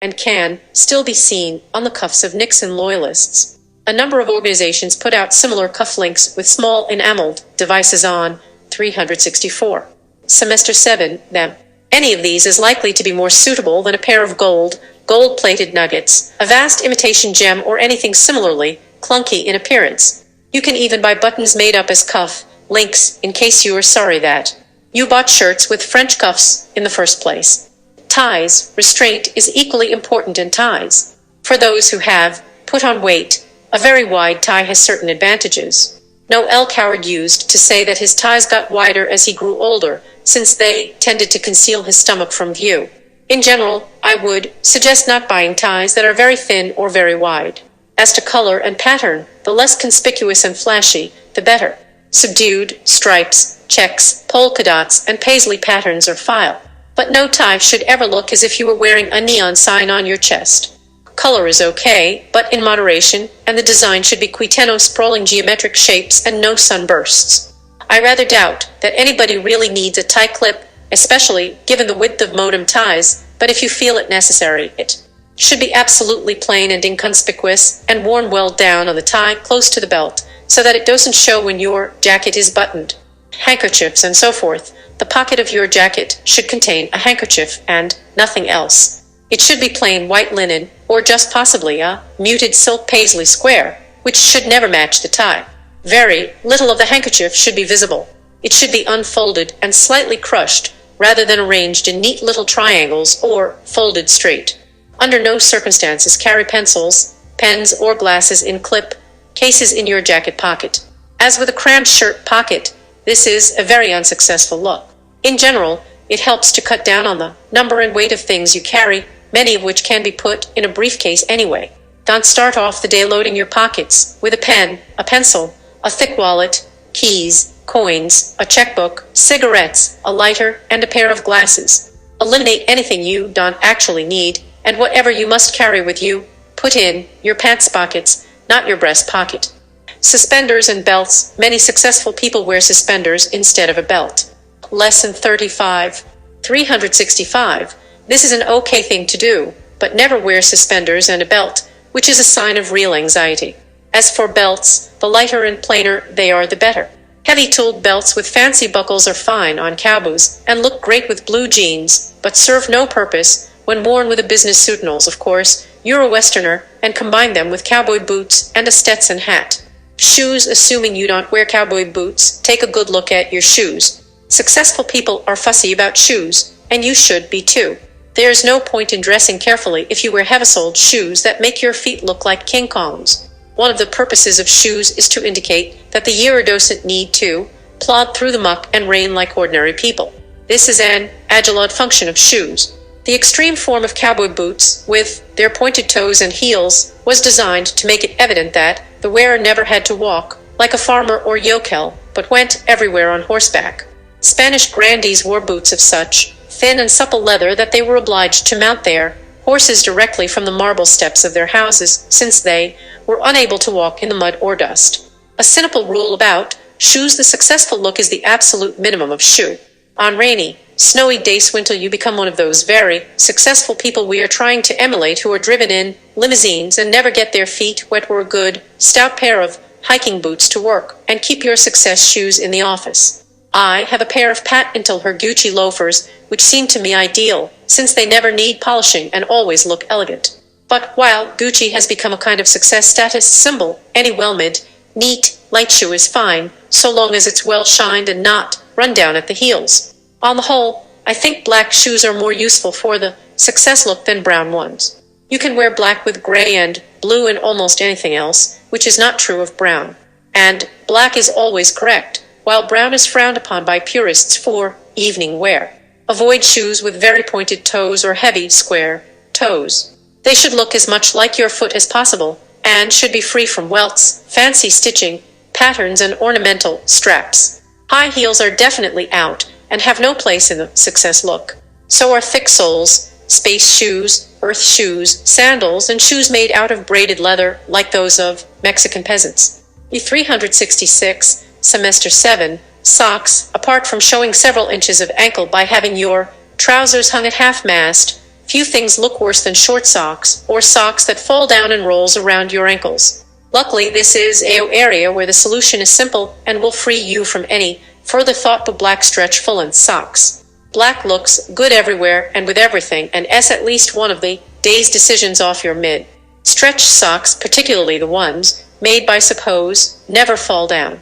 and can still be seen on the cuffs of Nixon loyalists. A number of organizations put out similar cufflinks with small enameled devices on 364. Semester 7, them. Any of these is likely to be more suitable than a pair of gold-plated nuggets, a vast imitation gem, or anything similarly clunky in appearance. You can even buy buttons made up as cuff links in case you are sorry that you bought shirts with French cuffs in the first place. Ties. Restraint is equally important in ties. For those who have put on weight, a very wide tie has certain advantages. Noel Coward used to say that his ties got wider as he grew older, since they tended to conceal his stomach from view. In general, I would suggest not buying ties that are very thin or very wide. As to color and pattern, the less conspicuous and flashy, the better. Subdued, stripes, checks, polka dots, and paisley patterns are fine. But no tie should ever look as if you were wearing a neon sign on your chest. Color is okay, but in moderation, and the design should be quiteno sprawling geometric shapes and no sunbursts. I rather doubt that anybody really needs a tie clip, especially given the width of modem ties, but if you feel it necessary, it should be absolutely plain and inconspicuous, and worn well down on the tie close to the belt, so that it doesn't show when your jacket is buttoned. Handkerchiefs and so forth. The pocket of your jacket should contain a handkerchief and nothing else. It should be plain white linen, or just possibly a muted silk paisley square, which should never match the tie. Very little of the handkerchief should be visible. It should be unfolded and slightly crushed, rather than arranged in neat little triangles or folded straight. Under no circumstances carry pencils, pens, or glasses in clip cases in your jacket pocket. As with a crammed shirt pocket, this is a very unsuccessful look. In general, it helps to cut down on the number and weight of things you carry, many of which can be put in a briefcase anyway. Don't start off the day loading your pockets with a pen, a pencil, a thick wallet, keys, coins, a checkbook, cigarettes, a lighter, and a pair of glasses. Eliminate anything you don't actually need, and whatever you must carry with you, put in your pants pockets, not your breast pocket. Suspenders and belts. Many successful people wear suspenders instead of a belt. Lesson 35. 365. This is an okay thing to do, but never wear suspenders and a belt, which is a sign of real anxiety. As for belts, the lighter and plainer they are, the better. Heavy-tooled belts with fancy buckles are fine on cowboys and look great with blue jeans, but serve no purpose when worn with a business suit. Of course, you're a Westerner, and combine them with cowboy boots and a Stetson hat. Shoes. Assuming you don't wear cowboy boots, take a good look at your shoes. Successful people are fussy about shoes, and you should be too. There's no point in dressing carefully if you wear heavy-soled shoes that make your feet look like King Kong's. One of the purposes of shoes is to indicate that the year doesn't need to plod through the muck and rain like ordinary people. This is an agile function of shoes. The extreme form of cowboy boots, with their pointed toes and heels, was designed to make it evident that the wearer never had to walk like a farmer or yokel, but went everywhere on horseback. Spanish grandees wore boots of such thin and supple leather that they were obliged to mount their horses directly from the marble steps of their houses, since they were unable to walk in the mud or dust. A simple rule about shoes: the successful look is the absolute minimum of shoe. On rainy, snowy days until you become one of those very successful people we are trying to emulate, who are driven in limousines and never get their feet wet. Wear a good, stout pair of hiking boots to work, and keep your success shoes in the office. I have a pair of Pat until her Gucci loafers, which seem to me ideal, since they never need polishing and always look elegant. But while Gucci has become a kind of success status symbol, any well-made, neat, light shoe is fine, so long as it's well shined and not run down at the heels. On the whole, I think black shoes are more useful for the success look than brown ones. You can wear black with gray and blue and almost anything else, which is not true of brown. And black is always correct, while brown is frowned upon by purists for evening wear. Avoid shoes with very pointed toes or heavy, square toes. They should look as much like your foot as possible, and should be free from welts, fancy stitching, patterns, and ornamental straps. High heels are definitely out, and have no place in the success look. So are thick soles, space shoes, earth shoes, sandals, and shoes made out of braided leather, like those of Mexican peasants. E366, Semester 7, socks. Apart from showing several inches of ankle by having your trousers hung at half-mast, Few things look worse than short socks, or socks that fall down and rolls around your ankles. Luckily, this is an area where the solution is simple and will free you from any further thought but black stretch full-length socks. Black looks good everywhere and with everything, and is at least one of the day's decisions off your mid-stretch socks, particularly the ones made by suppose never fall down.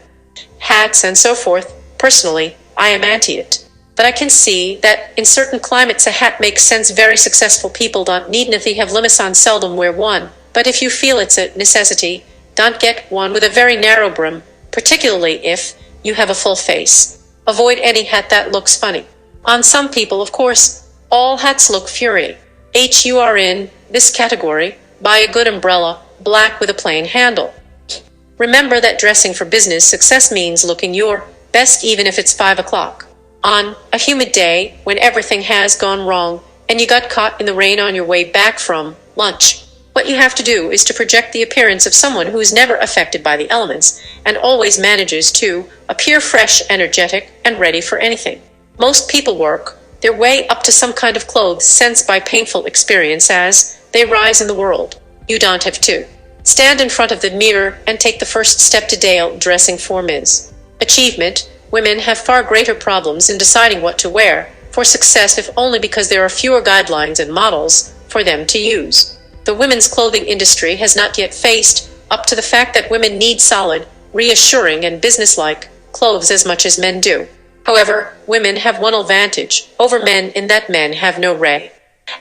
Hats and so forth. Personally, I am anti it. But I can see that in certain climates a hat makes sense. Very successful people don't need if they have limits on seldom wear one. But if you feel it's a necessity, don't get one with a very narrow brim, particularly if you have a full face. Avoid any hat that looks funny. On some people, of course, all hats look fury. You are in this category. Buy a good umbrella, black with a plain handle. Remember that dressing for business success means looking your best even if it's 5 o'clock. On a humid day, when everything has gone wrong, and you got caught in the rain on your way back from lunch, what you have to do is to project the appearance of someone who is never affected by the elements, and always manages to appear fresh, energetic, and ready for anything. Most people work their way up to some kind of clothes sense by painful experience as they rise in the world. You don't have to stand in front of the mirror and take the first step to Dale dressing for Ms. Achievement. Women have far greater problems in deciding what to wear for success, if only because there are fewer guidelines and models for them to use. The women's clothing industry has not yet faced up to the fact that women need solid, reassuring, and businesslike clothes as much as men do. However, women have one advantage over men in that men have no real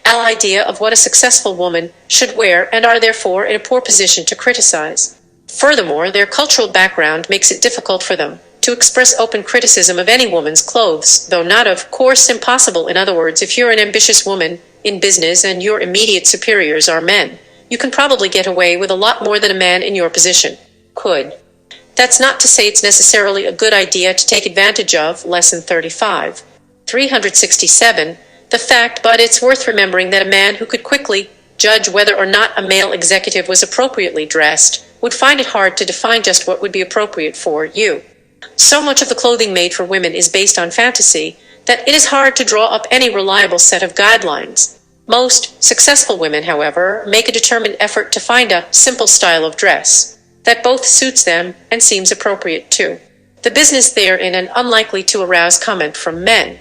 idea of what a successful woman should wear and are therefore in a poor position to criticize. Furthermore, their cultural background makes it difficult for them to express open criticism of any woman's clothes, though not of course impossible. In other words, if you're an ambitious woman in business and your immediate superiors are men, you can probably get away with a lot more than a man in your position could. That's not to say it's necessarily a good idea to take advantage of. Lesson 35. 367. The fact, but it's worth remembering that a man who could quickly judge whether or not a male executive was appropriately dressed would find it hard to define just what would be appropriate for you. So much of the clothing made for women is based on fantasy that it is hard to draw up any reliable set of guidelines. Most successful women, however, make a determined effort to find a simple style of dress that both suits them and seems appropriate too. The business they're in and unlikely to arouse comment from men.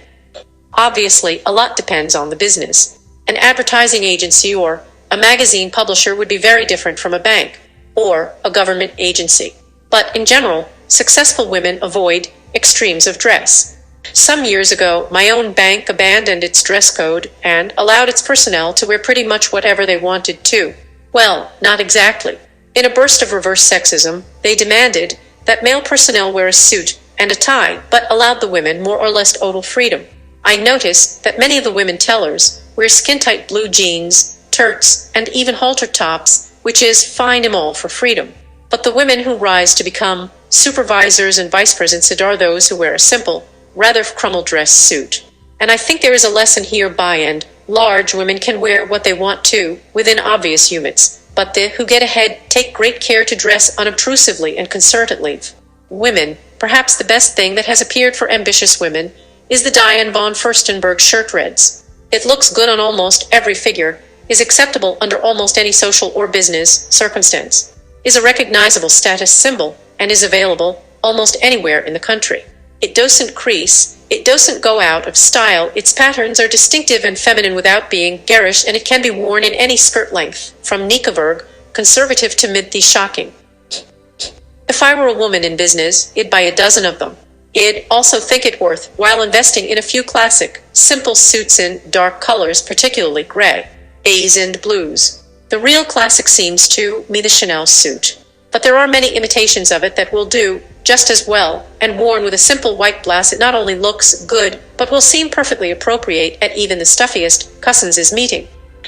Obviously, a lot depends on the business. An advertising agency or a magazine publisher would be very different from a bank or a government agency. But in general, successful women avoid extremes of dress. Some years ago, my own bank abandoned its dress code and allowed its personnel to wear pretty much whatever they wanted to. Well, not exactly. In a burst of reverse sexism, they demanded that male personnel wear a suit and a tie, but allowed the women more or less total freedom. I noticed that many of the women tellers wear skin-tight blue jeans, turts, and even halter tops, which is fine and all for freedom. But the women who rise to become supervisors and vice presidents are those who wear a simple, rather crumpled dress suit. And I think there is a lesson here by and large. Women can wear what they want to, within obvious limits, but the who get ahead take great care to dress unobtrusively and concertedly. Women, perhaps the best thing that has appeared for ambitious women, is the Diane von Furstenberg shirt reds. It looks good on almost every figure, is acceptable under almost any social or business circumstance, is a recognizable status symbol, and is available almost anywhere in the country. It doesn't crease, it doesn't go out of style, its patterns are distinctive and feminine without being garish, and it can be worn in any skirt length, from knickerbocker, conservative to mid-thigh shocking. If I were a woman in business, I'd buy a dozen of them. I'd also think it worth while investing in a few classic, simple suits in dark colors, particularly gray, beige, and blues. The real classic seems to me the Chanel suit. But there are many imitations of it that will do just as well, and worn with a simple white blouse it not only looks good, but will seem perfectly appropriate at even the stuffiest Cousins' meeting.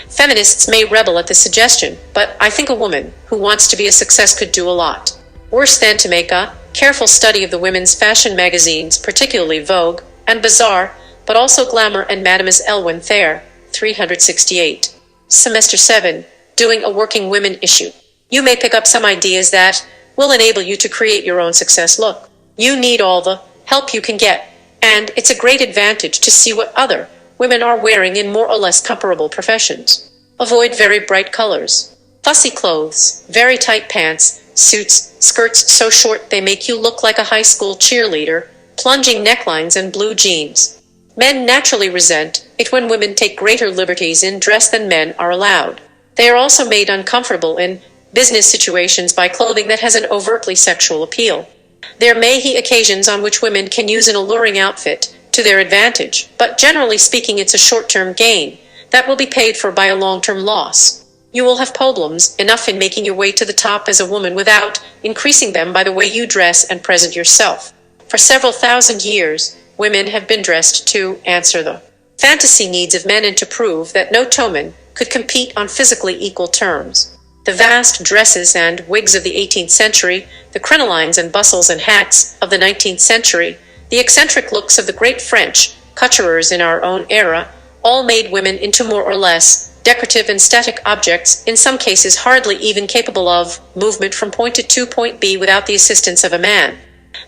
Feminists may rebel at this suggestion, but I think a woman who wants to be a success could do a lot worse than to make a careful study of the women's fashion magazines, particularly Vogue and Bazaar, but also Glamour and Mademoiselle when Thayer, 368. Semester 7, doing a working women issue. You may pick up some ideas that will enable you to create your own success look. You need all the help you can get, and it's a great advantage to see what other women are wearing in more or less comparable professions. Avoid very bright colors. Fussy clothes, very tight pants, suits, skirts so short they make you look like a high school cheerleader, plunging necklines and blue jeans. Men naturally resent it when women take greater liberties in dress than men are allowed. They are also made uncomfortable in business situations by clothing that has an overtly sexual appeal. There may be occasions on which women can use an alluring outfit to their advantage, but generally speaking it's a short-term gain that will be paid for by a long-term loss. You will have problems enough in making your way to the top as a woman without increasing them by the way you dress and present yourself. For several thousand years, women have been dressed to answer the fantasy needs of men and to prove that no two men could compete on physically equal terms. The vast dresses and wigs of the 18th century, the crinolines and bustles and hats of the 19th century, the eccentric looks of the great French couturers in our own era, all made women into more or less decorative and static objects, in some cases hardly even capable of movement from point A to point B without the assistance of a man.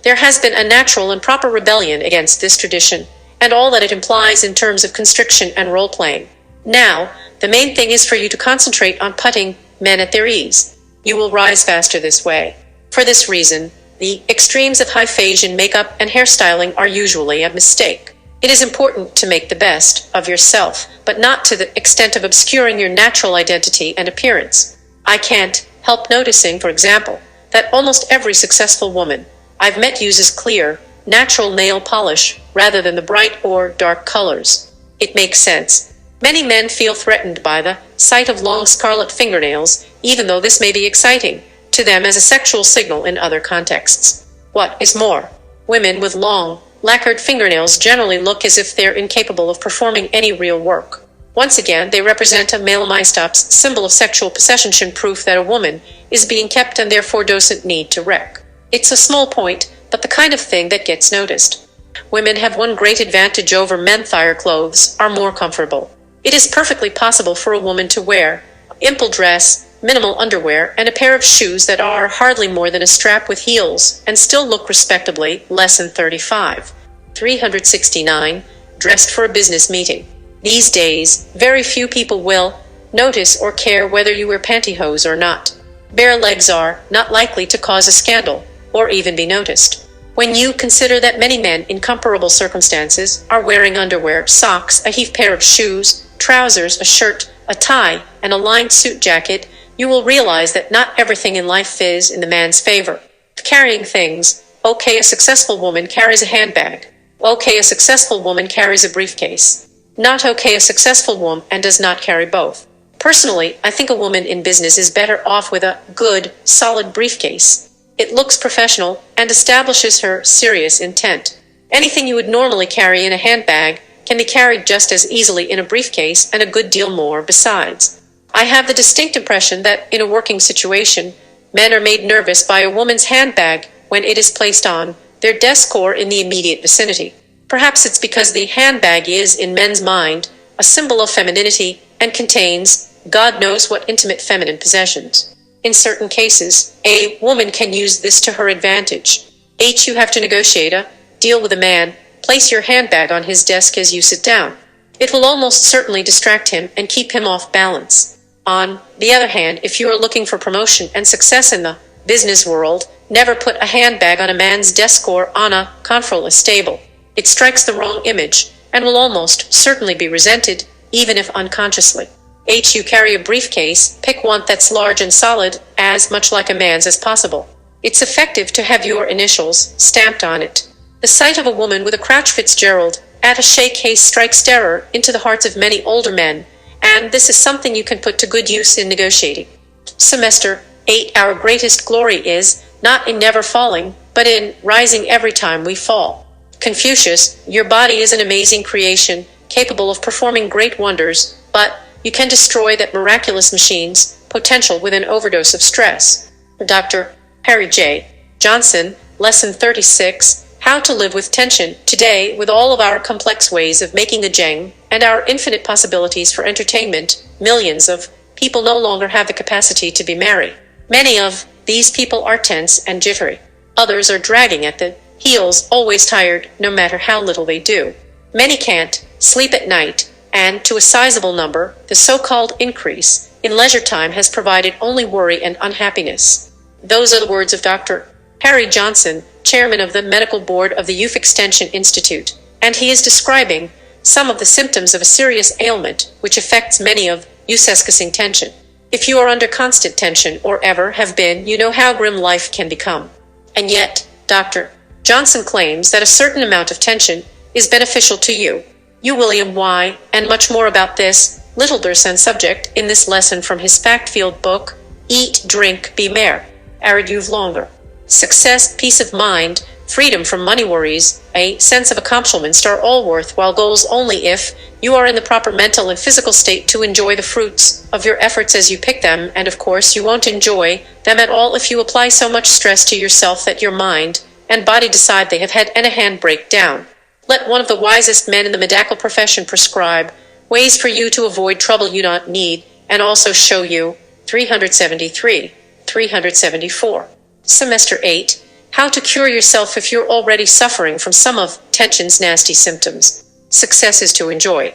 There has been a natural and proper rebellion against this tradition, and all that it implies in terms of constriction and role-playing. Now, the main thing is for you to concentrate on putting men at their ease. You will rise faster this way. For this reason, the extremes of high fashion makeup and hairstyling are usually a mistake. It is important to make the best of yourself, but not to the extent of obscuring your natural identity and appearance. I can't help noticing, for example, that almost every successful woman I've met uses clear, natural nail polish rather than the bright or dark colors. It makes sense. Many men feel threatened by the sight of long scarlet fingernails, even though this may be exciting to them as a sexual signal in other contexts. What is more, women with long, lacquered fingernails generally look as if they're incapable of performing any real work. Once again, they represent a male mystops, symbol of sexual possession, proof that a woman is being kept and therefore doesn't need to wreck. It's a small point, but the kind of thing that gets noticed. Women have one great advantage over men: their clothes are more comfortable. It is perfectly possible for a woman to wear a simple dress, minimal underwear, and a pair of shoes that are hardly more than a strap with heels, and still look respectably. Lesson 35. 369. Dressed for a business meeting. These days, very few people will notice or care whether you wear pantyhose or not. Bare legs are not likely to cause a scandal, or even be noticed. When you consider that many men in comparable circumstances are wearing underwear, socks, a heaved pair of shoes, trousers, a shirt, a tie, and a lined suit jacket, you will realize that not everything in life is in the man's favor. Carrying things. Okay, a successful woman carries a handbag. Okay, a successful woman carries a briefcase. Not okay, a successful woman and does not carry both. Personally, I think a woman in business is better off with a good, solid briefcase. It looks professional and establishes her serious intent. Anything you would normally carry in a handbag can be carried just as easily in a briefcase, and a good deal more besides. I have the distinct impression that in a working situation, men are made nervous by a woman's handbag when it is placed on their desk or in the immediate vicinity. Perhaps it's because the handbag is, in men's mind, a symbol of femininity and contains God knows what intimate feminine possessions. In certain cases, a woman can use this to her advantage. You have to negotiate a deal with a man. Place your handbag on his desk as you sit down. It will almost certainly distract him and keep him off balance. On the other hand, if you are looking for promotion and success in the business world, never put a handbag on a man's desk or on a conference table. It strikes the wrong image and will almost certainly be resented, even if unconsciously. You carry a briefcase. Pick one that's large and solid, as much like a man's as possible. It's effective to have your initials stamped on it. The sight of a woman with a Crouch Fitzgerald attaché case strikes terror into the hearts of many older men, and this is something you can put to good use in negotiating. Semester 8. Our greatest glory is not in never falling, but in rising every time we fall. Confucius, your body is an amazing creation, capable of performing great wonders, but you can destroy that miraculous machine's potential with an overdose of stress. Dr. Harry J. Johnson, Lesson 36. How to live with tension. Today, with all of our complex ways of making a jeng and our infinite possibilities for entertainment, millions of people no longer have the capacity to be merry. Many of these people are tense and jittery. Others are dragging at the heels, always tired, no matter how little they do. Many can't sleep at night, and, to a sizable number, the so-called increase in leisure time has provided only worry and unhappiness. Those are the words of Dr. Harry Johnson, chairman of the Medical Board of the Youth Extension Institute, and he is describing some of the symptoms of a serious ailment which affects many of youth discussing tension. If you are under constant tension, or ever have been, you know how grim life can become. And yet, Dr. Johnson claims that a certain amount of tension is beneficial to you. You William Y. and much more about this little-derson subject in this lesson from his fact-filled book, Eat, Drink, Be Merry. Arid you've longer. Success, peace of mind, freedom from money worries, a sense of accomplishment are all worthwhile goals only if you are in the proper mental and physical state to enjoy the fruits of your efforts as you pick them, and of course you won't enjoy them at all if you apply so much stress to yourself that your mind and body decide they have had a handbrake down. Let one of the wisest men in the medical profession prescribe ways for you to avoid trouble you don't need, and also show you 374. Semester 8. How to cure yourself if you're already suffering from some of tension's nasty symptoms. Success is to enjoy.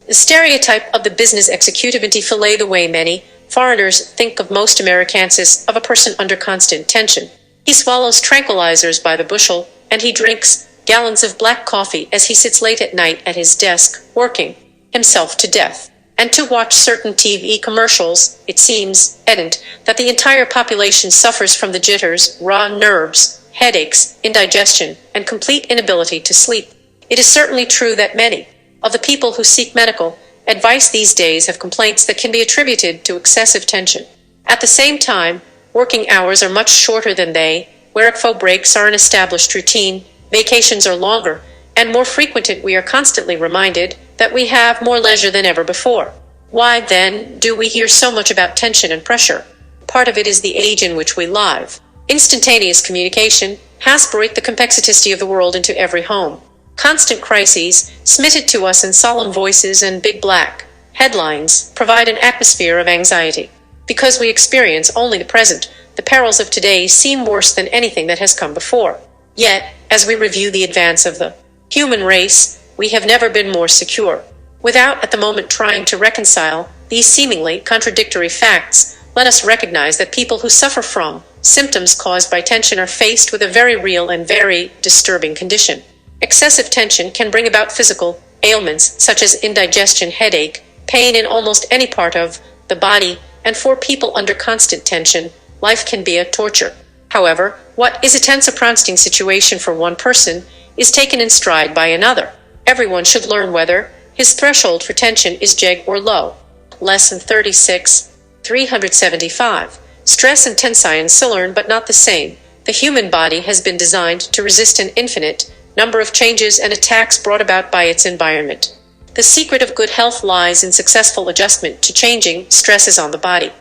The stereotype of the business executive fillet the way many foreigners think of most Americans is of a person under constant tension. He swallows tranquilizers by the bushel, and he drinks gallons of black coffee as he sits late at night at his desk, working himself to death. And to watch certain TV commercials, it seems evident that the entire population suffers from the jitters, raw nerves, headaches, indigestion, and complete inability to sleep. It is certainly true that many of the people who seek medical advice these days have complaints that can be attributed to excessive tension. At the same time, working hours are much shorter than they, workflow breaks are an established routine, vacations are longer, and more frequented. We are constantly reminded that we have more leisure than ever before. Why, then, do we hear so much about tension and pressure? Part of it is the age in which we live. Instantaneous communication has brought the complexity of the world into every home. Constant crises, smitted to us in solemn voices and big black headlines, provide an atmosphere of anxiety. Because we experience only the present, the perils of today seem worse than anything that has come before. Yet, as we review the advance of the human race, we have never been more secure. Without at the moment trying to reconcile these seemingly contradictory facts, let us recognize that people who suffer from symptoms caused by tension are faced with a very real and very disturbing condition. Excessive tension can bring about physical ailments such as indigestion, headache, pain in almost any part of the body, and for people under constant tension, life can be a torture. However, what is a tense or prompting situation for one person is taken in stride by another. Everyone should learn whether his threshold for tension is jeg or low. Lesson 36, 375. Stress and tension similar but not the same. The human body has been designed to resist an infinite number of changes and attacks brought about by its environment. The secret of good health lies in successful adjustment to changing stresses on the body.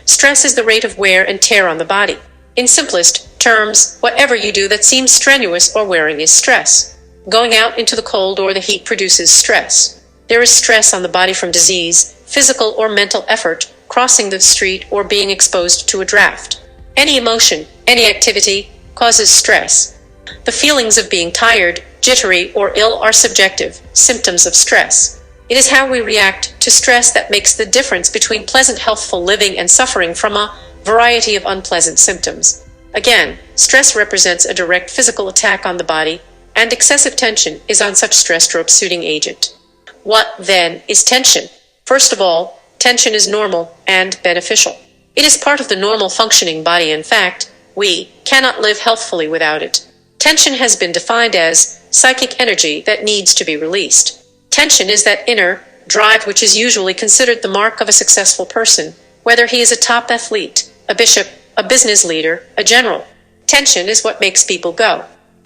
Stress is the rate of wear and tear on the body. In simplest terms, whatever you do that seems strenuous or wearing is stress. Going out into the cold or the heat produces stress. There is stress on the body from disease, physical or mental effort, crossing the street, or being exposed to a draft. Any emotion, any activity, causes stress. The feelings of being tired, jittery, or ill are subjective symptoms of stress. It is how we react to stress that makes the difference between pleasant, healthful living and suffering from a variety of unpleasant symptoms. Again, stress represents a direct physical attack on the body, and excessive tension is on such stress-suiting agent. What, then, is tension? First of all, tension is normal and beneficial. It is part of the normal functioning body. In fact, we cannot live healthfully without it. Tension has been defined as psychic energy that needs to be released. Tension is that inner drive which is usually considered the mark of a successful person, whether he is a top athlete, a bishop, a business leader, a general. Tension is what makes people go.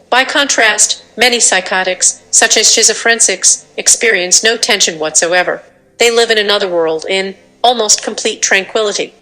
By contrast, many psychotics, such as schizophrenics, experience no tension whatsoever. They live in another world in almost complete tranquility.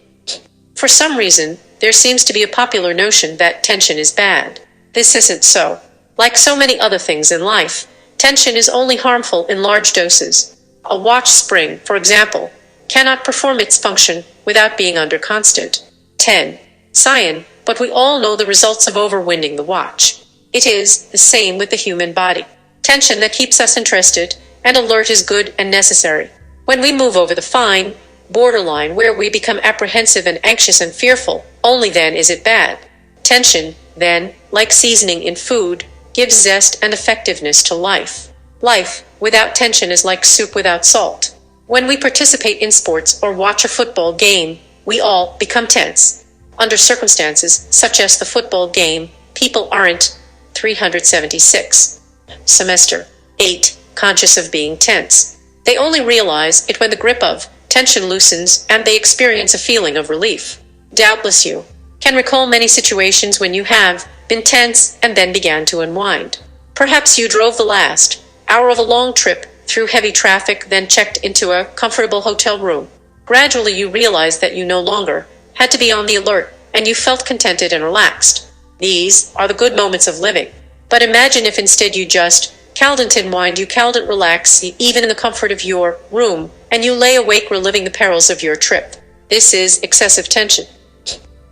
For some reason, there seems to be a popular notion that tension is bad. This isn't so. Like so many other things in life, tension is only harmful in large doses. A watch spring, for example, cannot perform its function without being under constant tension, but we all know the results of overwinding the watch. It is the same with the human body. Tension that keeps us interested and alert is good and necessary. When we move over the fine borderline where we become apprehensive and anxious and fearful, only then is it bad. Tension, then, like seasoning in food, gives zest and effectiveness to life. Life without tension is like soup without salt. When we participate in sports or watch a football game, we all become tense. Under circumstances such as the football game, people aren't 376. Semester 8. Conscious of being tense. They only realize it when the grip of tension loosens and they experience a feeling of relief. Doubtless you can recall many situations when you have been tense and then began to unwind. Perhaps you drove the last hour of a long trip through heavy traffic, then checked into a comfortable hotel room. Gradually you realized that you no longer had to be on the alert, and you felt contented and relaxed. These are the good moments of living. But imagine if instead you just couldn't unwind, you couldn't relax, even in the comfort of your room, and you lay awake reliving the perils of your trip. This is excessive tension.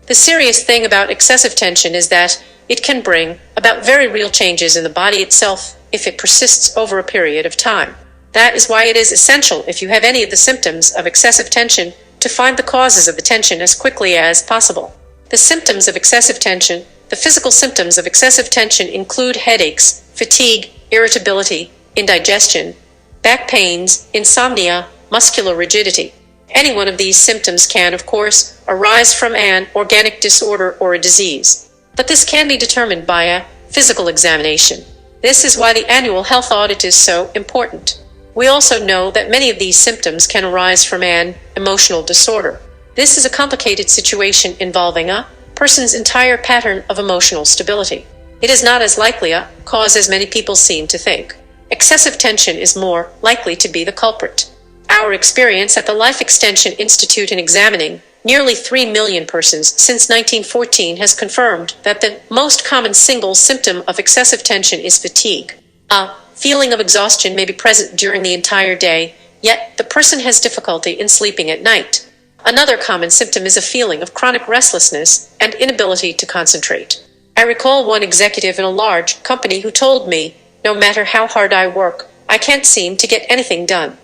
The serious thing about excessive tension is that it can bring about very real changes in the body itself if it persists over a period of time. That is why it is essential, if you have any of the symptoms of excessive tension, to find the causes of the tension as quickly as possible. The symptoms of excessive tension. The physical symptoms of excessive tension include headaches, fatigue, irritability, indigestion, back pains, insomnia, muscular rigidity. Any one of these symptoms can, of course, arise from an organic disorder or a disease. But this can be determined by a physical examination. This is why the annual health audit is so important. We also know that many of these symptoms can arise from an emotional disorder. This is a complicated situation involving a person's entire pattern of emotional stability. It is not as likely a cause as many people seem to think. Excessive tension is more likely to be the culprit. Our experience at the Life Extension Institute in examining nearly 3 million persons since 1914 has confirmed that the most common single symptom of excessive tension is fatigue. A feeling of exhaustion may be present during the entire day, yet the person has difficulty in sleeping at night. Another common symptom is a feeling of chronic restlessness and inability to concentrate. I recall one executive in a large company who told me, "No matter how hard I work, I can't seem to get anything done.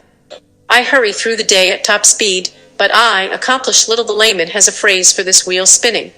I hurry through the day at top speed, but I accomplish little." The layman has a phrase for this wheel spinning.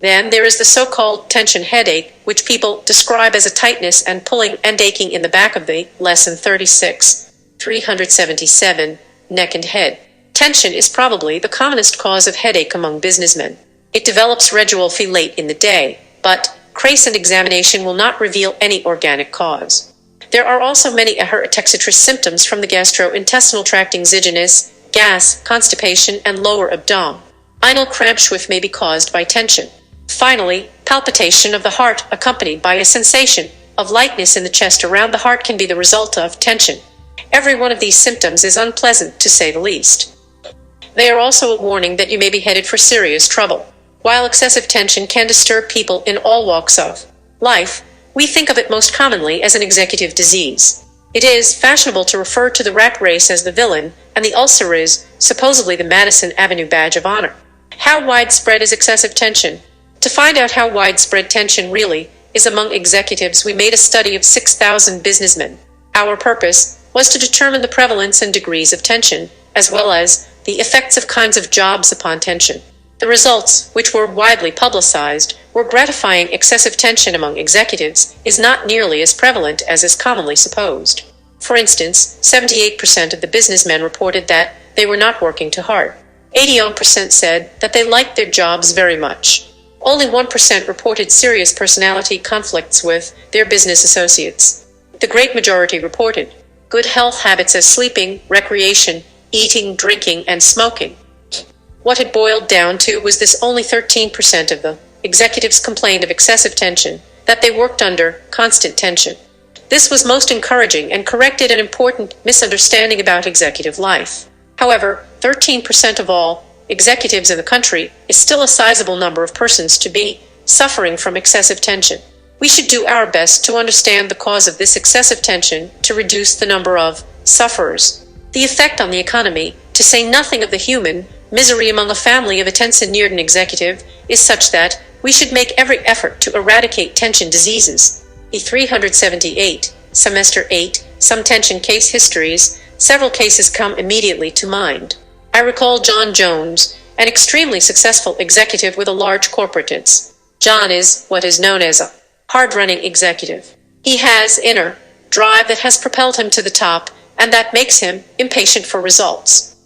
Then there is the so-called tension headache, which people describe as a tightness and pulling and aching in the back of the lesson 36, 377, neck and head. Tension is probably the commonest cause of headache among businessmen. It develops regularly late in the day, but crescent examination will not reveal any organic cause. There are also many hereditary symptoms from the gastrointestinal tract: exogenous, gas, constipation, and lower abdominal cramps may be caused by tension. Finally, palpitation of the heart accompanied by a sensation of lightness in the chest around the heart can be the result of tension. Every one of these symptoms is unpleasant, to say the least. They are also a warning that you may be headed for serious trouble. While excessive tension can disturb people in all walks of life, we think of it most commonly as an executive disease. It is fashionable to refer to the rat race as the villain, and the ulcer is supposedly the Madison Avenue badge of honor. How widespread is excessive tension? To find out how widespread tension really is among executives, we made a study of 6,000 businessmen. Our purpose was to determine the prevalence and degrees of tension, as well as the effects of kinds of jobs upon tension. The results, which were widely publicized, were gratifying. Excessive tension among executives is not nearly as prevalent as is commonly supposed. For instance, 78% of the businessmen reported that they were not working too hard. 81% said that they liked their jobs very much. Only 1% reported serious personality conflicts with their business associates. The great majority reported good health habits as sleeping, recreation, eating, drinking, and smoking. What it boiled down to was this: only 13% of the executives complained of excessive tension, that they worked under constant tension. This was most encouraging and corrected an important misunderstanding about executive life. However, 13% of all executives in the country is still a sizable number of persons to be suffering from excessive tension. We should do our best to understand the cause of this excessive tension to reduce the number of sufferers. The effect on the economy, to say nothing of the human misery among a family of a tension-ridden executive, is such that we should make every effort to eradicate tension diseases. E378, Semester 8, some tension case histories, several cases come immediately to mind. I recall John Jones, an extremely successful executive with a large corporates. John is what is known as a hard-running executive. He has inner drive that has propelled him to the top, and that makes him impatient for results.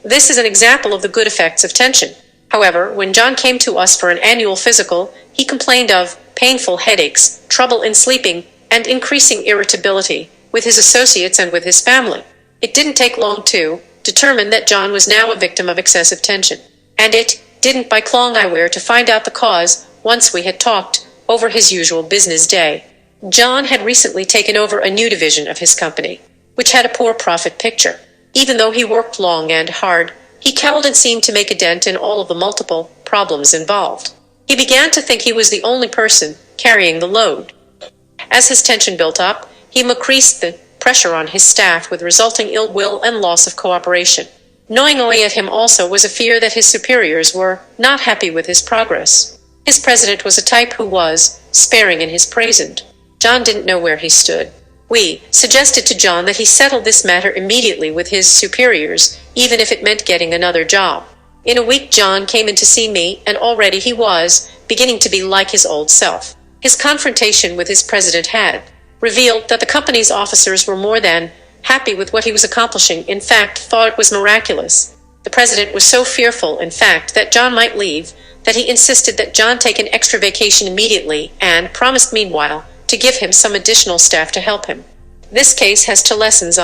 This is an example of the good effects of tension. However, when John came to us for an annual physical, he complained of painful headaches, trouble in sleeping, and increasing irritability with his associates and with his family. It didn't take long to determine that John was now a victim of excessive tension. And it didn't bite long eyewear to find out the cause once we had talked over his usual business day. John had recently taken over a new division of his company, which had a poor profit picture. Even though he worked long and hard, he cowled and seemed to make a dent in all of the multiple problems involved. He began to think he was the only person carrying the load. As his tension built up, he increased the pressure on his staff with resulting ill will and loss of cooperation. Gnawing away at him also was a fear that his superiors were not happy with his progress. His president was a type who was sparing in his praise, and John didn't know where he stood. We suggested to John that he settle this matter immediately with his superiors, even if it meant getting another job. In a week John came in to see me, and already he was beginning to be like his old self. His confrontation with his president had revealed that the company's officers were more than happy with what he was accomplishing, in fact, thought it was miraculous. The president was so fearful, in fact, that John might leave, that he insisted that John take an extra vacation immediately and promised meanwhile to give him some additional staff to help him. This case has two lessons.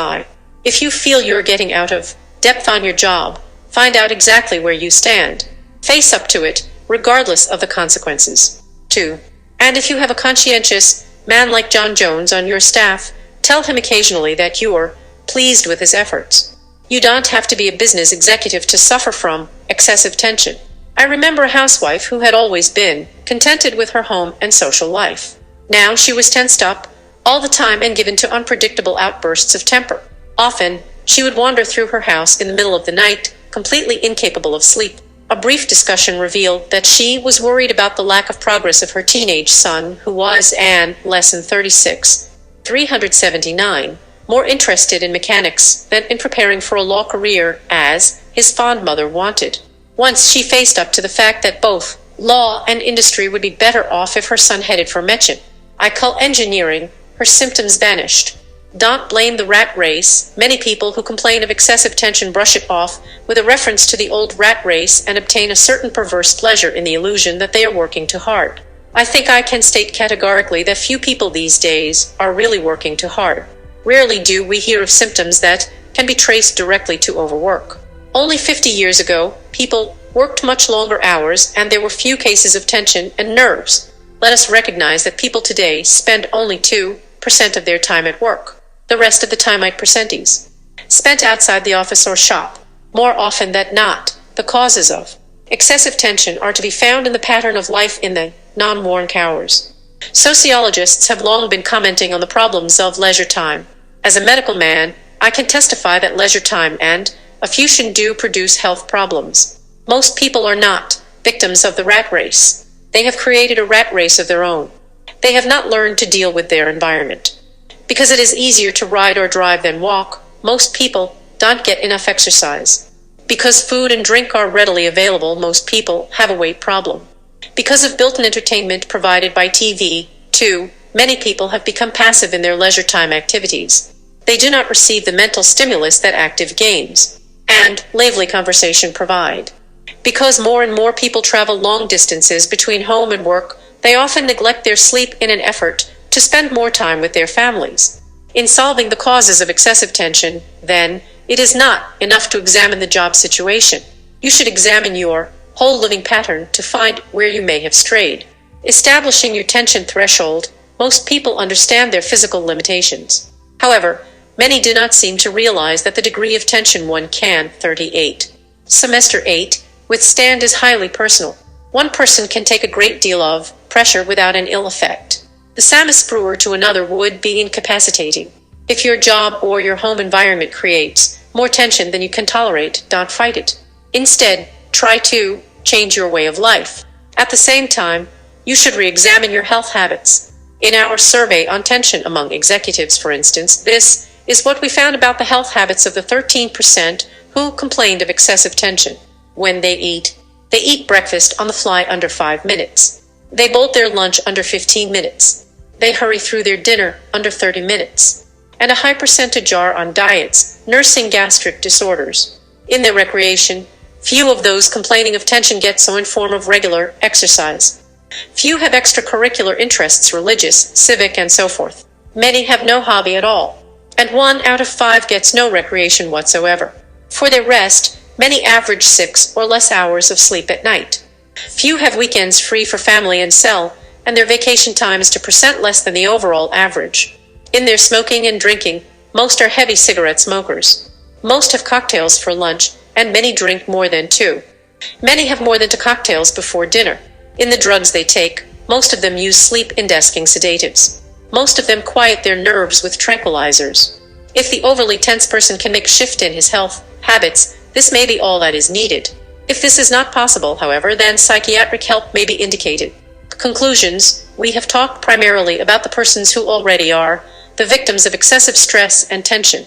If you feel you're getting out of depth on your job, find out exactly where you stand. Face up to it, regardless of the consequences. 2. And if you have a conscientious man like John Jones on your staff, tell him occasionally that you're pleased with his efforts. You don't have to be a business executive to suffer from excessive tension. I remember a housewife who had always been contented with her home and social life. Now she was tensed up all the time and given to unpredictable outbursts of temper. Often, she would wander through her house in the middle of the night, completely incapable of sleep. A brief discussion revealed that she was worried about the lack of progress of her teenage son, who was, and lesson 36, 379, more interested in mechanics than in preparing for a law career, as his fond mother wanted. Once she faced up to the fact that both law and industry would be better off if her son headed for medicine. I call engineering, her symptoms vanished. Don't blame the rat race. Many people who complain of excessive tension brush it off with a reference to the old rat race and obtain a certain perverse pleasure in the illusion that they are working too hard. I think I can state categorically that few people these days are really working too hard. Rarely do we hear of symptoms that can be traced directly to overwork. Only 50 years ago, people worked much longer hours and there were few cases of tension and nerves. Let us recognize that people today spend only 2% of their time at work. The rest of the time like percentages spent outside the office or shop. More often than not, the causes of excessive tension are to be found in the pattern of life in the non-work hours. Sociologists have long been commenting on the problems of leisure time. As a medical man, I can testify that leisure time and effusion do produce health problems. Most people are not victims of the rat race. They have created a rat race of their own. They have not learned to deal with their environment. Because it is easier to ride or drive than walk, most people don't get enough exercise. Because food and drink are readily available, most people have a weight problem. Because of built-in entertainment provided by TV, too, many people have become passive in their leisure time activities. They do not receive the mental stimulus that active games and lively conversation provide. Because more and more people travel long distances between home and work, they often neglect their sleep in an effort to spend more time with their families. In solving the causes of excessive tension, then, it is not enough to examine the job situation. You should examine your whole living pattern to find where you may have strayed. Establishing your tension threshold, most people understand their physical limitations. However, many do not seem to realize that the degree of tension one can, 38. Semester 8, withstand is highly personal. One person can take a great deal of pressure without an ill effect. The samest brewer to another would be incapacitating. If your job or your home environment creates more tension than you can tolerate, don't fight it. Instead, try to change your way of life. At the same time, you should re-examine your health habits. In our survey on tension among executives, for instance, this is what we found about the health habits of the 13% who complained of excessive tension. When they eat breakfast on the fly under 5 minutes. They bolt their lunch under 15 minutes. They hurry through their dinner under 30 minutes. And a high percentage are on diets, nursing gastric disorders. In their recreation, few of those complaining of tension get so in form of regular exercise. Few have extracurricular interests, religious, civic, and so forth. Many have no hobby at all. And 1 out of 5 gets no recreation whatsoever. For their rest, many average 6 or less hours of sleep at night. Few have weekends free for family and cell, and their vacation time is 2% less than the overall average. In their smoking and drinking, most are heavy cigarette smokers. Most have cocktails for lunch, and many drink more than 2. Many have more than 2 cocktails before dinner. In the drugs they take, most of them use sleep-inducing sedatives. Most of them quiet their nerves with tranquilizers. If the overly tense person can make a shift in his health habits, this may be all that is needed. If this is not possible, however, then psychiatric help may be indicated. Conclusions: we have talked primarily about the persons who already are the victims of excessive stress and tension.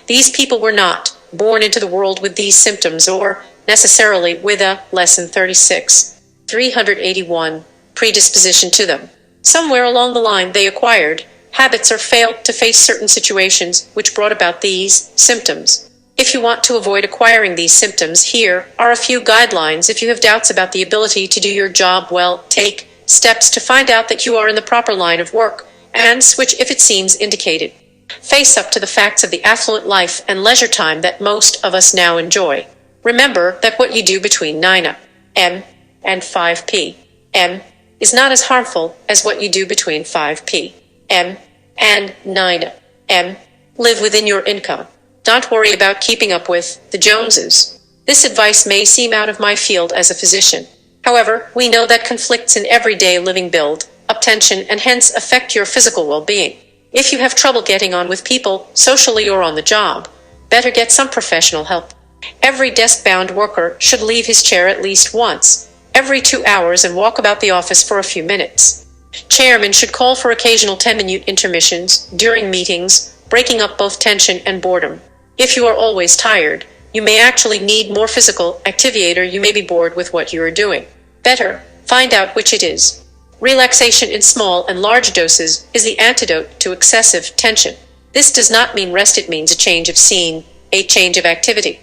These people were not born into the world with these symptoms or necessarily with a lesson 36, 381 predisposition to them. Somewhere along the line they acquired habits or failed to face certain situations which brought about these symptoms. If you want to avoid acquiring these symptoms, here are a few guidelines. If you have doubts about the ability to do your job well, take steps to find out that you are in the proper line of work, and switch if it seems indicated. Face up to the facts of the affluent life and leisure time that most of us now enjoy. Remember that what you do between 9 a.m. and 5 p.m. is not as harmful as what you do between 5 p.m. and 9 a.m. Live within your income. Don't worry about keeping up with the Joneses. This advice may seem out of my field as a physician. However, we know that conflicts in everyday living build up tension and hence affect your physical well-being. If you have trouble getting on with people, socially or on the job, better get some professional help. Every desk-bound worker should leave his chair at least once every 2 hours and walk about the office for a few minutes. Chairmen should call for occasional 10-minute intermissions during meetings, breaking up both tension and boredom. If you are always tired, you may actually need more physical activity, or you may be bored with what you are doing. Better find out which it is. Relaxation in small and large doses is the antidote to excessive tension. This does not mean rest, it means a change of scene, a change of activity.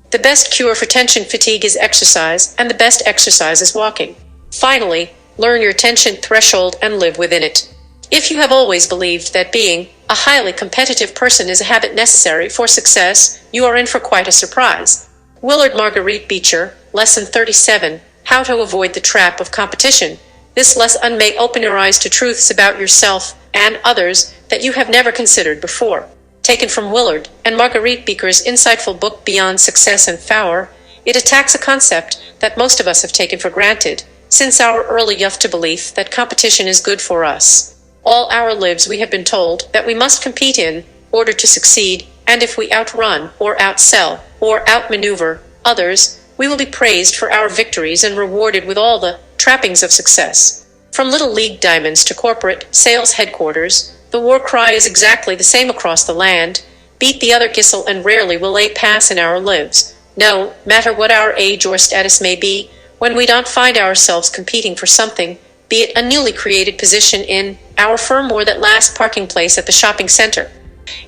The best cure for tension fatigue is exercise, and the best exercise is walking. Finally, learn your tension threshold and live within it. If you have always believed that being a highly competitive person is a habit necessary for success, you are in for quite a surprise. Willard Marguerite Beecher, Lesson 37, How to Avoid the Trap of Competition. This lesson may open your eyes to truths about yourself and others that you have never considered before. Taken from Willard and Marguerite Beecher's insightful book Beyond Success and Power, it attacks a concept that most of us have taken for granted since our early youth to belief that competition is good for us. All our lives we have been told that we must compete in order to succeed, and if we outrun or outsell or outmaneuver others, we will be praised for our victories and rewarded with all the trappings of success. From little league diamonds to corporate sales headquarters, the war cry is exactly the same across the land: beat the other gissel, and rarely will a pass in our lives. No matter what our age or status may be, when we don't find ourselves competing for something, be it a newly created position in our firm or that last parking place at the shopping center.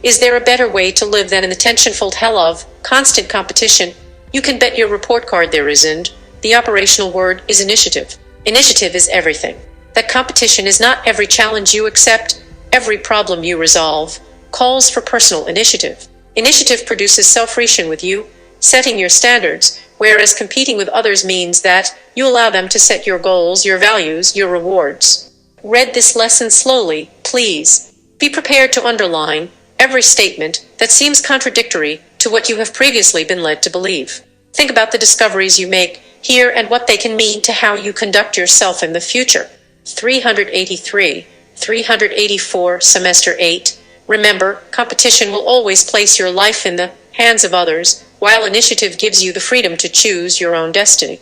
Is there a better way to live than in the tension-filled hell of constant competition? You can bet your report card there isn't. The operational word is initiative. Initiative is everything. That competition is not every challenge you accept, every problem you resolve, calls for personal initiative. Initiative produces self-reaction with you, setting your standards, whereas competing with others means that you allow them to set your goals, your values, your rewards. Read this lesson slowly, please. Be prepared to underline every statement that seems contradictory to what you have previously been led to believe. Think about the discoveries you make here and what they can mean to how you conduct yourself in the future. 383, 384, Semester 8. Remember, competition will always place your life in the hands of others, while initiative gives you the freedom to choose your own destiny.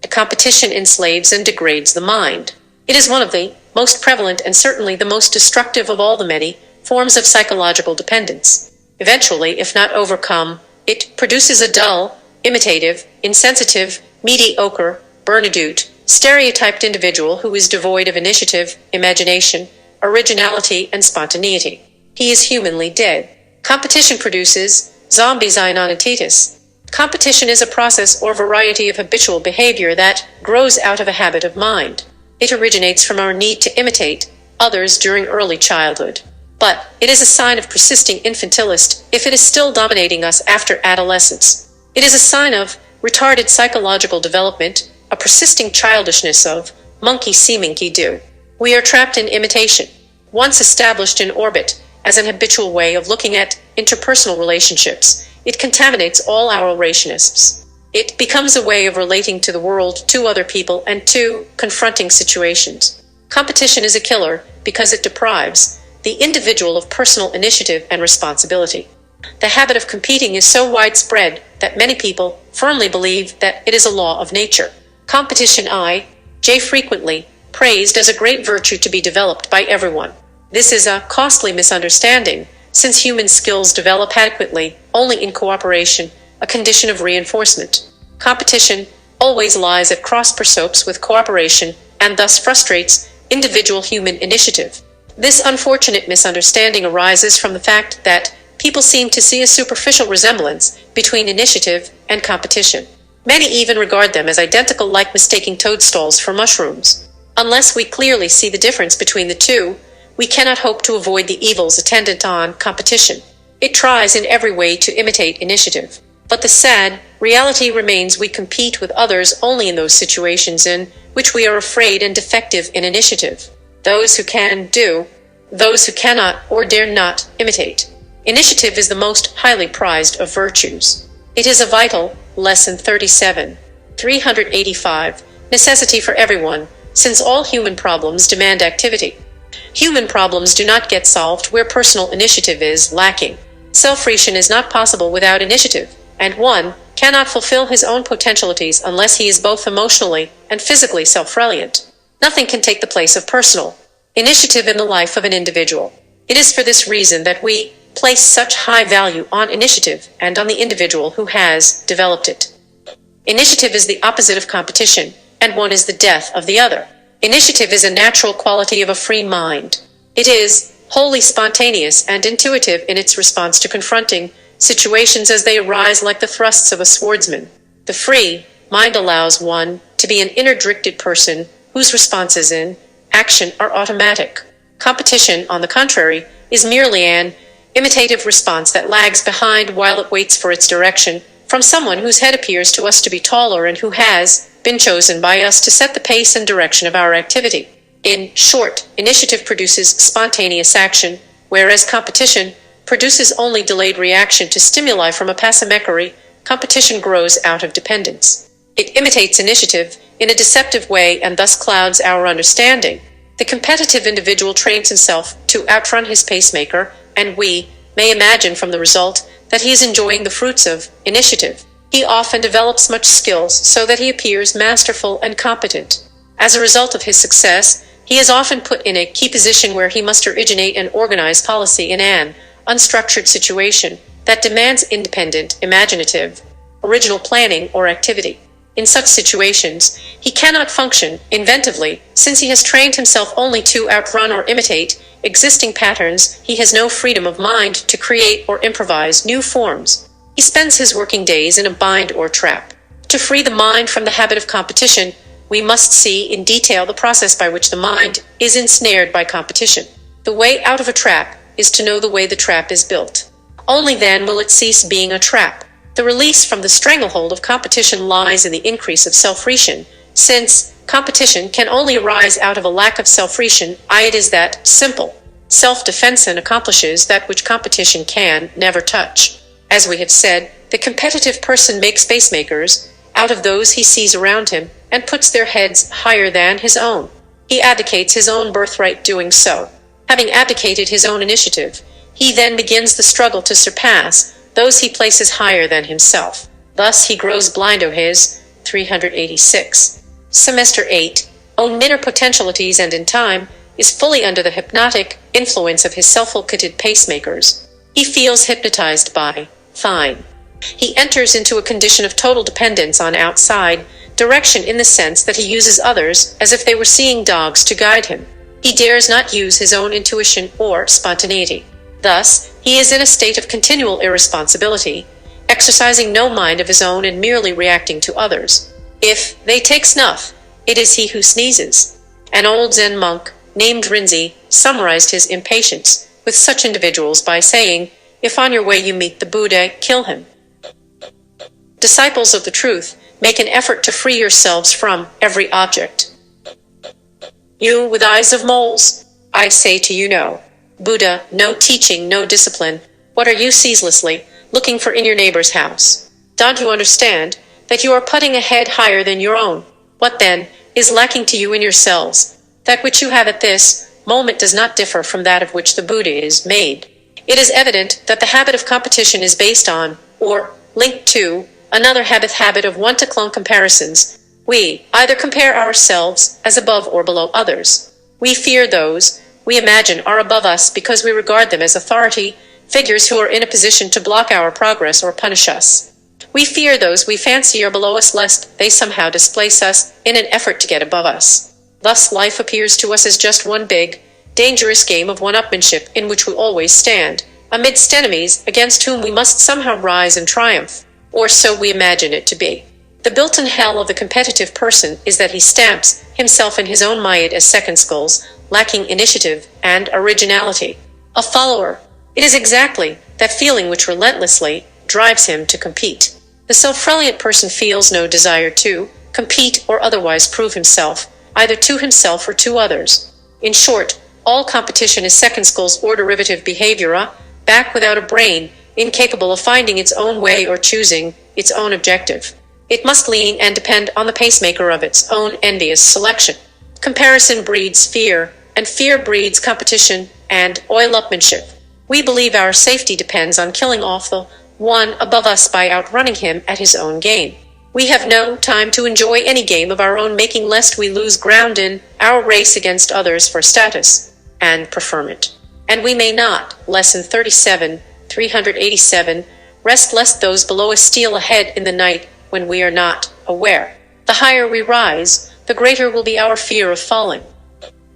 The competition enslaves and degrades the mind. It is one of the most prevalent and certainly the most destructive of all the many forms of psychological dependence. Eventually, if not overcome, it produces a dull, imitative, insensitive, mediocre, burnout, stereotyped individual who is devoid of initiative, imagination, originality, and spontaneity. He is humanly dead. Competition produces zombies non-entitas. Competition is a process or variety of habitual behavior that grows out of a habit of mind. It originates from our need to imitate others during early childhood. But it is a sign of persisting infantilist if it is still dominating us after adolescence. It is a sign of retarded psychological development, a persisting childishness of monkey see, monkey do. We are trapped in imitation, once established in orbit as an habitual way of looking at interpersonal relationships. It contaminates all our relationships. It becomes a way of relating to the world, to other people, and to confronting situations. Competition is a killer because it deprives the individual of personal initiative and responsibility. The habit of competing is so widespread that many people firmly believe that it is a law of nature. Competition frequently praised as a great virtue to be developed by everyone. This is a costly misunderstanding, since human skills develop adequately only in cooperation, a condition of reinforcement. Competition always lies at cross pursuits with cooperation and thus frustrates individual human initiative. This unfortunate misunderstanding arises from the fact that people seem to see a superficial resemblance between initiative and competition. Many even regard them as identical, like mistaking toadstools for mushrooms. Unless we clearly see the difference between the two, we cannot hope to avoid the evils attendant on competition. It tries in every way to imitate initiative. But the sad reality remains we compete with others only in those situations in which we are afraid and defective in initiative. Those who can do, those who cannot or dare not imitate. Initiative is the most highly prized of virtues. It is a vital, lesson 37, 385, necessity for everyone, since all human problems demand activity. Human problems do not get solved where personal initiative is lacking. Self-realization is not possible without initiative, and one cannot fulfill his own potentialities unless he is both emotionally and physically self-reliant. Nothing can take the place of personal initiative in the life of an individual. It is for this reason that we place such high value on initiative and on the individual who has developed it. Initiative is the opposite of competition, and one is the death of the other. Initiative is a natural quality of a free mind. It is wholly spontaneous and intuitive in its response to confronting situations as they arise, like the thrusts of a swordsman. The free mind allows one to be an inner-directed person whose responses in action are automatic. Competition, on the contrary, is merely an imitative response that lags behind while it waits for its direction from someone whose head appears to us to be taller and who has been chosen by us to set the pace and direction of our activity. In short, initiative produces spontaneous action, whereas competition produces only delayed reaction to stimuli from a passamaquerie. Competition grows out of dependence. It imitates initiative in a deceptive way and thus clouds our understanding. The competitive individual trains himself to outrun his pacemaker, and we may imagine from the result that he is enjoying the fruits of initiative. He often develops much skills so that he appears masterful and competent. As a result of his success, he is often put in a key position where he must originate and organize policy in an unstructured situation that demands independent, imaginative, original planning or activity. In such situations, he cannot function inventively, since he has trained himself only to outrun or imitate existing patterns. He has no freedom of mind to create or improvise new forms. He spends his working days in a bind or trap. To free the mind from the habit of competition, we must see in detail the process by which the mind is ensnared by competition. The way out of a trap is to know the way the trap is built. Only then will it cease being a trap. The release from the stranglehold of competition lies in the increase of self-realization, since competition can only arise out of a lack of self-realization. It is that simple self-defense and accomplishes that which competition can never touch. As we have said, the competitive person makes pacemakers out of those he sees around him and puts their heads higher than his own. He abdicates his own birthright doing so. Having abdicated his own initiative, he then begins the struggle to surpass those he places higher than himself. Thus he grows blind. His 386. Semester 8. Own inner potentialities, and in time, is fully under the hypnotic influence of his self-kitted pacemakers. He feels hypnotized by fine. He enters into a condition of total dependence on outside direction in the sense that he uses others as if they were seeing dogs to guide him. He dares not use his own intuition or spontaneity. Thus, he is in a state of continual irresponsibility, exercising no mind of his own and merely reacting to others. If they take snuff, it is he who sneezes. An old Zen monk named Rinzai summarized his impatience with such individuals by saying, "If on your way you meet the Buddha, kill him." Disciples of the truth, make an effort to free yourselves from every object. You with eyes of moles, I say to you no. Buddha, no teaching, no discipline. What are you ceaselessly looking for in your neighbor's house? Don't you understand that you are putting a head higher than your own? What then is lacking to you in yourselves? That which you have at this moment does not differ from that of which the Buddha is made. It is evident that the habit of competition is based on, or linked to, another habit of one-to-clone comparisons. We either compare ourselves as above or below others. We fear those we imagine are above us because we regard them as authority figures who are in a position to block our progress or punish us. We fear those we fancy are below us lest they somehow displace us in an effort to get above us. Thus life appears to us as just one big, dangerous game of one-upmanship in which we always stand, amidst enemies against whom we must somehow rise and triumph, or so we imagine it to be. The built-in hell of the competitive person is that he stamps himself in his own might as second skulls, lacking initiative and originality. A follower. It is exactly that feeling which relentlessly drives him to compete. The self-reliant person feels no desire to compete or otherwise prove himself, either to himself or to others. In short, all competition is second skulls or derivative behavior, back without a brain, incapable of finding its own way or choosing its own objective. It must lean and depend on the pacemaker of its own envious selection. Comparison breeds fear, and fear breeds competition and oil-upmanship. We believe our safety depends on killing off the one above us by outrunning him at his own game. We have no time to enjoy any game of our own making lest we lose ground in our race against others for status and preferment. And we may not, Lesson 37, 387, rest lest those below us steal ahead in the night when we are not aware. The higher we rise, the greater will be our fear of falling.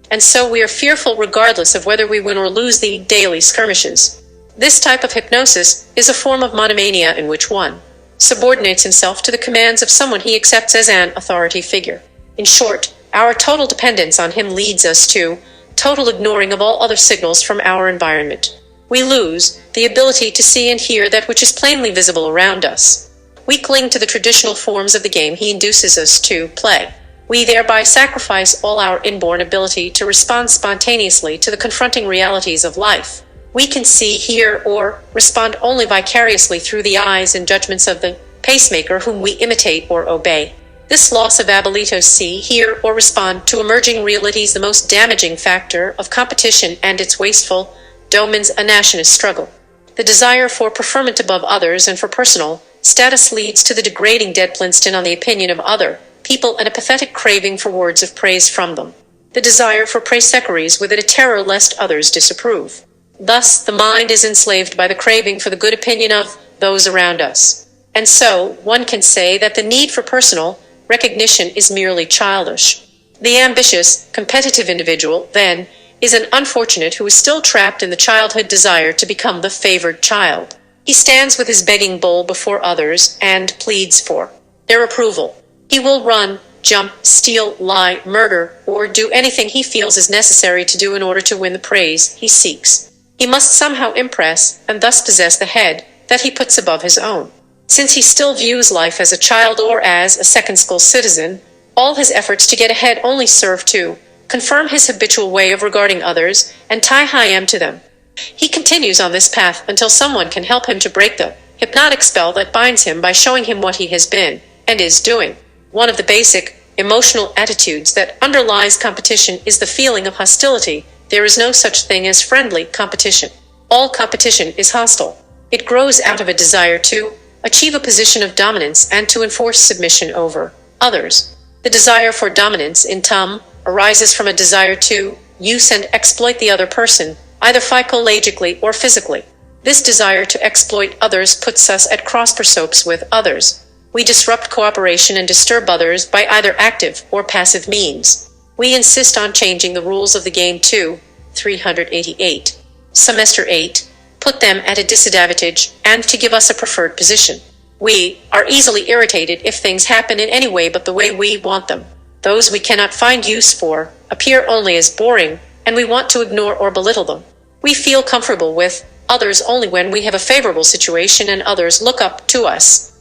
And so we are fearful regardless of whether we win or lose the daily skirmishes. This type of hypnosis is a form of monomania in which one subordinates himself to the commands of someone he accepts as an authority figure. In short, our total dependence on him leads us to total ignoring of all other signals from our environment. We lose the ability to see and hear that which is plainly visible around us. We cling to the traditional forms of the game he induces us to play. We thereby sacrifice all our inborn ability to respond spontaneously to the confronting realities of life. We can see, hear, or respond only vicariously through the eyes and judgments of the pacemaker whom we imitate or obey. This loss of ability to see, hear, or respond to emerging realities is the most damaging factor of competition and its wasteful, Doman's anationist struggle. The desire for preferment above others and for personal status leads to the degrading dead Plinston on the opinion of other people and a pathetic craving for words of praise from them. The desire for praise carries with it a terror lest others disapprove. Thus, the mind is enslaved by the craving for the good opinion of those around us. And so, one can say that the need for personal recognition is merely childish. The ambitious, competitive individual, then, is an unfortunate who is still trapped in the childhood desire to become the favored child. He stands with his begging bowl before others and pleads for their approval. He will run, jump, steal, lie, murder, or do anything he feels is necessary to do in order to win the praise he seeks. He must somehow impress and thus possess the head that he puts above his own. Since he still views life as a child or as a second-school citizen, all his efforts to get ahead only serve to confirm his habitual way of regarding others and tie high to them. He continues on this path until someone can help him to break the hypnotic spell that binds him by showing him what he has been and is doing. One of the basic emotional attitudes that underlies competition is the feeling of hostility. There is no such thing as friendly competition. All competition is hostile. It grows out of a desire to achieve a position of dominance and to enforce submission over others. The desire for dominance in Tum arises from a desire to use and exploit the other person, either psychologically or physically. This desire to exploit others puts us at cross pursuits with others. We disrupt cooperation and disturb others by either active or passive means. We insist on changing the rules of the game too. 388. Semester 8. Put them at a disadvantage and to give us a preferred position. We are easily irritated if things happen in any way but the way we want them. Those we cannot find use for appear only as boring, and we want to ignore or belittle them. We feel comfortable with others only when we have a favorable situation and others look up to us.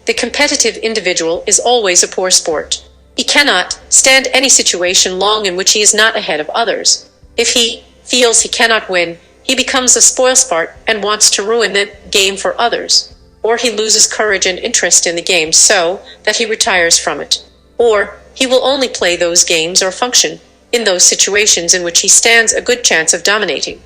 The competitive individual is always a poor sport. He cannot stand any situation long in which he is not ahead of others. If he feels he cannot win, he becomes a spoilsport and wants to ruin the game for others. Or he loses courage and interest in the game so that he retires from it. Or he will only play those games or function in those situations in which he stands a good chance of dominating.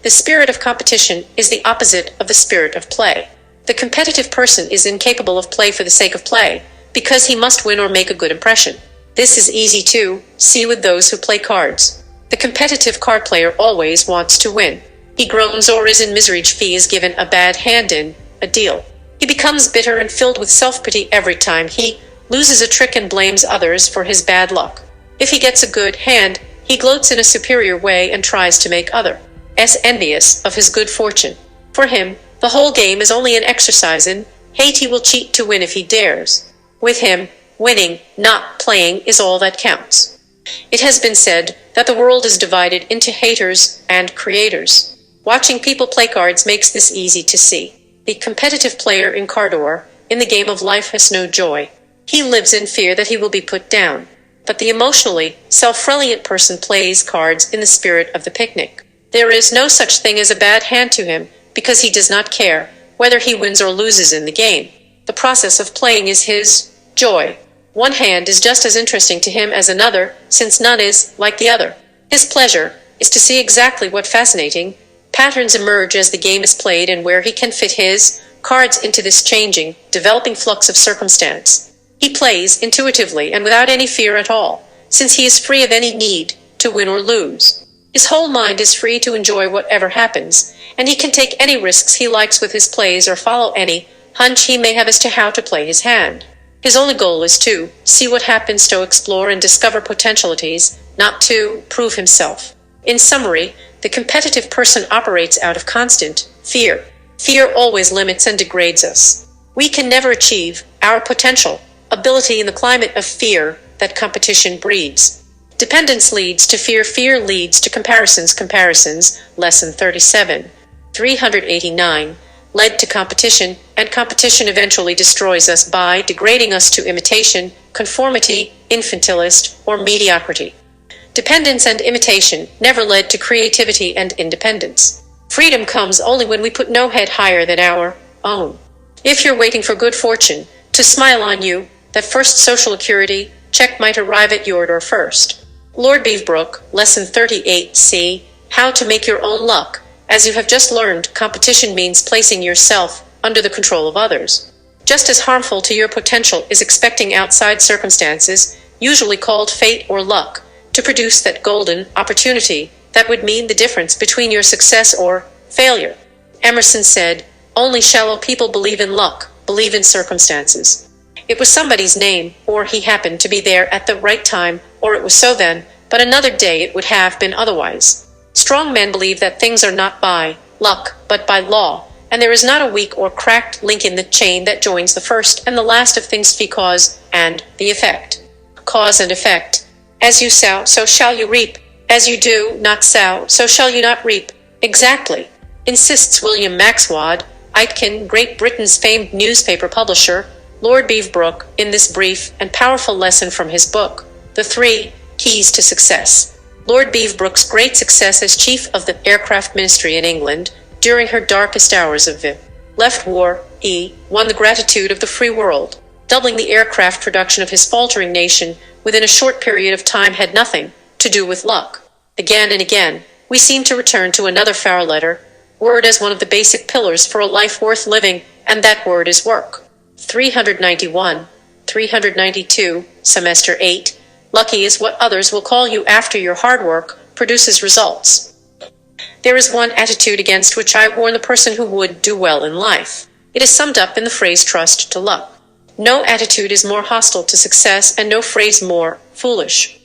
The spirit of competition is the opposite of the spirit of play. The competitive person is incapable of play for the sake of play, because he must win or make a good impression. This is easy to see with those who play cards. The competitive card player always wants to win. He groans or is in misery if he is given a bad hand in a deal. He becomes bitter and filled with self-pity every time he loses a trick and blames others for his bad luck. If he gets a good hand, he gloats in a superior way and tries to make others envious of his good fortune. For him, the whole game is only an exercise in hate. He will cheat to win if he dares. With him, winning, not playing, is all that counts. It has been said that the world is divided into haters and creators. Watching people play cards makes this easy to see. The competitive player in Cardor, in the game of life, has no joy. He lives in fear that he will be put down. But the emotionally self-reliant person plays cards in the spirit of the picnic. There is no such thing as a bad hand to him, because he does not care whether he wins or loses in the game. The process of playing is his joy. One hand is just as interesting to him as another, since none is like the other. His pleasure is to see exactly what fascinating patterns emerge as the game is played and where he can fit his cards into this changing, developing flux of circumstance. He plays intuitively and without any fear at all, since he is free of any need to win or lose. His whole mind is free to enjoy whatever happens, and he can take any risks he likes with his plays or follow any hunch he may have as to how to play his hand. His only goal is to see what happens, to explore and discover potentialities, not to prove himself. In summary, the competitive person operates out of constant fear. Fear always limits and degrades us. We can never achieve our potential ability in the climate of fear that competition breeds. Dependence leads to fear, fear leads to comparisons, lesson 37. 389, led to competition, and competition eventually destroys us by degrading us to imitation, conformity, infantilist, or mediocrity. Dependence and imitation never led to creativity and independence. Freedom comes only when we put no head higher than our own. If you're waiting for good fortune to smile on you, that first social security check might arrive at your door first. Lord Beaverbrook, Lesson 38c, How to Make Your Own Luck. As you have just learned, competition means placing yourself under the control of others. Just as harmful to your potential is expecting outside circumstances, usually called fate or luck, to produce that golden opportunity that would mean the difference between your success or failure. Emerson said, "Only shallow people believe in luck, believe in circumstances." It was somebody's name, or he happened to be there at the right time, or it was so then, but another day it would have been otherwise. Strong men believe that things are not by luck, but by law, and there is not a weak or cracked link in the chain that joins the first and the last of things, the cause and the effect. Cause and effect. As you sow, so shall you reap. As you do not sow, so shall you not reap. Exactly, insists William Maxwell Aitken, Great Britain's famed newspaper publisher, Lord Beaverbrook, in this brief and powerful lesson from his book, The 3 Keys to Success. Lord Beaverbrook's great success as chief of the aircraft ministry in England during her darkest hours of the left war, won the gratitude of the free world. Doubling the aircraft production of his faltering nation within a short period of time had nothing to do with luck. Again and again, we seem to return to another four-letter word as one of the basic pillars for a life worth living, and that word is work. 391, 392, Semester 8. Lucky is what others will call you after your hard work produces results. There is one attitude against which I warn the person who would do well in life. It is summed up in the phrase trust to luck. No attitude is more hostile to success, and no phrase more foolish.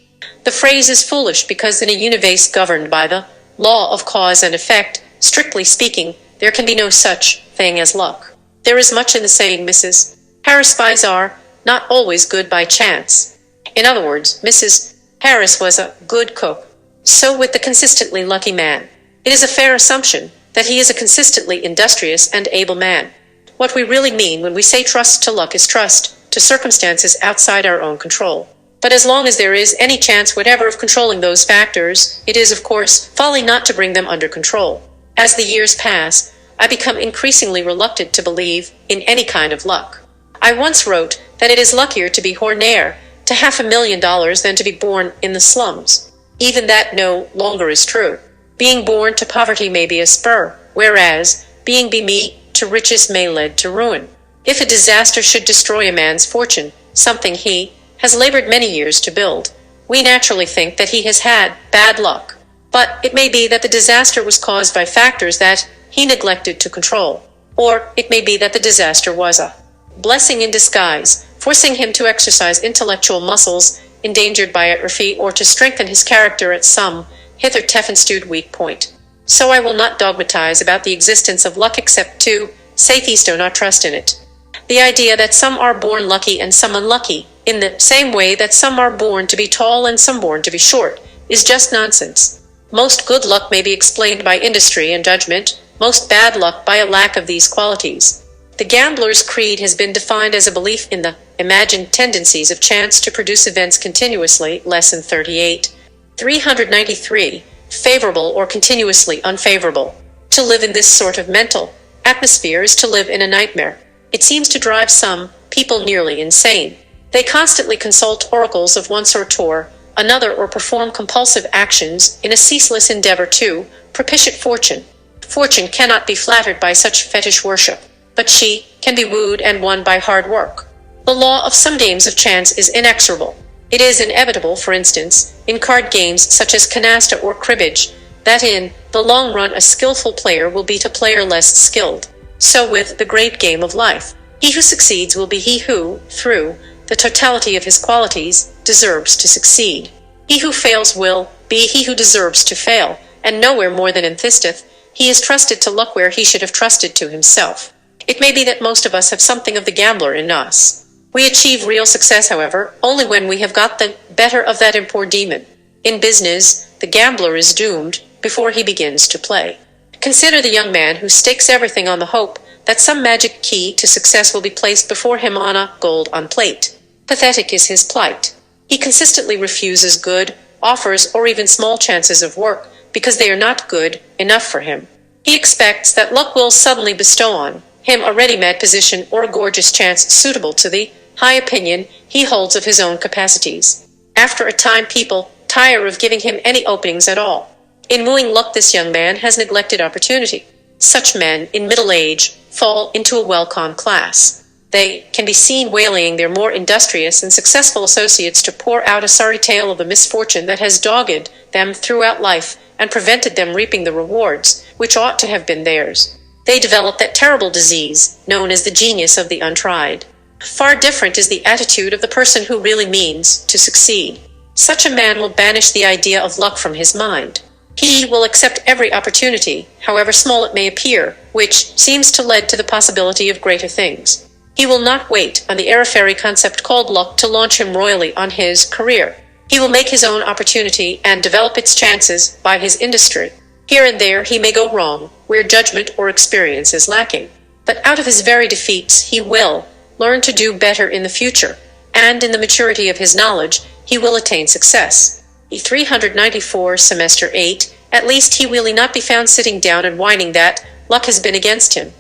The phrase is foolish because in a universe governed by the law of cause and effect, strictly speaking, there can be no such thing as luck. There is much in the saying Mrs. Harris spies are not always good by chance. In other words, Mrs. Harris was a good cook. So with the consistently lucky man. It is a fair assumption that he is a consistently industrious and able man. What we really mean when we say trust to luck is trust to circumstances outside our own control. But as long as there is any chance whatever of controlling those factors, it is, of course, folly not to bring them under control. As the years pass, I become increasingly reluctant to believe in any kind of luck. I once wrote that it is luckier to be hornaire to $500,000 than to be born in the slums. Even that no longer is true. Being born to poverty may be a spur, whereas being bemeat to riches may lead to ruin. If a disaster should destroy a man's fortune, something he has labored many years to build, we naturally think that he has had bad luck. But it may be that the disaster was caused by factors that he neglected to control. Or it may be that the disaster was a blessing in disguise, forcing him to exercise intellectual muscles endangered by atrophy or to strengthen his character at some hitherto weak point. So I will not dogmatize about the existence of luck except to say these do not trust in it. The idea that some are born lucky and some unlucky, in the same way that some are born to be tall and some born to be short, is just nonsense. Most good luck may be explained by industry and judgment, most bad luck by a lack of these qualities. The gambler's creed has been defined as a belief in the imagined tendencies of chance to produce events continuously. Lesson 38. 393. Favorable or continuously unfavorable. To live in this sort of mental atmosphere is to live in a nightmare. It seems to drive some people nearly insane. They constantly consult oracles of one sort or another or perform compulsive actions in a ceaseless endeavor to propitiate fortune. Fortune cannot be flattered by such fetish worship, but she can be wooed and won by hard work. The law of some games of chance is inexorable. It is inevitable, for instance, in card games such as canasta or cribbage, that in the long run a skillful player will beat a player less skilled. So with the great game of life, he who succeeds will be he who, through the totality of his qualities, deserves to succeed. He who fails will be he who deserves to fail, and nowhere more than in Thistith, he is trusted to luck where he should have trusted to himself. It may be that most of us have something of the gambler in us. We achieve real success, however, only when we have got the better of that impure demon. In business, the gambler is doomed before he begins to play. Consider the young man who stakes everything on the hope that some magic key to success will be placed before him on a gold plate. Pathetic is his plight. He consistently refuses good offers or even small chances of work because they are not good enough for him. He expects that luck will suddenly bestow on him a ready-made position or a gorgeous chance suitable to the high opinion he holds of his own capacities. After a time people tire of giving him any openings at all. In wooing luck this young man has neglected opportunity. Such men, in middle age, fall into a well-conned class. They can be seen waylaying their more industrious and successful associates to pour out a sorry tale of the misfortune that has dogged them throughout life and prevented them reaping the rewards which ought to have been theirs. They develop that terrible disease known as the genius of the untried. Far different is the attitude of the person who really means to succeed. Such a man will banish the idea of luck from his mind. He will accept every opportunity, however small it may appear, which seems to lead to the possibility of greater things. He will not wait on the airy-fairy concept called luck to launch him royally on his career. He will make his own opportunity and develop its chances by his industry. Here and there he may go wrong, where judgment or experience is lacking. But out of his very defeats he will learn to do better in the future, and in the maturity of his knowledge he will attain success. 394 Semester 8, at least he will not be found sitting down and whining that luck has been against him.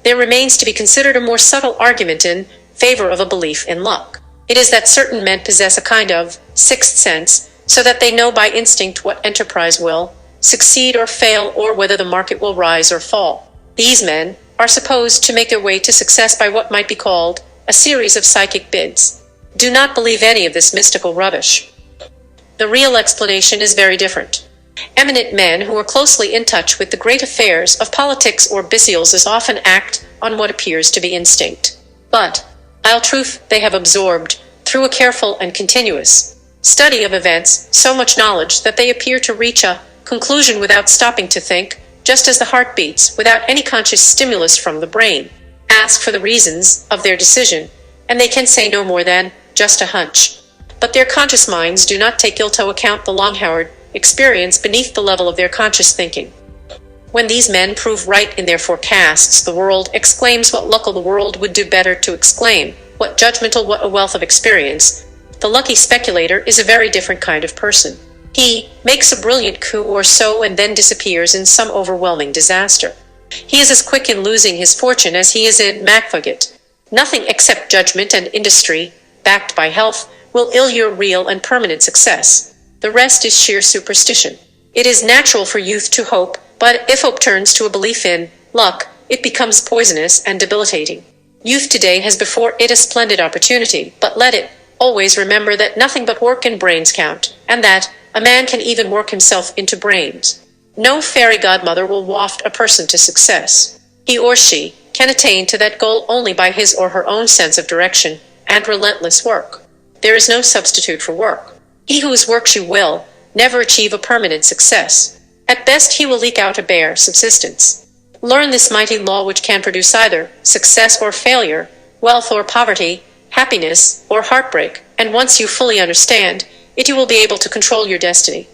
There remains to be considered a more subtle argument in favor of a belief in luck. It is that certain men possess a kind of sixth sense, so that they know by instinct what enterprise will succeed or fail, or whether the market will rise or fall. These men are supposed to make their way to success by what might be called a series of psychic bids. Do not believe any of this mystical rubbish. The real explanation is very different. Eminent men who are closely in touch with the great affairs of politics or bisials often act on what appears to be instinct. But, truth, they have absorbed, through a careful and continuous study of events, so much knowledge that they appear to reach a conclusion without stopping to think, just as the heart beats, without any conscious stimulus from the brain. Ask for the reasons of their decision, and they can say no more than, just a hunch. But their conscious minds do not take into account the long-held experience beneath the level of their conscious thinking. When these men prove right in their forecasts, the world exclaims what luck the world would do better to exclaim, what judgmental, what a wealth of experience. The lucky speculator is a very different kind of person. He makes a brilliant coup or so and then disappears in some overwhelming disaster. He is as quick in losing his fortune as he is in magnificent. Nothing except judgment and industry, backed by health, will illure real and permanent success. The rest is sheer superstition. It is natural for youth to hope, but if hope turns to a belief in luck, it becomes poisonous and debilitating. Youth today has before it a splendid opportunity, but let it always remember that nothing but work and brains count, and that a man can even work himself into brains. No fairy godmother will waft a person to success. He or she can attain to that goal only by his or her own sense of direction and relentless work. There is no substitute for work. He whose works you will never achieve a permanent success. At best he will eke out a bare subsistence. Learn this mighty law which can produce either success or failure, wealth or poverty, happiness or heartbreak, and once you fully understand it, you will be able to control your destiny.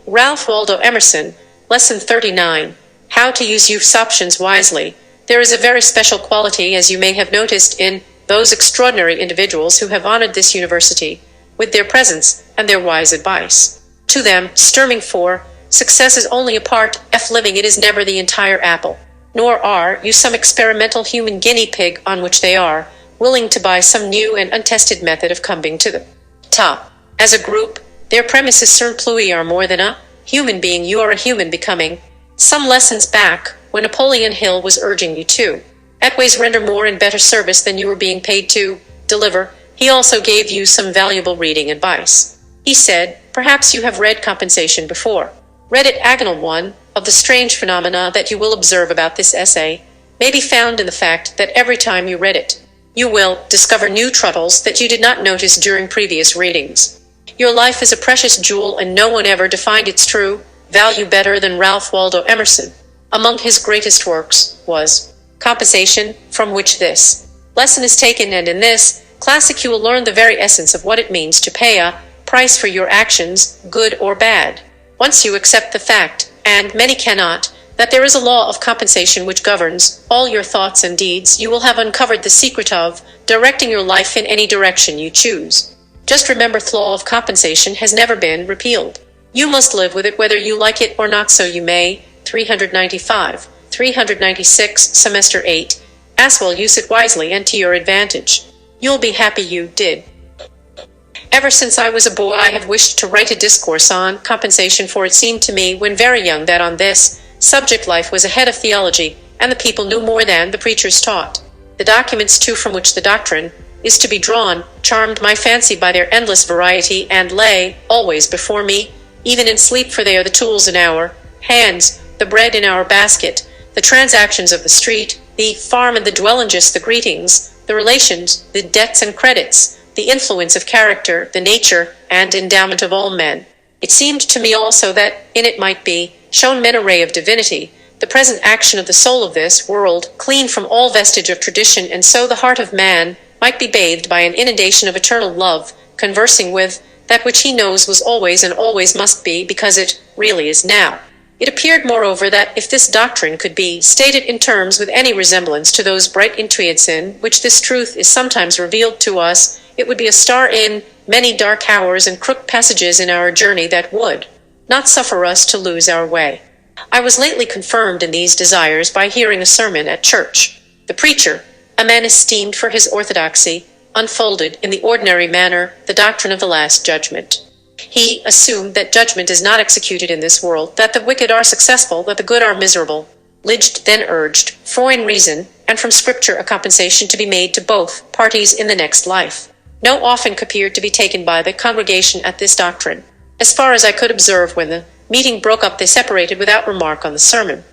Ralph Waldo Emerson, Lesson 39, How to Use Youth's Options Wisely. There is a very special quality, as you may have noticed, in those extraordinary individuals who have honored this university with their presence and their wise advice. To them, Sturming for success is only a part of living. It is never the entire apple. Nor are you some experimental human guinea pig on which they are willing to buy some new and untested method of coming to the top. As a group, their premises simply are more than a human being. You are a human becoming. Some lessons back, when Napoleon Hill was urging you to always render more and better service than you were being paid to deliver, he also gave you some valuable reading advice. He said, perhaps you have read Compensation before. Read it. Agonal one of the strange phenomena that you will observe about this essay may be found in the fact that every time you read it, you will discover new troubles that you did not notice during previous readings. Your life is a precious jewel, and no one ever defined its true value better than Ralph Waldo Emerson. Among his greatest works was Compensation, from which this lesson is taken, and in this classic you will learn the very essence of what it means to pay a price for your actions, good or bad. Once you accept the fact, and many cannot, that there is a law of compensation which governs all your thoughts and deeds, you will have uncovered the secret of directing your life in any direction you choose. Just remember, the law of compensation has never been repealed. You must live with it whether you like it or not, so you may. 395, 396, Semester 8. As well use it wisely and to your advantage. You'll be happy you did. Ever since I was a boy I have wished to write a discourse on compensation, for it seemed to me when very young that on this subject life was ahead of theology, and the people knew more than the preachers taught. The documents too from which the doctrine is to be drawn charmed my fancy by their endless variety, and lay always before me, even in sleep, for they are the tools in our hands, the bread in our basket, the transactions of the street, the farm and the dwelling, just the greetings, the relations, the debts and credits, the influence of character, the nature and endowment of all men. It seemed to me also that in it might be shown men a ray of divinity, the present action of the soul of this world, clean from all vestige of tradition, and so the heart of man might be bathed by an inundation of eternal love, conversing with that which he knows was always and always must be, because it really is now. It appeared, moreover, that if this doctrine could be stated in terms with any resemblance to those bright intuits in which this truth is sometimes revealed to us, it would be a star in many dark hours and crooked passages in our journey that would not suffer us to lose our way. I was lately confirmed in these desires by hearing a sermon at church. The preacher, a man esteemed for his orthodoxy, unfolded in the ordinary manner the doctrine of the Last Judgment. He assumed that judgment is not executed in this world, that the wicked are successful, that the good are miserable. Lidge then urged, for in reason, and from Scripture, a compensation to be made to both parties in the next life. No offence appeared to be taken by the congregation at this doctrine. As far as I could observe when the Meeting broke up, they separated without remark on the sermon.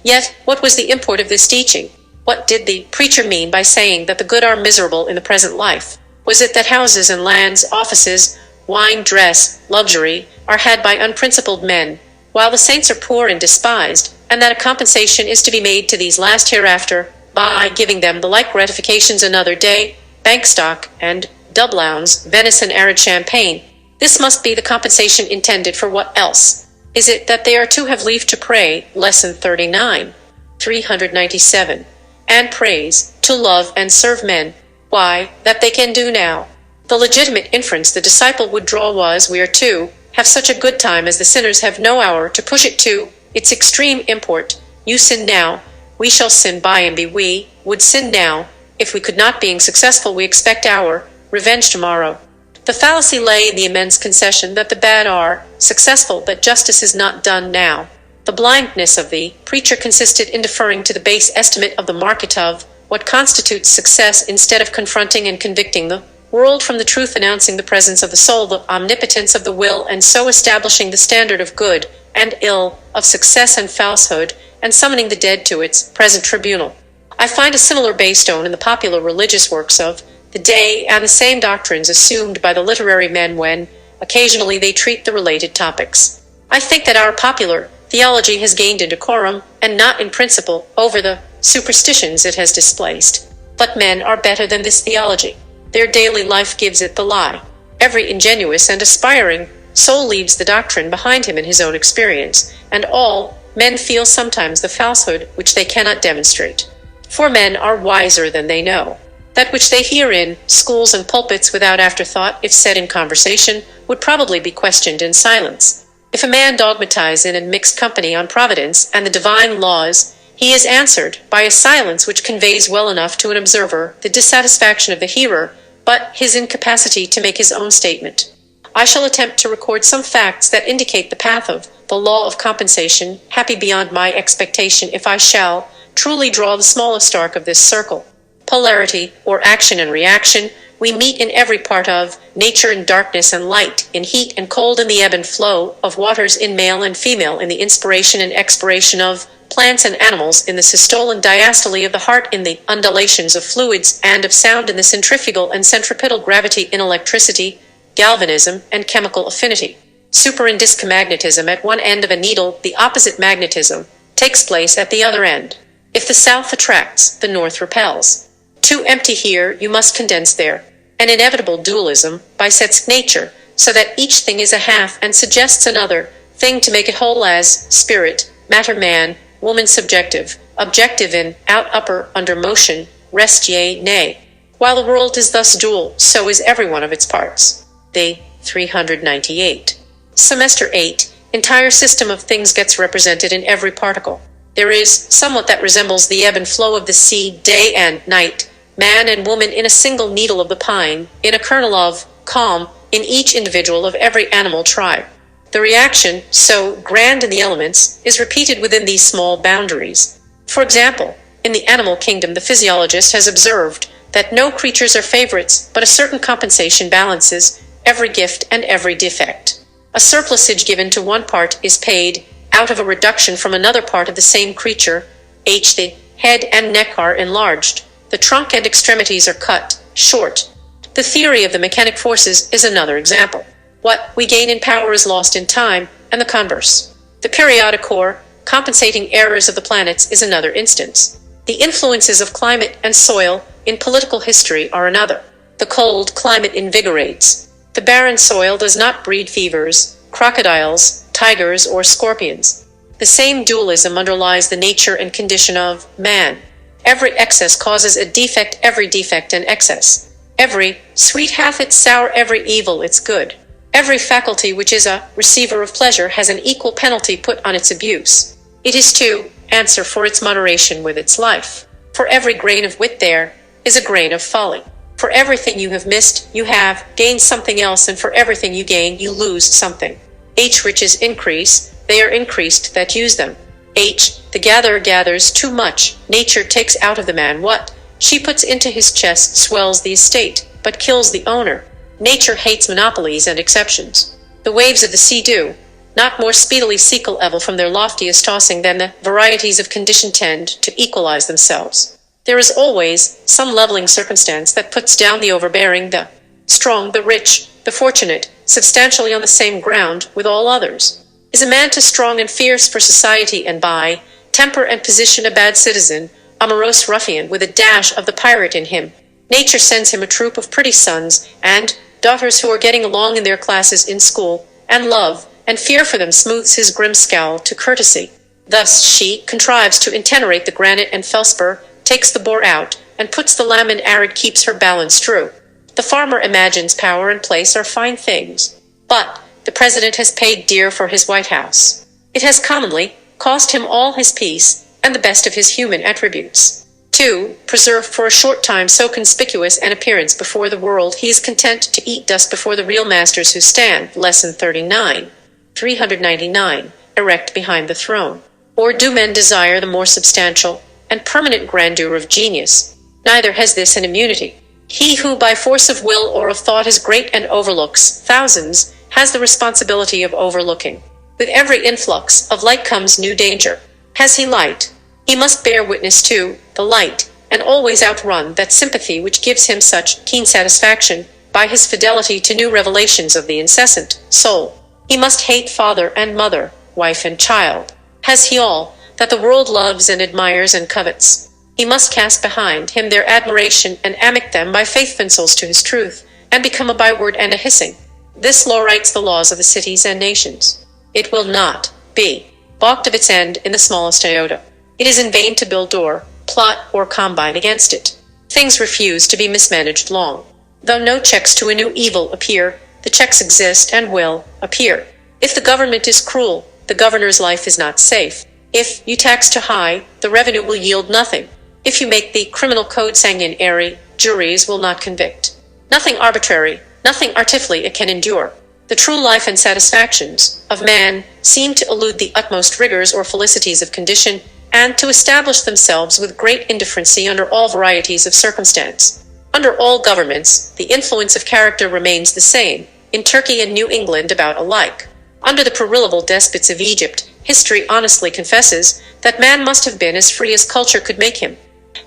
Yet, what was the import of this teaching? What did the preacher mean by saying that the good are miserable in the present life? Was it that houses and lands, offices, wine, dress, luxury, are had by unprincipled men, while the saints are poor and despised, and that a compensation is to be made to these last hereafter, by giving them the like gratifications another day, bank stock, and doublowns, venison, arid champagne? This must be the compensation intended. For what else? Is it that they are to have leave to pray, Lesson 39, 397, and praise, to love and serve men? Why, that they can do now. The legitimate inference the disciple would draw was, we are to have such a good time as the sinners have no hour to push it to its extreme import. You sin now, we shall sin by and be. We would sin now, if we could not, being successful, we expect our revenge tomorrow. The fallacy lay in the immense concession that the bad are successful, that justice is not done now. The blindness of the preacher consisted in deferring to the base estimate of the market of what constitutes success, instead of confronting and convicting the world from the truth, announcing the presence of the soul, the omnipotence of the will, and so establishing the standard of good and ill, of success and falsehood, and summoning the dead to its present tribunal. I find a similar baystone in the popular religious works of the day, and the same doctrines assumed by the literary men when, occasionally, they treat the related topics. I think that our popular theology has gained in decorum, and not in principle, over the superstitions it has displaced. But men are better than this theology. Their daily life gives it the lie. Every ingenuous and aspiring soul leaves the doctrine behind him in his own experience, and all men feel sometimes the falsehood which they cannot demonstrate. For men are wiser than they know. That which they hear in schools and pulpits without afterthought, if said in conversation, would probably be questioned in silence. If a man dogmatize in a mixed company on providence and the divine laws, he is answered by a silence which conveys well enough to an observer the dissatisfaction of the hearer, but his incapacity to make his own statement. I shall attempt to record some facts that indicate the path of the law of compensation, happy beyond my expectation if I shall truly draw the smallest arc of this circle. Polarity, or action and reaction, we meet in every part of nature, in darkness and light, in heat and cold, in the ebb and flow of waters, in male and female, in the inspiration and expiration of plants and animals, in the systole and diastole of the heart, in the undulations of fluids and of sound, in the centrifugal and centripetal gravity, in electricity, galvanism, and chemical affinity. Super and discomagnetism at one end of a needle, the opposite magnetism takes place at the other end. If the south attracts, the north repels. Too empty here, you must condense there. An inevitable dualism bisects nature, so that each thing is a half and suggests another thing to make it whole, as spirit, matter, man, woman, subjective, objective, in, out, upper, under, motion, rest, yea, nay. While the world is thus dual, so is every one of its parts. The 398. Semester 8. Entire system of things gets represented in every particle. There is somewhat that resembles the ebb and flow of the sea, day and night, man and woman in a single needle of the pine, in a kernel of calm, in each individual of every animal tribe. The reaction, so grand in the elements, is repeated within these small boundaries. For example, in the animal kingdom, the physiologist has observed that no creatures are favorites, but a certain compensation balances every gift and every defect. A surplusage given to one part is paid out of a reduction from another part of the same creature. The head and neck are enlarged. The trunk and extremities are cut short. The theory of the mechanic forces is another example. What we gain in power is lost in time, and the converse. The periodic core, compensating errors of the planets, is another instance. The influences of climate and soil in political history are another. The cold climate invigorates. The barren soil does not breed fevers, crocodiles, tigers, or scorpions. The same dualism underlies the nature and condition of man. Every excess causes a defect, every defect an excess. Every sweet hath its sour, every evil its good. Every faculty which is a receiver of pleasure has an equal penalty put on its abuse. It is to answer for its moderation with its life. For every grain of wit there is a grain of folly. For everything you have missed, you have gained something else, and for everything you gain, you lose something. Riches increase, they are increased that use them. The gatherer gathers too much, nature takes out of the man what she puts into his chest, swells the estate, but kills the owner. Nature hates monopolies and exceptions. The waves of the sea do not more speedily seek a level from their loftiest tossing than the varieties of condition tend to equalize themselves. There is always some leveling circumstance that puts down the overbearing, the strong, the rich, the fortunate, substantially on the same ground with all others. Is a man too strong and fierce for society, and by temper and position a bad citizen, a morose ruffian with a dash of the pirate in him, nature sends him a troop of pretty sons and daughters who are getting along in their classes in school, and love and fear for them smooths his grim scowl to courtesy. Thus she contrives to intenerate the granite and felspar, takes the boar out, and puts the lamb in arid, keeps her balance true. The farmer imagines power and place are fine things, but the president has paid dear for his White House. It has commonly cost him all his peace and the best of his human attributes. To preserve for a short time so conspicuous an appearance before the world, he is content to eat dust before the real masters who stand, Lesson 39, 399, erect behind the throne. Or do men desire the more substantial and permanent grandeur of genius? Neither has this an immunity. He who by force of will or of thought is great and overlooks thousands has the responsibility of overlooking. With every influx of light comes new danger. Has he light? He must bear witness to the light, and always outrun that sympathy which gives him such keen satisfaction by his fidelity to new revelations of the incessant soul. He must hate father and mother, wife and child. Has he all that the world loves and admires and covets? He must cast behind him their admiration and amic them by faithfuls to his truth, and become a byword and a hissing. This law writes the laws of the cities and nations. It will not be balked of its end in the smallest iota. It is in vain to build or plot or combine against it. Things refuse to be mismanaged long. Though no checks to a new evil appear, the checks exist and will appear. If the government is cruel, the governor's life is not safe. If you tax too high, the revenue will yield nothing. If you make the criminal code sanguinary, juries will not convict. Nothing arbitrary, nothing artificially it can endure. The true life and satisfactions of man seem to elude the utmost rigors or felicities of condition, and to establish themselves with great indifferency under all varieties of circumstance. Under all governments, the influence of character remains the same, in Turkey and New England about alike. Under the puerile despots of Egypt, history honestly confesses that man must have been as free as culture could make him.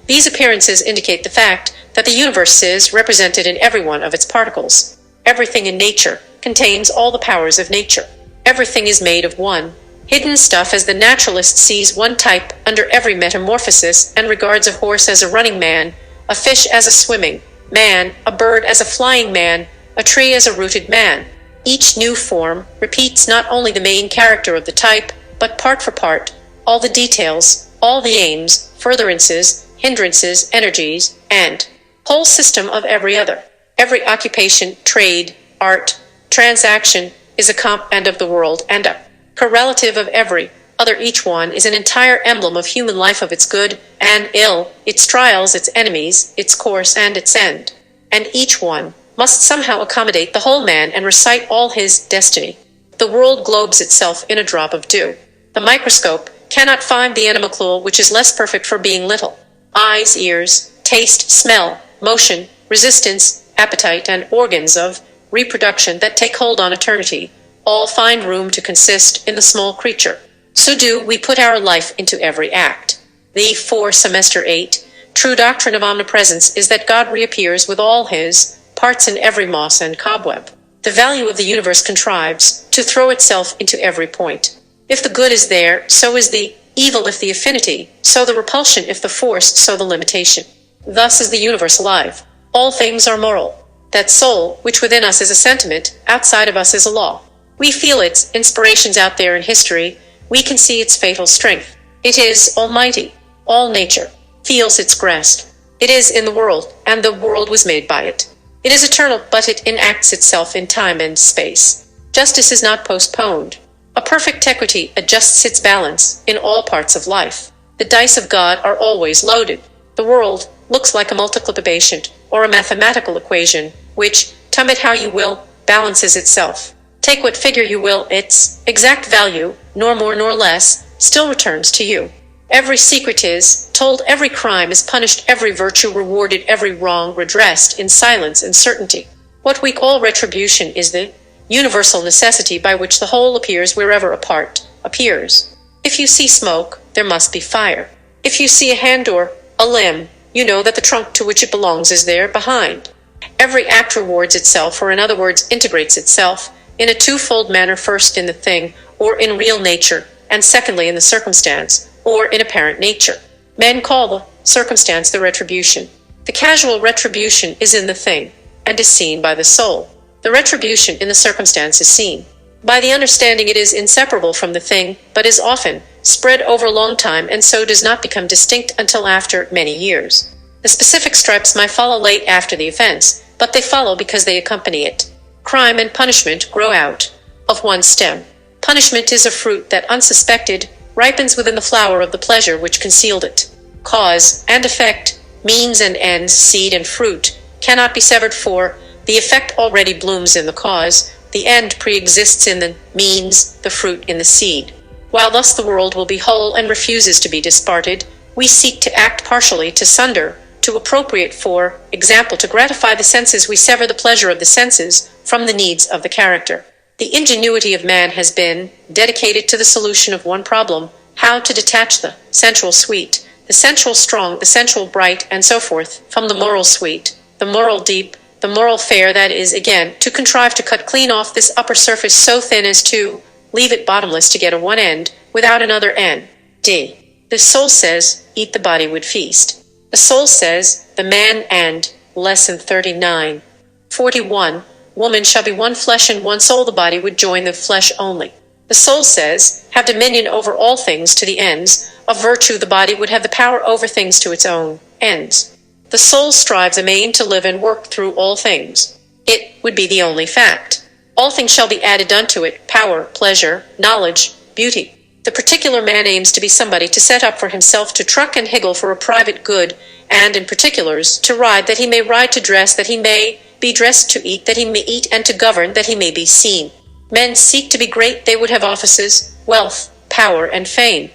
These appearances indicate the fact that the universe is represented in every one of its particles. Everything in nature contains all the powers of nature. Everything is made of one hidden stuff, as the naturalist sees one type under every metamorphosis and regards a horse as a running man, a fish as a swimming man, a bird as a flying man, a tree as a rooted man. Each new form repeats not only the main character of the type, but part for part, all the details, all the aims, furtherances, hindrances, energies, and whole system of every other. Every occupation, trade, art, transaction is a comp and of the world and a correlative of every other. Each one is an entire emblem of human life, of its good and ill, its trials, its enemies, its course and its end. And each one must somehow accommodate the whole man and recite all his destiny. The world globes itself in a drop of dew. The microscope cannot find the animalcule which is less perfect for being little. Eyes, ears, taste, smell, motion, resistance, appetite, and organs of reproduction that take hold on eternity, all find room to consist in the small creature. So do we put our life into every act. The 4 semester 8 true doctrine of omnipresence is that God reappears with all his parts in every moss and cobweb. The value of the universe contrives to throw itself into every point. If the good is there, so is the evil; if the affinity, so the repulsion; if the force, so the limitation. Thus is the universe alive. All things are moral. That soul, which within us is a sentiment, outside of us is a law. We feel its inspirations out there in history. We can see its fatal strength. It is almighty. All nature feels its grasp. It is in the world, and the world was made by it. It is eternal, but it enacts itself in time and space. Justice is not postponed. A perfect equity adjusts its balance in all parts of life. The dice of God are always loaded. The world looks like a multiplication or a mathematical equation, which, term it how you will, balances itself. Take what figure you will, its exact value, nor more nor less, still returns to you. Every secret is told, every crime is punished, every virtue rewarded, every wrong redressed in silence and certainty. What we call retribution is the universal necessity by which the whole appears wherever a part appears. If you see smoke, there must be fire. If you see a hand or a limb, you know that the trunk to which it belongs is there behind. Every act rewards itself, or in other words, integrates itself, in a twofold manner, first in the thing, or in real nature, and secondly in the circumstance, or in apparent nature. Men call the circumstance the retribution. The casual retribution is in the thing, and is seen by the soul. The retribution in the circumstance is seen. By the understanding it is inseparable from the thing, but is often spread over a long time, and so does not become distinct until after many years. The specific stripes might follow late after the offense, but they follow because they accompany it. Crime and punishment grow out of one stem. Punishment is a fruit that, unsuspected, ripens within the flower of the pleasure which concealed it. Cause and effect, means and ends, seed and fruit, cannot be severed, for the effect already blooms in the cause, the end pre-exists in the means, the fruit in the seed. While thus the world will be whole and refuses to be disparted, we seek to act partially, to sunder, to appropriate, for example, to gratify the senses, we sever the pleasure of the senses from the needs of the character. The ingenuity of man has been dedicated to the solution of one problem: how to detach the sensual sweet, the sensual strong, the sensual bright, and so forth, from the moral sweet, the moral deep, the moral fair, that is, again, to contrive to cut clean off this upper surface so thin as to leave it bottomless, to get a one end without another end. D. The soul says, eat the body would feast. The soul says, the man and, lesson 39. 41. Woman shall be one flesh and one soul, the body would join the flesh only. The soul says, have dominion over all things to the ends of virtue, the body would have the power over things to its own ends. The soul strives amain to live and work through all things. It would be the only fact. All things shall be added unto it: power, pleasure, knowledge, beauty. The particular man aims to be somebody, to set up for himself, to truck and higgle for a private good, and in particulars, to ride that he may ride, to dress that he may be dressed, to eat that he may eat, and to govern that he may be seen. Men seek to be great, they would have offices, wealth, power, and fame.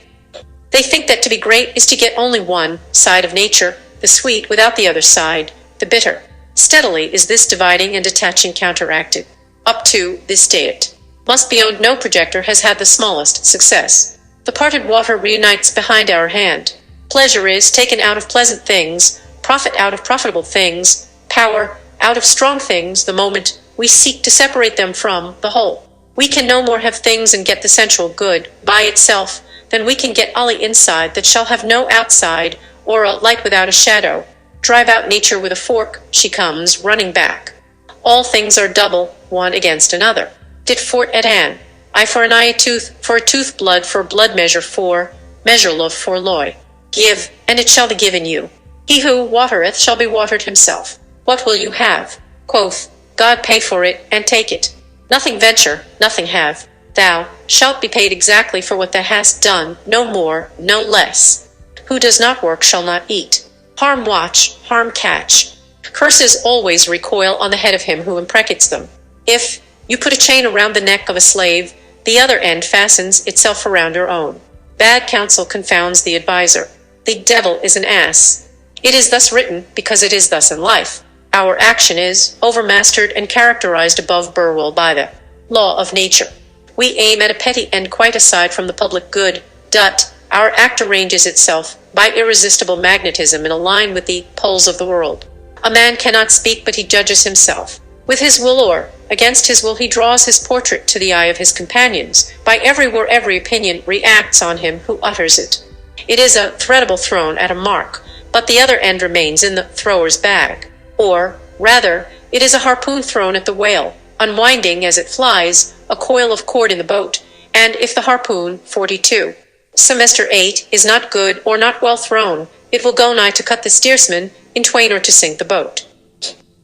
They think that to be great is to get only one side of nature, the sweet, without the other side, the bitter. Steadily is this dividing and detaching counteracted. Up to this day it must be owned no projector has had the smallest success. The parted water reunites behind our hand. Pleasure is taken out of pleasant things, profit out of profitable things, power out of strong things, the moment we seek to separate them from the whole. We can no more have things and get the sensual good by itself than we can get Ollie inside that shall have no outside, or a light without a shadow. Drive out nature with a fork, she comes running back. All things are double, one against another. Dit fort et an. Eye for an eye, a tooth for a tooth, blood for blood, measure for measure, love for loy. Give, and it shall be given you. He who watereth shall be watered himself. What will you have? Quoth God, pay for it, and take it. Nothing venture, nothing have. Thou shalt be paid exactly for what thou hast done, no more, no less. Who does not work shall not eat. Harm watch, harm catch. Curses always recoil on the head of him who imprecates them. If you put a chain around the neck of a slave, the other end fastens itself around your own. Bad counsel confounds the adviser. The devil is an ass. It is thus written, because it is thus in life. Our action is overmastered and characterized above Burwell by the law of nature. We aim at a petty end quite aside from the public good. Our act arranges itself by irresistible magnetism in a line with the poles of the world. A man cannot speak, but he judges himself. With his will or against his will he draws his portrait to the eye of his companions. By every word every opinion reacts on him who utters it. It is a threadable thrown at a mark, but the other end remains in the thrower's bag. Or, rather, it is a harpoon thrown at the whale, unwinding as it flies a coil of cord in the boat, and if the harpoon, 42. Semester 8, is not good or not well thrown, it will go nigh to cut the steersman in twain or to sink the boat.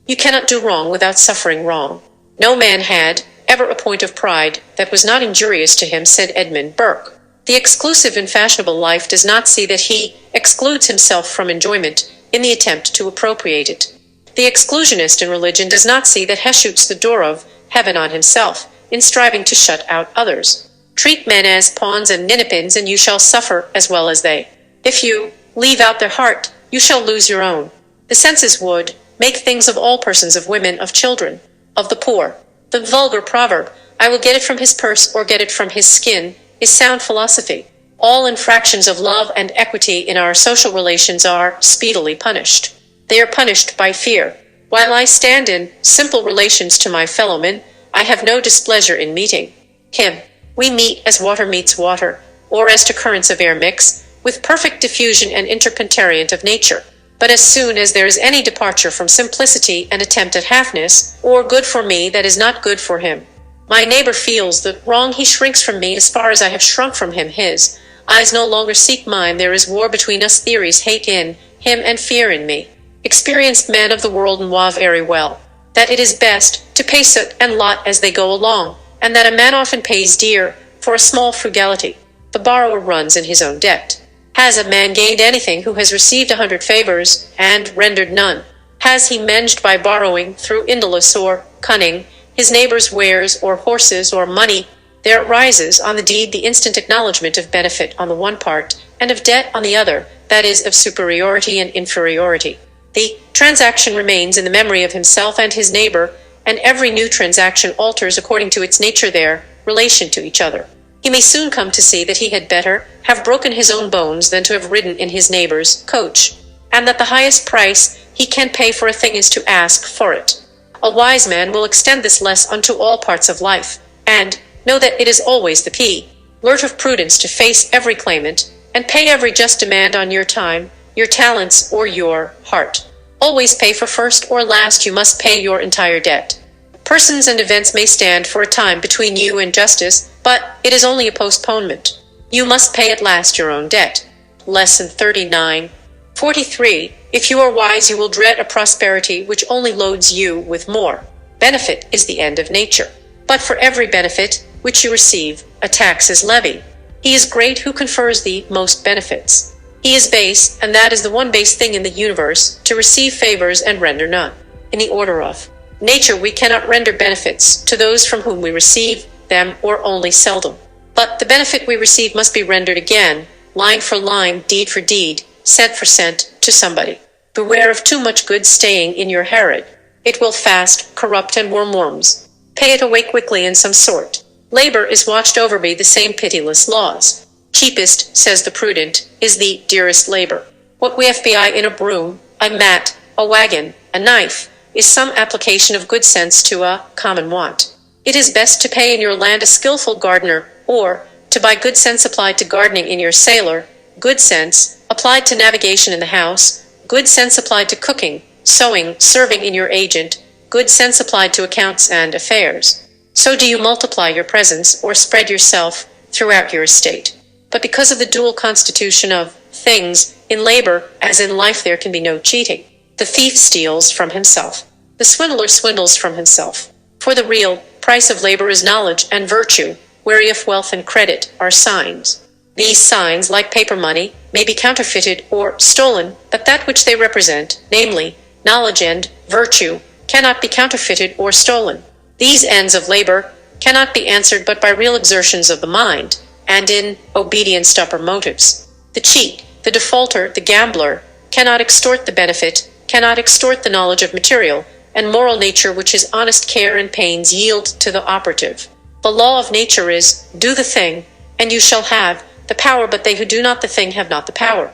You cannot do wrong without suffering wrong. No man had ever a point of pride that was not injurious to him, said Edmund Burke. The exclusive in fashionable life does not see that he excludes himself from enjoyment in the attempt to appropriate it. The exclusionist in religion does not see that he shoots the door of heaven on himself in striving to shut out others. Treat men as pawns and ninniepins, and you shall suffer as well as they. If you leave out their heart, you shall lose your own. The senses would make things of all persons, of women, of children, of the poor. The vulgar proverb, "I will get it from his purse or get it from his skin," is sound philosophy. All infractions of love and equity in our social relations are speedily punished. They are punished by fear. While I stand in simple relations to my fellowmen, I have no displeasure in meeting him. We meet as water meets water, or as two currents of air mix, with perfect diffusion and interpentarient of nature. But as soon as there is any departure from simplicity and attempt at halfness, or good for me that is not good for him, my neighbor feels the wrong, he shrinks from me as far as I have shrunk from him. His eyes no longer seek mine, there is war between us, theories hate in him and fear in me. Experienced men of the world know very well that it is best to pay soot and lot as they go along, and that a man often pays dear for a small frugality. The borrower runs in his own debt. Has a man gained anything who has received 100 favors and rendered none? Has he menged by borrowing through indolence or cunning his neighbor's wares or horses or money? There rises on the deed the instant acknowledgment of benefit on the one part, and of debt on the other, that is, of superiority and inferiority. The transaction remains in the memory of himself and his neighbor, and every new transaction alters according to its nature their relation to each other. He may soon come to see that he had better have broken his own bones than to have ridden in his neighbor's coach, and that the highest price he can pay for a thing is to ask for it. A wise man will extend this less unto all parts of life, and know that it is always the alert of prudence to face every claimant, and pay every just demand on your time, your talents, or your heart. Always pay for first or last, you must pay your entire debt. Persons and events may stand for a time between you and justice, but it is only a postponement. You must pay at last your own debt. Lesson 39:43. If you are wise, you will dread a prosperity which only loads you with more. Benefit is the end of nature. But for every benefit which you receive, a tax is levied. He is great who confers the most benefits. He is base, and that is the one base thing in the universe, to receive favors and render none. In the order of nature, we cannot render benefits to those from whom we receive them, or only seldom. But the benefit we receive must be rendered again, line for line, deed for deed, cent for cent, to somebody. Beware of too much good staying in your Herod. It will fast, corrupt, and worms. Pay it away quickly in some sort. Labor is watched over by the same pitiless laws. Cheapest, says the prudent, is the dearest labor. What we FBI in a broom, a mat, a wagon, a knife, is some application of good sense to a common want. It is best to pay in your land a skillful gardener, or to buy good sense applied to gardening in your sailor, good sense applied to navigation in the house, good sense applied to cooking, sewing, serving in your agent, good sense applied to accounts and affairs. So do you multiply your presence or spread yourself throughout your estate. But because of the dual constitution of things, in labor, as in life, there can be no cheating. The thief steals from himself. The swindler swindles from himself. For the real price of labor is knowledge and virtue, whereof wealth and credit are signs. These signs, like paper money, may be counterfeited or stolen, but that which they represent, namely, knowledge and virtue, cannot be counterfeited or stolen. These ends of labor cannot be answered but by real exertions of the mind, and in obedience to upper motives. The cheat, the defaulter, the gambler, cannot extort the benefit, cannot extort the knowledge of material and moral nature which his honest care and pains yield to the operative. The law of nature is, do the thing, and you shall have the power, but they who do not the thing have not the power.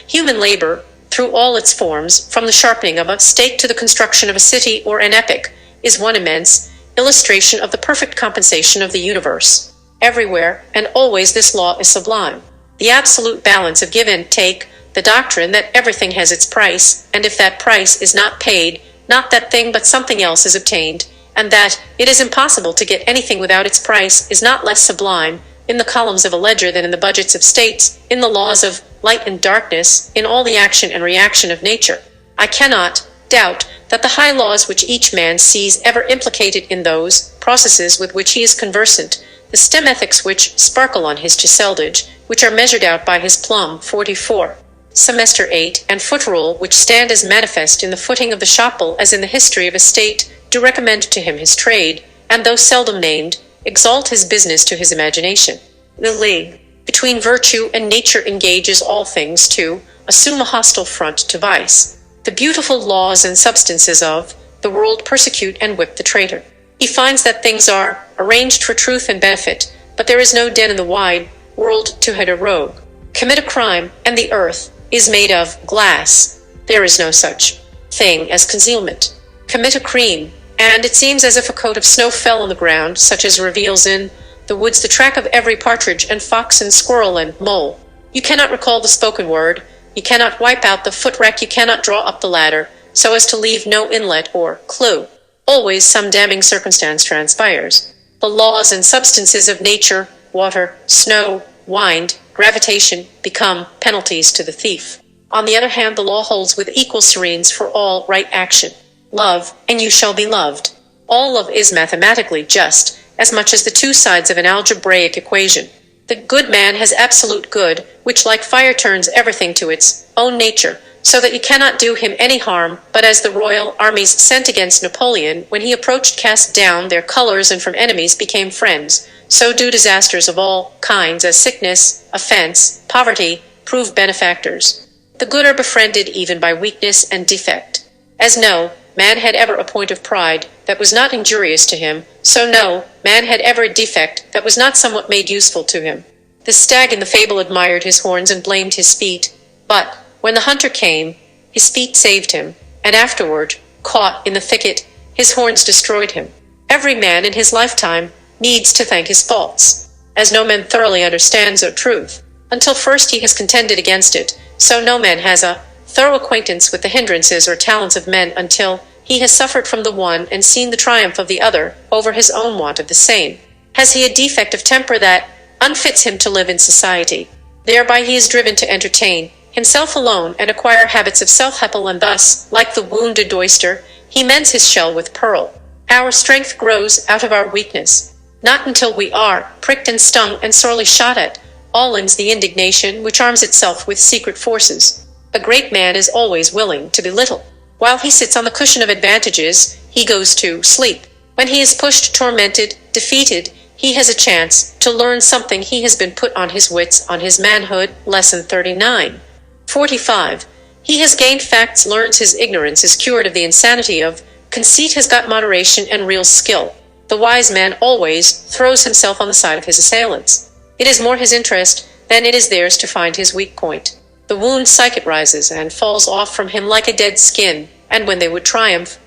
Human labor, through all its forms, from the sharpening of a stake to the construction of a city or an epic, is one immense illustration of the perfect compensation of the universe. Everywhere and always this law is sublime. The absolute balance of give and take, the doctrine that everything has its price, and if that price is not paid, not that thing but something else is obtained, and that it is impossible to get anything without its price, is not less sublime in the columns of a ledger than in the budgets of states, in the laws of light and darkness, in all the action and reaction of nature. I cannot doubt that the high laws which each man sees ever implicated in those processes with which he is conversant, the stem ethics which sparkle on his chiseldage, which are measured out by his plumb 44, semester 8, and foot rule, which stand as manifest in the footing of the shopple as in the history of a state, do recommend to him his trade, and though seldom named, exalt his business to his imagination. The league between virtue and nature engages all things to assume a hostile front to vice. The beautiful laws and substances of the world persecute and whip the traitor. He finds that things are arranged for truth and benefit, but there is no den in the wide world to hide a rogue. Commit a crime, and the earth is made of glass. There is no such thing as concealment. Commit a crime, and it seems as if a coat of snow fell on the ground, such as reveals in the woods the track of every partridge and fox and squirrel and mole. You cannot recall the spoken word, you cannot wipe out the footrack, you cannot draw up the ladder, so as to leave no inlet or clue. Always some damning circumstance transpires. The laws and substances of nature, water, snow, wind, gravitation, become penalties to the thief. On the other hand, the law holds with equal serenes for all right action. Love, and you shall be loved. All love is mathematically just, as much as the two sides of an algebraic equation. The good man has absolute good, which like fire turns everything to its own nature, so that you cannot do him any harm, but as the royal armies sent against Napoleon, when he approached, cast down their colors and from enemies became friends, so do disasters of all kinds as sickness, offense, poverty, prove benefactors. The good are befriended even by weakness and defect. As no man had ever a point of pride that was not injurious to him, so no man had ever a defect that was not somewhat made useful to him. The stag in the fable admired his horns and blamed his feet, but when the hunter came, his feet saved him, and afterward, caught in the thicket, his horns destroyed him. Every man in his lifetime needs to thank his faults, as no man thoroughly understands the truth, until first he has contended against it, so no man has a thorough acquaintance with the hindrances or talents of men until he has suffered from the one and seen the triumph of the other over his own want of the same. Has he a defect of temper that unfits him to live in society? Thereby he is driven to entertain himself alone and acquire habits of self-help, and thus, like the wounded oyster, he mends his shell with pearl. Our strength grows out of our weakness. Not until we are pricked and stung and sorely shot at, all ends the indignation which arms itself with secret forces. A great man is always willing to belittle. While he sits on the cushion of advantages, he goes to sleep. When he is pushed, tormented, defeated, he has a chance to learn something. He has been put on his wits, on his manhood. Lesson 39. 45. He has gained facts, learns his ignorance, is cured of the insanity of conceit, has got moderation and real skill. The wise man always throws himself on the side of his assailants. It is more his interest than it is theirs to find his weak point. The wound psychic rises and falls off from him like a dead skin, and when they would triumph,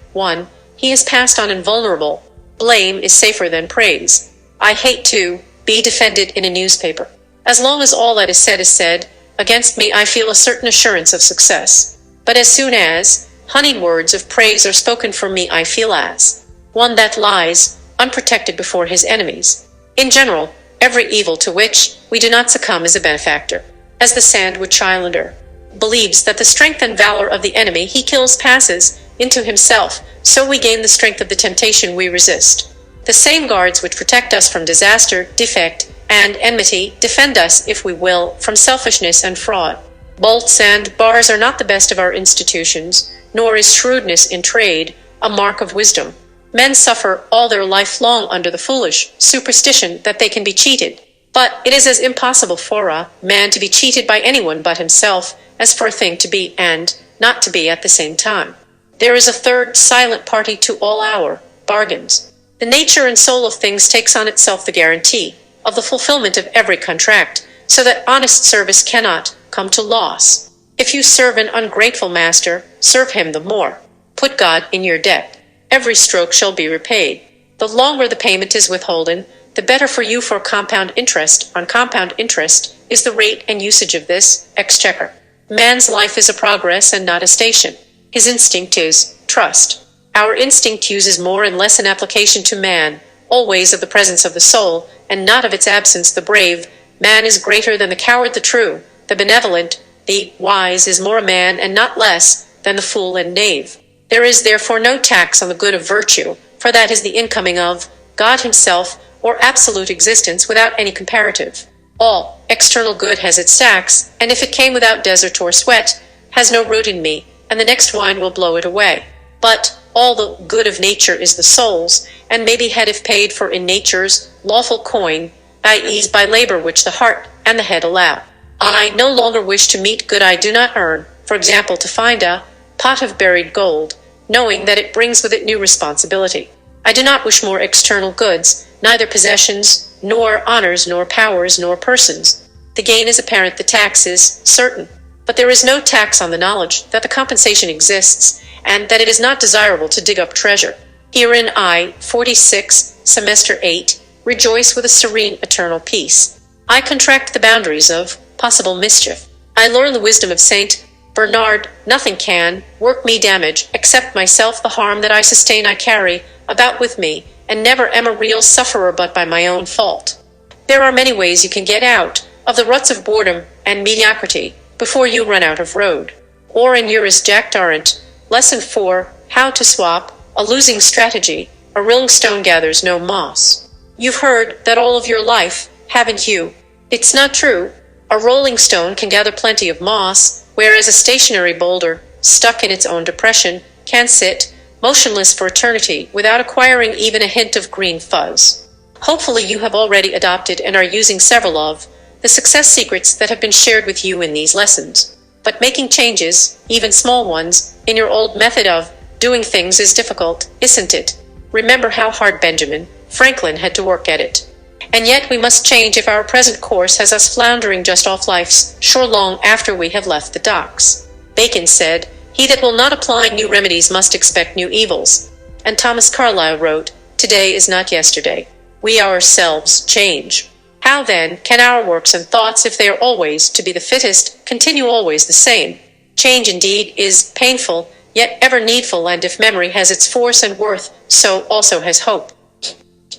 he is passed on invulnerable. Blame is safer than praise. I hate to be defended in a newspaper. As long as all that is said against me, I feel a certain assurance of success. But as soon as honeyed words of praise are spoken for me, I feel as one that lies unprotected before his enemies. In general, every evil to which we do not succumb is a benefactor. As the Sandwich Islander believes that the strength and valor of the enemy he kills passes into himself, so we gain the strength of the temptation we resist. The same guards which protect us from disaster, defect, and enmity defend us, if we will, from selfishness and fraud. Bolts and bars are not the best of our institutions, nor is shrewdness in trade a mark of wisdom. Men suffer all their life long under the foolish superstition that they can be cheated. But it is as impossible for a man to be cheated by anyone but himself as for a thing to be and not to be at the same time. There is a third silent party to all our bargains. The nature and soul of things takes on itself the guarantee of the fulfillment of every contract, so that honest service cannot come to loss. If you serve an ungrateful master, serve him the more. Put God in your debt. Every stroke shall be repaid. The longer the payment is withholden, the better for you, for compound interest on compound interest is the rate and usage of this exchequer. Man's life is a progress and not a station. His instinct is trust. Our instinct uses more and less in application to man, always of the presence of the soul, and not of its absence. The brave man is greater than the coward, the true, the benevolent, the wise is more a man and not less than the fool and knave. There is therefore no tax on the good of virtue, for that is the incoming of God himself, or absolute existence without any comparative. All external good has its tax, and if it came without desert or sweat, has no root in me, and the next wine will blow it away. But all the good of nature is the soul's, and may be had if paid for in nature's lawful coin, i.e. by labor which the heart and the head allow. I no longer wish to meet good I do not earn, for example, to find a pot of buried gold, knowing that it brings with it new responsibility. I do not wish more external goods, neither possessions, nor honors, nor powers, nor persons. The gain is apparent, the tax is certain. But there is no tax on the knowledge that the compensation exists, and that it is not desirable to dig up treasure. Herein I, 46, semester 8, rejoice with a serene eternal peace. I contract the boundaries of possible mischief. I learn the wisdom of Saint Bernard, nothing can work me damage, except myself. The harm that I sustain I carry about with me, and never am a real sufferer but by my own fault. There are many ways you can get out of the ruts of boredom and mediocrity before you run out of road. Or in Juris Jactarant, Lesson 4, How to Swap, a losing strategy, a rolling stone gathers no moss. You've heard that all of your life, haven't you? It's not true. A rolling stone can gather plenty of moss, whereas a stationary boulder, stuck in its own depression, can sit motionless for eternity without acquiring even a hint of green fuzz. Hopefully you have already adopted and are using several of the success secrets that have been shared with you in these lessons. But making changes, even small ones, in your old method of doing things is difficult, isn't it? Remember how hard Benjamin Franklin had to work at it. And yet we must change if our present course has us floundering just off life's shore long after we have left the docks. Bacon said, "He that will not apply new remedies must expect new evils." And Thomas Carlyle wrote, "Today is not yesterday. We ourselves change." How then can our works and thoughts, if they are always to be the fittest, continue always the same? Change indeed is painful, yet ever needful, and if memory has its force and worth, so also has hope.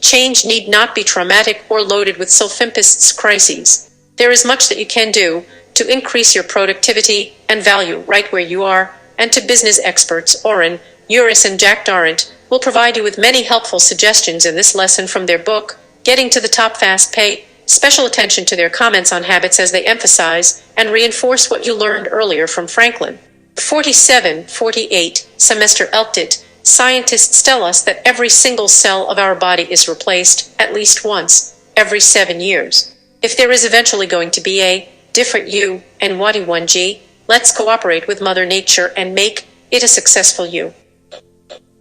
Change need not be traumatic or loaded with Sulfimpist's crises. There is much that you can do to increase your productivity and value right where you are, and to business experts, Oren, Juris, and Jack Darrant will provide you with many helpful suggestions in this lesson from their book, Getting to the Top Fast. Pay special attention to their comments on habits as they emphasize and reinforce what you learned earlier from Franklin. 47-48, semester Elptit. Scientists tell us that every single cell of our body is replaced at least once every 7 years. If there is eventually going to be a different you and Wadi1G, let's cooperate with Mother Nature and make it a successful you.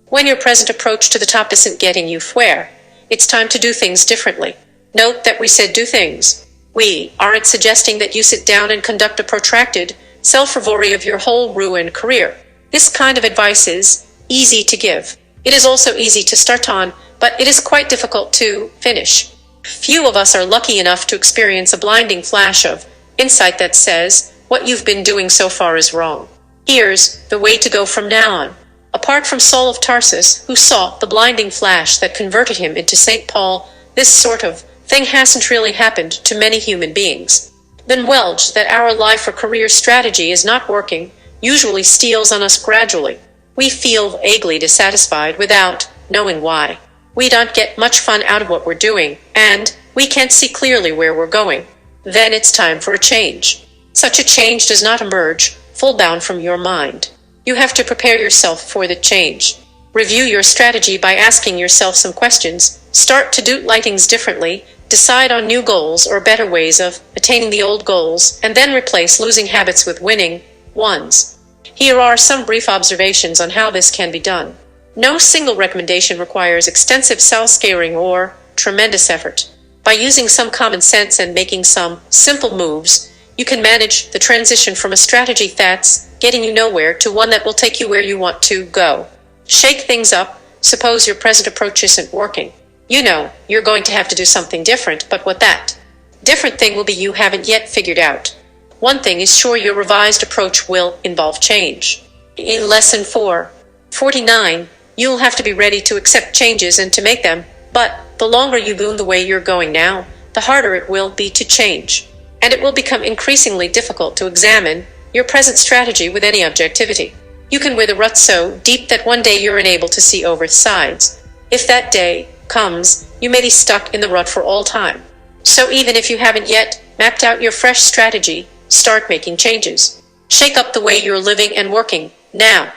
When your present approach to the top isn't getting you where, it's time to do things differently. Note that we said do things. We aren't suggesting that you sit down and conduct a protracted self-reverie of your whole ruined career. This kind of advice is easy to give. It is also easy to start on, but it is quite difficult to finish. Few of us are lucky enough to experience a blinding flash of insight that says, what you've been doing so far is wrong. Here's the way to go from now on. Apart from Saul of Tarsus, who saw the blinding flash that converted him into St. Paul, this sort of thing hasn't really happened to many human beings. Then Welch, that our life or career strategy is not working, usually steals on us gradually. We feel vaguely dissatisfied without knowing why. We don't get much fun out of what we're doing, and we can't see clearly where we're going. Then it's time for a change. Such a change does not emerge full-bound from your mind. You have to prepare yourself for the change. Review your strategy by asking yourself some questions. Start to do things differently. Decide on new goals or better ways of attaining the old goals, and then replace losing habits with winning ones. Here are some brief observations on how this can be done. No single recommendation requires extensive soul-scaring or tremendous effort. By using some common sense and making some simple moves, you can manage the transition from a strategy that's getting you nowhere to one that will take you where you want to go. Shake things up. Suppose your present approach isn't working. You know you're going to have to do something different, but what that different thing will be you haven't yet figured out. One thing is sure, your revised approach will involve change. In Lesson 4, 49, you'll have to be ready to accept changes and to make them, but the longer you go the way you're going now, the harder it will be to change. And it will become increasingly difficult to examine your present strategy with any objectivity. You can wear the rut so deep that one day you're unable to see over the sides. If that day comes, you may be stuck in the rut for all time. So even if you haven't yet mapped out your fresh strategy, start making changes. Shake up the way you're living and working now.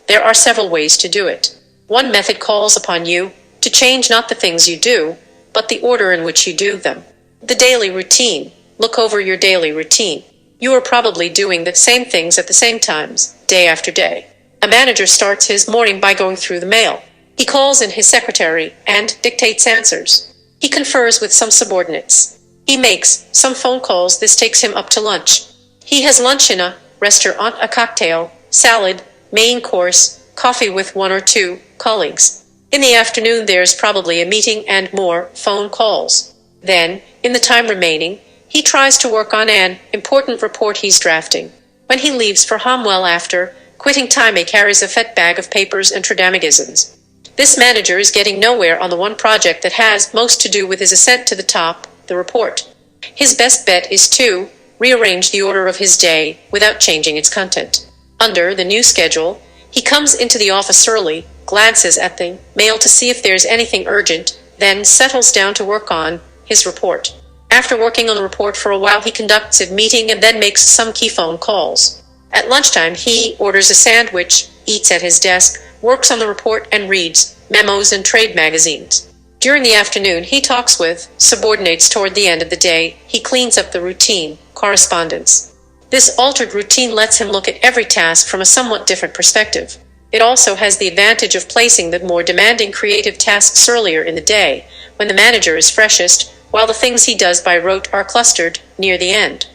There are several ways to do it. One method calls upon you to change not the things you do, but the order in which you do them. The daily routine. Look over your daily routine. You are probably doing the same things at the same times, day after day. A manager starts his morning by going through the mail. He calls in his secretary and dictates answers. He confers with some subordinates. He makes some phone calls. This takes him up to lunch. He has lunch in a restaurant, a cocktail, salad, main course, coffee with one or two colleagues. In the afternoon there's probably a meeting and more phone calls. Then, in the time remaining, he tries to work on an important report he's drafting. When he leaves for home well after quitting time, he carries a fat bag of papers and tradamigisms. This manager is getting nowhere on the one project that has most to do with his ascent to the top, the report. His best bet is to rearrange the order of his day without changing its content. Under the new schedule, he comes into the office early, glances at the mail to see if there's anything urgent, then settles down to work on his report. After working on the report for a while, he conducts a meeting and then makes some key phone calls. At lunchtime, he orders a sandwich, eats at his desk, works on the report, and reads memos and trade magazines. During the afternoon, he talks with subordinates. Toward the end of the day, he cleans up the routine correspondence. This altered routine lets him look at every task from a somewhat different perspective. It also has the advantage of placing the more demanding creative tasks earlier in the day, when the manager is freshest, while the things he does by rote are clustered near the end.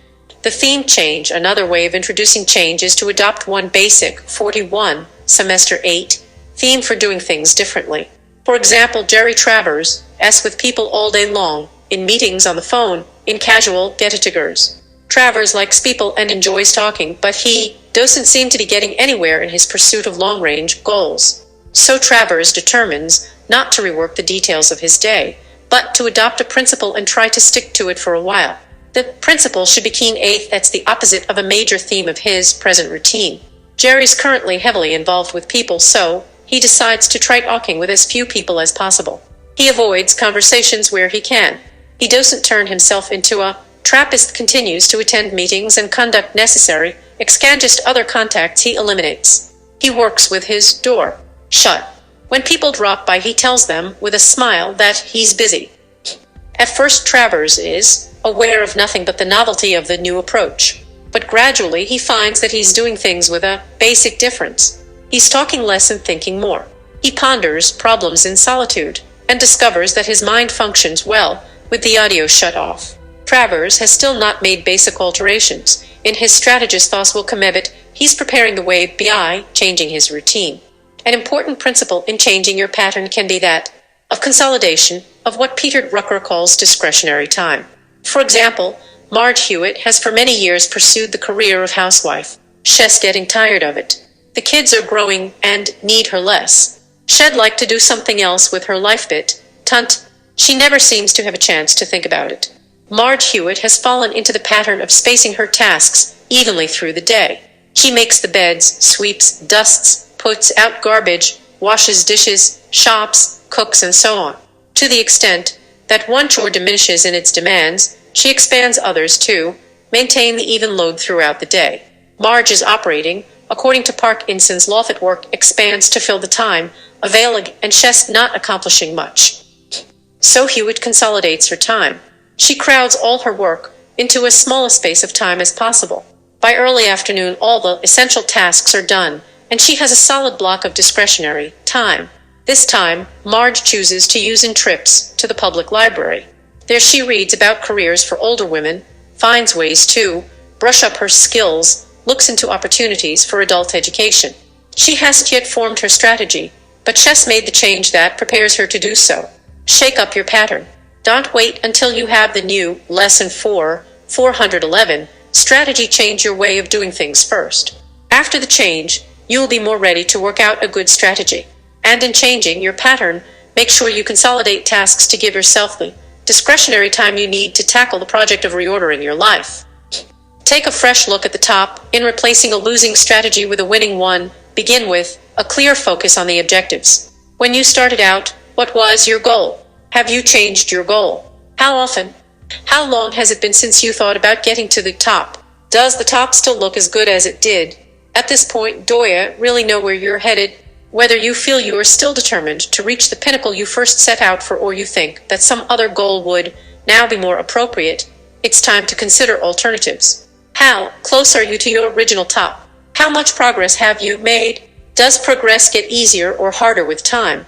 The theme change. Another way of introducing change is to adopt one basic 41, semester 8, theme for doing things differently. For example, Jerry Travers s with people all day long, in meetings, on the phone, in casual get-togethers. Travers likes people and enjoys talking, but he doesn't seem to be getting anywhere in his pursuit of long-range goals. So Travers determines not to rework the details of his day, but to adopt a principle and try to stick to it for a while. The principle should be keen 8. That's the opposite of a major theme of his present routine. Jerry's currently heavily involved with people, so he decides to try talking with as few people as possible. He avoids conversations where he can. He doesn't turn himself into a Trappist, continues to attend meetings and conduct necessary, exchanges other contacts he eliminates. He works with his door shut. When people drop by, he tells them with a smile that he's busy. At first, Travers is aware of nothing but the novelty of the new approach. But gradually he finds that he's doing things with a basic difference. He's talking less and thinking more. He ponders problems in solitude and discovers that his mind functions well with the audio shut off. Travers has still not made basic alterations. In his strategist thoughts will come it, he's preparing the way by changing his routine. An important principle in changing your pattern can be that of consolidation of what Peter Drucker calls discretionary time. For example, Marge Hewitt has for many years pursued the career of housewife. She's getting tired of it. The kids are growing and need her less. She'd like to do something else with her life bit. Tunt. She never seems to have a chance to think about it. Marge Hewitt has fallen into the pattern of spacing her tasks evenly through the day. She makes the beds, sweeps, dusts, puts out garbage, washes dishes, shops, cooks, and so on. To the extent that one chore diminishes in its demands, she expands others to maintain the even load throughout the day. Marge is operating according to Parkinson's law that work expands to fill the time available, and she's not accomplishing much. So Hewitt consolidates her time. She crowds all her work into as small a space of time as possible. By early afternoon, all the essential tasks are done, and she has a solid block of discretionary time. This time, Marge chooses to use in trips to the public library. There she reads about careers for older women, finds ways to brush up her skills, looks into opportunities for adult education. She hasn't yet formed her strategy, but she's made the change that prepares her to do so. Shake up your pattern. Don't wait until you have the new Lesson 411 strategy. Change your way of doing things first. After the change, you will be more ready to work out a good strategy. And in changing your pattern, make sure you consolidate tasks to give yourself the discretionary time you need to tackle the project of reordering your life. Take a fresh look at the top. In replacing a losing strategy with a winning one, begin with a clear focus on the objectives. When you started out, what was your goal? Have you changed your goal? How often? How long has it been since you thought about getting to the top? Does the top still look as good as it did? At this point, do you really know where you're headed? Whether you feel you are still determined to reach the pinnacle you first set out for, or you think that some other goal would now be more appropriate, it's time to consider alternatives. How close are you to your original top? How much progress have you made? Does progress get easier or harder with time?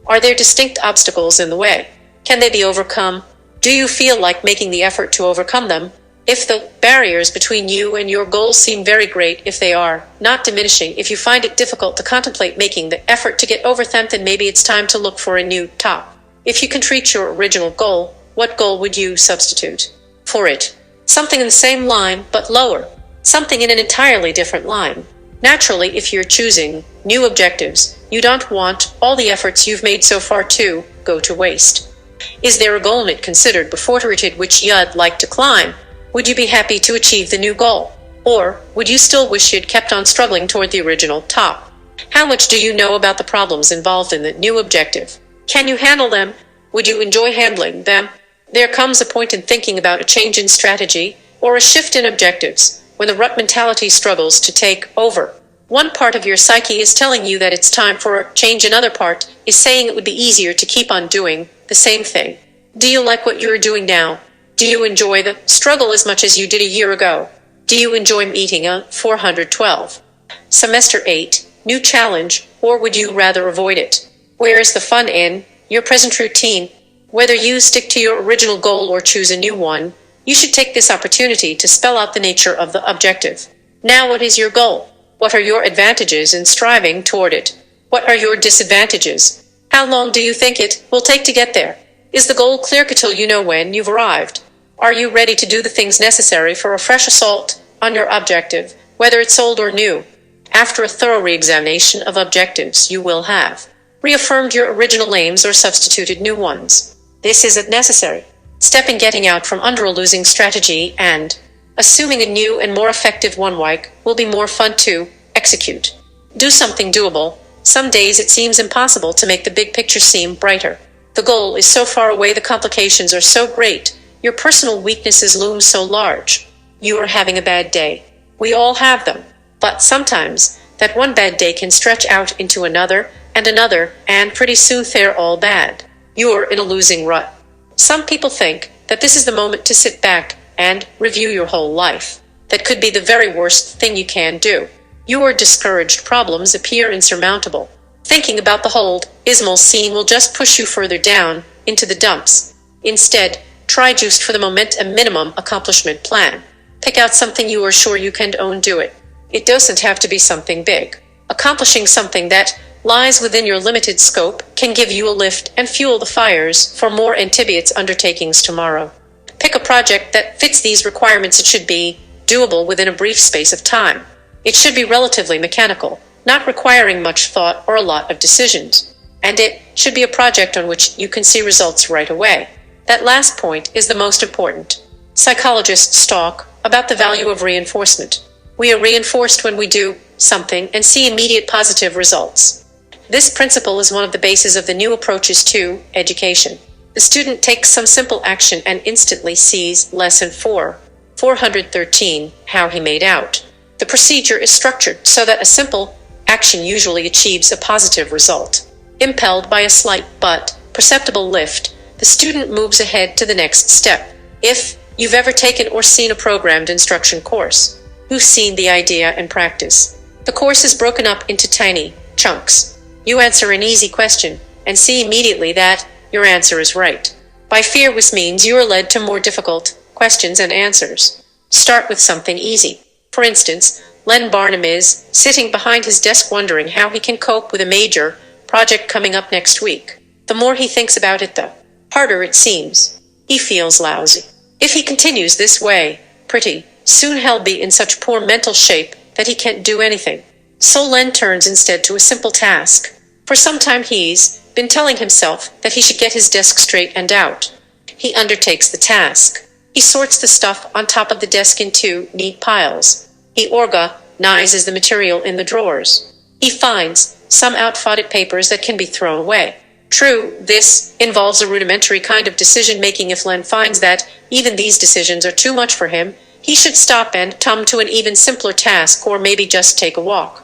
Are there distinct obstacles in the way? Can they be overcome? Do you feel like making the effort to overcome them? If the barriers between you and your goals seem very great, if they are not diminishing, if you find it difficult to contemplate making the effort to get over them, then maybe it's time to look for a new top. If you can reach your original goal, what goal would you substitute for it? Something in the same line, but lower. Something in an entirely different line. Naturally, if you're choosing new objectives, you don't want all the efforts you've made so far to go to waste. Is there a goal not considered before reached which you'd like to climb? Would you be happy to achieve the new goal? Or would you still wish you'd kept on struggling toward the original top? How much do you know about the problems involved in the new objective? Can you handle them? Would you enjoy handling them? There comes a point in thinking about a change in strategy or a shift in objectives when the rut mentality struggles to take over. One part of your psyche is telling you that it's time for a change. Another part is saying it would be easier to keep on doing the same thing. Do you like what you're doing now? Do you enjoy the struggle as much as you did a year ago? Do you enjoy meeting a 412? Semester 8, new challenge, or would you rather avoid it? Where is the fun in your present routine? Whether you stick to your original goal or choose a new one, you should take this opportunity to spell out the nature of the objective. Now, what is your goal? What are your advantages in striving toward it? What are your disadvantages? How long do you think it will take to get there? Is the goal clear till you know when you've arrived? Are you ready to do the things necessary for a fresh assault on your objective, whether it's old or new? After a thorough re-examination of objectives, you will have reaffirmed your original aims or substituted new ones. This is a necessary step in getting out from under a losing strategy and assuming a new and more effective one will be more fun to execute. Do something doable. Some days it seems impossible to make the big picture seem brighter. The goal is so far away, the complications are so great, your personal weaknesses loom so large. You are having a bad day. We all have them. But sometimes that one bad day can stretch out into another, and pretty soon they're all bad. You're in a losing rut. Some people think that this is the moment to sit back and review your whole life. That could be the very worst thing you can do. You are discouraged. Problems appear insurmountable. Thinking about the whole dismal scene will just push you further down into the dumps. Instead, try just for the moment a minimum accomplishment plan. Pick out something you are sure you can do it. It doesn't have to be something big. Accomplishing something that lies within your limited scope can give you a lift and fuel the fires for more ambitious undertakings tomorrow. Pick a project that fits these requirements. It should be doable within a brief space of time. It should be relatively mechanical, not requiring much thought or a lot of decisions. And it should be a project on which you can see results right away. That last point is the most important. Psychologists talk about the value of reinforcement. We are reinforced when we do something and see immediate positive results. This principle is one of the bases of the new approaches to education. The student takes some simple action and instantly sees lesson 413, how he made out. The procedure is structured so that a simple action usually achieves a positive result. Impelled by a slight but perceptible lift, the student moves ahead to the next step. If you've ever taken or seen a programmed instruction course, you've seen the idea and practice. The course is broken up into tiny chunks. You answer an easy question and see immediately that your answer is right. By fear, which means you are led to more difficult questions and answers. Start with something easy. For instance, Len Barnum is sitting behind his desk wondering how he can cope with a major project coming up next week. The more he thinks about it, the harder it seems. He feels lousy. If he continues this way, pretty soon he'll be in such poor mental shape that he can't do anything. So Len turns instead to a simple task. For some time he's been telling himself that he should get his desk straightened out. He undertakes the task. He sorts the stuff on top of the desk into neat piles. He organizes the material in the drawers. He finds some outfolded papers that can be thrown away. True, this involves a rudimentary kind of decision-making. If Len finds that even these decisions are too much for him, he should stop and come to an even simpler task, or maybe just take a walk.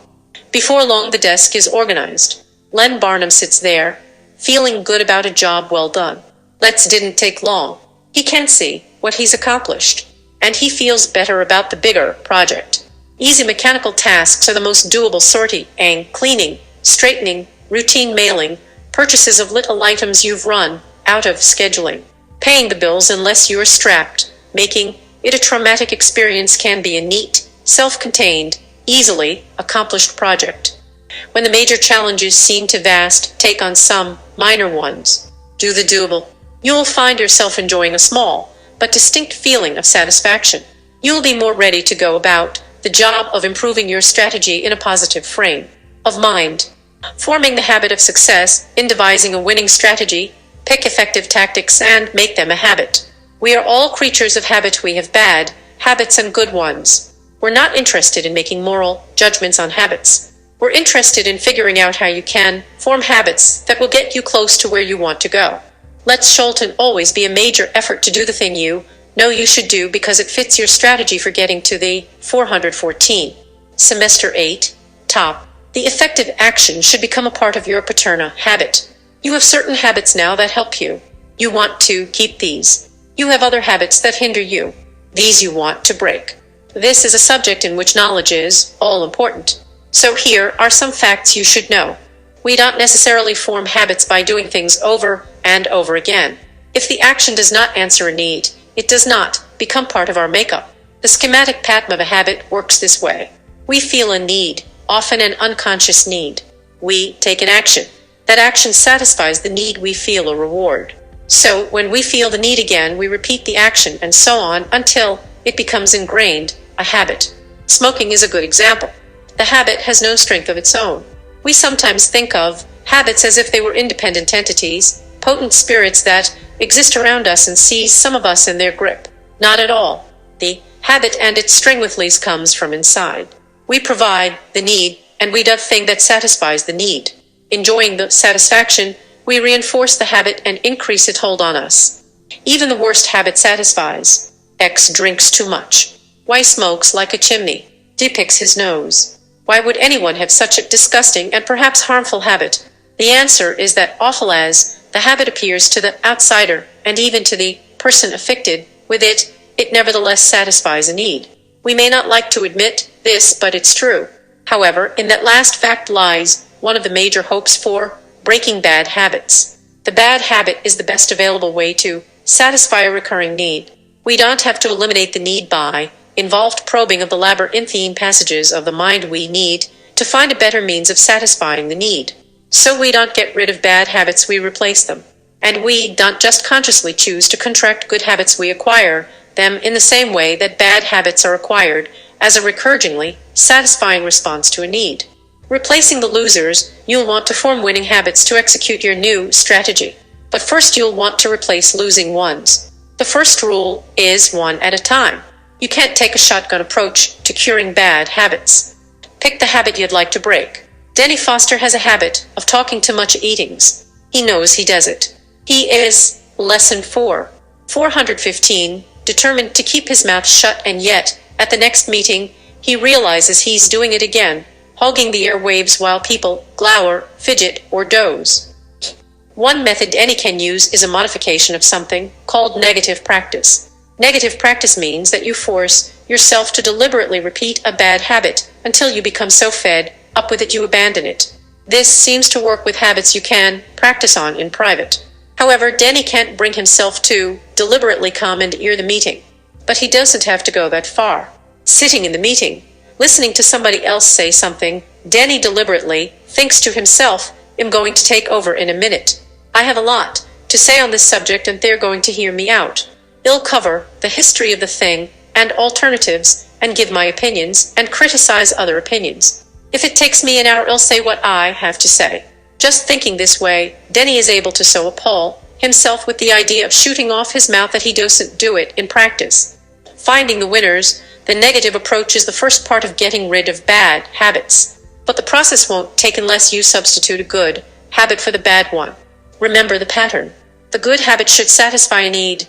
Before long, the desk is organized. Len Barnum sits there, feeling good about a job well done. That didn't take long. He can see what he's accomplished, and he feels better about the bigger project. Easy mechanical tasks are the most doable: sorting, cleaning, straightening, routine mailing, purchases of little items you've run out of scheduling, paying the bills unless you're strapped. Making it a traumatic experience can be a neat, self-contained, easily accomplished project. When the major challenges seem too vast, take on some minor ones. Do the doable. You'll find yourself enjoying a small but distinct feeling of satisfaction. You'll be more ready to go about the job of improving your strategy in a positive frame of mind. Forming the habit of success in devising a winning strategy, pick effective tactics and make them a habit. We are all creatures of habit. We have bad habits and good ones. We're not interested in making moral judgments on habits. We're interested in figuring out how you can form habits that will get you close to where you want to go. Let Scholten always be a major effort to do the thing you know you should do because it fits your strategy for getting to the 414. Semester 8. Top. The effective action should become a part of your paterna habit. You have certain habits now that help you. You want to keep these. You have other habits that hinder you. These you want to break. This is a subject in which knowledge is all important. So here are some facts you should know. We don't necessarily form habits by doing things over and over again. If the action does not answer a need, it does not become part of our makeup. The schematic pattern of a habit works this way. We feel a need, often an unconscious need. We take an action. That action satisfies the need we feel a reward. So when we feel the need again, we repeat the action and so on until it becomes ingrained, a habit. Smoking is a good example. The habit has no strength of its own. We sometimes think of habits as if they were independent entities, potent spirits that exist around us and seize some of us in their grip. Not at all. The habit and its string with leaves comes from inside. We provide the need, and we do the thing that satisfies the need. Enjoying the satisfaction, we reinforce the habit and increase its hold on us. Even the worst habit satisfies. X drinks too much. Y smokes like a chimney. D picks his nose. Why would anyone have such a disgusting and perhaps harmful habit? The answer is that awful as the habit appears to the outsider and even to the person affected with it, it nevertheless satisfies a need. We may not like to admit this, but it's true. However, in that last fact lies one of the major hopes for breaking bad habits. The bad habit is the best available way to satisfy a recurring need. We don't have to eliminate the need by involved probing of the labyrinthine passages of the mind. We need to find a better means of satisfying the need. So we don't get rid of bad habits, we replace them. And we don't just consciously choose to contract good habits, we acquire them in the same way that bad habits are acquired, as a recurringly satisfying response to a need. Replacing the losers, you'll want to form winning habits to execute your new strategy. But first you'll want to replace losing ones. The first rule is one at a time. You can't take a shotgun approach to curing bad habits. Pick the habit you'd like to break. Denny Foster has a habit of talking too much at eatings. He knows he does it. He is, lesson 415, determined to keep his mouth shut, and yet, at the next meeting, he realizes he's doing it again, hogging the airwaves while people glower, fidget, or doze. One method Denny can use is a modification of something called negative practice. Negative practice means that you force yourself to deliberately repeat a bad habit until you become so fed up with it you abandon it. This seems to work with habits you can practice on in private. However, Denny can't bring himself to deliberately come and hear the meeting. But he doesn't have to go that far. Sitting in the meeting, listening to somebody else say something, Denny deliberately thinks to himself, I'm going to take over in a minute. I have a lot to say on this subject and they're going to hear me out. I'll cover the history of the thing and alternatives and give my opinions and criticize other opinions. If it takes me an hour, I'll say what I have to say. Just thinking this way, Denny is able to so appall himself with the idea of shooting off his mouth that he doesn't do it in practice. Finding the winners, the negative approach is the first part of getting rid of bad habits. But the process won't take unless you substitute a good habit for the bad one. Remember the pattern. The good habit should satisfy a need,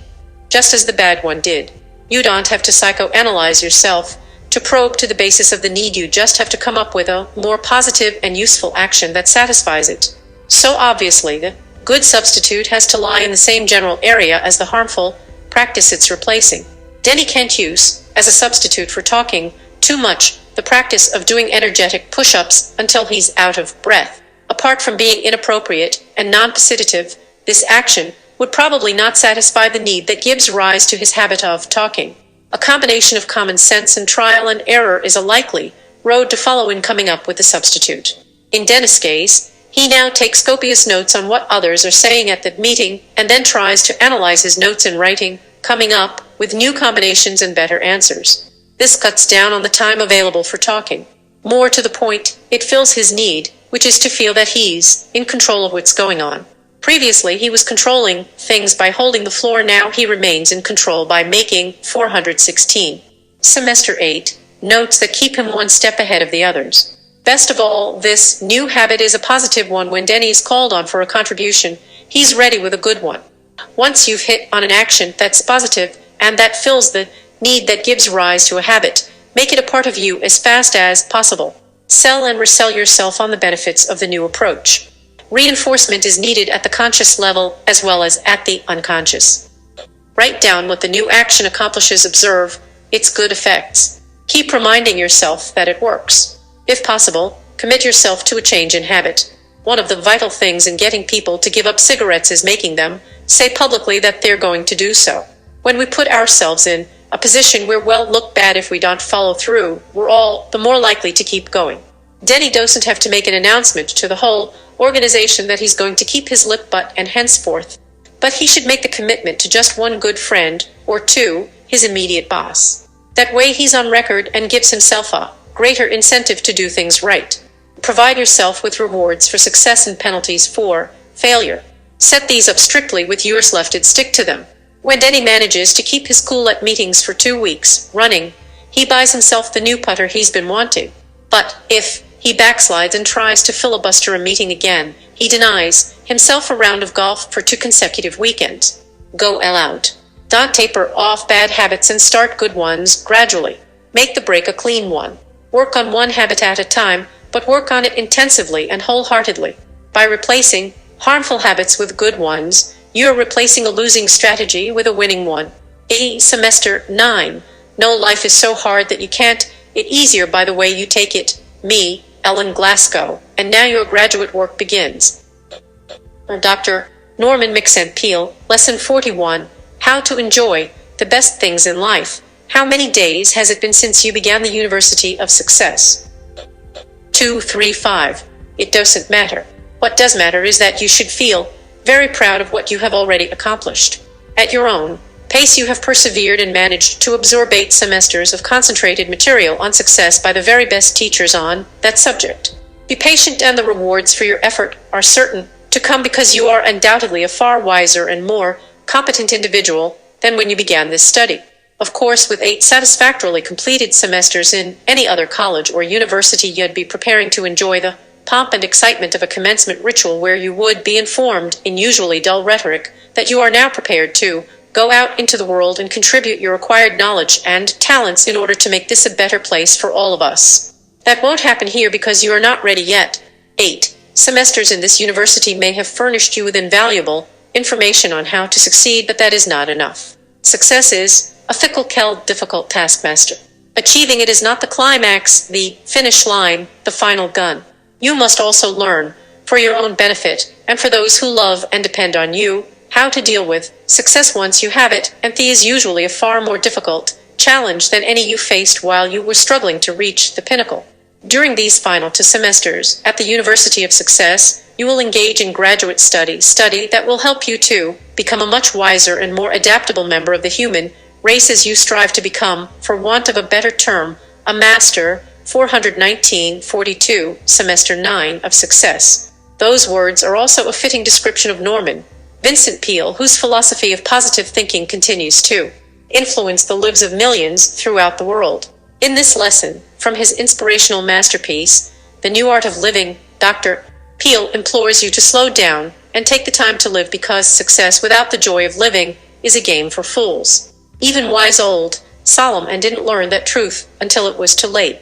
just as the bad one did. You don't have to psychoanalyze yourself to probe to the basis of the need. You just have to come up with a more positive and useful action that satisfies it. So obviously, the good substitute has to lie in the same general area as the harmful practice it's replacing. Denny can't use, as a substitute for talking too much, the practice of doing energetic push-ups until he's out of breath. Apart from being inappropriate and non-positive, this action would probably not satisfy the need that gives rise to his habit of talking. A combination of common sense and trial and error is a likely road to follow in coming up with a substitute. In Dennis' case, he now takes copious notes on what others are saying at the meeting and then tries to analyze his notes in writing, coming up with new combinations and better answers. This cuts down on the time available for talking. More to the point, it fills his need, which is to feel that he's in control of what's going on. Previously, he was controlling things by holding the floor. Now he remains in control by making 416. Semester 8. Notes that keep him one step ahead of the others. Best of all, this new habit is a positive one. When Denny is called on for a contribution, he's ready with a good one. Once you've hit on an action that's positive and that fills the need that gives rise to a habit, make it a part of you as fast as possible. Sell and resell yourself on the benefits of the new approach. Reinforcement is needed at the conscious level as well as at the unconscious. Write down what the new action accomplishes. Observe its good effects. Keep reminding yourself that it works. If possible, commit yourself to a change in habit. One of the vital things in getting people to give up cigarettes is making them say publicly that they're going to do so. When we put ourselves in a position where we'll look bad if we don't follow through, we're all the more likely to keep going. Denny doesn't have to make an announcement to the whole organization that he's going to keep his lip but and henceforth, but he should make the commitment to just one good friend, or two, his immediate boss. That way he's on record and gives himself a greater incentive to do things right. Provide yourself with rewards for success and penalties for failure. Set these up strictly with yours left and stick to them. When Denny manages to keep his cool at meetings for 2 weeks running, he buys himself the new putter he's been wanting. But if he backslides and tries to filibuster a meeting again, he denies himself a round of golf for 2 consecutive weekends. Go all out. Don't taper off bad habits and start good ones gradually. Make the break a clean one. Work on one habit at a time, but work on it intensively and wholeheartedly. By replacing harmful habits with good ones, you are replacing a losing strategy with a winning one. Semester 9. No, life is so hard that you can't it easier by the way you take it. Me, Ellen Glasgow, and now your graduate work begins. Dr. Norman mp4, Lesson 41, How to Enjoy the Best Things in Life. How many days has it been since you began the University of Success? 235. It doesn't matter. What does matter is that you should feel very proud of what you have already accomplished. At your own pace you have persevered and managed to absorb 8 semesters of concentrated material on success by the very best teachers on that subject. Be patient and the rewards for your effort are certain to come because you are undoubtedly a far wiser and more competent individual than when you began this study. Of course, with 8 satisfactorily completed semesters in any other college or university, you'd be preparing to enjoy the pomp and excitement of a commencement ritual where you would be informed in usually dull rhetoric that you are now prepared to go out into the world and contribute your acquired knowledge and talents in order to make this a better place for all of us. That won't happen here because you are not ready yet. 8 semesters in this university may have furnished you with invaluable information on how to succeed, but that is not enough. Success is a fickle, difficult taskmaster. Achieving it is not the climax, the finish line, the final gun. You must also learn, for your own benefit, and for those who love and depend on you, how to deal with success once you have it, and this is usually a far more difficult challenge than any you faced while you were struggling to reach the pinnacle. During these final 2 semesters at the University of Success, you will engage in graduate study that will help you to become a much wiser and more adaptable member of the human race as you strive to become, for want of a better term, a master. 419-42, Semester 9 of Success. Those words are also a fitting description of Norman Vincent Peale, whose philosophy of positive thinking continues to influence the lives of millions throughout the world. In this lesson, from his inspirational masterpiece, The New Art of Living, Dr. Peale implores you to slow down and take the time to live, because success without the joy of living is a game for fools. Even wise old Solomon didn't learn that truth until it was too late.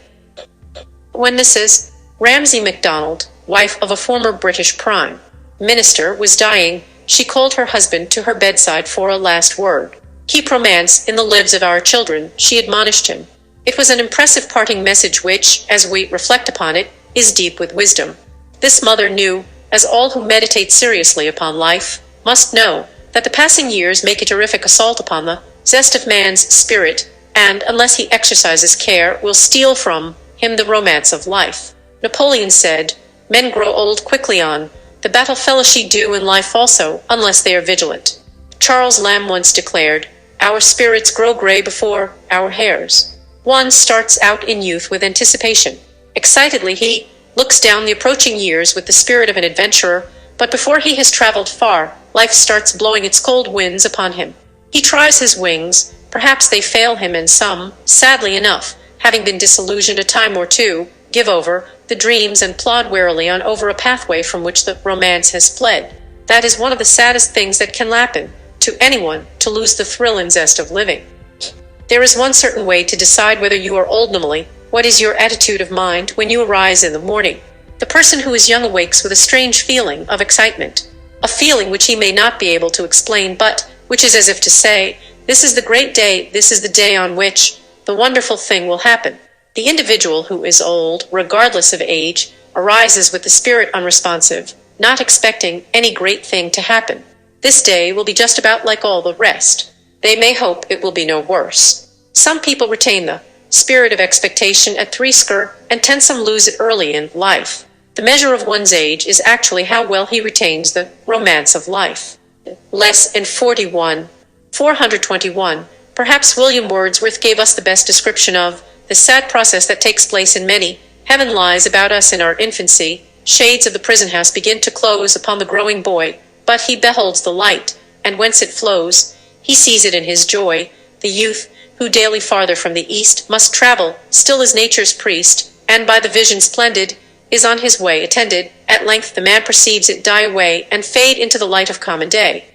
When Mrs. Ramsay MacDonald, wife of a former British Prime Minister, was dying, she called her husband to her bedside for a last word. Keep romance in the lives of our children, she admonished him. It was an impressive parting message which, as we reflect upon it, is deep with wisdom. This mother knew, as all who meditate seriously upon life must know, that the passing years make a terrific assault upon the zest of man's spirit, and, unless he exercises care, will steal from him the romance of life. Napoleon said, "Men grow old quickly on the battle fellowship do in life also, unless they are vigilant." Charles Lamb once declared, "Our spirits grow gray before our hairs." One starts out in youth with anticipation. Excitedly he looks down the approaching years with the spirit of an adventurer, but before he has traveled far, life starts blowing its cold winds upon him. He tries his wings, perhaps they fail him, and some, sadly enough, having been disillusioned a time or two, give over the dreams and plod wearily on over a pathway from which the romance has fled. That is one of the saddest things that can happen to anyone, to lose the thrill and zest of living. There is one certain way to decide whether you are old. Namely, what is your attitude of mind when you arise in the morning? The person who is young awakes with a strange feeling of excitement, a feeling which he may not be able to explain, but which is as if to say, "This is the great day, this is the day on which the wonderful thing will happen." The individual who is old, regardless of age, arises with the spirit unresponsive, not expecting any great thing to happen. This day will be just about like all the rest. They may hope it will be no worse. Some people retain the spirit of expectation at 60, and some lose it early in life. The measure of one's age is actually how well he retains the romance of life. Less in 421. Perhaps William Wordsworth gave us the best description of the sad process that takes place in many. Heaven lies about us in our infancy. Shades of the prison house begin to close upon the growing boy, but he beholds the light, and whence it flows, he sees it in his joy. The youth, who daily farther from the east must travel, still is nature's priest, and by the vision splendid is on his way attended. At length the man perceives it die away and fade into the light of common day.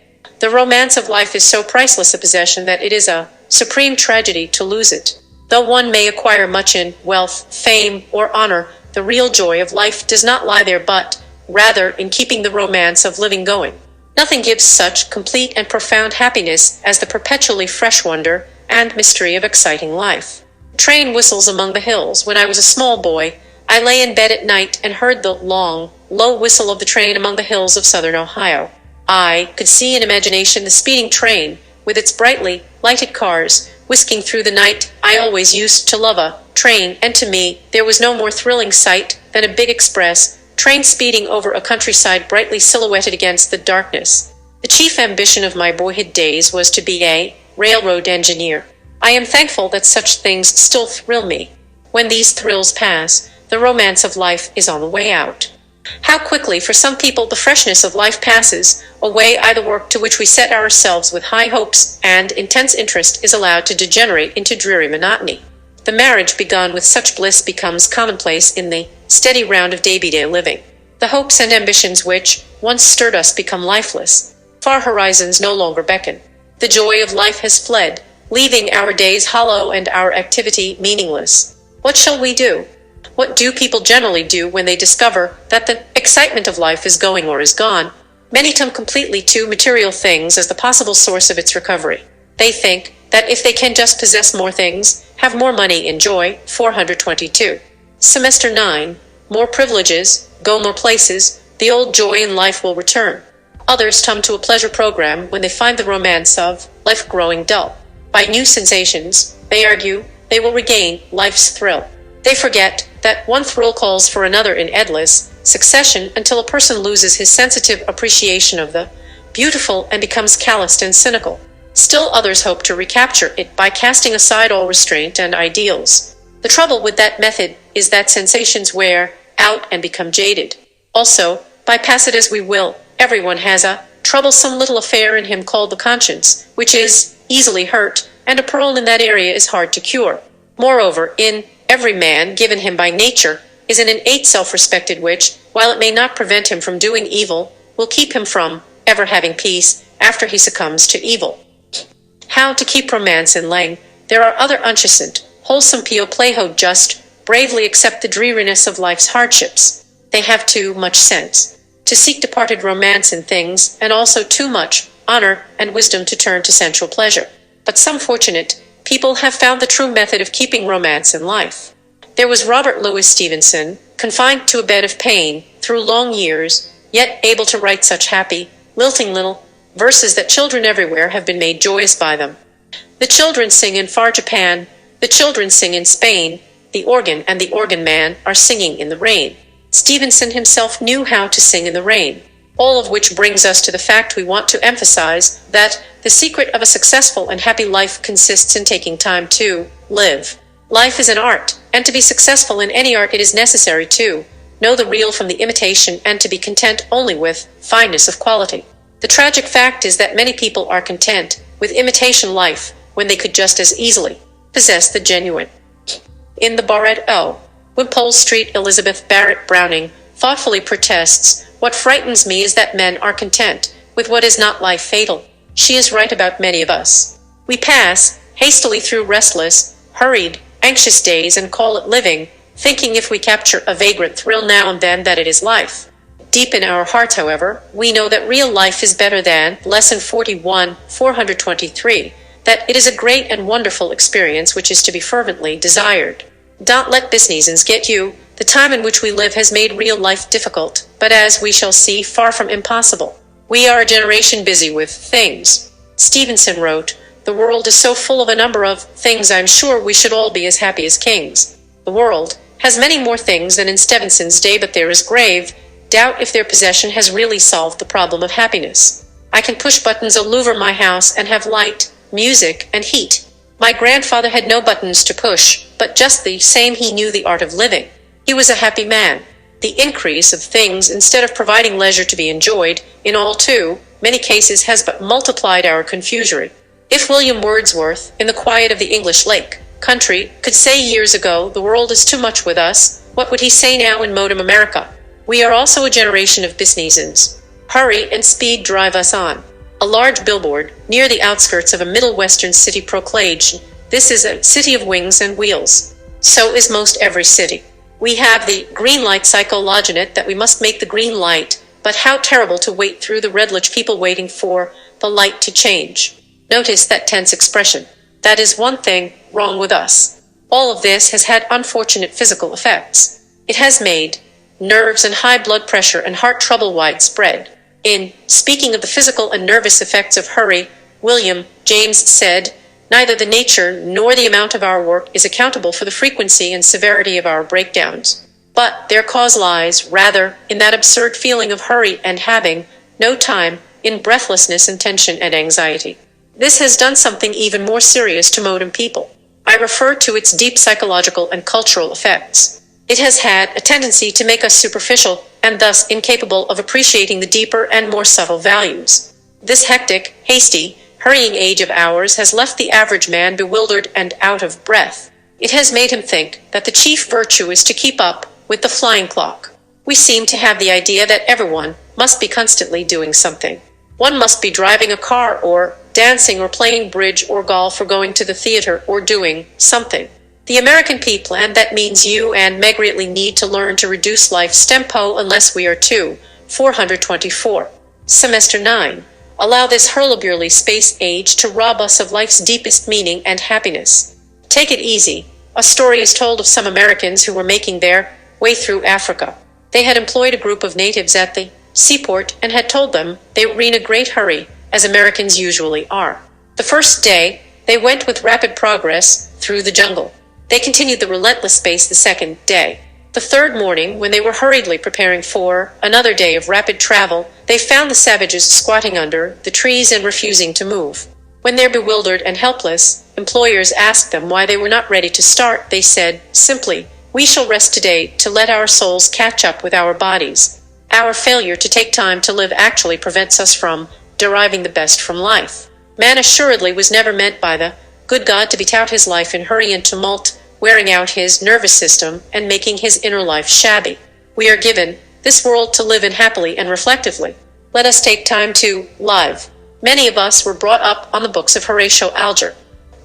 The romance of life is so priceless a possession that it is a supreme tragedy to lose it. Though one may acquire much in wealth, fame, or honor, the real joy of life does not lie there, but rather in keeping the romance of living going. Nothing gives such complete and profound happiness as the perpetually fresh wonder and mystery of exciting life. A train whistles among the hills. When I was a small boy, I lay in bed at night and heard the long, low whistle of the train among the hills of southern Ohio. I could see in imagination the speeding train, with its brightly lighted cars, whisking through the night. I always used to love a train, and to me there was no more thrilling sight than a big express train speeding over a countryside brightly silhouetted against the darkness. The chief ambition of my boyhood days was to be a railroad engineer. I am thankful that such things still thrill me. When these thrills pass, the romance of life is on the way out. How quickly for some people the freshness of life passes away. The work to which we set ourselves with high hopes and intense interest is allowed to degenerate into dreary monotony. The marriage begun with such bliss becomes commonplace in the steady round of day-by-day living. The hopes and ambitions which once stirred us become lifeless. Far horizons no longer beckon. The joy of life has fled, leaving our days hollow and our activity meaningless. What shall we do? What do people generally do when they discover that the excitement of life is going or is gone? Many turn completely to material things as the possible source of its recovery. They think that if they can just possess more things, have more money, enjoy 422. Semester 9, more privileges, go more places, the old joy in life will return. Others come to a pleasure program when they find the romance of life growing dull. By new sensations, they argue, they will regain life's thrill. They forget that one thrill calls for another in endless succession until a person loses his sensitive appreciation of the beautiful and becomes calloused and cynical. Still others hope to recapture it by casting aside all restraint and ideals. The trouble with that method is that sensations wear out and become jaded. Also, bypass it as we will, everyone has a troublesome little affair in him called the conscience, which is easily hurt, and a pearl in that area is hard to cure. Moreover, in every man, given him by nature, is an innate self-respect which, while it may not prevent him from doing evil, will keep him from ever having peace after he succumbs to evil. How to keep romance in lang? There are other unchastened, wholesome people who just bravely accept the dreariness of life's hardships. They have too much sense to seek departed romance in things, and also too much honor and wisdom to turn to sensual pleasure. But some fortunate people have found the true method of keeping romance in life. There was Robert Louis Stevenson, confined to a bed of pain through long years, yet able to write such happy, lilting little verses that children everywhere have been made joyous by them. The children sing in far Japan, the children sing in Spain, the organ and the organ man are singing in the rain. Stevenson himself knew how to sing in the rain. All of which brings us to the fact we want to emphasize, that the secret of a successful and happy life consists in taking time to live. Life is an art, and to be successful in any art it is necessary to know the real from the imitation and to be content only with fineness of quality. The tragic fact is that many people are content with imitation life when they could just as easily possess the genuine. In the Barrett O. Wimpole Street, Elizabeth Barrett Browning thoughtfully protests, "What frightens me is that men are content with what is not life fatal." She is right about many of us. We pass hastily through restless, hurried, anxious days and call it living, thinking if we capture a vagrant thrill now and then that it is life. Deep in our hearts, however, we know that real life is better than Lesson 41, 423, that it is a great and wonderful experience which is to be fervently desired. Don't let business get you. The time in which we live has made real life difficult, but as we shall see, far from impossible. We are a generation busy with things. Stevenson wrote, "The world is so full of a number of things I'm sure we should all be as happy as kings." The world has many more things than in Stevenson's day, but there is grave doubt if their possession has really solved the problem of happiness. I can push buttons all over my house and have light, music, and heat. My grandfather had no buttons to push, but just the same he knew the art of living. He was a happy man. The increase of things, instead of providing leisure to be enjoyed, in all too many cases has but multiplied our confusion. If William Wordsworth, in the quiet of the English lake country, could say years ago, "The world is too much with us," what would he say now in modern America? We are also a generation of businessmen. Hurry and speed drive us on. A large billboard near the outskirts of a Middle Western city proclaimed, "This is a city of wings and wheels." So is most every city. We have the green light psychologinate that we must make the green light, but how terrible to wait through the red light, people waiting for the light to change. Notice that tense expression. That is one thing wrong with us. All of this has had unfortunate physical effects. It has made nerves and high blood pressure and heart trouble widespread. In speaking of the physical and nervous effects of hurry, William James said, "Neither the nature nor the amount of our work is accountable for the frequency and severity of our breakdowns, but their cause lies, rather, in that absurd feeling of hurry and having no time, in breathlessness and tension and anxiety." This has done something even more serious to modern people. I refer to its deep psychological and cultural effects. It has had a tendency to make us superficial and thus incapable of appreciating the deeper and more subtle values. This hectic, hasty, hurrying age of ours has left the average man bewildered and out of breath. It has made him think that the chief virtue is to keep up with the flying clock. We seem to have the idea that everyone must be constantly doing something. One must be driving a car or dancing or playing bridge or golf or going to the theater or doing something. The American people, and that means you and me, greatly need to learn to reduce life's tempo unless we are to 424. Semester 9. Allow this hurly-burly space age to rob us of life's deepest meaning and happiness. Take it easy. A story is told of some Americans who were making their way through Africa. They had employed a group of natives at the seaport and had told them they were in a great hurry, as Americans usually are. The first day, they went with rapid progress through the jungle. They continued the relentless pace the second day. The third morning, when they were hurriedly preparing for another day of rapid travel, they found the savages squatting under the trees and refusing to move. When they're bewildered and helpless, employers asked them why they were not ready to start. They said, simply, "We shall rest today to let our souls catch up with our bodies. Our failure to take time to live actually prevents us from deriving the best from life." Man assuredly was never meant by the good God to beat out his life in hurry and tumult, wearing out his nervous system and making his inner life shabby. We are given this world to live in happily and reflectively. Let us take time to live. Many of us were brought up on the books of Horatio Alger.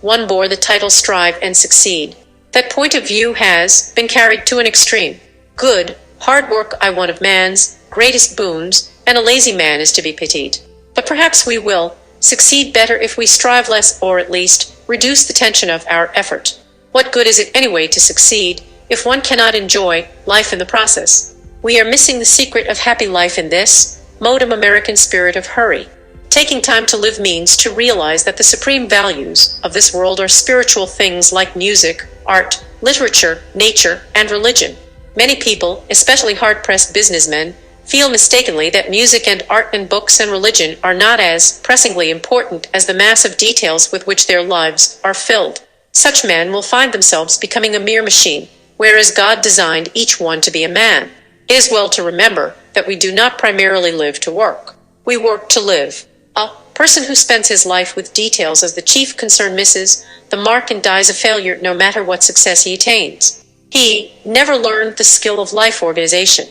One bore the title Strive and Succeed. That point of view has been carried to an extreme. Good, hard work is one of man's greatest boons, and a lazy man is to be pitied. But perhaps we will succeed better if we strive less, or at least reduce the tension of our effort. What good is it anyway to succeed if one cannot enjoy life in the process. We are missing the secret of happy life in this modem American spirit of hurry. Taking time to live means to realize that the supreme values of this world are spiritual things like music, art, literature, nature, and religion. Many people, especially hard-pressed businessmen, feel mistakenly that music and art and books and religion are not as pressingly important as the massive details with which their lives are filled. Such men will find themselves becoming a mere machine, whereas God designed each one to be a man. It is well to remember that we do not primarily live to work. We work to live. A person who spends his life with details as the chief concern misses the mark and dies a failure no matter what success he attains. He never learned the skill of life organization.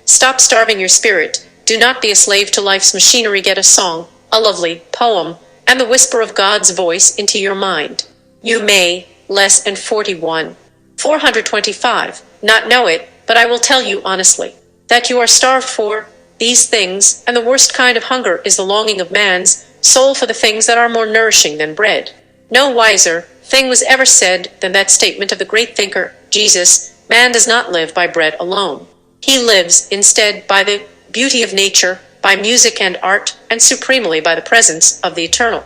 Stop starving your spirit. Do not be a slave to life's machinery. Get a song, a lovely poem, and the whisper of God's voice into your mind. You may, less than 41. 425, not know it, but I will tell you honestly, that you are starved for these things, and the worst kind of hunger is the longing of man's soul for the things that are more nourishing than bread. No wiser thing was ever said than that statement of the great thinker, Jesus, man does not live by bread alone. He lives, instead, by the beauty of nature, by music and art, and supremely by the presence of the eternal.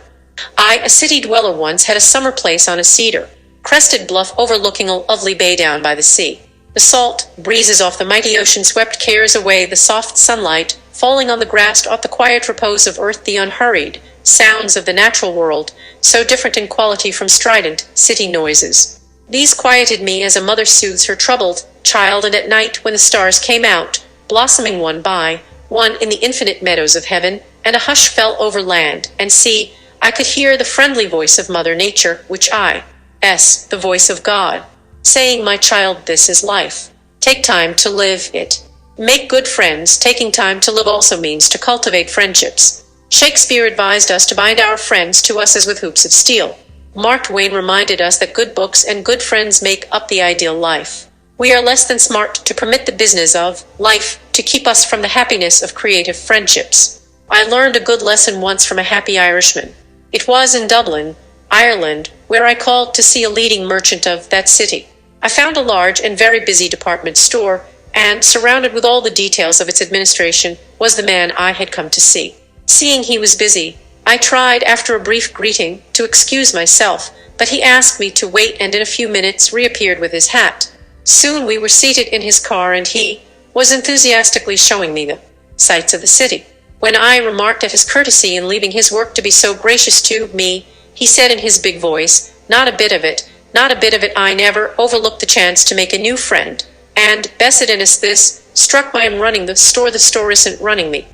I, a city dweller once, had a summer place on a cedar-crested bluff overlooking a lovely bay down by the sea. The salt breezes off the mighty ocean swept cares away, the soft sunlight falling on the grass taught the quiet repose of earth, the unhurried sounds of the natural world, so different in quality from strident city noises. These quieted me as a mother soothes her troubled child, and at night when the stars came out, blossoming one by one in the infinite meadows of heaven, and a hush fell over land and sea, I could hear the friendly voice of Mother Nature, which the voice of God, saying, my child, this is life. Take time to live it. Make good friends. Taking time to live also means to cultivate friendships. Shakespeare advised us to bind our friends to us as with hoops of steel. Mark Twain reminded us that good books and good friends make up the ideal life. We are less than smart to permit the business of life to keep us from the happiness of creative friendships. I learned a good lesson once from a happy Irishman. It was in Dublin, Ireland, where I called to see a leading merchant of that city. I found a large and very busy department store, and surrounded with all the details of its administration was the man I had come to see. Seeing he was busy, I tried, after a brief greeting, to excuse myself, but he asked me to wait and in a few minutes reappeared with his hat. Soon we were seated in his car and he was enthusiastically showing me the sights of the city. When I remarked at his courtesy in leaving his work to be so gracious to me, he said in his big voice, not a bit of it, not a bit of it. I never overlooked the chance to make a new friend. And, blessed is this, struck by him running the store isn't running me.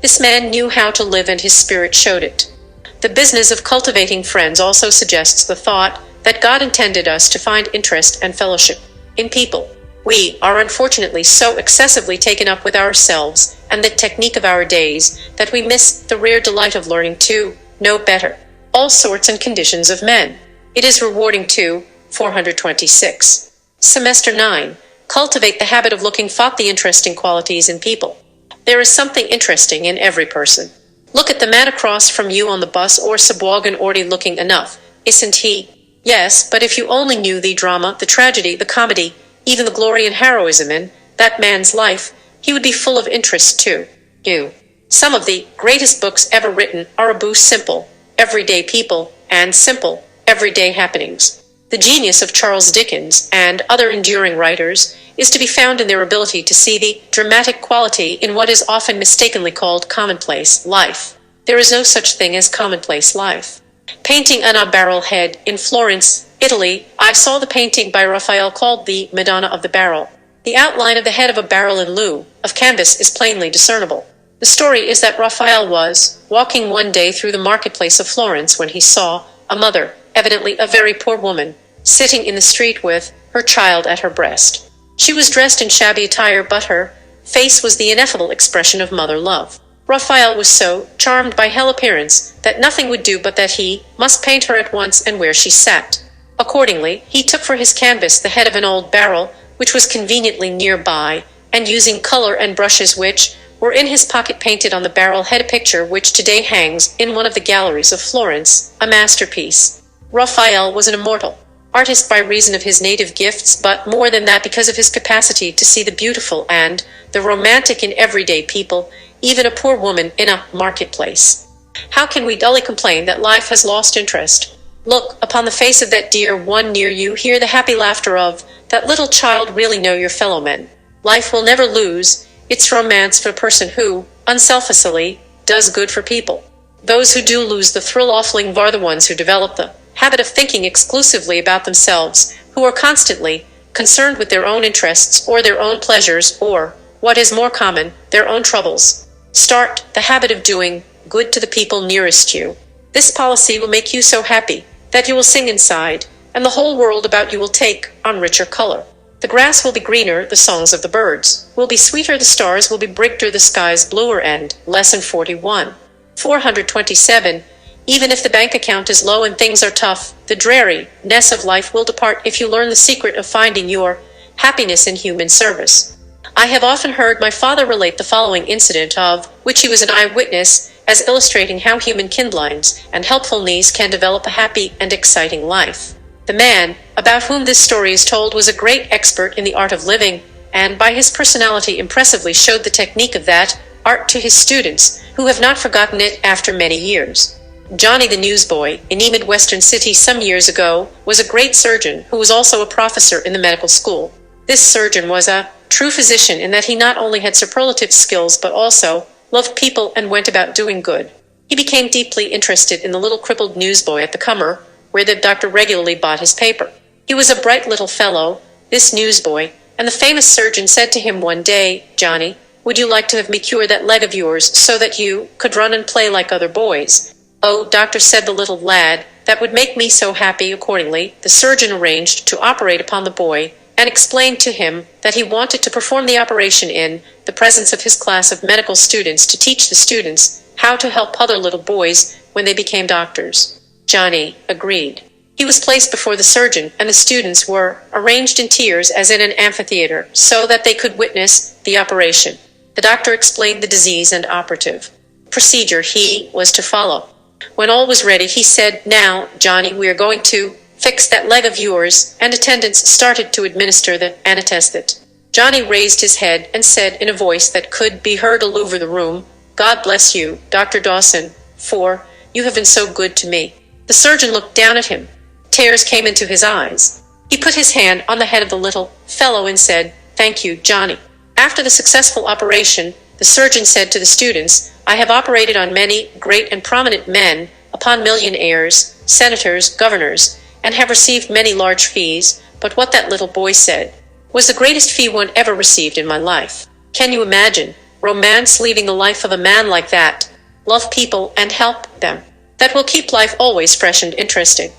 This man knew how to live and his spirit showed it. The business of cultivating friends also suggests the thought that God intended us to find interest and fellowship in people. We are unfortunately so excessively taken up with ourselves and the technique of our days that we miss the rare delight of learning to know better all sorts and conditions of men. It is rewarding to 426. Semester 9. Cultivate the habit of looking for the interesting qualities in people. There is something interesting in every person. Look at the man across from you on the bus or subwagon, already looking enough, isn't he? Yes, but if you only knew the drama, the tragedy, the comedy, even the glory and heroism in that man's life, he would be full of interest too. Some of the greatest books ever written are about simple, everyday people and simple, everyday happenings. The genius of Charles Dickens and other enduring writers is to be found in their ability to see the dramatic quality in what is often mistakenly called commonplace life. There is no such thing as commonplace life. Painting on a barrel head in Florence, Italy, I saw the painting by Raphael called the Madonna of the Barrel. The outline of the head of a barrel in lieu of canvas is plainly discernible. The story is that Raphael was walking one day through the marketplace of Florence when he saw a mother, evidently a very poor woman, sitting in the street with her child at her breast. She was dressed in shabby attire, but her face was the ineffable expression of mother love. Raphael was so charmed by her appearance that nothing would do but that he must paint her at once and where she sat. Accordingly, he took for his canvas the head of an old barrel, which was conveniently nearby, and using color and brushes which were in his pocket painted on the barrel head a picture which today hangs in one of the galleries of Florence, a masterpiece. Raphael was an immortal. artist by reason of his native gifts, but more than that because of his capacity to see the beautiful and the romantic in everyday people, even a poor woman in a marketplace. How can we dully complain that life has lost interest? Look upon the face of that dear one near you, hear the happy laughter of that little child, really know your fellow men. Life will never lose its romance for a person who, unselfishly, does good for people. Those who do lose the thrill awfully are the ones who develop the habit of thinking exclusively about themselves, who are constantly concerned with their own interests or their own pleasures or, what is more common, their own troubles. Start the habit of doing good to the people nearest you. This policy will make you so happy that you will sing inside, and the whole world about you will take on richer color. The grass will be greener, the songs of the birds will be sweeter, the stars will be brighter, the skies bluer. And Lesson 41. 427. Even if the bank account is low and things are tough, the dreariness of life will depart if you learn the secret of finding your happiness in human service. I have often heard my father relate the following incident, of which he was an eyewitness, as illustrating how human kindlings and helpfulness can develop a happy and exciting life. The man about whom this story is told was a great expert in the art of living, and by his personality impressively showed the technique of that art to his students, who have not forgotten it after many years. Johnny the newsboy, in a Midwestern city some years ago, was a great surgeon who was also a professor in the medical school. This surgeon was a true physician in that he not only had superlative skills but also loved people and went about doing good. He became deeply interested in the little crippled newsboy at the Comer, where the doctor regularly bought his paper. He was a bright little fellow, this newsboy, and the famous surgeon said to him one day, "Johnny, would you like to have me cure that leg of yours so that you could run and play like other boys?" "Oh, doctor," said the little lad, "that would make me so happy." Accordingly, the surgeon arranged to operate upon the boy, and explained to him that he wanted to perform the operation in the presence of his class of medical students to teach the students how to help other little boys when they became doctors. Johnny agreed. He was placed before the surgeon, and the students were arranged in tiers as in an amphitheater, so that they could witness the operation. The doctor explained the disease and operative procedure he was to follow. When all was ready, he said, "Now, Johnny, we are going to fix that leg of yours," and attendants started to administer the anesthetic. Johnny raised his head and said in a voice that could be heard all over the room, "God bless you, Dr. Dawson, for you have been so good to me." The surgeon looked down at him. Tears came into his eyes. He put his hand on the head of the little fellow and said, "Thank you, Johnny." After the successful operation, the surgeon said to the students, "I have operated on many great and prominent men, upon millionaires, senators, governors, and have received many large fees, but what that little boy said was the greatest fee one ever received in my life. Can you imagine romance leaving the life of a man like that? Love people and help them. That will keep life always fresh and interesting."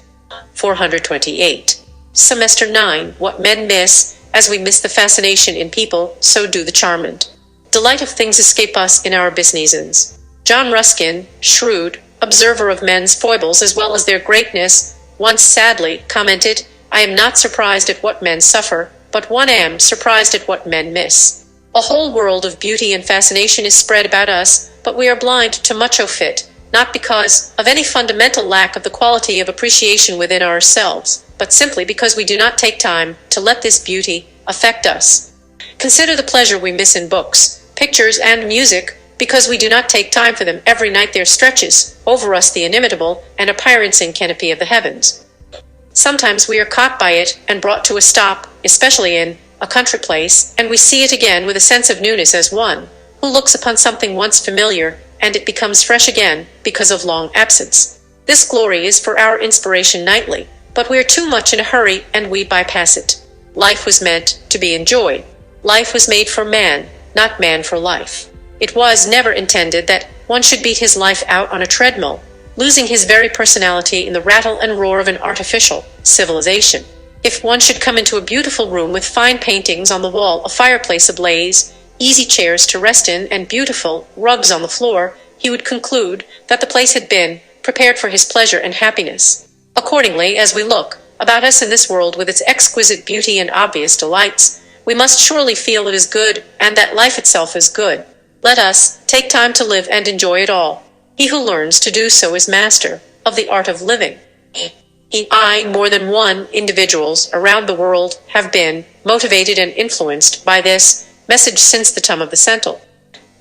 428. Semester 9. What men miss. As we miss the fascination in people, so do the charmant delight of things escape us in our business. John Ruskin, shrewd observer of men's foibles as well as their greatness, once sadly commented, "I am not surprised at what men suffer, but one am surprised at what men miss." A whole world of beauty and fascination is spread about us, but we are blind to much of it, not because of any fundamental lack of the quality of appreciation within ourselves, but simply because we do not take time to let this beauty affect us. Consider the pleasure we miss in books, pictures, and music, because we do not take time for them. Every night there stretches over us the inimitable and appurtenant canopy of the heavens. Sometimes we are caught by it and brought to a stop, especially in a country place, and we see it again with a sense of newness, as one who looks upon something once familiar, and it becomes fresh again because of long absence. This glory is for our inspiration nightly, but we are too much in a hurry and we bypass it. Life was meant to be enjoyed. Life was made for man, not man for life. It was never intended that one should beat his life out on a treadmill, losing his very personality in the rattle and roar of an artificial civilization. If one should come into a beautiful room with fine paintings on the wall, a fireplace ablaze, easy chairs to rest in, and beautiful rugs on the floor, he would conclude that the place had been prepared for his pleasure and happiness. Accordingly, as we look about us in this world with its exquisite beauty and obvious delights, we must surely feel it is good, and that life itself is good. Let us take time to live and enjoy it all. He who learns to do so is master of the art of living. More than one individuals around the world have been motivated and influenced by this message since the time of the Sentinel.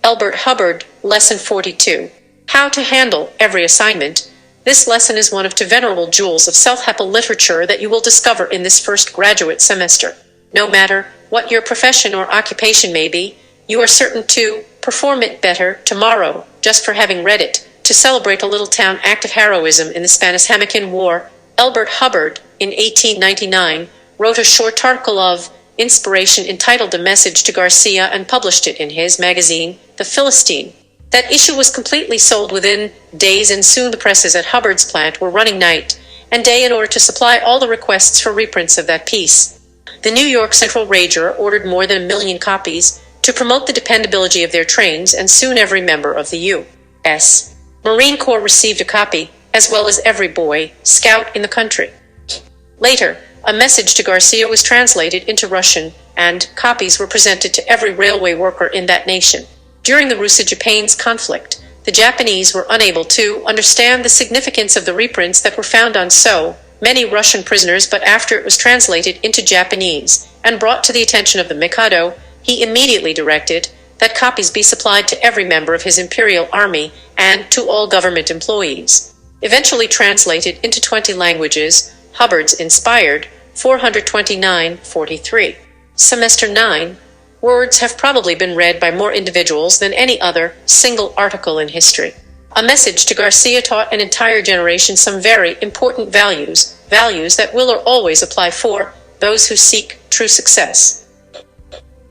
Elbert Hubbard, Lesson 42. How to handle every assignment. This lesson is one of two venerable jewels of self-help literature that you will discover in this first graduate semester. No matter what your profession or occupation may be, you are certain to perform it better tomorrow just for having read it. To celebrate a little town act of heroism in the Spanish-American War, Elbert Hubbard, in 1899, wrote a short article of inspiration entitled A Message to Garcia and published it in his magazine, The Philistine. That issue was completely sold within days, and soon the presses at Hubbard's plant were running night and day in order to supply all the requests for reprints of that piece. The New York Central Ranger ordered more than 1 million copies to promote the dependability of their trains, and soon every member of the U.S. Marine Corps received a copy, as well as every Boy Scout in the country. Later, A Message to Garcia was translated into Russian, and copies were presented to every railway worker in that nation. During the Russo-Japanese conflict, the Japanese were unable to understand the significance of the reprints that were found on so many Russian prisoners, but after it was translated into Japanese and brought to the attention of the Mikado, he immediately directed that copies be supplied to every member of his imperial army and to all government employees. Eventually translated into 20 languages, Hubbard's inspired 429-43. Semester 9. Words have probably been read by more individuals than any other single article in history. A Message to Garcia taught an entire generation some very important values that will or always apply for those who seek true success.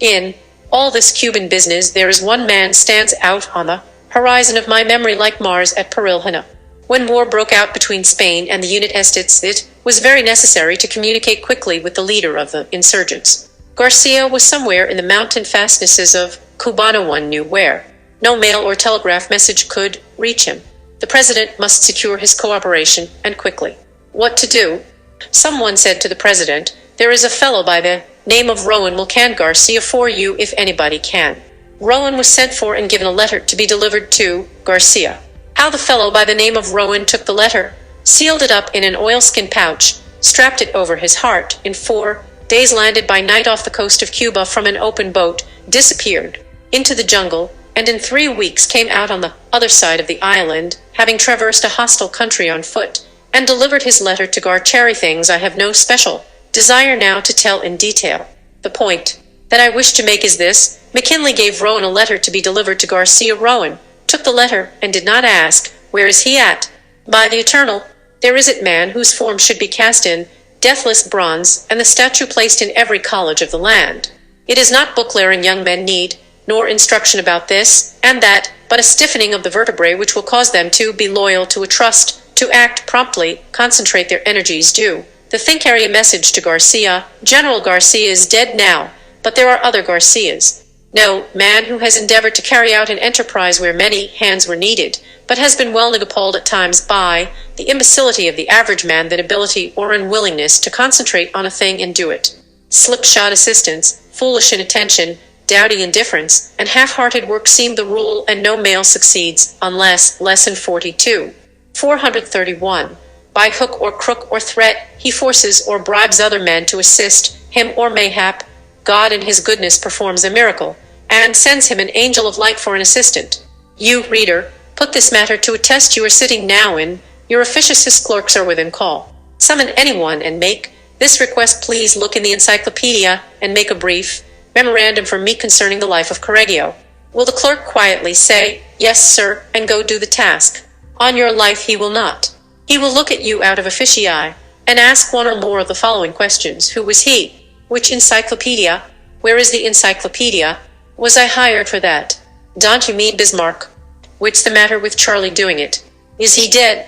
In all this Cuban business, there is one man stands out on the horizon of my memory like Mars at Perilhana. When war broke out between Spain and the United States, it was very necessary to communicate quickly with the leader of the insurgents. Garcia was somewhere in the mountain fastnesses of Cubano. One knew where. No mail or telegraph message could reach him. The president must secure his cooperation, and quickly. What to do? Someone said to the president, "There is a fellow by the name of Rowan will can Garcia for you if anybody can." Rowan was sent for and given a letter to be delivered to Garcia. How the fellow by the name of Rowan took the letter, sealed it up in an oilskin pouch, strapped it over his heart, in 4 days landed by night off the coast of Cuba from an open boat, disappeared into the jungle, and in 3 weeks came out on the other side of the island, having traversed a hostile country on foot, and delivered his letter to Garcia. Things I have no special desire now to tell in detail. The point that I wish to make is this: McKinley gave Rowan a letter to be delivered to Garcia. Rowan took the letter and did not ask, "Where is he at?" By the eternal, there is it man whose form should be cast in deathless bronze, and the statue placed in every college of the land. It is not book-learning young men need, nor instruction about this and that, but a stiffening of the vertebrae which will cause them to be loyal to a trust, to act promptly, concentrate their energies, do the thing. Carry a message to Garcia. General Garcia is dead now, but there are other Garcias. No man who has endeavored to carry out an enterprise where many hands were needed, but has been well nigh appalled at times by the imbecility of the average man, that ability or unwillingness to concentrate on a thing and do it. Slipshod assistance, foolish inattention, dowdy indifference, and half-hearted work seem the rule, and no male succeeds, unless, Lesson 42. 431. By hook or crook or threat, he forces or bribes other men to assist him, or mayhap God in his goodness performs a miracle, and sends him an angel of light for an assistant. You, reader, put this matter to a test. You are sitting now in your officious clerks are within call. Summon anyone and make this request: please look in the encyclopedia and make a brief memorandum for me concerning the life of Correggio. Will the clerk quietly say, "Yes, sir," and go do the task? On your life he will not. He will look at you out of a fishy eye, and ask one or more of the following questions: Who was he? Which encyclopedia? Where is the encyclopedia? Was I hired for that? Don't you mean Bismarck? What's the matter with Charlie doing it? Is he dead?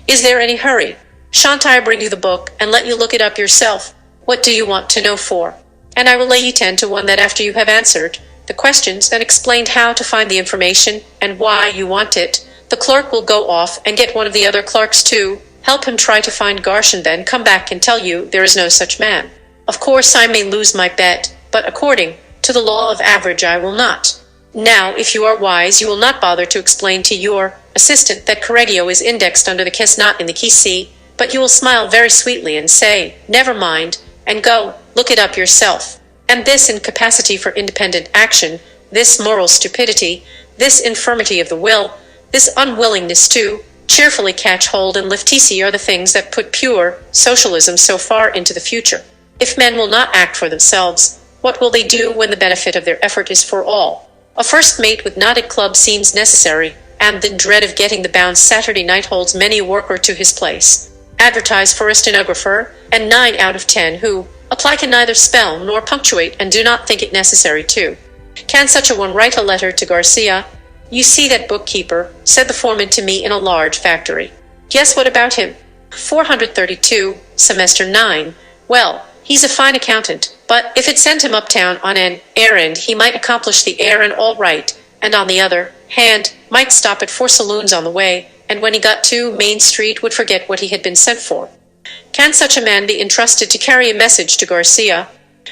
Is there any hurry? Shan't I bring you the book, and let you look it up yourself? What do you want to know for? And I will lay you 10 to 1 that after you have answered the questions and explained how to find the information and why you want it, the clerk will go off and get one of the other clerks to help him try to find Garsh, and then come back and tell you there is no such man. Of course I may lose my bet, but according to the law of average I will not. Now, if you are wise, you will not bother to explain to your assistant that Correggio is indexed under the kiss, not in the key C, but you will smile very sweetly and say, "Never mind," and go, look it up yourself. And this incapacity for independent action, this moral stupidity, this infirmity of the will, this unwillingness to cheerfully catch hold and lift easy are the things that put pure socialism so far into the future. If men will not act for themselves, what will they do when the benefit of their effort is for all? A first mate with knotted club seems necessary, and the dread of getting the bounce Saturday night holds many a worker to his place. Advertise for a stenographer, and 9 out of 10 who apply can neither spell nor punctuate and do not think it necessary to. Can such a one write a letter to Garcia? "You see that bookkeeper," said the foreman to me in a large factory. "Yes, what about him?" 432, semester 9. "Well, he's a fine accountant, but if it sent him uptown on an errand he might accomplish the errand all right, and on the other hand might stop at 4 saloons on the way, and when he got to Main Street would forget what he had been sent for." Can such a man be entrusted to carry a message to Garcia?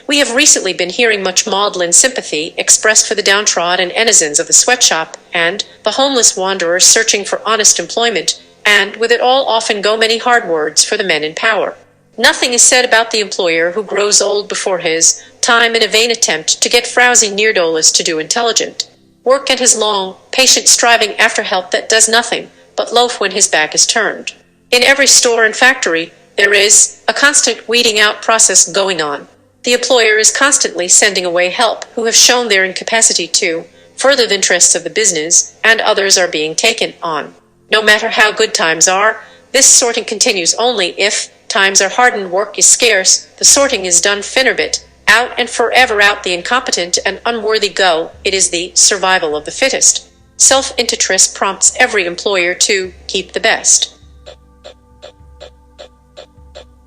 We have recently been hearing much maudlin sympathy expressed for the downtrodden denizens of the sweatshop, and the homeless wanderer searching for honest employment, and with it all often go many hard words for the men in power. Nothing is said about the employer who grows old before his time in a vain attempt to get frowsy near-dolers to do intelligent work, and his long, patient striving after help that does nothing but loaf when his back is turned. In every store and factory, there is a constant weeding out process going on. The employer is constantly sending away help who have shown their incapacity to further the interests of the business, and others are being taken on. No matter how good times are, this sorting continues only if times are hard and work is scarce. The sorting is done finnerbit, out and forever out the incompetent and unworthy go. It is the survival of the fittest. Self-interest prompts every employer to keep the best.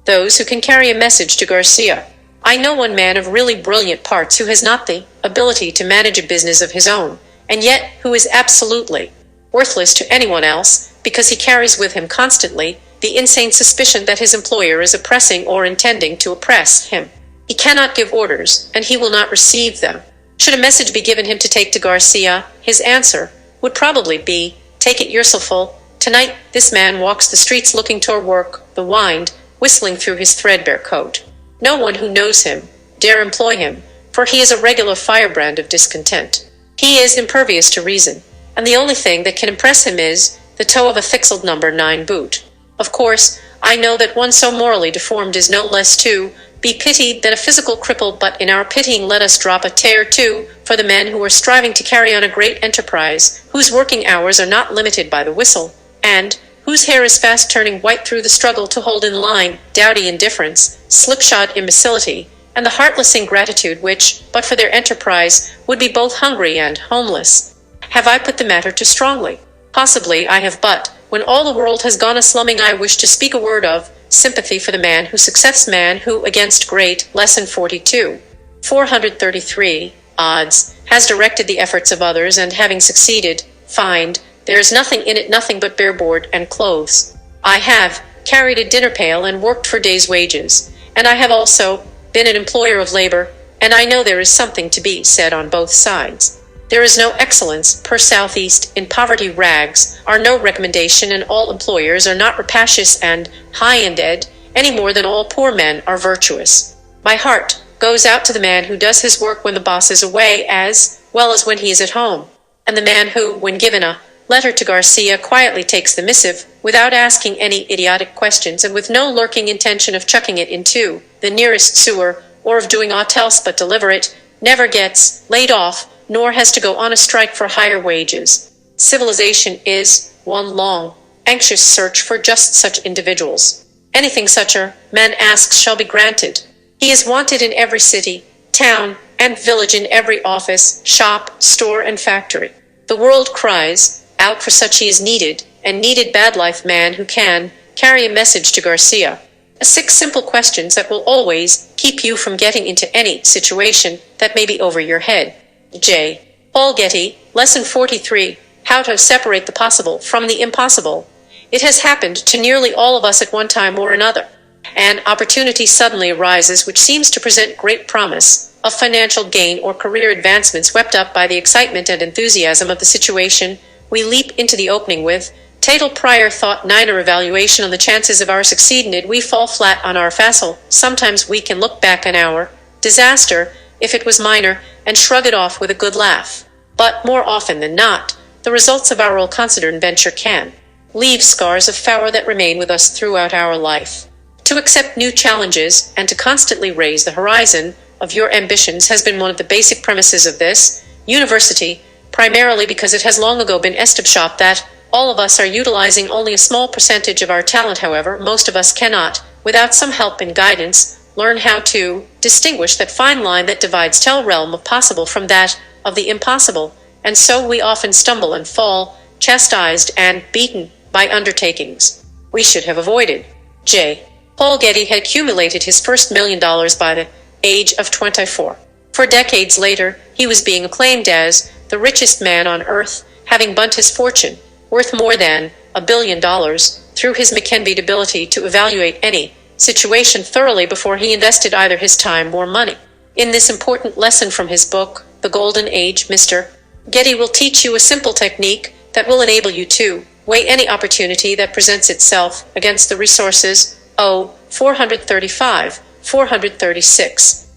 Those who can carry a message to Garcia. I know one man of really brilliant parts who has not the ability to manage a business of his own, and yet who is absolutely worthless to anyone else, because he carries with him constantly the insane suspicion that his employer is oppressing or intending to oppress him. He cannot give orders, and he will not receive them. Should a message be given him to take to Garcia, his answer would probably be, "Take it yourself. Tonight this man walks the streets looking toward work, the wind whistling through his threadbare coat. No one who knows him dare employ him, for he is a regular firebrand of discontent. He is impervious to reason, and the only thing that can impress him is the toe of a thick-soled number 9 boot. Of course, I know that one so morally deformed is no less to be pitied than a physical cripple, but in our pitying let us drop a tear too for the men who are striving to carry on a great enterprise, whose working hours are not limited by the whistle, and whose hair is fast turning white through the struggle to hold in line dowdy indifference, slipshod imbecility, and the heartless ingratitude which, but for their enterprise, would be both hungry and homeless. Have I put the matter too strongly? Possibly I have, but when all the world has gone a-slumming I wish to speak a word of sympathy for the man who success man who against great lesson 42. 433 odds has directed the efforts of others, and having succeeded, find there is nothing in it, nothing but bare board and clothes. I have carried a dinner pail and worked for day's wages, and I have also been an employer of labor, and I know there is something to be said on both sides. There is no excellence per Southeast in poverty rags are no recommendation, and all employers are not rapacious and high-ended any more than all poor men are virtuous. My heart goes out to the man who does his work when the boss is away as well as when he is at home, and the man who, when given a letter to Garcia, quietly takes the missive without asking any idiotic questions, and with no lurking intention of chucking it into the nearest sewer or of doing aught else but deliver it, never gets laid off, nor has to go on a strike for higher wages. Civilization is one long, anxious search for just such individuals. Anything such a man asks shall be granted. He is wanted in every city, town, and village, in every office, shop, store, and factory. The world cries out for such. He is needed, and needed bad life man who can carry a message to Garcia. 6 simple questions that will always keep you from getting into any situation that may be over your head. J. Paul Getty, Lesson 43, How to Separate the Possible from the Impossible. It has happened to nearly all of us at one time or another. An opportunity suddenly arises which seems to present great promise of financial gain or career advancement. Swept up by the excitement and enthusiasm of the situation, we leap into the opening with Tatal prior thought niner evaluation on the chances of our succeeding it we fall flat on our facile. Sometimes we can look back on our disaster, if it was minor, and shrug it off with a good laugh. But more often than not, the results of our ill-considered venture can leave scars of fire that remain with us throughout our life. To accept new challenges and to constantly raise the horizon of your ambitions has been one of the basic premises of this university, primarily because it has long ago been established that all of us are utilizing only a small percentage of our talent. However, most of us cannot, without some help and guidance, learn how to distinguish that fine line that divides the realm of possible from that of the impossible, and so we often stumble and fall, chastised and beaten by undertakings we should have avoided. J. Paul Getty had accumulated his first $1 million by the age of 24. For decades later, he was being acclaimed as the richest man on earth, having built his fortune, worth more than $1 billion, through his McKenzie ability to evaluate any situation thoroughly before he invested either his time or money. In this important lesson from his book, The Golden Age, Mr. Getty will teach you a simple technique that will enable you to weigh any opportunity that presents itself against the resources 435, 436.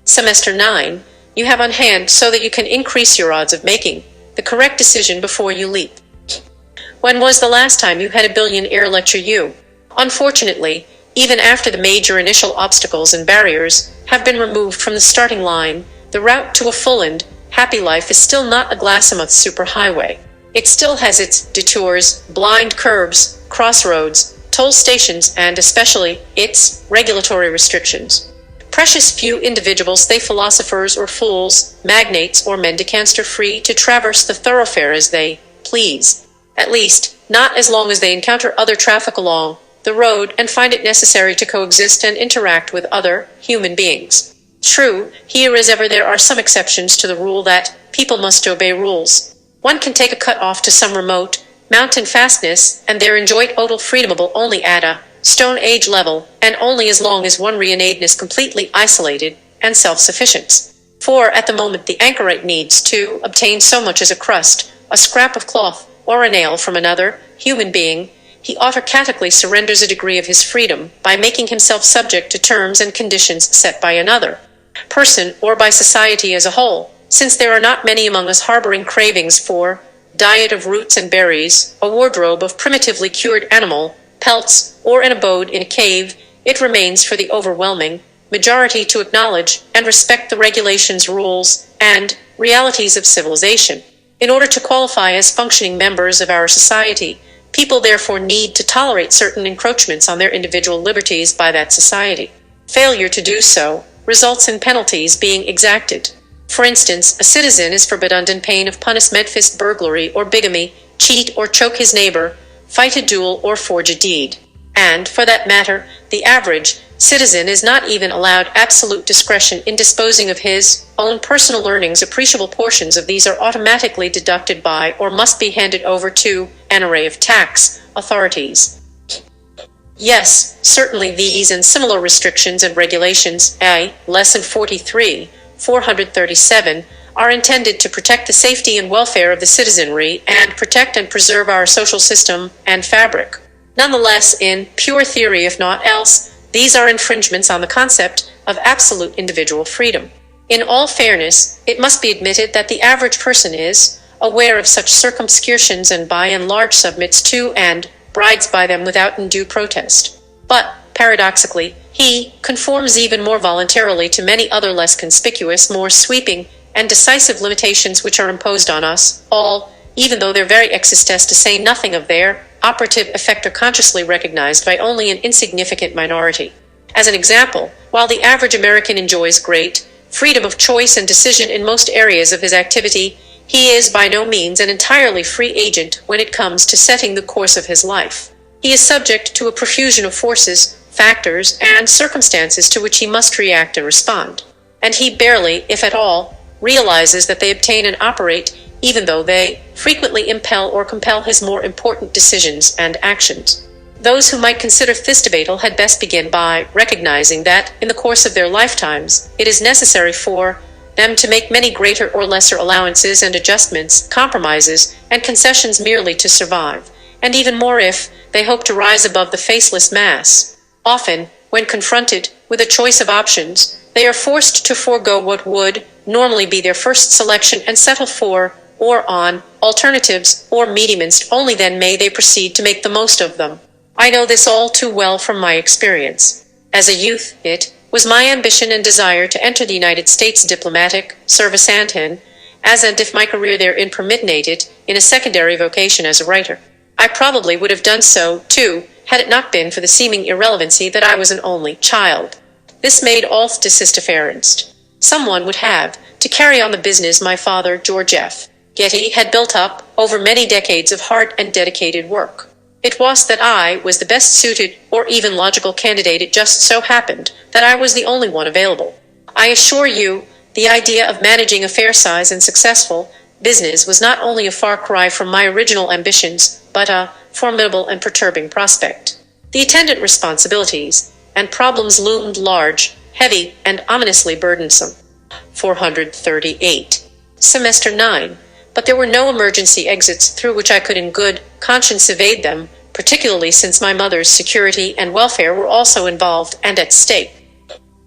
Semester 9, you have on hand so that you can increase your odds of making the correct decision before you leap. When was the last time you had a billionaire lecture you? Unfortunately, even after the major initial obstacles and barriers have been removed from the starting line, the route to a full and happy life is still not a glass-a-month superhighway. It still has its detours, blind curves, crossroads, toll stations, and especially its regulatory restrictions. Precious few individuals, they philosophers or fools, magnates or mendicants, are free to traverse the thoroughfare as they please. At least, not as long as they encounter other traffic along the road and find it necessary to coexist and interact with other human beings. True, here as ever there are some exceptions to the rule that people must obey rules. One can take a cut off to some remote mountain fastness, and there enjoy total freedom only at a Stone Age level, and only as long as one remains completely isolated and self-sufficient. For at the moment the anchorite needs to obtain so much as a crust, a scrap of cloth, or a nail from another human being, he autocratically surrenders a degree of his freedom by making himself subject to terms and conditions set by another person or by society as a whole. Since there are not many among us harboring cravings for diet of roots and berries, a wardrobe of primitively cured animal pelts, or an abode in a cave, it remains for the overwhelming majority to acknowledge and respect the regulations, rules, and realities of civilization. In order to qualify as functioning members of our society, people therefore need to tolerate certain encroachments on their individual liberties by that society. Failure to do so results in penalties being exacted. For instance, a citizen is forbidden on pain of punishment fist burglary or bigamy, cheat or choke his neighbor, fight a duel or forge a deed. And, for that matter, the average citizen is not even allowed absolute discretion in disposing of his own personal earnings. Appreciable portions of these are automatically deducted by or must be handed over to an array of tax authorities. Yes, certainly these and similar restrictions and regulations, Lesson 43, 437, are intended to protect the safety and welfare of the citizenry and protect and preserve our social system and fabric. Nonetheless, in pure theory, if not else, these are infringements on the concept of absolute individual freedom. In all fairness, it must be admitted that the average person is aware of such circumscriptions and by and large submits to and abides by them without undue protest. But, paradoxically, he conforms even more voluntarily to many other less conspicuous, more sweeping, and decisive limitations which are imposed on us all, even though their very existence, to say nothing of their operative effect, are consciously recognized by only an insignificant minority. As an example, while the average American enjoys great freedom of choice and decision in most areas of his activity, he is by no means an entirely free agent when it comes to setting the course of his life. He is subject to a profusion of forces, factors, and circumstances to which he must react and respond. And he barely, if at all, realizes that they obtain and operate, even though they frequently impel or compel his more important decisions and actions. Those who might consider this debatable had best begin by recognizing that, in the course of their lifetimes, it is necessary for them to make many greater or lesser allowances and adjustments, compromises, and concessions merely to survive, and even more if they hope to rise above the faceless mass. Often, when confronted with a choice of options, they are forced to forego what would normally be their first selection and settle for, or on, alternatives or mediums. Only then may they proceed to make the most of them. I know this all too well from my experience. As a youth, it was my ambition and desire to enter the United States diplomatic service and if my career therein permitted in a secondary vocation as a writer. I probably would have done so, too, had it not been for the seeming irrelevancy that I was an only child. This made all difference. Someone would have to carry on the business my father, George F. Getty, had built up over many decades of hard and dedicated work. It was that I was the best suited or even logical candidate. It just so happened that I was the only one available. I assure you, the idea of managing a fair-sized and successful business was not only a far cry from my original ambitions, but a formidable and perturbing prospect. The attendant responsibilities and problems loomed large, heavy, and ominously burdensome. 438. Semester 9. But there were no emergency exits through which I could in good conscience evade them, particularly since my mother's security and welfare were also involved and at stake.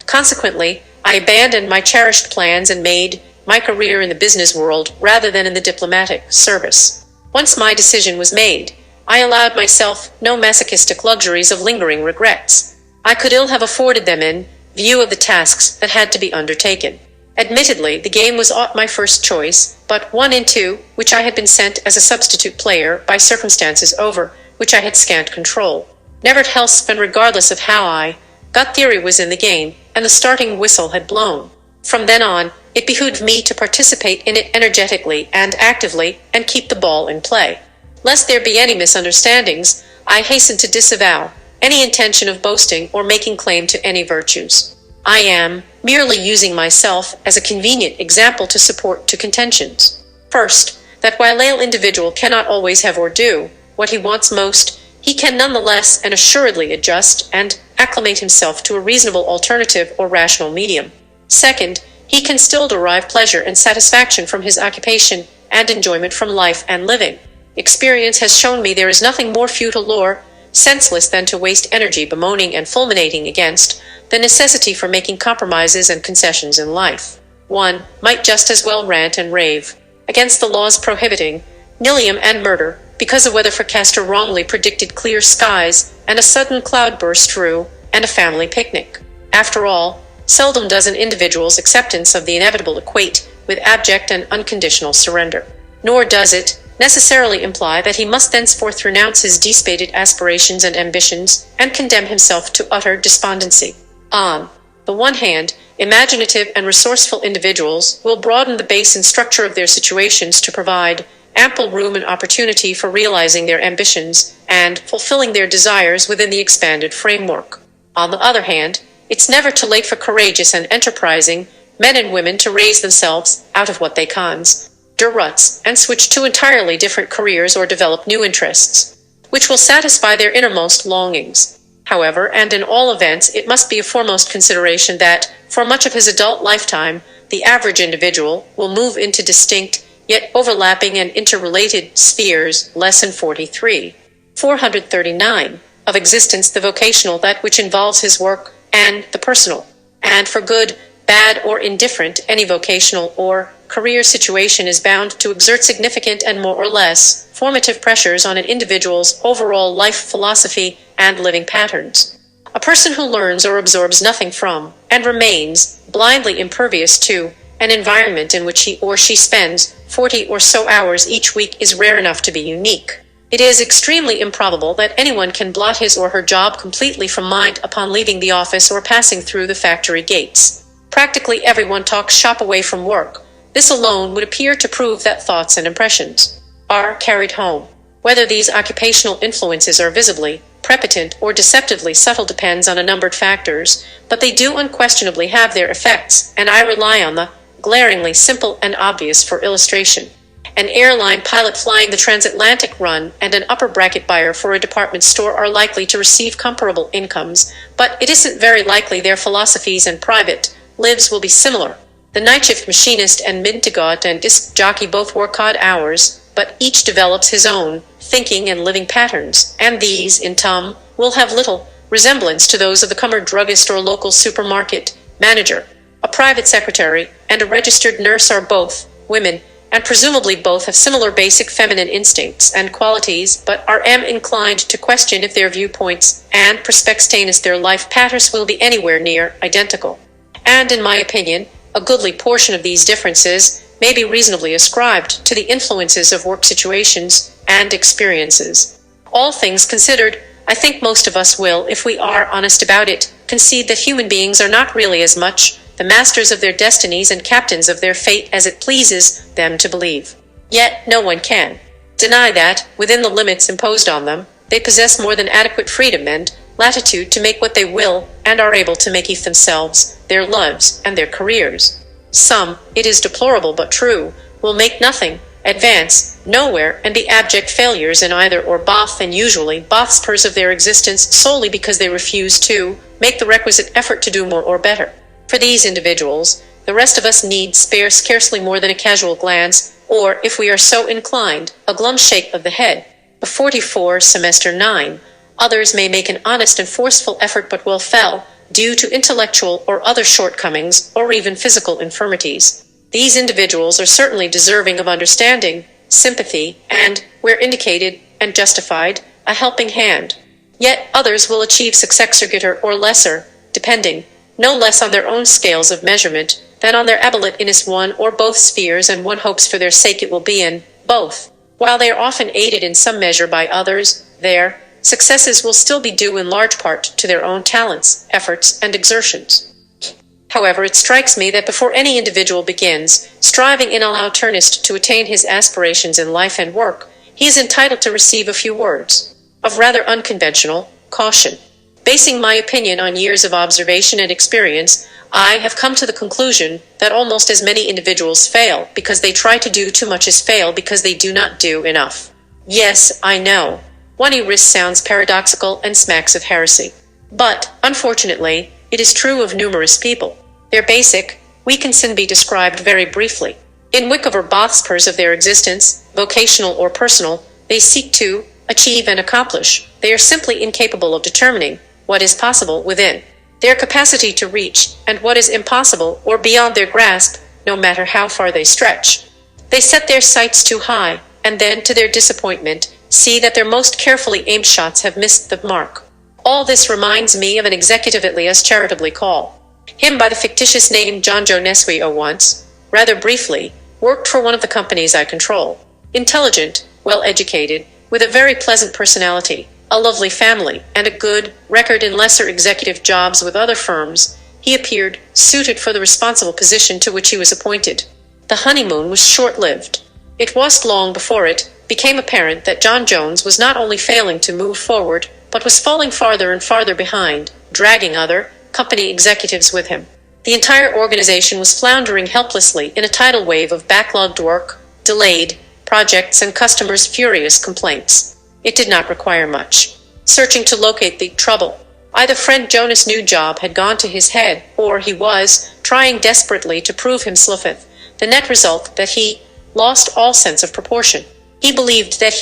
Consequently, I abandoned my cherished plans and made my career in the business world rather than in the diplomatic service. Once my decision was made, I allowed myself no masochistic luxuries of lingering regrets. I could ill have afforded them in view of the tasks that had to be undertaken. Admittedly, the game was my first choice, but one into which I had been sent as a substitute player by circumstances over which I had scant control. Nevertheless, and regardless of how I got theory was in the game, and the starting whistle had blown. From then on, it behooved me to participate in it energetically and actively and keep the ball in play. Lest there be any misunderstandings, I hasten to disavow any intention of boasting or making claim to any virtues. I am merely using myself as a convenient example to support two contentions. First, that while an individual cannot always have or do what he wants most, he can nonetheless and assuredly adjust and acclimate himself to a reasonable alternative or rational medium. Second, he can still derive pleasure and satisfaction from his occupation and enjoyment from life and living. Experience has shown me there is nothing more futile or senseless than to waste energy bemoaning and fulminating against the necessity for making compromises and concessions in life. One might just as well rant and rave against the laws prohibiting nillium and murder because a weather forecaster wrongly predicted clear skies and a sudden cloud burst through and a family picnic. After all, seldom does an individual's acceptance of the inevitable equate with abject and unconditional surrender. Nor does it necessarily imply that he must thenceforth renounce his dissipated aspirations and ambitions and condemn himself to utter despondency. On the one hand, imaginative and resourceful individuals will broaden the base and structure of their situations to provide ample room and opportunity for realizing their ambitions and fulfilling their desires within the expanded framework. On the other hand, it's never too late for courageous and enterprising men and women to raise themselves out of what they cons ruts and switch to entirely different careers or develop new interests, which will satisfy their innermost longings. However, and in all events, it must be a foremost consideration that, for much of his adult lifetime, the average individual will move into distinct, yet overlapping and interrelated spheres. Lesson 43. 439. Of existence, the vocational, that which involves his work, and the personal. And for good, bad, or indifferent, any vocational or career situation is bound to exert significant and more or less formative pressures on an individual's overall life philosophy and living patterns. A person who learns or absorbs nothing from, and remains blindly impervious to, an environment in which he or she spends 40 or so hours each week is rare enough to be unique. It is extremely improbable that anyone can blot his or her job completely from mind upon leaving the office or passing through the factory gates. Practically everyone talks shop away from work. This alone would appear to prove that thoughts and impressions are carried home. Whether these occupational influences are visibly prepotent or deceptively subtle depends on a numbered factors, but they do unquestionably have their effects, and I rely on the glaringly simple and obvious for illustration. An airline pilot flying the transatlantic run and an upper bracket buyer for a department store are likely to receive comparable incomes, but it isn't very likely their philosophies and private lives will be similar. The night shift machinist and mid-to-god and disc jockey both work odd hours, but each develops his own thinking and living patterns, and these, in turn, will have little resemblance to those of the common druggist or local supermarket manager. A private secretary and a registered nurse are both women, and presumably both have similar basic feminine instincts and qualities, but are inclined to question if their viewpoints and perspectives their life patterns will be anywhere near identical. And in my opinion, a goodly portion of these differences may be reasonably ascribed to the influences of work situations and experiences. All things considered, I think most of us will, if we are honest about it, concede that human beings are not really as much the masters of their destinies and captains of their fate as it pleases them to believe. Yet no one can deny that, within the limits imposed on them, they possess more than adequate freedom and latitude to make what they will, and are able to make themselves, their lives, and their careers. Some, it is deplorable but true, will make nothing, advance nowhere, and be abject failures in either or both, and usually both spurs of their existence, solely because they refuse to make the requisite effort to do more or better. For these individuals, the rest of us need spare scarcely more than a casual glance, or, if we are so inclined, a glum shake of the head. A 44 semester 9. Others may make an honest and forceful effort but will fail, due to intellectual or other shortcomings, or even physical infirmities. These individuals are certainly deserving of understanding, sympathy, and, where indicated and justified, a helping hand. Yet others will achieve success greater or lesser, depending no less on their own scales of measurement than on their ability in one or both spheres, and one hopes for their sake it will be in both. While they are often aided in some measure by others, their successes will still be due in large part to their own talents, efforts, and exertions. However, it strikes me that before any individual begins striving in all earnest to attain his aspirations in life and work, he is entitled to receive a few words of rather unconventional caution. Basing my opinion on years of observation and experience, I have come to the conclusion that almost as many individuals fail because they try to do too much as fail because they do not do enough. Yes, I know. One risk sounds paradoxical and smacks of heresy. But, unfortunately, it is true of numerous people. Their basic, weakness can be described very briefly. In whichever both spurs of their existence, vocational or personal, they seek to achieve and accomplish, they are simply incapable of determining what is possible within their capacity to reach, and what is impossible or beyond their grasp, no matter how far they stretch. They set their sights too high, and then, to their disappointment, see that their most carefully aimed shots have missed the mark. All this reminds me of an executive Elias charitably call him by the fictitious name John Joe Neswi once, rather briefly, worked for one of the companies I control. Intelligent, well-educated, with a very pleasant personality, a lovely family, and a good record in lesser executive jobs with other firms, he appeared suited for the responsible position to which he was appointed. The honeymoon was short-lived. It wasn't long before it became apparent that John Jones was not only failing to move forward, but was falling farther and farther behind, dragging other company executives with him. The entire organization was floundering helplessly in a tidal wave of backlogged work, delayed projects, and customers' furious complaints. It did not require much searching to locate the trouble. Either friend Jonas' new job had gone to his head, or he was trying desperately to prove himself. The net result that he lost all sense of proportion. He believed that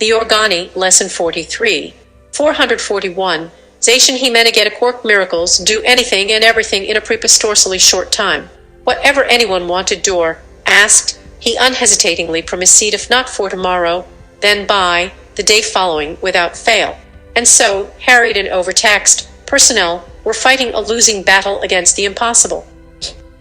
the organi, lesson 43, 441, Zation he meant to get a quirk miracles, do anything and everything in a preposterously short time. Whatever anyone wanted or asked, he unhesitatingly promised, if not for tomorrow, then by the day following, without fail. And so, harried and overtaxed personnel were fighting a losing battle against the impossible.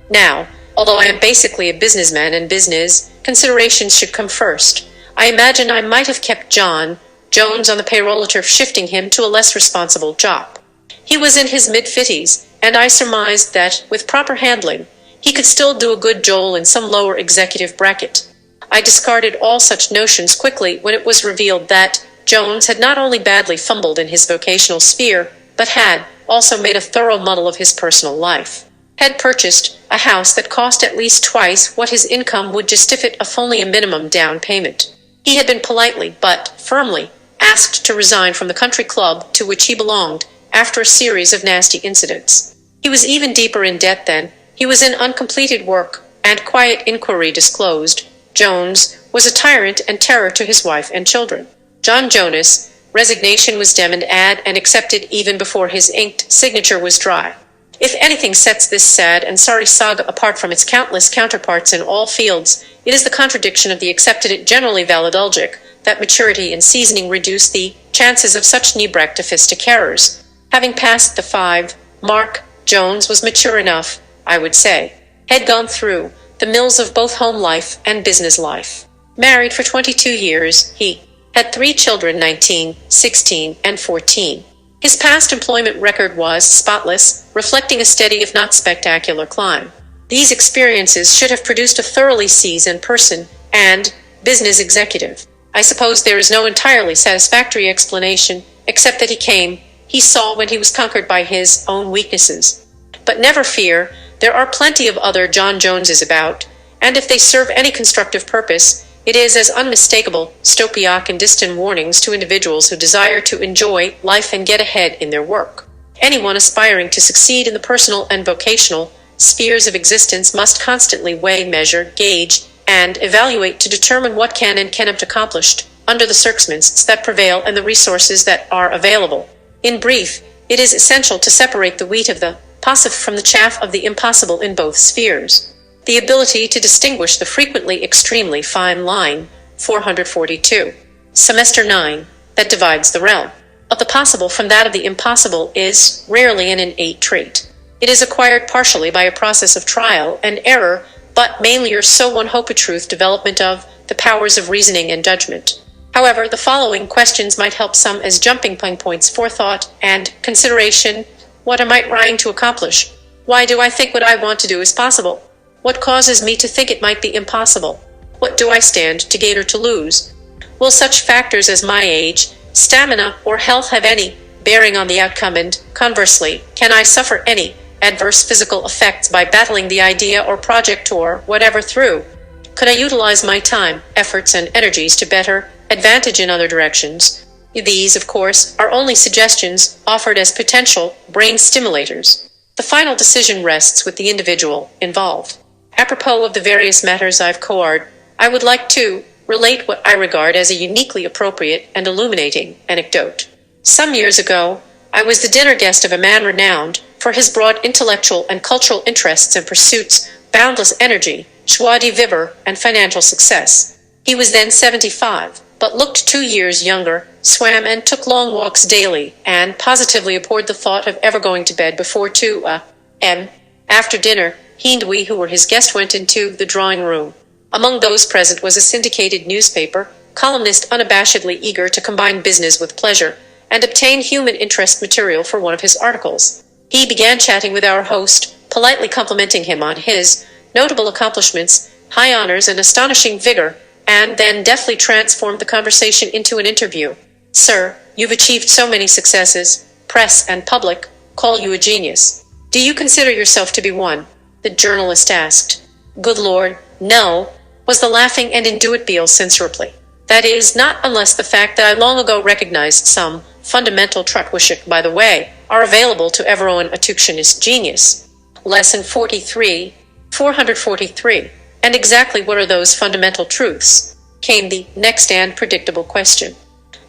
Now, although I am basically a businessman and business considerations should come first, I imagine I might have kept John Jones on the payroll after shifting him to a less responsible job. He was in his mid-50s, and I surmised that, with proper handling, he could still do a good job in some lower executive bracket. I discarded all such notions quickly when it was revealed that Jones had not only badly fumbled in his vocational sphere, but had also made a thorough muddle of his personal life. Had purchased a house that cost at least twice what his income would justify if only a minimum down payment. He had been politely but firmly asked to resign from the country club to which he belonged after a series of nasty incidents. He was even deeper in debt than he was in uncompleted work, and quiet inquiry disclosed Jones was a tyrant and terror to his wife and children. John Jonas' resignation was demanded and accepted even before his inked signature was dry. If anything sets this sad and sorry saga apart from its countless counterparts in all fields, it is the contradiction of the accepted generally valid logic that maturity and seasoning reduce the chances of such nebrachtophistic errors. Having passed the 5 mark, Jones was mature enough, I would say. Had gone through the mills of both home life and business life. Married for 22 years, he had 3 children, 19, 16, and 14. His past employment record was spotless, reflecting a steady if not spectacular climb. These experiences should have produced a thoroughly seasoned person and business executive. I suppose there is no entirely satisfactory explanation, except that he saw when he was conquered by his own weaknesses. But never fear, there are plenty of other John Joneses about, and if they serve any constructive purpose, it is as unmistakable, stopiac and distant warnings to individuals who desire to enjoy life and get ahead in their work. Anyone aspiring to succeed in the personal and vocational spheres of existence must constantly weigh, measure, gauge, and evaluate to determine what can and cannot be accomplished under the circumstances that prevail and the resources that are available. In brief, it is essential to separate the wheat of the possible from the chaff of the impossible in both spheres. The ability to distinguish the frequently extremely fine line, 442. Semester 9, that divides the realm of the possible from that of the impossible is rarely an innate trait. It is acquired partially by a process of trial and error, but mainly or so one hope a truth development of the powers of reasoning and judgment. However, the following questions might help some as jumping points for thought and consideration. What am I trying to accomplish? Why do I think what I want to do is possible? What causes me to think it might be impossible? What do I stand to gain or to lose? Will such factors as my age, stamina, or health have any bearing on the outcome, and conversely, can I suffer any adverse physical effects by battling the idea or project or whatever through? Could I utilize my time, efforts, and energies to better advantage in other directions? These, of course, are only suggestions offered as potential brain stimulators. The final decision rests with the individual involved. Apropos of the various matters I've covered, I would like to relate what I regard as a uniquely appropriate and illuminating anecdote. Some years ago, I was the dinner guest of a man renowned for his broad intellectual and cultural interests and pursuits, boundless energy, joie de vivre, and financial success. He was then 75, but looked 2 years younger, swam and took long walks daily, and positively abhorred the thought of ever going to bed before 2 a.m. After dinner, he and we who were his guest went into the drawing room. Among those present was a syndicated newspaper columnist unabashedly eager to combine business with pleasure and obtain human interest material for one of his articles. He began chatting with our host, politely complimenting him on his notable accomplishments, high honors, and astonishing vigor, and then deftly transformed the conversation into an interview. "Sir, you've achieved so many successes. Press and public call you a genius. Do you consider yourself to be one?" the journalist asked. "Good Lord, no," was the laughing and indubitable sincerely. "That is, not unless the fact that I long ago recognized some fundamental truths which, by the way, are available to everyone attuctionist genius." Lesson 43, 443. And exactly what are those fundamental truths? Came the next and predictable question.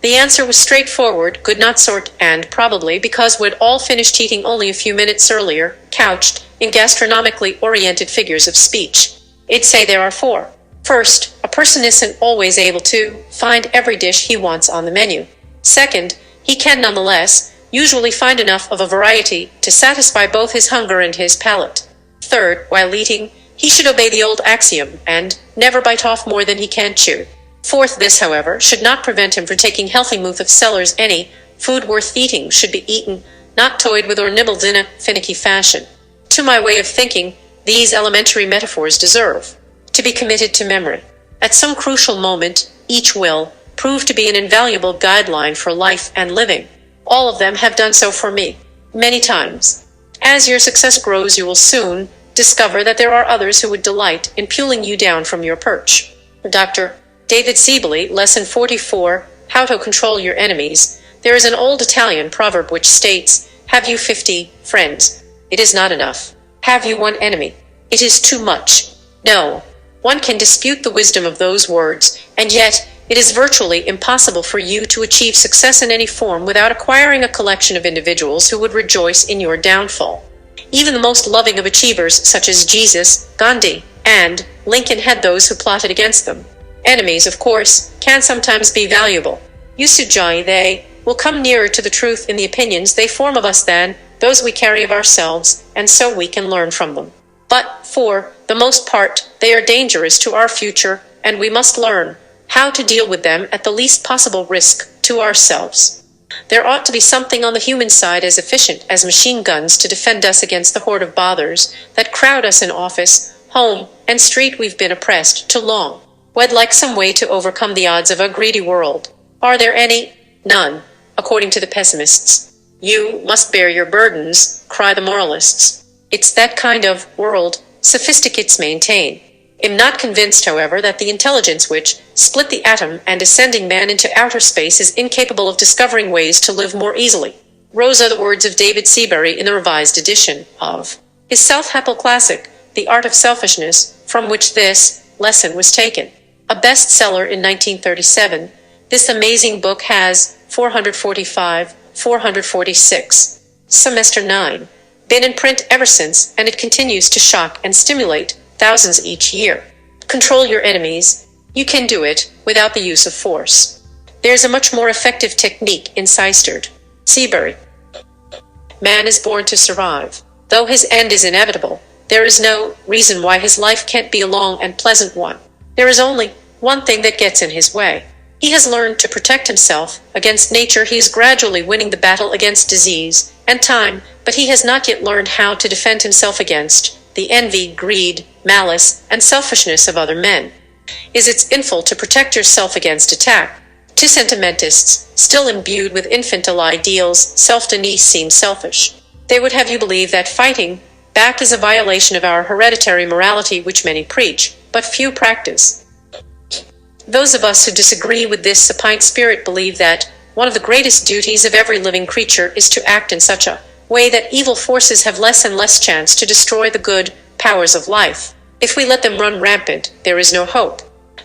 The answer was straightforward, good not sort, and probably because we'd all finished eating only a few minutes earlier, couched in gastronomically oriented figures of speech. It'd say there are 4. First, a person isn't always able to find every dish he wants on the menu. Second, he can nonetheless usually find enough of a variety to satisfy both his hunger and his palate. Third, while eating, he should obey the old axiom and never bite off more than he can chew. Fourth, this, however, should not prevent him from taking healthy mouth of cellars. Any food worth eating should be eaten, not toyed with or nibbled in a finicky fashion. To my way of thinking, these elementary metaphors deserve to be committed to memory. At some crucial moment, each will prove to be an invaluable guideline for life and living. All of them have done so for me, many times. As your success grows, you will soon discover that there are others who would delight in pulling you down from your perch. Dr. David Siebely, Lesson 44, How to Control Your Enemies. There is an old Italian proverb which states, "Have you 50 friends? It is not enough. Have you one enemy? It is too much." No, One can dispute the wisdom of those words, and yet it is virtually impossible for you to achieve success in any form without acquiring a collection of individuals who would rejoice in your downfall. Even the most loving of achievers, such as Jesus, Gandhi, and Lincoln, had those who plotted against them. Enemies, of course, can sometimes be valuable. Usujai, they will come nearer to the truth in the opinions they form of us than those we carry of ourselves, and so we can learn from them. But, for the most part, they are dangerous to our future, and we must learn how to deal with them at the least possible risk to ourselves. There ought to be something on the human side as efficient as machine guns to defend us against the horde of bothers that crowd us in office, home, and street we've been oppressed too long. We'd like some way to overcome the odds of a greedy world. Are there any? None, according to the pessimists. You must bear your burdens, cry the moralists. It's that kind of world sophisticates maintain. I'm not convinced, however, that the intelligence which split the atom and is sending man into outer space is incapable of discovering ways to live more easily. Rose are the words of David Seabury in the revised edition of his self-help classic, The Art of Selfishness, from which this lesson was taken. A bestseller in 1937, this amazing book has 446, semester 9, been in print ever since, and it continues to shock and stimulate thousands each year. Control your enemies. You can do it without the use of force. There's a much more effective technique in Seistert. Seabury. Man is born to survive. Though his end is inevitable, there is no reason why his life can't be a long and pleasant one. There is only one thing that gets in his way. He has learned to protect himself against nature. He is gradually winning the battle against disease and time, but he has not yet learned how to defend himself against the envy, greed, malice, and selfishness of other men. Is it sinful to protect yourself against attack? To sentimentalists, still imbued with infantile ideals, self-denial seems selfish. They would have you believe that fighting back is a violation of our hereditary morality, which many preach, but few practice. Those of us who disagree with this supine spirit believe that one of the greatest duties of every living creature is to act in such a way that evil forces have less and less chance to destroy the good powers of life. If we let them run rampant, there is no hope.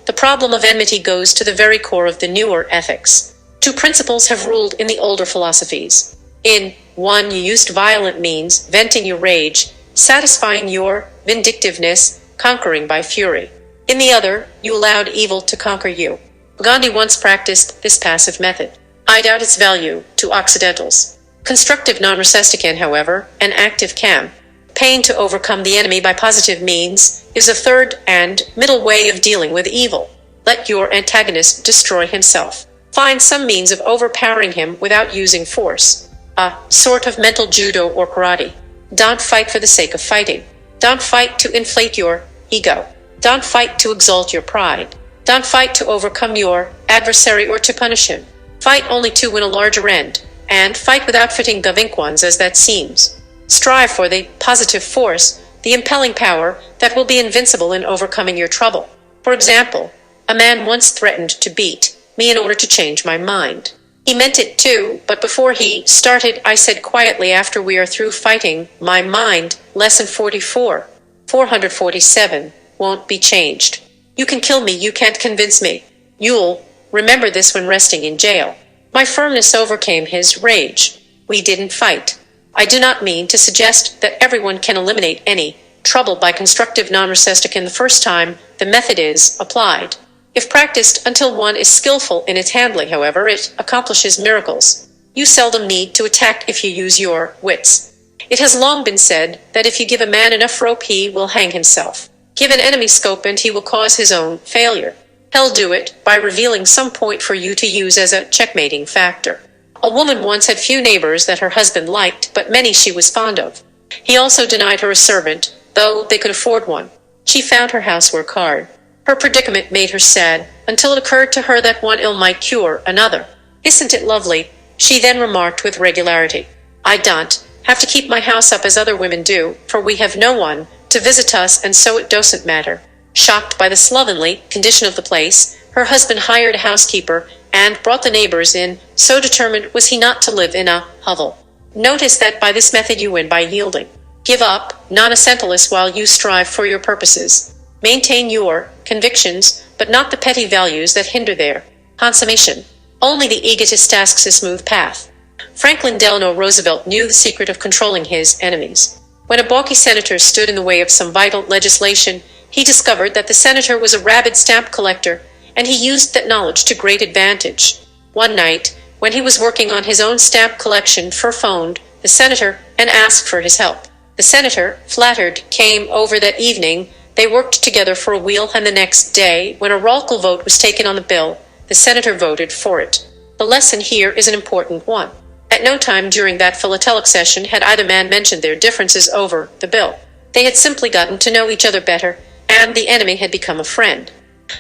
The problem of enmity goes to the very core of the newer ethics. Two principles have ruled in the older philosophies. In one, you used violent means, venting your rage, satisfying your vindictiveness, conquering by fury. In the other, you allowed evil to conquer you. Gandhi once practiced this passive method. I doubt its value to Occidentals. Constructive non-recesticant, however, an active campaign to overcome the enemy by positive means, is a third and middle way of dealing with evil. Let your antagonist destroy himself. Find some means of overpowering him without using force. A sort of mental judo or karate. Don't fight for the sake of fighting. Don't fight to inflate your ego. Don't fight to exalt your pride. Don't fight to overcome your adversary or to punish him. Fight only to win a larger end. And fight without fitting ones as that seems. Strive for the positive force, the impelling power that will be invincible in overcoming your trouble. For example, a man once threatened to beat me in order to change my mind. He meant it too, but before he started, I said quietly, after we are through fighting, my mind, lesson 447, won't be changed. You can kill me, you can't convince me. You'll remember this when resting in jail. My firmness overcame his rage. We didn't fight. I do not mean to suggest that everyone can eliminate any trouble by constructive non-recesticant the first time the method is applied. If practiced until one is skillful in its handling, however, it accomplishes miracles. You seldom need to attack if you use your wits. It has long been said that if you give a man enough rope, he will hang himself. Give an enemy scope and he will cause his own failure. He'll do it by revealing some point for you to use as a checkmating factor. A woman once had few neighbors that her husband liked, but many she was fond of. He also denied her a servant, though they could afford one. She found her housework hard. Her predicament made her sad, until it occurred to her that one ill might cure another. Isn't it lovely? She then remarked with regularity. I don't have to keep my house up as other women do, for we have no one to visit us, and so it doesn't matter. Shocked by the slovenly condition of the place, her husband hired a housekeeper and brought the neighbors in, so determined was he not to live in a hovel. Notice that by this method you win by yielding. Give up non-essentialists while you strive for your purposes. Maintain your convictions, but not the petty values that hinder their consummation. Only the egotist asks a smooth path. Franklin Delano Roosevelt knew the secret of controlling his enemies. When a balky senator stood in the way of some vital legislation, he discovered that the senator was a rabid stamp collector, and he used that knowledge to great advantage. One night, when he was working on his own stamp collection, phoned the senator and asked for his help. The senator, flattered, came over that evening. They worked together for a while, and the next day, when a roll call vote was taken on the bill, the senator voted for it. The lesson here is an important one. At no time during that philatelic session had either man mentioned their differences over the bill. They had simply gotten to know each other better, and the enemy had become a friend.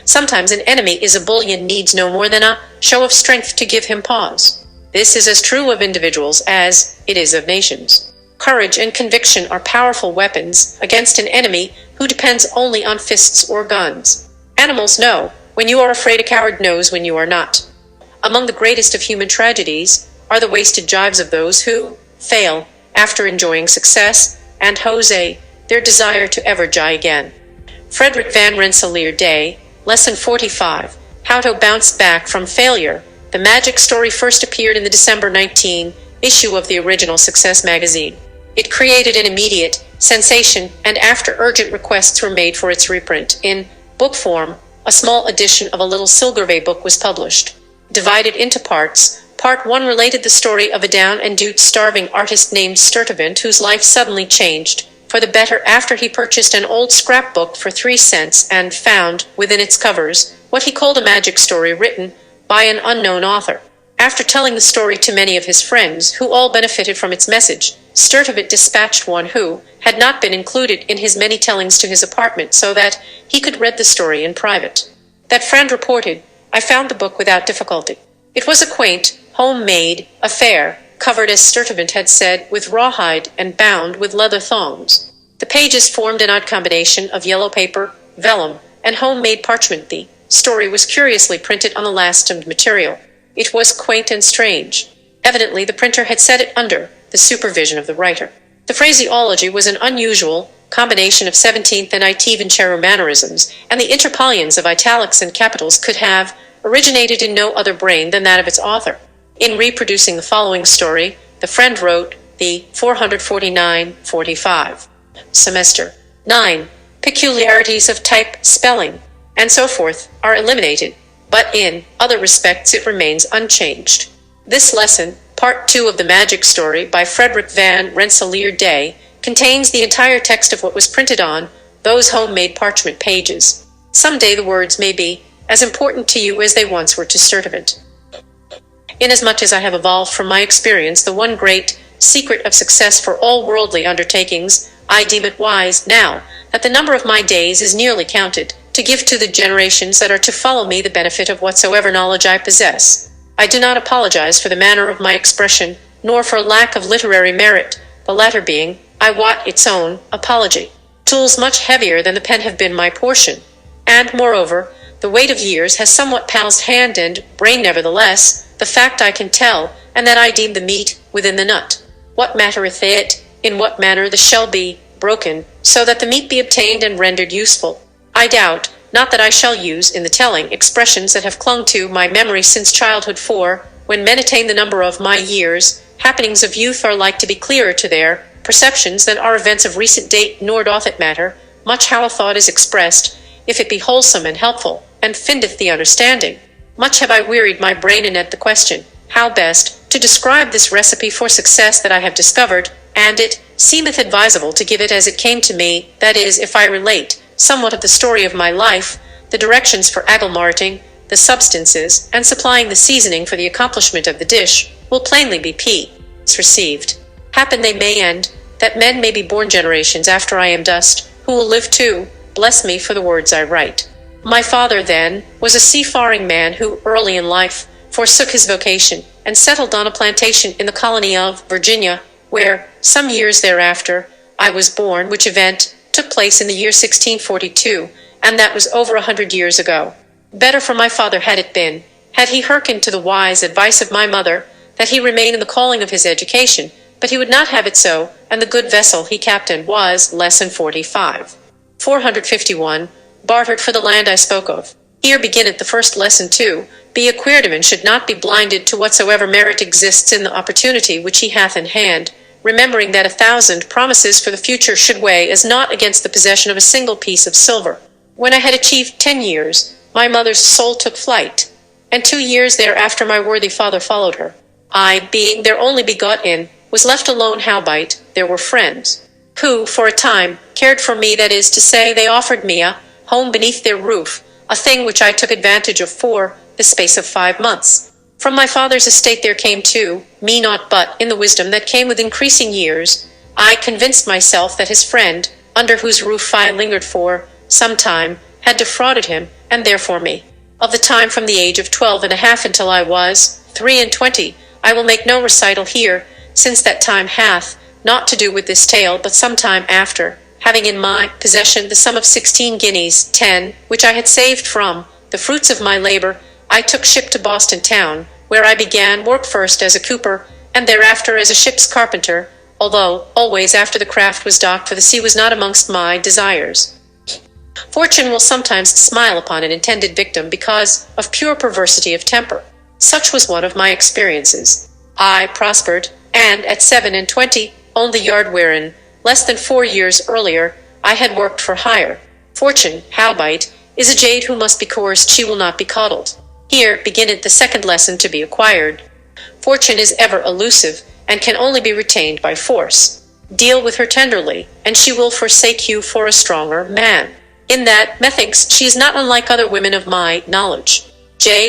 Sometimes an enemy is a bull and needs no more than a show of strength to give him pause. This is as true of individuals as it is of nations. Courage and conviction are powerful weapons against an enemy who depends only on fists or guns. Animals know when you are afraid, a coward knows when you are not. Among the greatest of human tragedies are the wasted jives of those who fail after enjoying success, and Jose, their desire to ever jie again. Frederick Van Rensselaer Day, Lesson 45, How to Bounce Back from Failure. The magic story first appeared in the December 19 issue of the original Success magazine. It created an immediate sensation, and after urgent requests were made for its reprint in book form, a small edition of a little Silgervay book was published. Divided into parts, Part 1 related the story of a down and out starving artist named Sturtevant whose life suddenly changed for the better after he purchased an old scrapbook for 3 cents and found, within its covers, what he called a magic story written by an unknown author. After telling the story to many of his friends, who all benefited from its message, Sturtevant dispatched one who had not been included in his many tellings to his apartment so that he could read the story in private. That friend reported, "I found the book without difficulty. It was a quaint, homemade affair, covered as Sturtevant had said, with rawhide and bound with leather thongs. The pages formed an odd combination of yellow paper, vellum, and homemade parchment. The story was curiously printed on the elastomed material. It was quaint and strange. Evidently the printer had set it under the supervision of the writer. The phraseology was an unusual combination of 17th and 18th mannerisms, and the interpolions of italics and capitals could have originated in no other brain than that of its author. In reproducing the following story, the friend wrote the 449-45. Semester 9. Peculiarities of type, spelling, and so forth are eliminated, but in other respects it remains unchanged. This lesson, Part 2 of the Magic Story by Frederick Van Rensselaer Day, contains the entire text of what was printed on those homemade parchment pages. Someday the words may be as important to you as they once were to Sturtevant. Inasmuch as I have evolved from my experience the one great secret of success for all worldly undertakings, I deem it wise, now that the number of my days is nearly counted, to give to the generations that are to follow me the benefit of whatsoever knowledge I possess. I do not apologize for the manner of my expression, nor for lack of literary merit, the latter being, I wot, its own apology. Tools much heavier than the pen have been my portion, and, moreover, the weight of years has somewhat palsied hand and brain. Nevertheless, the fact I can tell, and that I deem the meat within the nut. What mattereth it, in what manner the shell be broken, so that the meat be obtained and rendered useful? I doubt not that I shall use, in the telling, expressions that have clung to my memory since childhood, for, when men attain the number of my years, happenings of youth are like to be clearer to their perceptions than are events of recent date, nor doth it matter much how a thought is expressed, if it be wholesome and helpful, and findeth the understanding. Much have I wearied my brain in at the question, how best to describe this recipe for success that I have discovered, and it seemeth advisable to give it as it came to me, that is, if I relate somewhat of the story of my life, the directions for agglomerting the substances, and supplying the seasoning for the accomplishment of the dish, will plainly be received. Happen they may end, that men may be born generations after I am dust, who will live to bless me for the words I write. My father, then, was a seafaring man who, early in life, forsook his vocation, and settled on a plantation in the colony of Virginia, where, some years thereafter, I was born, which event took place in the year 1642, and that was over 100 years ago. Better for my father had it been, had he hearkened to the wise advice of my mother, that he remain in the calling of his education, but he would not have it so, and the good vessel he captained was Lesson 45. 451. bartered for the land I spoke of. Here beginneth the first lesson too. Be a queerdoman should not be blinded to whatsoever merit exists in the opportunity which he hath in hand, remembering that 1,000 promises for the future should weigh as naught against the possession of a single piece of silver. When I had achieved 10 years, my mother's soul took flight, and 2 years thereafter my worthy father followed her. I, being their only begotten, was left alone. Howbeit there were friends, who, for a time, cared for me, that is to say, they offered me a home beneath their roof, a thing which I took advantage of for the space of 5 months. From my father's estate there came to me naught but, in the wisdom that came with increasing years, I convinced myself that his friend, under whose roof I lingered for some time, had defrauded him, and therefore me. Of the time from the age of 12.5 until I was 23, I will make no recital here, since that time hath naught to do with this tale, but some time after, having in my possession the sum of 16 guineas, 10, which I had saved from the fruits of my labor, I took ship to Boston town, where I began work first as a cooper, and thereafter as a ship's carpenter, although always after the craft was docked, for the sea was not amongst my desires. Fortune will sometimes smile upon an intended victim because of pure perversity of temper. Such was one of my experiences. I prospered, and at 27 owned the yard wherein, less than 4 years earlier, I had worked for hire. Fortune, howbeit, is a jade who must be coerced, she will not be coddled. Here beginneth the second lesson to be acquired. Fortune is ever elusive, and can only be retained by force. Deal with her tenderly, and she will forsake you for a stronger man. In that, methinks, she is not unlike other women of my knowledge.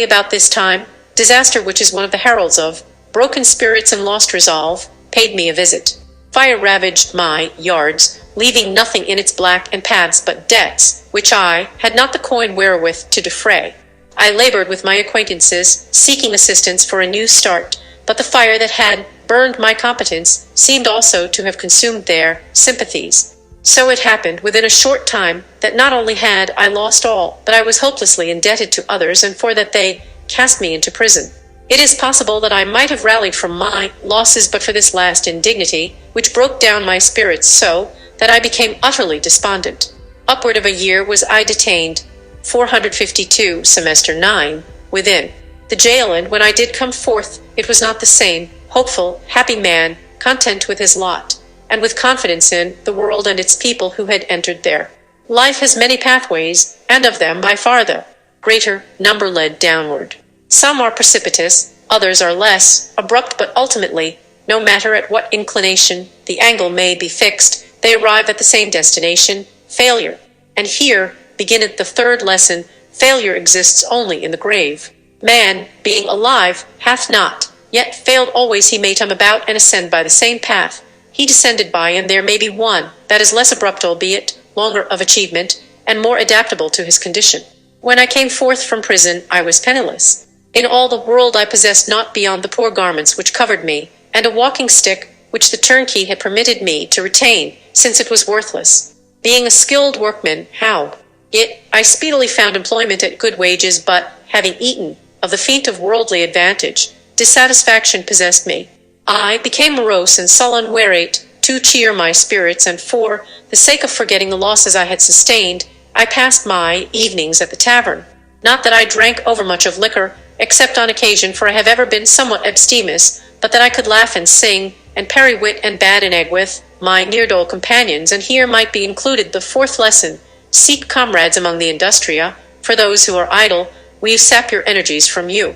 About this time, disaster, which is one of the heralds of broken spirits and lost resolve, paid me a visit. Fire ravaged my yards, leaving nothing in its black and paths but debts, which I had not the coin wherewith to defray. I labored with my acquaintances, seeking assistance for a new start, but the fire that had burned my competence seemed also to have consumed their sympathies. So it happened within a short time that not only had I lost all, but I was hopelessly indebted to others, and for that they cast me into prison. It is possible that I might have rallied from my losses but for this last indignity, which broke down my spirits so that I became utterly despondent. Upward of a year was I detained, 452, semester 9, within the jail, and when I did come forth, it was not the same hopeful, happy man, content with his lot, and with confidence in the world and its people who had entered there. Life has many pathways, and of them by far the greater number lead downward. Some are precipitous, others are less abrupt, but ultimately, no matter at what inclination the angle may be fixed, they arrive at the same destination, failure. And here beginneth the third lesson. Failure exists only in the grave. Man, being alive, hath not yet failed. Always he may come about and ascend by the same path he descended by, and there may be one that is less abrupt, albeit longer of achievement, and more adaptable to his condition. When I came forth from prison, I was penniless. In all the world I possessed naught beyond the poor garments which covered me, and a walking stick which the turnkey had permitted me to retain, since it was worthless. Being a skilled workman, I speedily found employment at good wages, but, having eaten of the feast of worldly advantage, dissatisfaction possessed me. I became morose and sullen, whereat, to cheer my spirits, and for the sake of forgetting the losses I had sustained, I passed my evenings at the tavern. Not that I drank overmuch of liquor, except on occasion, for I have ever been somewhat abstemious, but that I could laugh and sing, and parry wit and bad an egg with my near-dull companions, and here might be included the fourth lesson. Seek comrades among the industria, for those who are idle will sap your energies from you.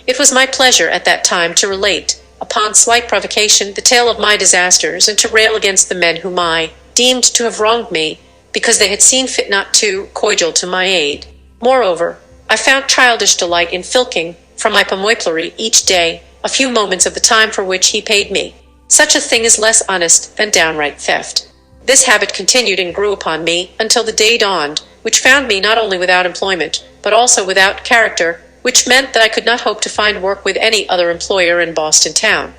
It was my pleasure at that time to relate, upon slight provocation, the tale of my disasters, and to rail against the men whom I deemed to have wronged me, because they had seen fit not to cordial to my aid. Moreover, I found childish delight in filking from my pomoiplerie each day a few moments of the time for which he paid me. Such a thing is less honest than downright theft. This habit continued and grew upon me until the day dawned, which found me not only without employment, but also without character, which meant that I could not hope to find work with any other employer in Boston town.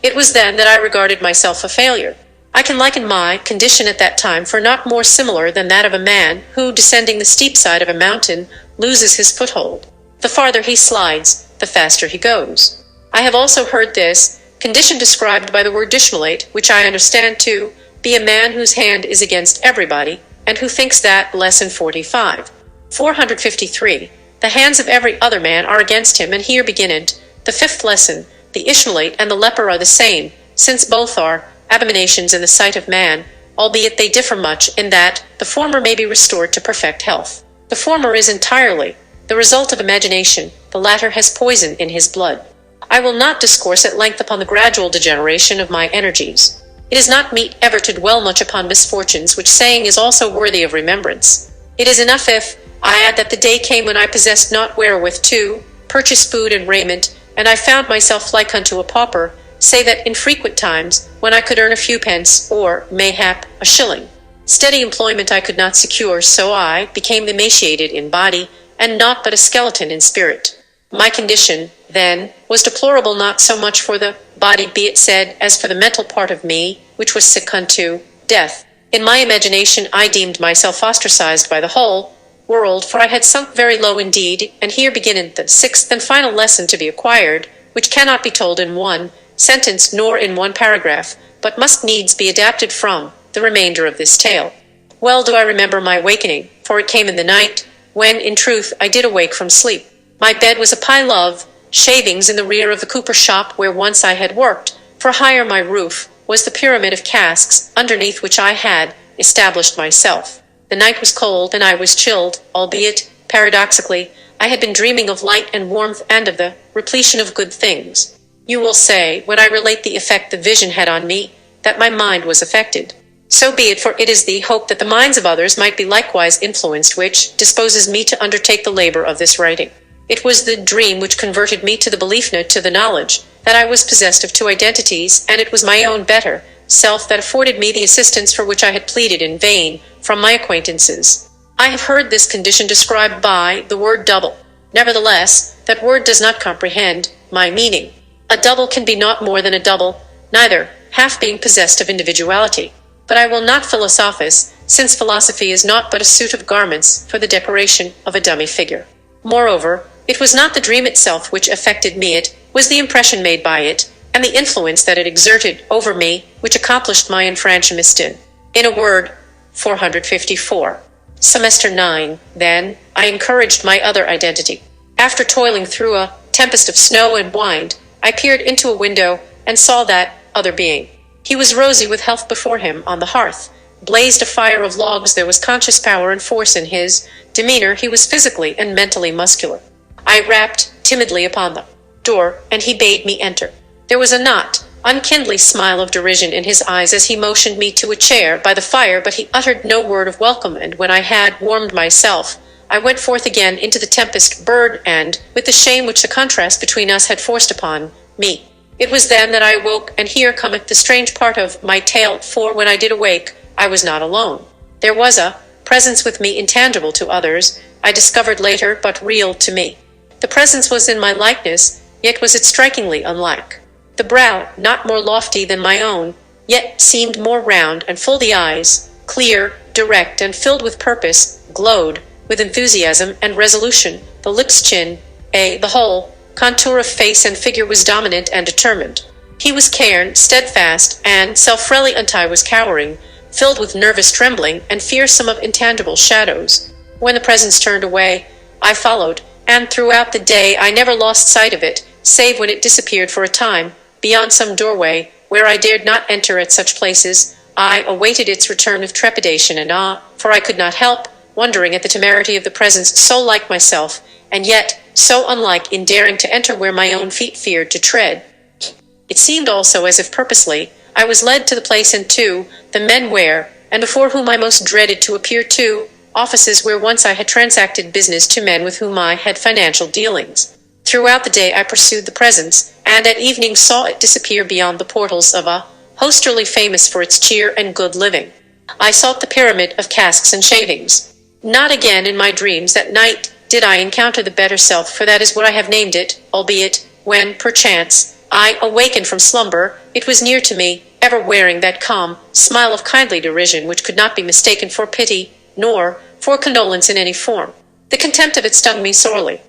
It was then that I regarded myself a failure. I can liken my condition at that time for not more similar than that of a man who, descending the steep side of a mountain, loses his foothold. The farther he slides, the faster he goes. I have also heard this condition described by the word dissimulate, which I understand to be a man whose hand is against everybody, and who thinks that. Lesson 45. 453. The hands of every other man are against him, and here beginneth the fifth lesson. The Ishmaelite and the leper are the same, since both are abominations in the sight of man, albeit they differ much in that the former may be restored to perfect health. The former is entirely the result of imagination, the latter has poison in his blood. I will not discourse at length upon the gradual degeneration of my energies. It is not meet ever to dwell much upon misfortunes, which saying is also worthy of remembrance. It is enough if I add that the day came when I possessed not wherewith to purchase food and raiment, and I found myself like unto a pauper, say that in frequent times, when I could earn a few pence, or, mayhap, a shilling, steady employment I could not secure, so I became emaciated in body, and naught but a skeleton in spirit. My condition, then, was deplorable not so much for the body, be it said, as for the mental part of me, which was sick unto death. In my imagination I deemed myself ostracized by the whole world, for I had sunk very low indeed, and here beginneth the sixth and final lesson to be acquired, which cannot be told in one sentence nor in one paragraph, but must needs be adapted from the remainder of this tale. Well do I remember my wakening, for it came in the night, when, in truth, I did awake from sleep. My bed was a pile of shavings in the rear of the cooper's shop where once I had worked, for higher my roof was the pyramid of casks, underneath which I had established myself. The night was cold, and I was chilled, albeit, paradoxically, I had been dreaming of light and warmth and of the repletion of good things. You will say, when I relate the effect the vision had on me, that my mind was affected. So be it, for it is the hope that the minds of others might be likewise influenced which disposes me to undertake the labor of this writing. It was the dream which converted me to the belief, not to the knowledge, that I was possessed of two identities, and it was my own better self that afforded me the assistance for which I had pleaded in vain from my acquaintances. I have heard this condition described by the word double. Nevertheless, that word does not comprehend my meaning. A double can be naught more than a double, neither half being possessed of individuality. But I will not philosophize, since philosophy is naught but a suit of garments for the decoration of a dummy figure. Moreover, it was not the dream itself which affected me, it was the impression made by it, and the influence that it exerted over me, which accomplished my enfranchisement in a word. 454. Semester 9. Then, I encouraged my other identity. After toiling through a tempest of snow and wind, I peered into a window, and saw that other being. He was rosy with health before him. On the hearth blazed a fire of logs. There was conscious power and force in his demeanor. He was physically and mentally muscular. I rapped timidly upon the door, and he bade me enter. There was a not unkindly smile of derision in his eyes as he motioned me to a chair by the fire, but he uttered no word of welcome, and when I had warmed myself, I went forth again into the tempest, bird, and with the shame which the contrast between us had forced upon me. It was then that I awoke, and here cometh the strange part of my tale, for when I did awake, I was not alone. There was a presence with me intangible to others, I discovered later, but real to me. The presence was in my likeness, yet was it strikingly unlike. The brow, not more lofty than my own, yet seemed more round and full. The eyes, clear, direct, and filled with purpose, glowed with enthusiasm and resolution. The lips, chin, the whole contour of face and figure was dominant and determined. He was cairn, steadfast, and self-freely untie was cowering, filled with nervous trembling and fearsome of intangible shadows. When the presence turned away, I followed, and throughout the day I never lost sight of it, save when it disappeared for a time, beyond some doorway, where I dared not enter. At such places, I awaited its return with trepidation and awe, for I could not help wondering at the temerity of the presence so like myself, and yet so unlike in daring to enter where my own feet feared to tread. It seemed also as if purposely I was led to the place and to the men where, and before whom I most dreaded to appear, to offices where once I had transacted business, to men with whom I had financial dealings. Throughout the day I pursued the presence, and at evening saw it disappear beyond the portals of a hostelry famous for its cheer and good living. I sought the pyramid of casks and shavings. Not again in my dreams that night did I encounter the better self, for that is what I have named it, albeit, when, perchance, I awakened from slumber, it was near to me, ever wearing that calm smile of kindly derision which could not be mistaken for pity, nor for condolence in any form. The contempt of it stung me sorely.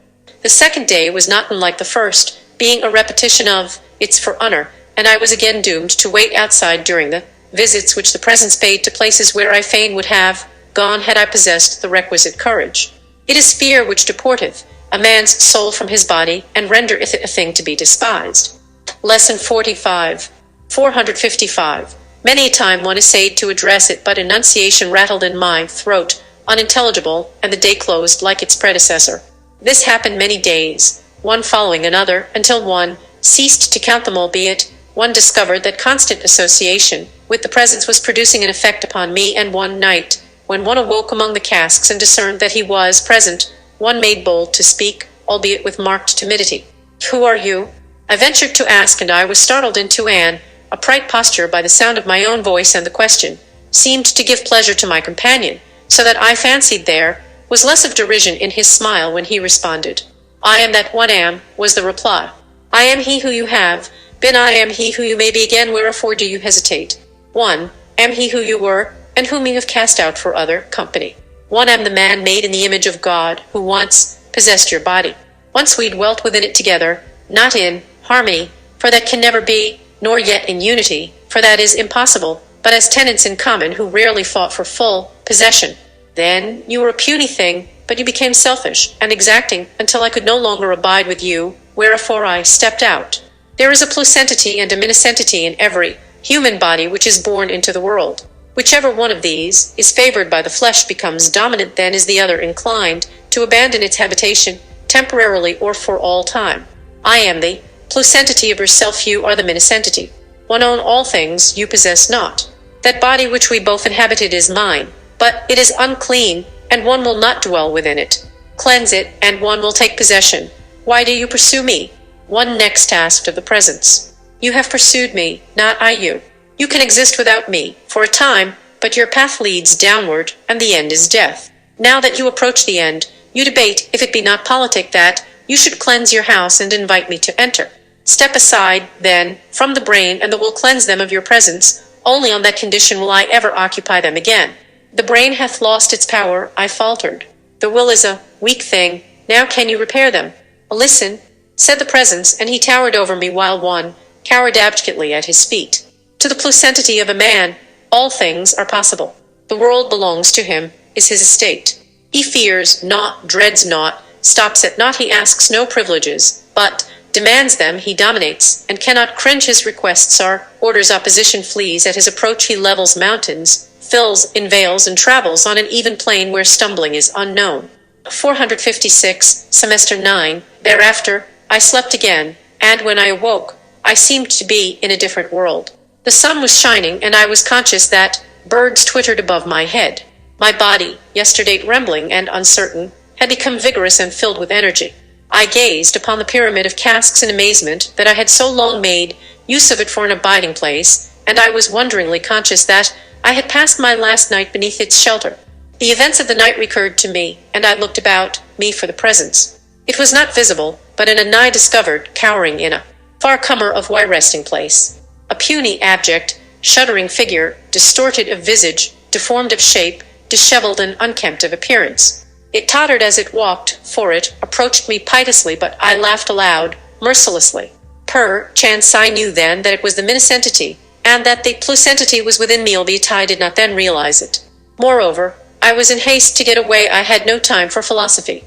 The second day was not unlike the first, being a repetition of its for honor, and I was again doomed to wait outside during the visits which the presence paid to places where I fain would have gone had I possessed the requisite courage. It is fear which deporteth a man's soul from his body, and rendereth it a thing to be despised. Lesson 45. 455. Many a time one essayed to address it, but enunciation rattled in my throat, unintelligible, and the day closed like its predecessor. This happened many days, one following another, until one ceased to count them, albeit one discovered that constant association with the presence was producing an effect upon me, and one night, when one awoke among the casks and discerned that he was present, one made bold to speak, albeit with marked timidity. "Who are you?" I ventured to ask, and I was startled into an upright posture by the sound of my own voice, and the question seemed to give pleasure to my companion, so that I fancied there was less of derision in his smile when he responded. "I am that one am," was the reply. "I am he who you have been, I am he who you may be again, wherefore do you hesitate? 1. Am he who you were, and whom you have cast out for other company. 1. Am the man made in the image of God, who once possessed your body. Once we dwelt within it together, not in harmony, for that can never be, nor yet in unity, for that is impossible, but as tenants in common who rarely fought for full possession. Then you were a puny thing, but you became selfish and exacting until I could no longer abide with you, wherefore I stepped out. There is a placentity and a minacentity in every human body which is born into the world. Whichever one of these is favored by the flesh becomes dominant, then is the other inclined to abandon its habitation, temporarily or for all time. I am the placentity of yourself, you are the minacentity. One own all things, you possess not. That body which we both inhabited is mine, but it is unclean, and one will not dwell within it. Cleanse it, and one will take possession. Why do you pursue me? One next asked of the presence. You have pursued me, not I you. You can exist without me, for a time, but your path leads downward, and the end is death. Now that you approach the end, you debate if it be not politic that you should cleanse your house and invite me to enter. Step aside, then, from the brain, and the will cleanse them of your presence. Only on that condition will I ever occupy them again. The brain hath lost its power, I faltered. The will is a weak thing, now can you repair them? Listen, said the presence, and he towered over me while one cowered abjectly at his feet. To the placentity of a man, all things are possible. The world belongs to him, is his estate. He fears naught, dreads naught, stops at naught, he asks no privileges, but demands them, he dominates, and cannot cringe. His requests are orders, opposition flees at his approach, he levels mountains, fills in vales, and travels on an even plain where stumbling is unknown. 456, Semester 9. Thereafter, I slept again, and when I awoke, I seemed to be in a different world. The sun was shining, and I was conscious that birds twittered above my head. My body, yesterday trembling and uncertain, had become vigorous and filled with energy. I gazed upon the pyramid of casks in amazement that I had so long made use of it for an abiding place, and I was wonderingly conscious that I had passed my last night beneath its shelter. The events of the night recurred to me, and I looked about me for the presence. It was not visible, but in a nigh discovered, cowering in a far corner of my resting place. A puny, abject, shuddering figure, distorted of visage, deformed of shape, disheveled and unkempt of appearance. It tottered as it walked, for it approached me piteously, but I laughed aloud, mercilessly. Perchance I knew then that it was the minacentity, and that the placentity was within me, albeit I did not then realize it. Moreover, I was in haste to get away. I had no time for philosophy.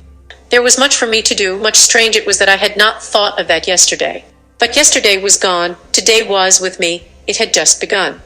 There was much for me to do. Much strange it was that I had not thought of that yesterday. But yesterday was gone, today was with me, it had just begun.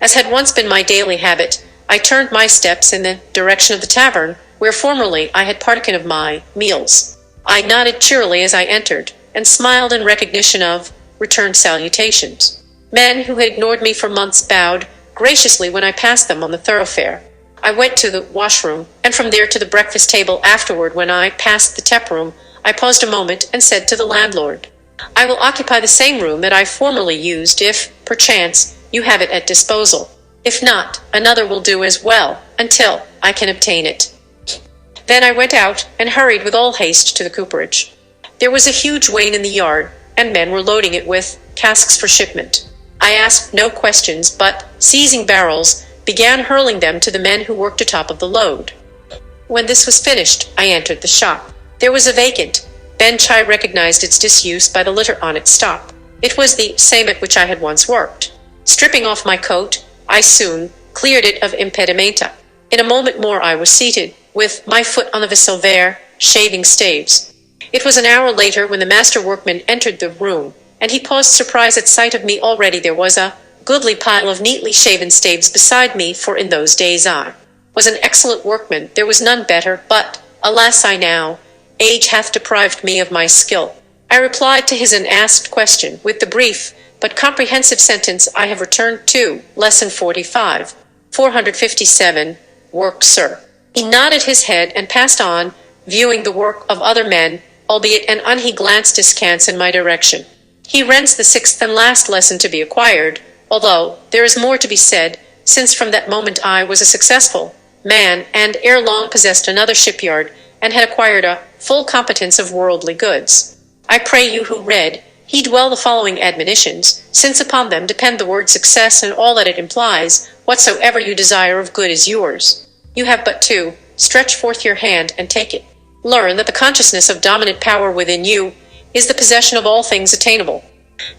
As had once been my daily habit, I turned my steps in the direction of the tavern, where formerly I had partaken of my meals. I nodded cheerily as I entered, and smiled in recognition of returned salutations. Men who had ignored me for months bowed graciously when I passed them on the thoroughfare. I went to the washroom, and from there to the breakfast table. Afterward, when I passed the tap room, I paused a moment and said to the landlord, I will occupy the same room that I formerly used if, perchance, you have it at disposal. If not, another will do as well, until I can obtain it. Then I went out, and hurried with all haste to the cooperage. There was a huge wain in the yard, and men were loading it with casks for shipment. I asked no questions, but, seizing barrels, began hurling them to the men who worked atop of the load. When this was finished, I entered the shop. There was a vacant bench. I recognized its disuse by the litter on its top. It was the same at which I had once worked. Stripping off my coat, I soon cleared it of impedimenta. In a moment more I was seated, with my foot on the vis-a-vis, shaving staves. It was an hour later when the master workman entered the room, and he paused surprised at sight of me. Already there was a goodly pile of neatly shaven staves beside me, for in those days I was an excellent workman, there was none better, but, alas, I now, age hath deprived me of my skill. I replied to his unasked question with the brief but comprehensive sentence I have returned to, Lesson 45, 457, Work, sir. He nodded his head and passed on, viewing the work of other men, albeit and he glanced askance in my direction. He rents the sixth and last lesson to be acquired, although there is more to be said, since from that moment I was a successful man, and ere long possessed another shipyard, and had acquired a full competence of worldly goods. I pray you who read, heed well the following admonitions, since upon them depend the word success and all that it implies. Whatsoever you desire of good is yours. You have but to stretch forth your hand and take it. Learn that the consciousness of dominant power within you is the possession of all things attainable.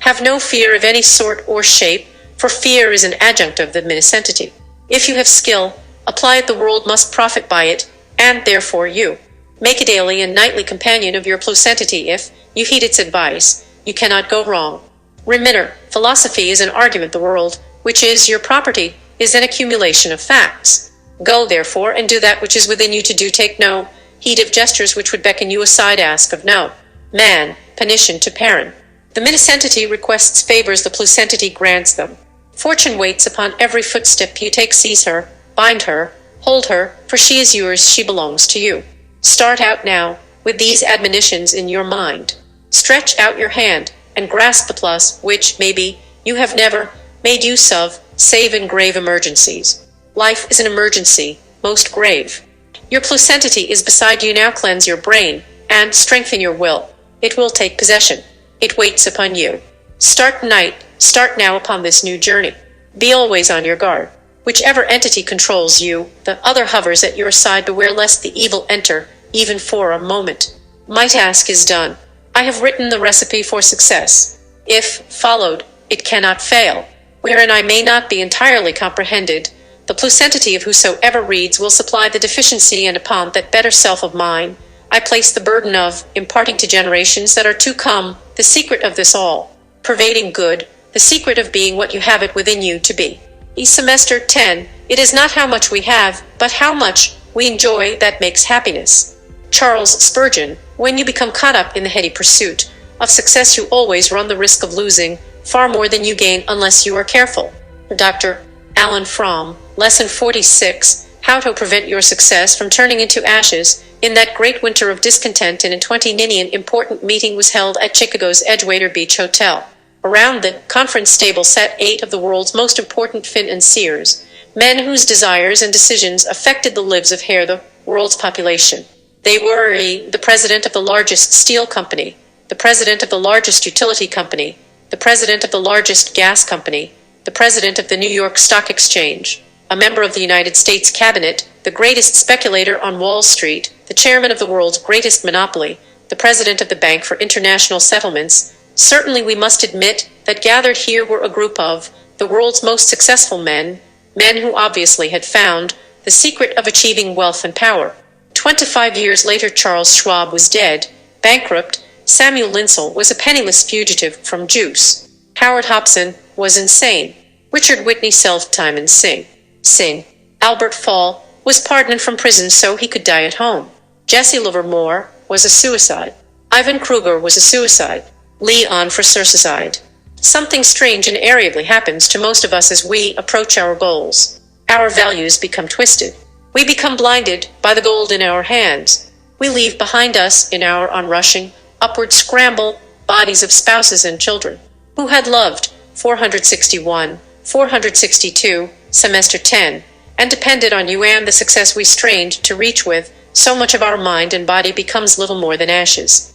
Have no fear of any sort or shape, for fear is an adjunct of the misentity. If you have skill, apply it. The world must profit by it, and therefore you. Make a daily and nightly companion of your placentity. If you heed its advice, you cannot go wrong. Remember, philosophy is an argument. The world, which is your property, is an accumulation of facts. Go, therefore, and do that which is within you to do. Take no heed of gestures which would beckon you aside. Ask of no man permission to parent. The misentity requests favors, the placentity grants them. Fortune waits upon every footstep you take. Seize her, bind her, hold her, for she is yours, she belongs to you. Start out now, with these admonitions in your mind. Stretch out your hand, and grasp the plus, which, maybe, you have never made use of, save in grave emergencies. Life is an emergency, most grave. Your placentity is beside you now. Cleanse your brain, and strengthen your will. It will take possession. It waits upon you. Start now upon this new journey. Be always on your guard. Whichever entity controls you, the other hovers at your side. Beware lest the evil enter, even for a moment. My task is done. I have written the recipe for success. If followed, it cannot fail. Wherein I may not be entirely comprehended, the placentity of whosoever reads will supply the deficiency, and upon that better self of mine, I place the burden of imparting to generations that are to come the secret of this all pervading good, the secret of being what you have it within you to be. Semester 10. It is not how much we have, but how much we enjoy that makes happiness. Charles Spurgeon. When you become caught up in the heady pursuit of success, you always run the risk of losing far more than you gain unless you are careful. Dr. Alan Fromm. Lesson 46. How to prevent your success from turning into ashes. In that great winter of discontent, in 2019, an important meeting was held at Chicago's Edgewater Beach Hotel. Around the conference table sat 8 of the world's most important financiers, men whose desires and decisions affected the lives of the world's population. They were the president of the largest steel company, the president of the largest utility company, the president of the largest gas company, the president of the New York Stock Exchange, a member of the United States Cabinet, the greatest speculator on Wall Street, the chairman of the world's greatest monopoly, the president of the Bank for International Settlements. Certainly we must admit that gathered here were a group of the world's most successful men who obviously had found the secret of achieving wealth and power. 25 years later, Charles Schwab was dead, bankrupt. Samuel Linsell was a penniless fugitive from juice. Howard Hobson was insane. Richard Whitney self-time and sing. Albert Fall was pardoned from prison so he could die at home. Jesse Livermore was a suicide. Ivan Kruger was a suicide. Leon for suicide. Something strange invariably happens to most of us as we approach our goals. Our values become twisted. We become blinded by the gold in our hands. We leave behind us in our onrushing, upward scramble bodies of spouses and children who had loved 461, 462, semester 10, and depended on you and the success we strained to reach with. So much of our mind and body becomes little more than ashes.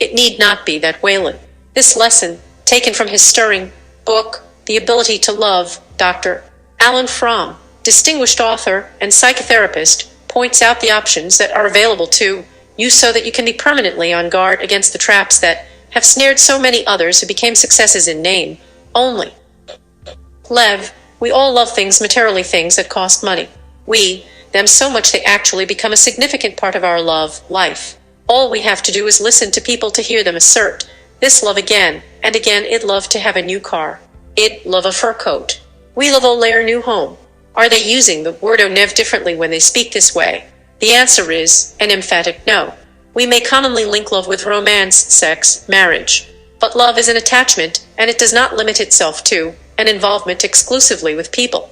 It need not be that Wayland. This lesson, taken from his stirring book, The Ability to Love, Dr. Alan Fromm, distinguished author and psychotherapist, points out the options that are available to you so that you can be permanently on guard against the traps that have snared so many others who became successes in name only. We all love things, materially things that cost money. We them so much they actually become a significant part of our love life. All we have to do is listen to people to hear them assert this love again and again. I'd love to have a new car. I'd love a fur coat. We love a their new home. Are they using the word "o nev" differently when they speak this way? The answer is an emphatic no. We may commonly link love with romance, sex, marriage. But love is an attachment, and it does not limit itself to an involvement exclusively with people.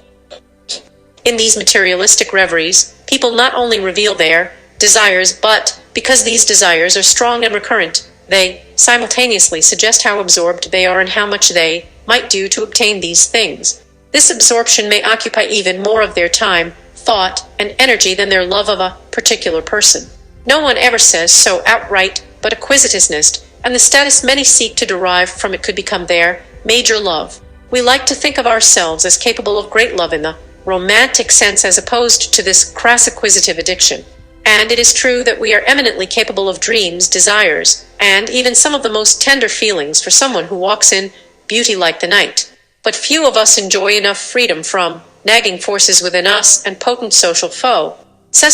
In these materialistic reveries, people not only reveal their desires, but, because these desires are strong and recurrent, they simultaneously suggest how absorbed they are and how much they might do to obtain these things. This absorption may occupy even more of their time, thought, and energy than their love of a particular person. No one ever says so outright, but acquisitiveness and the status many seek to derive from it could become their major love. We like to think of ourselves as capable of great love in the romantic sense as opposed to this crass acquisitive addiction. And it is true that we are eminently capable of dreams, desires, and even some of the most tender feelings for someone who walks in beauty like the night. But few of us enjoy enough freedom from nagging forces within us and potent social foes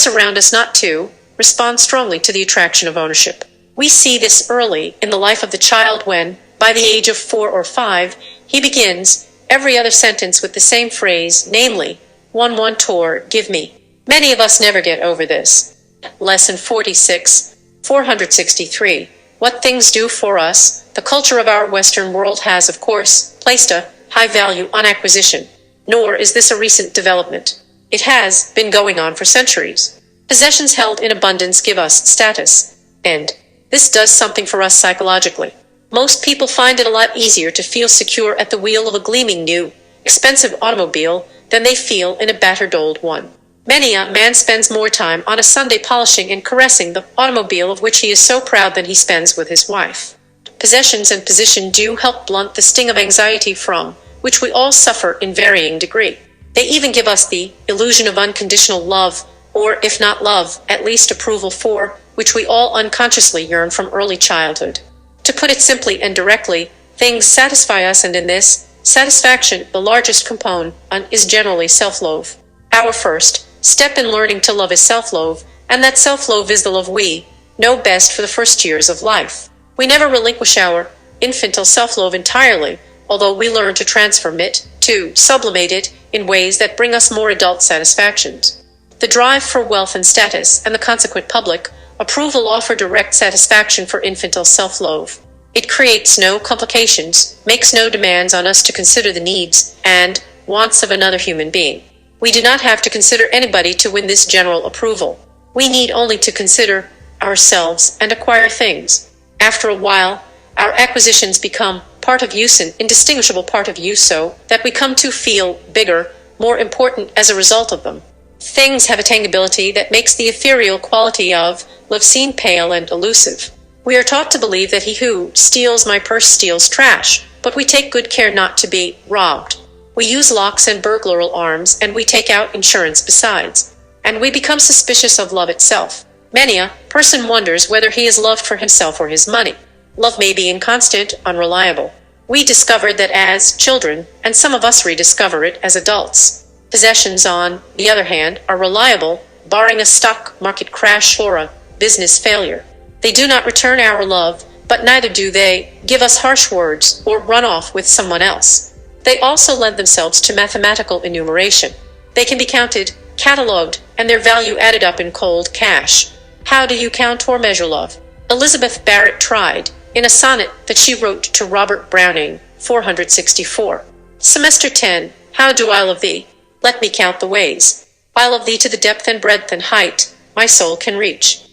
around us not to respond strongly to the attraction of ownership. We see this early in the life of the child when, by the age of 4 or 5, he begins every other sentence with the same phrase, namely, "one tor, give me." Many of us never get over this. Lesson 46, 463. What things do for us. The culture of our Western world has, of course, placed a high value on acquisition. Nor is this a recent development. It has been going on for centuries. Possessions held in abundance give us status, and this does something for us psychologically. Most people find it a lot easier to feel secure at the wheel of a gleaming new, expensive automobile than they feel in a battered old one. Many a man spends more time on a Sunday polishing and caressing the automobile of which he is so proud than he spends with his wife. Possessions and position do help blunt the sting of anxiety from which we all suffer in varying degree. They even give us the illusion of unconditional love, or if not love, at least approval for, which we all unconsciously yearn from early childhood. To put it simply and directly, things satisfy us, and in this satisfaction, the largest component is generally self-love. Our first step in learning to love is self-love, and that self-love is the love we know best for the first years of life. We never relinquish our infantile self-love entirely, although we learn to transform it, to sublimate it, in ways that bring us more adult satisfactions. The drive for wealth and status, and the consequent public approval offer direct satisfaction for infantile self-love. It creates no complications, makes no demands on us to consider the needs and wants of another human being. We do not have to consider anybody to win this general approval. We need only to consider ourselves and acquire things. After a while, our acquisitions become part of use, an indistinguishable part of use, so that we come to feel bigger, more important as a result of them. Things have a tangibility that makes the ethereal quality of love seem pale and elusive. We are taught to believe that he who steals my purse steals trash, but we take good care not to be robbed. We use locks and burglar alarms, and we take out insurance besides. And we become suspicious of love itself. Many a person wonders whether he is loved for himself or his money. Love may be inconstant, unreliable. We discovered that as children, and some of us rediscover it as adults. Possessions, on the other hand, are reliable, barring a stock market crash or a business failure. They do not return our love, but neither do they give us harsh words or run off with someone else. They also lend themselves to mathematical enumeration. They can be counted, catalogued, and their value added up in cold cash. How do you count or measure love? Elizabeth Barrett tried, in a sonnet that she wrote to Robert Browning, 464. Semester 10, How do I love thee? Let me count the ways. I love thee to the depth and breadth and height my soul can reach.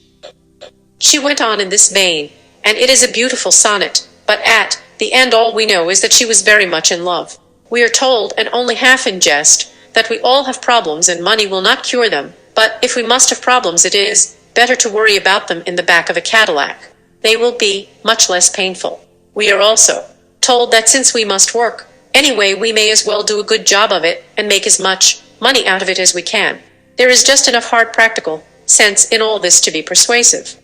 She went on in this vein, and it is a beautiful sonnet, but at the end all we know is that she was very much in love. We are told, and only half in jest, that we all have problems and money will not cure them, but if we must have problems it is better to worry about them in the back of a Cadillac. They will be much less painful. We are also told that since we must work, anyway we may as well do a good job of it and make as much money out of it as we can. There is just enough hard practical sense in all this to be persuasive.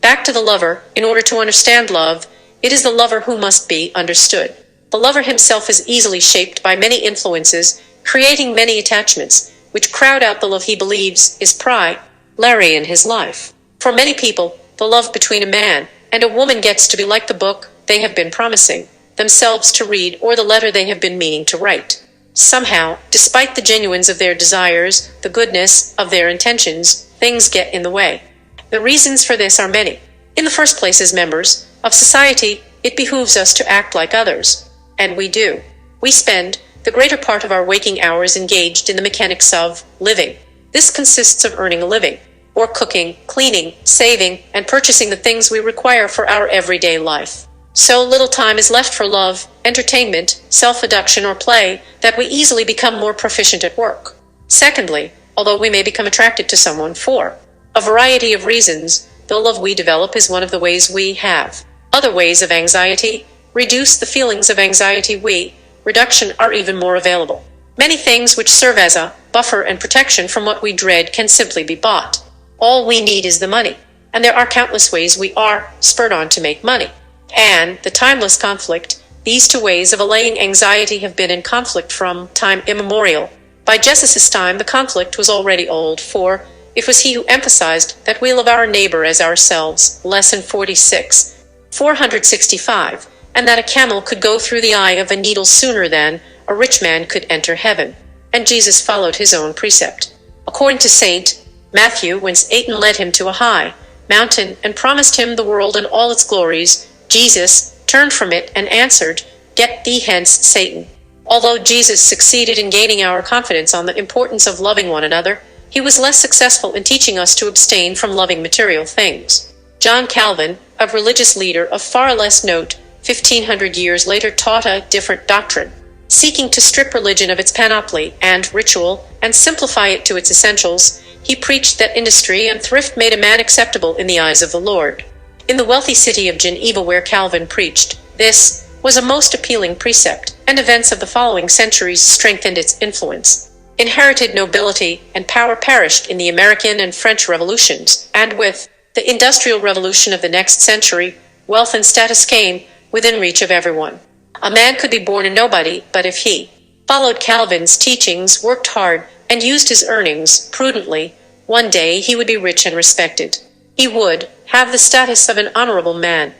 Back to the lover. In order to understand love, it is the lover who must be understood. The lover himself is easily shaped by many influences, creating many attachments, which crowd out the love he believes is primary in his life. For many people, the love between a man and a woman gets to be like the book they have been promising themselves to read or the letter they have been meaning to write. Somehow, despite the genuineness of their desires, the goodness of their intentions, things get in the way. The reasons for this are many. In the first place, as members of society, it behooves us to act like others. And we do. We spend the greater part of our waking hours engaged in the mechanics of living. This consists of earning a living, or cooking, cleaning, saving, and purchasing the things we require for our everyday life. So little time is left for love, entertainment, self-adduction, or play that we easily become more proficient at work. Secondly, although we may become attracted to someone for a variety of reasons, the love we develop is one of the ways we have other ways of anxiety, reduce the feelings of anxiety reduction are even more available. Many things which serve as a buffer and protection from what we dread can simply be bought. All we need is the money, and there are countless ways we are spurred on to make money. And the timeless conflict, these two ways of allaying anxiety have been in conflict from time immemorial. By Jesus' time, the conflict was already old, for it was he who emphasized that we love our neighbor as ourselves, Lesson 46, 465, and that a camel could go through the eye of a needle sooner than a rich man could enter heaven. And Jesus followed his own precept. According to St. Matthew, when Satan led him to a high mountain and promised him the world and all its glories, Jesus turned from it and answered, "Get thee hence, Satan." Although Jesus succeeded in gaining our confidence on the importance of loving one another, he was less successful in teaching us to abstain from loving material things. John Calvin, a religious leader of far less note, 1500 years later taught a different doctrine. Seeking to strip religion of its panoply and ritual and simplify it to its essentials, he preached that industry and thrift made a man acceptable in the eyes of the Lord. In the wealthy city of Geneva where Calvin preached, this was a most appealing precept, and events of the following centuries strengthened its influence. Inherited nobility and power perished in the American and French revolutions, and with the industrial revolution of the next century, wealth and status came within reach of everyone. A man could be born a nobody, but if he followed Calvin's teachings, worked hard, and used his earnings prudently, one day he would be rich and respected. He would have the status of an honorable man.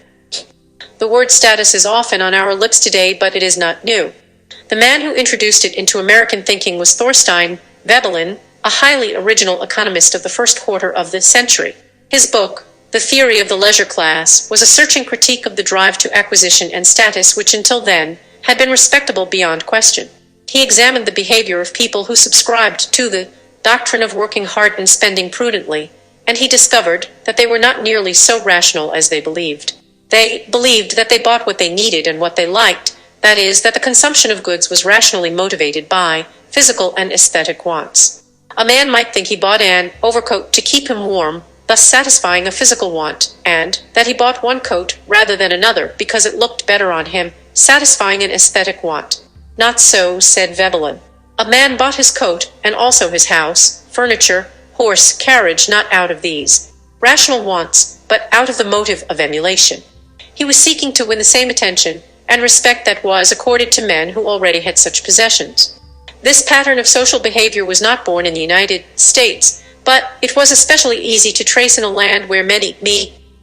The word status is often on our lips today, but it is not new. The man who introduced it into American thinking was Thorstein Veblen, a highly original economist of the first quarter of the century. His book, The Theory of the Leisure Class, was a searching critique of the drive to acquisition and status which until then had been respectable beyond question. He examined the behavior of people who subscribed to the doctrine of working hard and spending prudently, and he discovered that they were not nearly so rational as they believed. They believed that they bought what they needed and what they liked, that is, that the consumption of goods was rationally motivated by physical and aesthetic wants. A man might think he bought an overcoat to keep him warm, thus satisfying a physical want, and that he bought one coat rather than another because it looked better on him, satisfying an aesthetic want. Not so, said Veblen. A man bought his coat and also his house, furniture, horse, carriage, not out of these rational wants, but out of the motive of emulation. He was seeking to win the same attention and respect that was accorded to men who already had such possessions. This pattern of social behavior was not born in the United States, but it was especially easy to trace in a land where many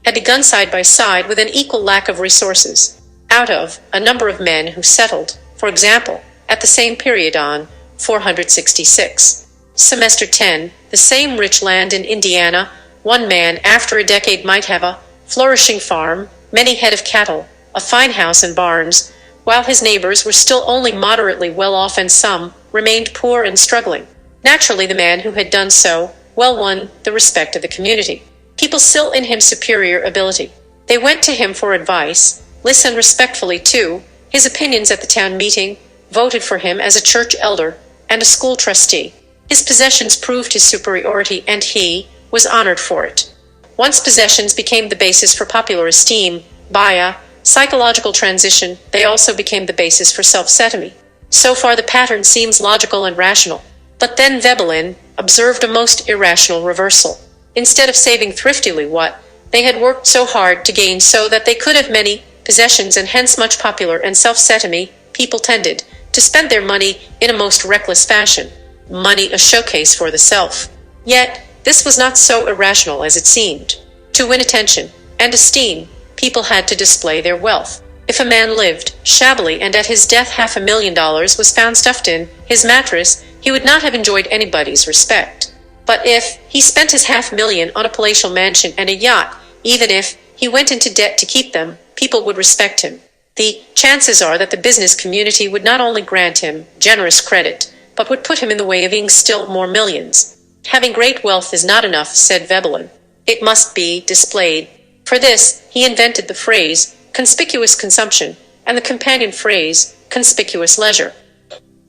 had begun side by side with an equal lack of resources. Out of a number of men who settled, for example, at the same period on 466. Semester 10, the same rich land in Indiana, one man after a decade might have a flourishing farm, many head of cattle, a fine house and barns, while his neighbors were still only moderately well off and some remained poor and struggling. Naturally, the man who had done so well won the respect of the community. People saw in him superior ability. They went to him for advice, listened respectfully to his opinions at the town meeting, voted for him as a church elder and a school trustee. His possessions proved his superiority, and he was honored for it. Once possessions became the basis for popular esteem, by a psychological transition, they also became the basis for self-setomy. So far the pattern seems logical and rational. But then Veblen observed a most irrational reversal. Instead of saving thriftily what they had worked so hard to gain so that they could have many possessions and hence much popular and self-setomy, people tended to spend their money in a most reckless fashion. money a showcase for the self. Yet, this was not so irrational as it seemed. To win attention and esteem, people had to display their wealth. If a man lived shabbily and at his death $500,000 was found stuffed in his mattress, he would not have enjoyed anybody's respect. But if he spent his $500,000 on a palatial mansion and a yacht, even if he went into debt to keep them, people would respect him. The chances are that the business community would not only grant him generous credit, but would put him in the way of earning still more millions. Having great wealth is not enough, said Veblen. It must be displayed. For this, he invented the phrase, conspicuous consumption, and the companion phrase, conspicuous leisure.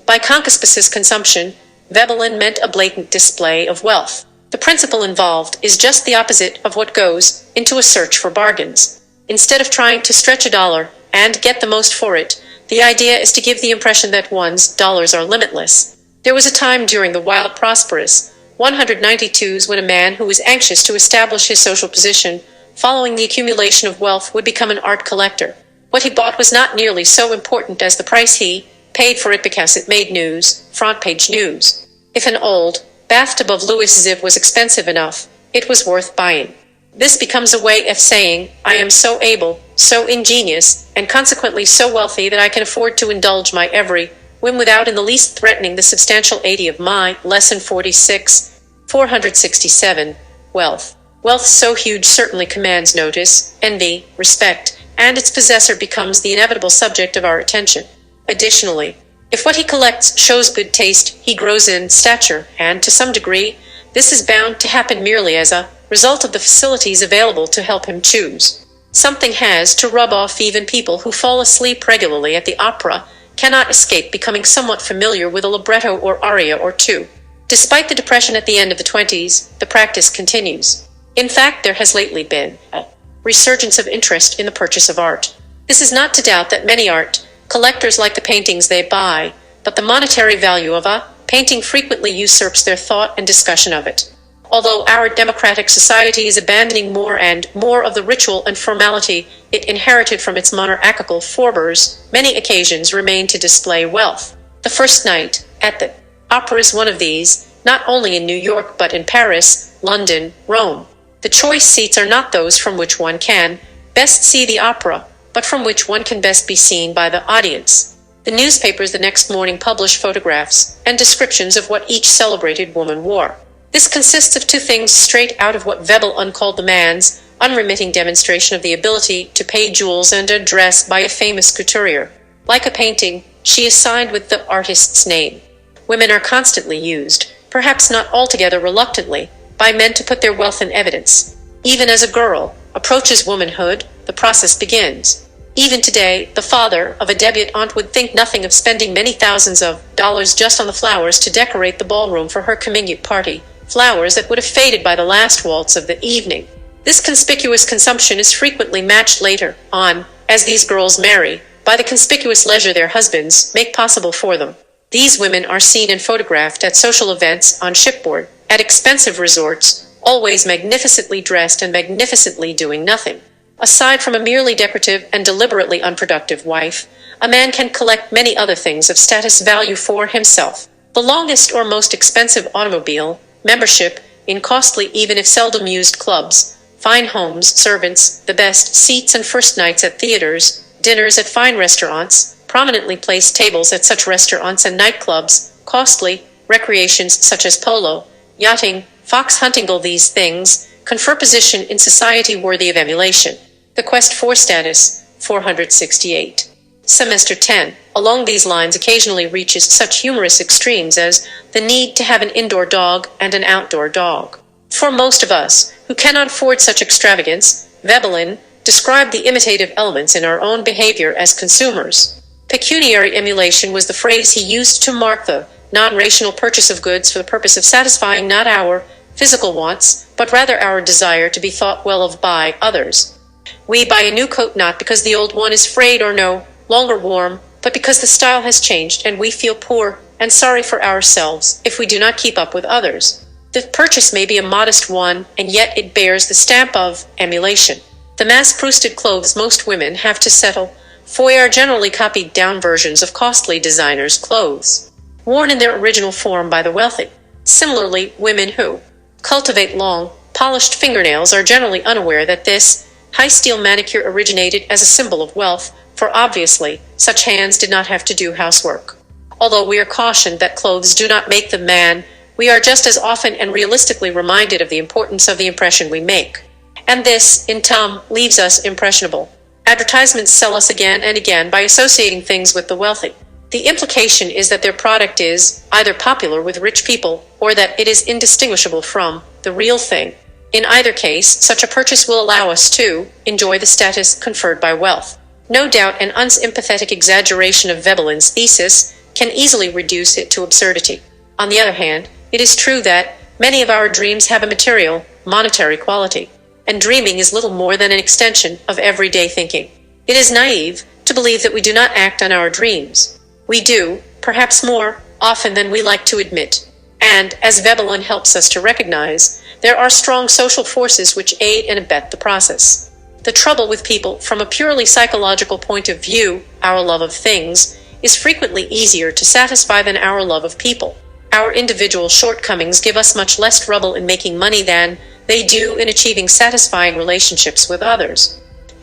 By conspicuous consumption, Veblen meant a blatant display of wealth. The principle involved is just the opposite of what goes into a search for bargains. Instead of trying to stretch a dollar and get the most for it, the idea is to give the impression that one's dollars are limitless. There was a time during the wild prosperous 192s when a man who was anxious to establish his social position following the accumulation of wealth would become an art collector. What he bought was not nearly so important as the price he paid for it because it made news, front-page news. If an old bathtub of Louis Ziv was expensive enough, it was worth buying. This becomes a way of saying, I am so able, so ingenious, and consequently so wealthy that I can afford to indulge my every whim without in the least threatening the substantial 80 of my Lesson 46, 467, wealth. Wealth so huge certainly commands notice, envy, respect, and its possessor becomes the inevitable subject of our attention. Additionally, if what he collects shows good taste, he grows in stature, and to some degree, this is bound to happen merely as a result of the facilities available to help him choose. Something has to rub off. Even people who fall asleep regularly at the opera cannot escape becoming somewhat familiar with a libretto or aria or two. Despite the depression at the end of the 20s, the practice continues. In fact, there has lately been a resurgence of interest in the purchase of art. This is not to doubt that many art collectors like the paintings they buy, but the monetary value of a painting frequently usurps their thought and discussion of it. Although our democratic society is abandoning more and more of the ritual and formality it inherited from its monarchical forebears, many occasions remain to display wealth. The first night at the opera is one of these, not only in New York but in Paris, London, Rome. The choice seats are not those from which one can best see the opera, but from which one can best be seen by the audience. The newspapers the next morning publish photographs and descriptions of what each celebrated woman wore. This consists of two things straight out of what Veblen called the man's unremitting demonstration of the ability to pay jewels and a dress by a famous couturier. Like a painting, she is signed with the artist's name. Women are constantly used, perhaps not altogether reluctantly, by men to put their wealth in evidence. Even as a girl approaches womanhood, the process begins. Even today, the father of a debutante would think nothing of spending many thousands of dollars just on the flowers to decorate the ballroom for her coming party, flowers that would have faded by the last waltz of the evening. This conspicuous consumption is frequently matched later on, as these girls marry, by the conspicuous leisure their husbands make possible for them. These women are seen and photographed at social events, on shipboard, at expensive resorts, always magnificently dressed and magnificently doing nothing. Aside from a merely decorative and deliberately unproductive wife, a man can collect many other things of status value for himself. The longest or most expensive automobile, membership in costly even if seldom used clubs, fine homes, servants, the best seats and first nights at theaters, dinners at fine restaurants, prominently placed tables at such restaurants and nightclubs, costly recreations such as polo, yachting, fox hunting, all these things confer position in society worthy of emulation. The quest for status, 468. Semester 10, along these lines occasionally reaches such humorous extremes as the need to have an indoor dog and an outdoor dog. For most of us, who cannot afford such extravagance, Veblen described the imitative elements in our own behavior as consumers. Pecuniary emulation was the phrase he used to mark the non-rational purchase of goods for the purpose of satisfying not our physical wants, but rather our desire to be thought well of by others. We buy a new coat not because the old one is frayed or no longer warm, but because the style has changed and we feel poor and sorry for ourselves if we do not keep up with others. The purchase may be a modest one, and yet it bears the stamp of emulation. The mass-produced clothes most women have to settle for are generally copied-down versions of costly designers' clothes. worn in their original form by the wealthy. Similarly, women who cultivate long, polished fingernails are generally unaware that this high-steel manicure originated as a symbol of wealth, for obviously, such hands did not have to do housework. Although we are cautioned that clothes do not make the man, we are just as often and realistically reminded of the importance of the impression we make. And this, in turn, leaves us impressionable. Advertisements sell us again and again by associating things with the wealthy. The implication is that their product is either popular with rich people or that it is indistinguishable from the real thing. In either case, such a purchase will allow us to enjoy the status conferred by wealth. No doubt an unsympathetic exaggeration of Veblen's thesis can easily reduce it to absurdity. On the other hand, it is true that many of our dreams have a material, monetary quality, and dreaming is little more than an extension of everyday thinking. It is naive to believe that we do not act on our dreams. We do, perhaps more often than we like to admit. And, as Veblen helps us to recognize, there are strong social forces which aid and abet the process. The trouble with people from a purely psychological point of view, our love of things, is frequently easier to satisfy than our love of people. Our individual shortcomings give us much less trouble in making money than they do in achieving satisfying relationships with others.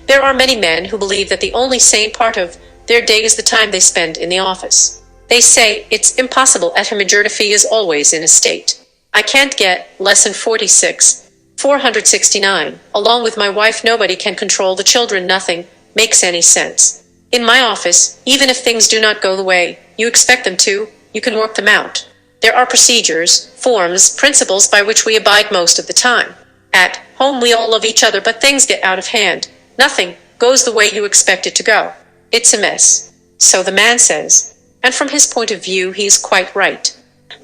There are many men who believe that the only sane part of their day is the time they spend in the office. They say it's impossible at a majority fee is always in a state. I can't get lesson 46, 469. Along with my wife, nobody can control the children. Nothing makes any sense. In my office, even if things do not go the way you expect them to, you can work them out. There are procedures, forms, principles by which we abide most of the time. At home we all love each other, but things get out of hand. Nothing goes the way you expect it to go. It's a mess. So the man says. And from his point of view he is quite right.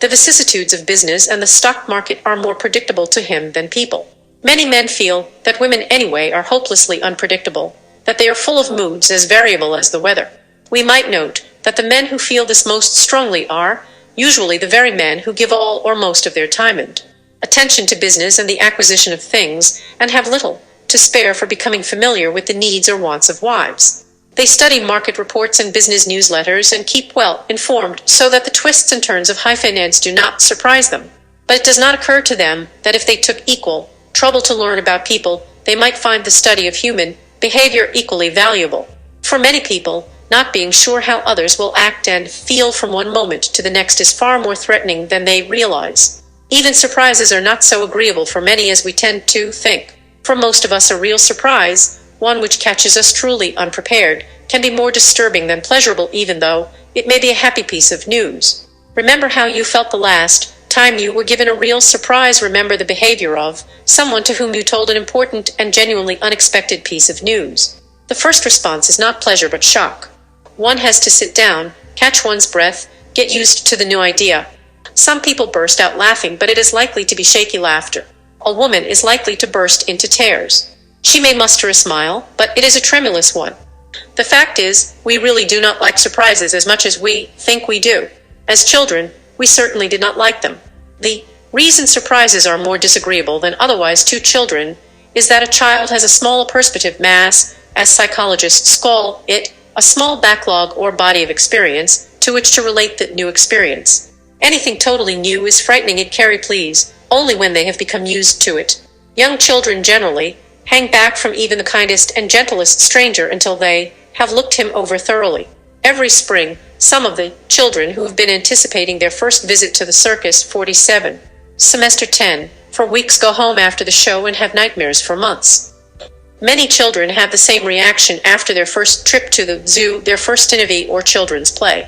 The vicissitudes of business and the stock market are more predictable to him than people. Many men feel that women anyway are hopelessly unpredictable, that they are full of moods as variable as the weather. We might note that the men who feel this most strongly are usually the very men who give all or most of their time and attention to business and the acquisition of things, and have little to spare for becoming familiar with the needs or wants of wives. They study market reports and business newsletters and keep well informed so that the twists and turns of high finance do not surprise them. But it does not occur to them that if they took equal trouble to learn about people, they might find the study of human behavior equally valuable. For many people, not being sure how others will act and feel from one moment to the next is far more threatening than they realize. Even surprises are not so agreeable for many as we tend to think. For most of us, a real surprise, one which catches us truly unprepared, can be more disturbing than pleasurable, even though it may be a happy piece of news. Remember how you felt the last time you were given a real surprise. Remember the behavior of someone to whom you told an important and genuinely unexpected piece of news. The first response is not pleasure but shock. One has to sit down, catch one's breath, get used to the new idea. Some people burst out laughing, but it is likely to be shaky laughter. A woman is likely to burst into tears. She may muster a smile, but it is a tremulous one. The fact is, we really do not like surprises as much as we think we do. As children, we certainly did not like them. The reason surprises are more disagreeable than otherwise to children is that a child has a small perspective mass, as psychologists call it, a small backlog or body of experience to which to relate that new experience. Anything totally new is frightening. It carry please only when they have become used to it. Young children generally hang back from even the kindest and gentlest stranger until they have looked him over thoroughly. Every spring, some of the children who have been anticipating their first visit to the circus 47, semester 10, for weeks go home after the show and have nightmares for months. Many children have the same reaction after their first trip to the zoo, their first interview or children's play.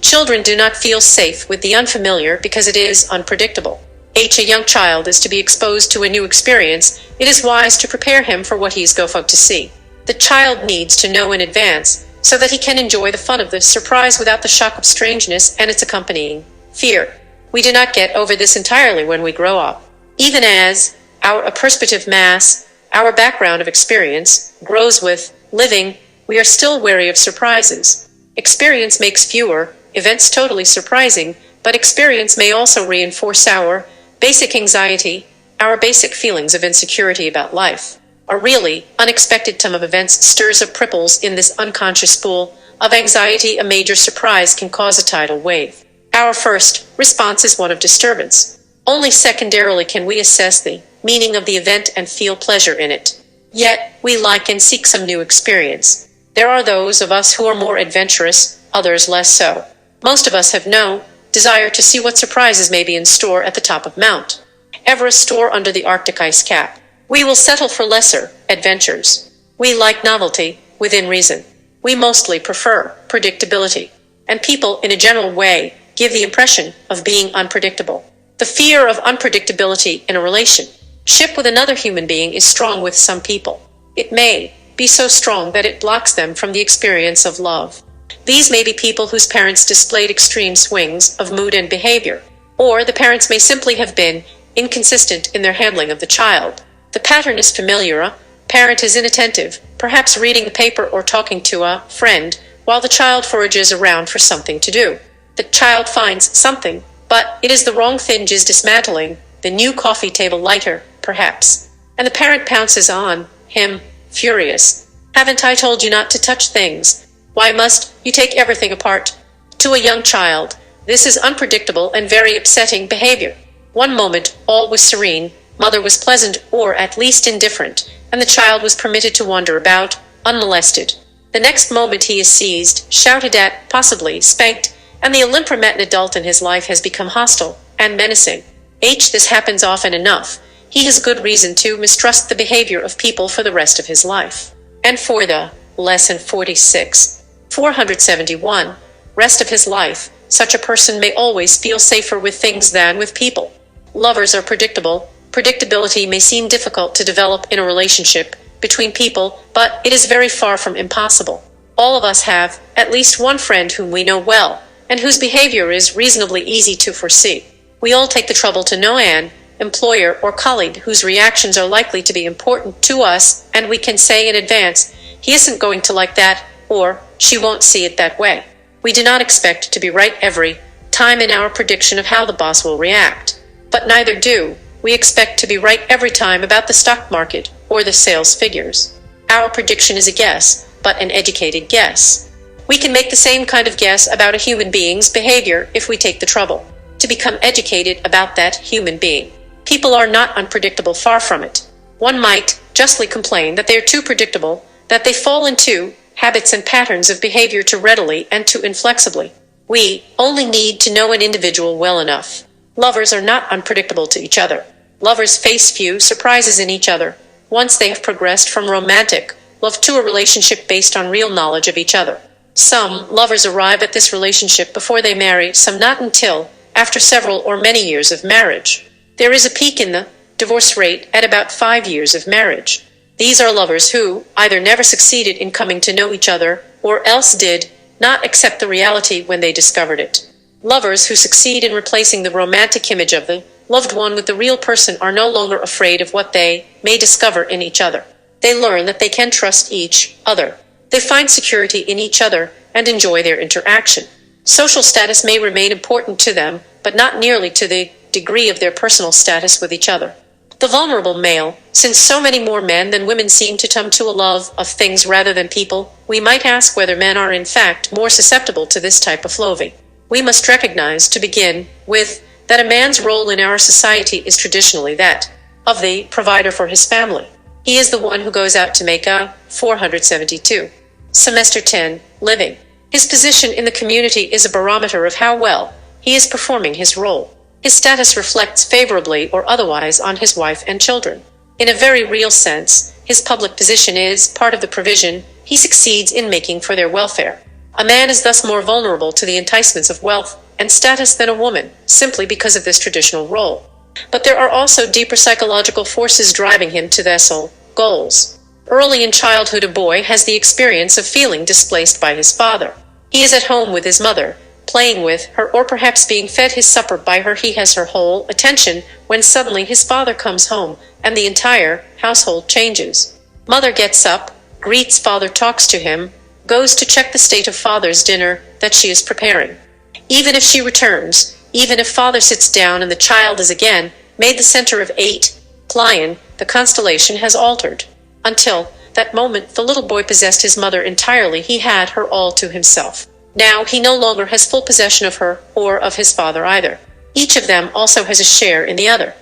Children do not feel safe with the unfamiliar because it is unpredictable. A young child is to be exposed to a new experience. It is wise to prepare him for what he is going to see. The child needs to know in advance so that he can enjoy the fun of the surprise without the shock of strangeness and its accompanying fear. We do not get over this entirely when we grow up. Even as our perspective mass, our background of experience, grows with living, we are still wary of surprises. Experience makes fewer events totally surprising, but experience may also reinforce our basic anxiety, our basic feelings of insecurity about life. A really unexpected turn of events stirs up ripples in this unconscious pool of anxiety. A major surprise can cause a tidal wave. Our first response is one of disturbance. Only secondarily can we assess the meaning of the event and feel pleasure in it. Yet, we like and seek some new experience. There are those of us who are more adventurous, others less so. Most of us have no desire to see what surprises may be in store at the top of Mount Everest or under the Arctic ice cap. We will settle for lesser adventures. We like novelty, within reason. We mostly prefer predictability. And people, in a general way, give the impression of being unpredictable. The fear of unpredictability in a relationship with another human being is strong with some people. It may be so strong that it blocks them from the experience of love. These may be people whose parents displayed extreme swings of mood and behavior, or the parents may simply have been inconsistent in their handling of the child. The pattern is familiar. A parent is inattentive, perhaps reading the paper or talking to a friend, while the child forages around for something to do. The child finds something, but it is the wrong thing, is dismantling the new coffee table lighter, perhaps. And the parent pounces on him, furious. Haven't I told you not to touch things? Why must you take everything apart? To a young child, this is unpredictable and very upsetting behavior. One moment, all was serene, mother was pleasant or at least indifferent, and the child was permitted to wander about, unmolested. The next moment he is seized, shouted at, possibly spanked, and the Olympian adult in his life has become hostile and menacing. This happens often enough. He has good reason to mistrust the behavior of people for the rest of his life. And for the lesson 471, rest of his life, such a person may always feel safer with things than with people. Lovers are predictable. Predictability may seem difficult to develop in a relationship between people, but it is very far from impossible. All of us have at least one friend whom we know well, and whose behavior is reasonably easy to foresee. We all take the trouble to know an employer or colleague whose reactions are likely to be important to us, and we can say in advance, he isn't going to like that, or she won't see it that way. We do not expect to be right every time in our prediction of how the boss will react. But neither do we expect to be right every time about the stock market or the sales figures. Our prediction is a guess, but an educated guess. We can make the same kind of guess about a human being's behavior if we take the trouble to become educated about that human being. People are not unpredictable, far from it. One might justly complain that they are too predictable, that they fall into habits and patterns of behavior too readily and too inflexibly. We only need to know an individual well enough. Lovers are not unpredictable to each other. Lovers face few surprises in each other once they have progressed from romantic love to a relationship based on real knowledge of each other. Some lovers arrive at this relationship before they marry, some not until after several or many years of marriage. There is a peak in the divorce rate at about 5 years of marriage. These are lovers who either never succeeded in coming to know each other, or else did not accept the reality when they discovered it. Lovers who succeed in replacing the romantic image of the loved one with the real person are no longer afraid of what they may discover in each other. They learn that they can trust each other. They find security in each other and enjoy their interaction. Social status may remain important to them, but not nearly to the degree of their personal status with each other. The vulnerable male, since so many more men than women seem to come to a love of things rather than people, we might ask whether men are in fact more susceptible to this type of loving. We must recognize, to begin with, that a man's role in our society is traditionally that of the provider for his family. He is the one who goes out to make a 472 semester 10 living. His position in the community is a barometer of how well he is performing his role. His status reflects favorably or otherwise on his wife and children. In a very real sense, his public position is part of the provision he succeeds in making for their welfare. A man is thus more vulnerable to the enticements of wealth and status than a woman, simply because of this traditional role. But there are also deeper psychological forces driving him to these goals. Early in childhood, a boy has the experience of feeling displaced by his father. He is at home with his mother, playing with her, or perhaps being fed his supper by her. He has her whole attention when suddenly his father comes home, and the entire household changes. Mother gets up, greets father, talks to him, goes to check the state of father's dinner that she is preparing. Even if she returns, even if father sits down and the child is again made the center of 8 Lion, the constellation has altered. Until that moment, the little boy possessed his mother entirely. He had her all to himself. Now he no longer has full possession of her or of his father either. Each of them also has a share in the other.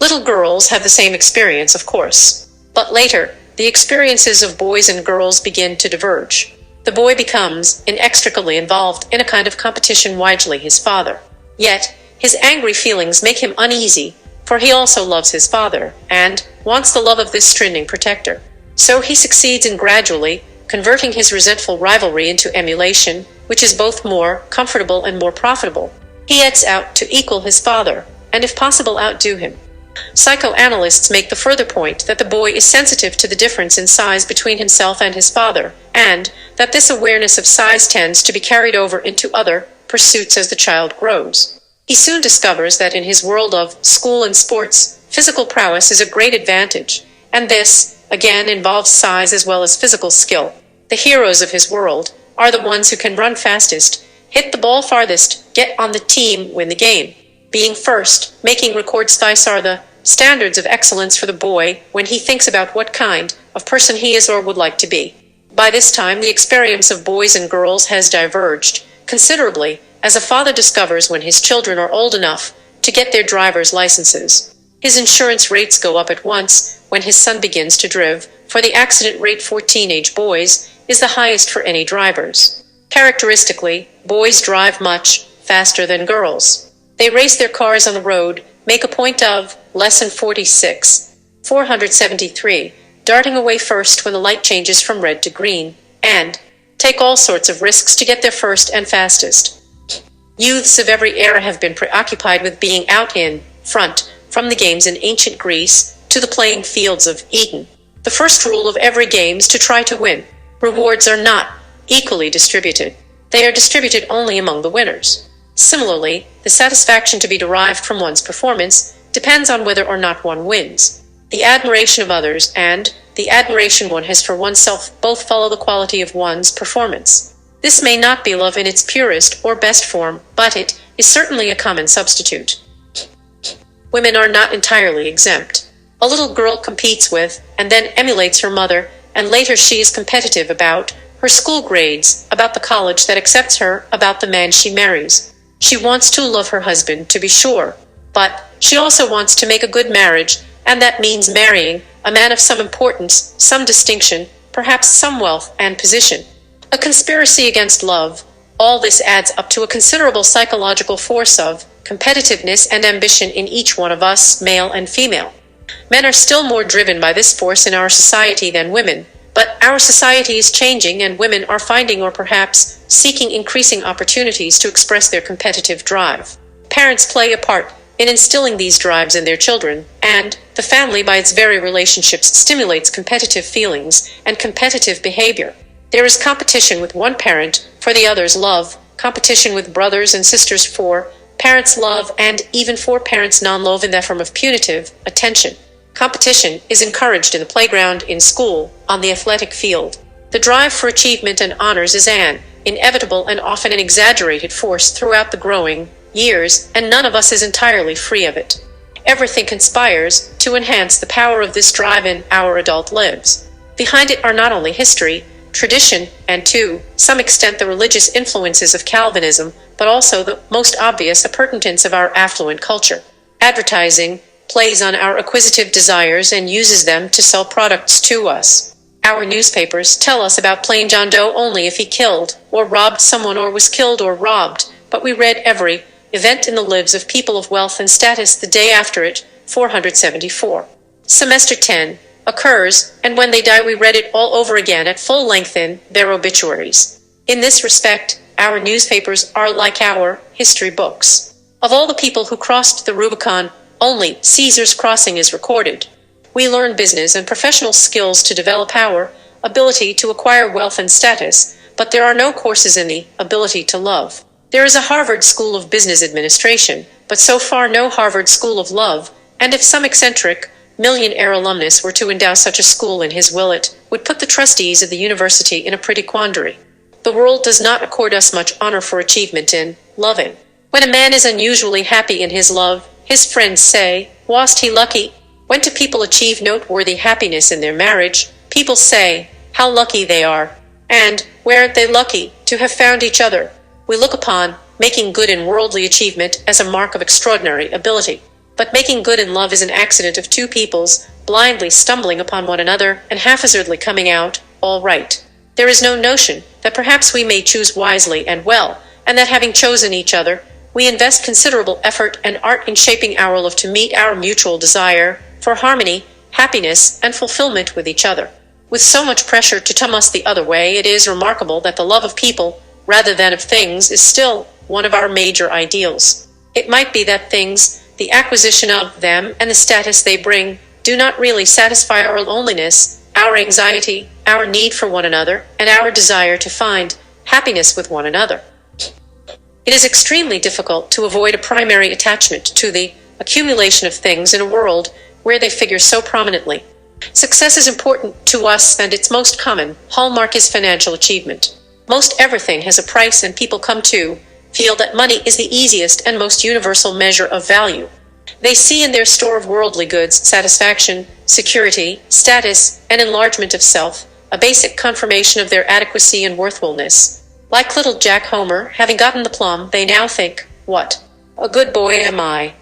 Little girls have the same experience, of course. But later, the experiences of boys and girls begin to diverge. The boy becomes inextricably involved in a kind of competition widely his father. Yet, his angry feelings make him uneasy, for he also loves his father, and wants the love of this striding protector. So he succeeds in gradually converting his resentful rivalry into emulation, which is both more comfortable and more profitable. He heads out to equal his father, and if possible outdo him. Psychoanalysts make the further point that the boy is sensitive to the difference in size between himself and his father, and that this awareness of size tends to be carried over into other pursuits as the child grows. He soon discovers that in his world of school and sports, physical prowess is a great advantage, and this, again, involves size as well as physical skill. The heroes of his world are the ones who can run fastest, hit the ball farthest, get on the team, win the game. Being first, making records thrice are the standards of excellence for the boy when he thinks about what kind of person he is or would like to be. By this time, the experience of boys and girls has diverged considerably, as a father discovers when his children are old enough to get their driver's licenses. His insurance rates go up at once when his son begins to drive, for the accident rate for teenage boys is the highest for any drivers. Characteristically, boys drive much faster than girls. They race their cars on the road, make a point of lesson 46, 473, darting away first when the light changes from red to green, and take all sorts of risks to get there first and fastest. Youths of every era have been preoccupied with being out in front, from the games in ancient Greece to the playing fields of Eden. The first rule of every game is to try to win. Rewards are not equally distributed. They are distributed only among the winners. Similarly, the satisfaction to be derived from one's performance depends on whether or not one wins. The admiration of others and the admiration one has for oneself both follow the quality of one's performance. This may not be love in its purest or best form, but it is certainly a common substitute. Women are not entirely exempt. A little girl competes with, and then emulates her mother, and later she is competitive about her school grades, about the college that accepts her, about the man she marries. She wants to love her husband, to be sure, but she also wants to make a good marriage, and that means marrying a man of some importance, some distinction, perhaps some wealth and position. A conspiracy against love. All this adds up to a considerable psychological force of competitiveness and ambition in each one of us, male and female. Men are still more driven by this force in our society than women, but our society is changing and women are finding or perhaps seeking increasing opportunities to express their competitive drive. Parents play a part in instilling these drives in their children, and the family by its very relationships stimulates competitive feelings and competitive behavior. There is competition with one parent for the other's love, competition with brothers and sisters for parents' love, and even for parents' non-love in the form of punitive attention. Competition is encouraged in the playground, in school, on the athletic field. The drive for achievement and honors is an inevitable and often an exaggerated force throughout the growing years, and none of us is entirely free of it. Everything conspires to enhance the power of this drive in our adult lives. Behind it are not only history, tradition, and to some extent the religious influences of Calvinism, but also the most obvious appurtenance of our affluent culture. Advertising plays on our acquisitive desires and uses them to sell products to us. Our newspapers tell us about plain John Doe only if he killed or robbed someone or was killed or robbed, but we read every event in the lives of people of wealth and status the day after it, 474. Semester 10 occurs, and when they die we read it all over again at full length in their obituaries. In this respect, our newspapers are like our history books. Of all the people who crossed the Rubicon, only Caesar's crossing is recorded. We learn business and professional skills to develop our ability to acquire wealth and status, but there are no courses in the ability to love. There is a Harvard School of Business Administration, but so far no Harvard School of Love, and if some eccentric, millionaire alumnus were to endow such a school in his will, it would put the trustees of the university in a pretty quandary. The world does not accord us much honor for achievement in loving. When a man is unusually happy in his love, his friends say, "Was't he lucky?" When do people achieve noteworthy happiness in their marriage? People say, "How lucky they are." And weren't they lucky to have found each other? We look upon making good in worldly achievement as a mark of extraordinary ability. But making good in love is an accident of two peoples blindly stumbling upon one another and haphazardly coming out all right. There is no notion that perhaps we may choose wisely and well, and that having chosen each other, we invest considerable effort and art in shaping our love to meet our mutual desire for harmony, happiness, and fulfillment with each other. With so much pressure to turn us the other way, it is remarkable that the love of people, rather than of things, is still one of our major ideals. It might be that things, the acquisition of them, and the status they bring, do not really satisfy our loneliness, our anxiety, our need for one another, and our desire to find happiness with one another. It is extremely difficult to avoid a primary attachment to the accumulation of things in a world where they figure so prominently. Success is important to us, and its most common hallmark is financial achievement. Most everything has a price, and people come to feel that money is the easiest and most universal measure of value. They see in their store of worldly goods satisfaction, security, status, and enlargement of self, a basic confirmation of their adequacy and worthfulness. Like little Jack Homer, having gotten the plum, they now think, "What a good boy am I."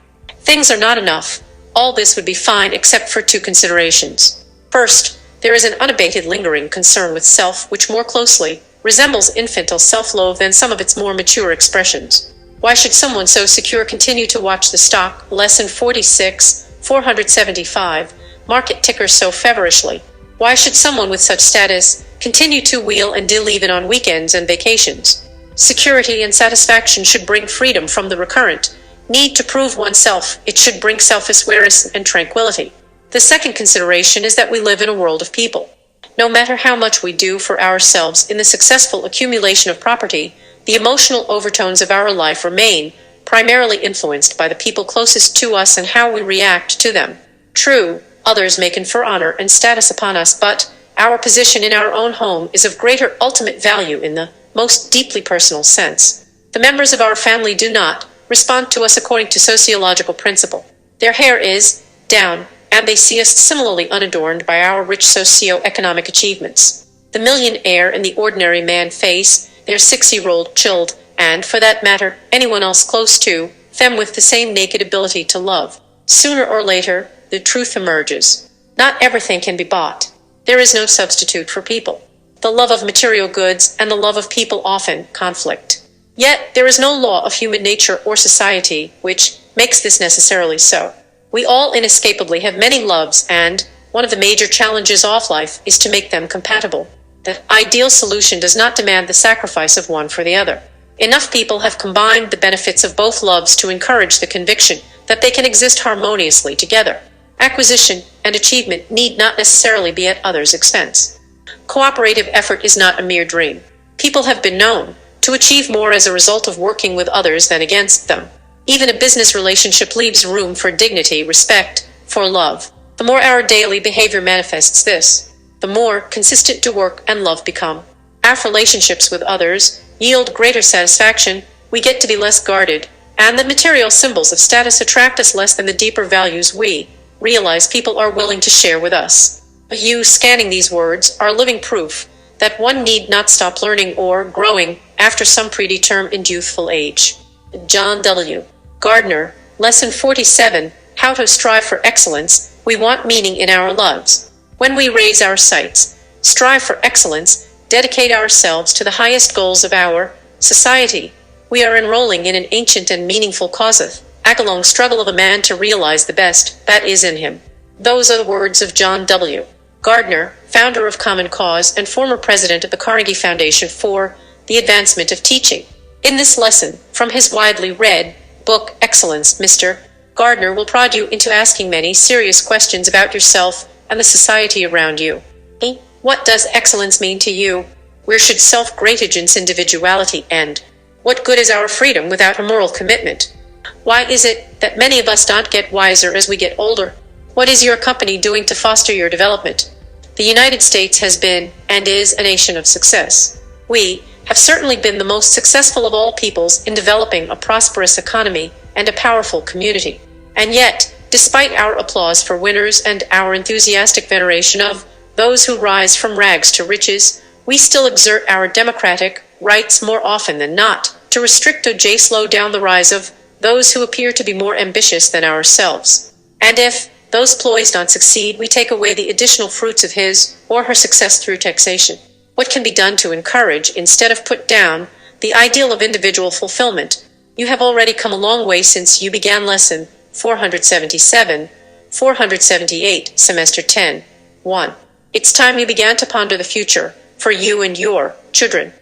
Things are not enough. All this would be fine except for two considerations. First, there is an unabated lingering concern with self which more closely resembles infantile self-love than some of its more mature expressions. Why should someone so secure continue to watch the stock, lesson 46, 475, market ticker so feverishly? Why should someone with such status continue to wheel and deal even on weekends and vacations? Security and satisfaction should bring freedom from the recurrent need to prove oneself. It should bring self-awareness and tranquility. The second consideration is that we live in a world of people. No matter how much we do for ourselves in the successful accumulation of property, the emotional overtones of our life remain primarily influenced by the people closest to us and how we react to them. True, others may confer honor and status upon us, but our position in our own home is of greater ultimate value in the most deeply personal sense. The members of our family do not respond to us according to sociological principle. Their hair is down, and they see us similarly unadorned by our rich socio-economic achievements. The millionaire and the ordinary man face their 6-year-old child, and, for that matter, anyone else close to them with the same naked ability to love. Sooner or later, the truth emerges. Not everything can be bought. There is no substitute for people. The love of material goods and the love of people often conflict. Yet, there is no law of human nature or society which makes this necessarily so. We all inescapably have many loves, and one of the major challenges of life is to make them compatible. The ideal solution does not demand the sacrifice of one for the other. Enough people have combined the benefits of both loves to encourage the conviction that they can exist harmoniously together. Acquisition and achievement need not necessarily be at others' expense. Cooperative effort is not a mere dream. People have been known to achieve more as a result of working with others than against them. Even a business relationship leaves room for dignity, respect, for love. The more our daily behavior manifests this, the more consistent do work and love become. Our relationships with others yield greater satisfaction, we get to be less guarded, and the material symbols of status attract us less than the deeper values we realize people are willing to share with us. You scanning these words are living proof that one need not stop learning or growing after some predetermined youthful age. John W. Gardner, Lesson 47, How to Strive for Excellence. We want meaning in our lives. When we raise our sights, strive for excellence, dedicate ourselves to the highest goals of our society, we are enrolling in an ancient and meaningful causeth, ag-long struggle of a man to realize the best that is in him. Those are the words of John W. Gardner, founder of Common Cause and former president of the Carnegie Foundation for the Advancement of Teaching. In this lesson, from his widely read book Excellence, Mr. Gardner will prod you into asking many serious questions about yourself and the society around you. What does excellence mean to you? Where should self-gratificance, individuality end? What good is our freedom without a moral commitment? Why is it that many of us don't get wiser as we get older? What is your company doing to foster your development? The United States has been, and is, a nation of success. We have certainly been the most successful of all peoples in developing a prosperous economy and a powerful community. And yet, despite our applause for winners and our enthusiastic veneration of those who rise from rags to riches, we still exert our democratic rights more often than not to restrict or slow down the rise of those who appear to be more ambitious than ourselves. And if those ploys don't succeed, we take away the additional fruits of his or her success through taxation. What can be done to encourage, instead of put down, the ideal of individual fulfillment? You have already come a long way since you began lesson 477, 478, semester 10, 1. It's time you began to ponder the future for you and your children.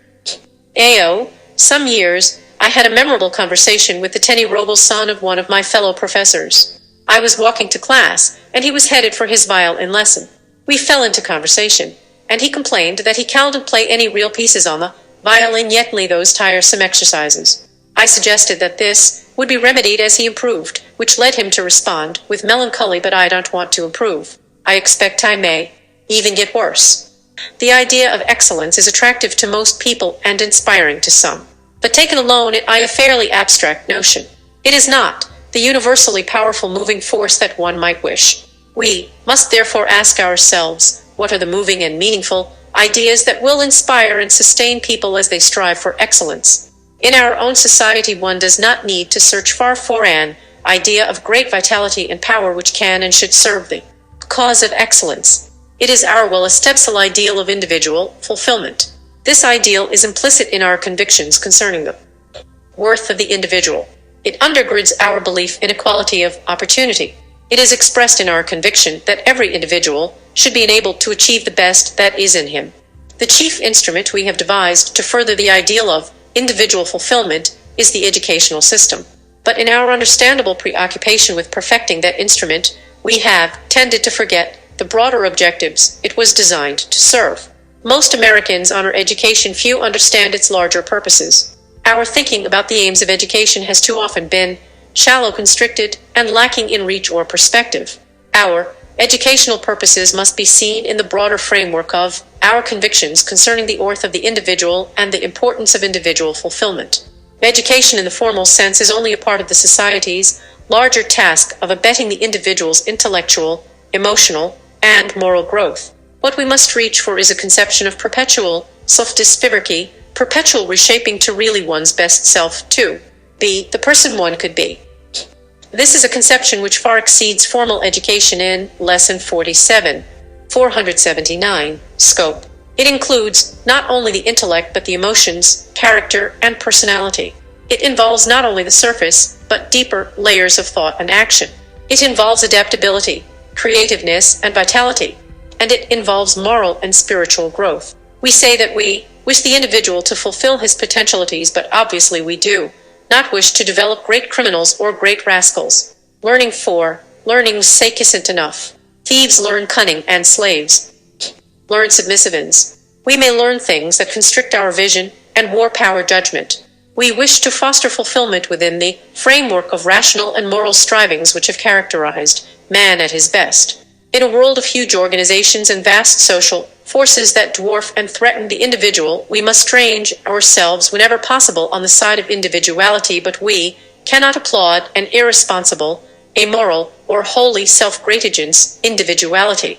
Some years, I had a memorable conversation with the 10-year-old son of one of my fellow professors. I was walking to class, and he was headed for his violin lesson. We fell into conversation, and he complained that he can't play any real pieces on the violin, yet only those tiresome exercises. I suggested that this would be remedied as he improved, which led him to respond with melancholy, "But I don't want to improve. I expect I may even get worse." The idea of excellence is attractive to most people and inspiring to some. But taken alone, it is a fairly abstract notion. It is not the universally powerful moving force that one might wish. We must therefore ask ourselves, what are the moving and meaningful ideas that will inspire and sustain people as they strive for excellence? In our own society, one does not need to search far for an idea of great vitality and power which can and should serve the cause of excellence. It is our well-established ideal of individual fulfillment. This ideal is implicit in our convictions concerning the worth of the individual. It undergirds our belief in equality of opportunity. It is expressed in our conviction that every individual should be enabled to achieve the best that is in him. The chief instrument we have devised to further the ideal of individual fulfillment is the educational system. But in our understandable preoccupation with perfecting that instrument, we have tended to forget the broader objectives it was designed to serve. Most Americans honor education, few understand its larger purposes. Our thinking about the aims of education has too often been shallow, constricted, and lacking in reach or perspective. Our educational purposes must be seen in the broader framework of our convictions concerning the worth of the individual and the importance of individual fulfillment. Education in the formal sense is only a part of the society's larger task of abetting the individual's intellectual, emotional, and moral growth. What we must reach for is a conception of perpetual self-discovery, perpetual reshaping to really one's best self, to be the person one could be. This is a conception which far exceeds formal education in Lesson 47, 479, scope. It includes not only the intellect but the emotions, character, and personality. It involves not only the surface, but deeper layers of thought and action. It involves adaptability, creativeness, and vitality. And it involves moral and spiritual growth. We say that we wish the individual to fulfill his potentialities, but obviously we do not wish to develop great criminals or great rascals. Learning for learning's sake isn't enough. Thieves learn cunning, and slaves learn submissiveness. We may learn things that constrict our vision and warp our judgment. We wish to foster fulfillment within the framework of rational and moral strivings which have characterized man at his best. In a world of huge organizations and vast social forces that dwarf and threaten the individual, we must range ourselves whenever possible on the side of individuality, but we cannot applaud an irresponsible, amoral, or wholly self-gratifiant individuality.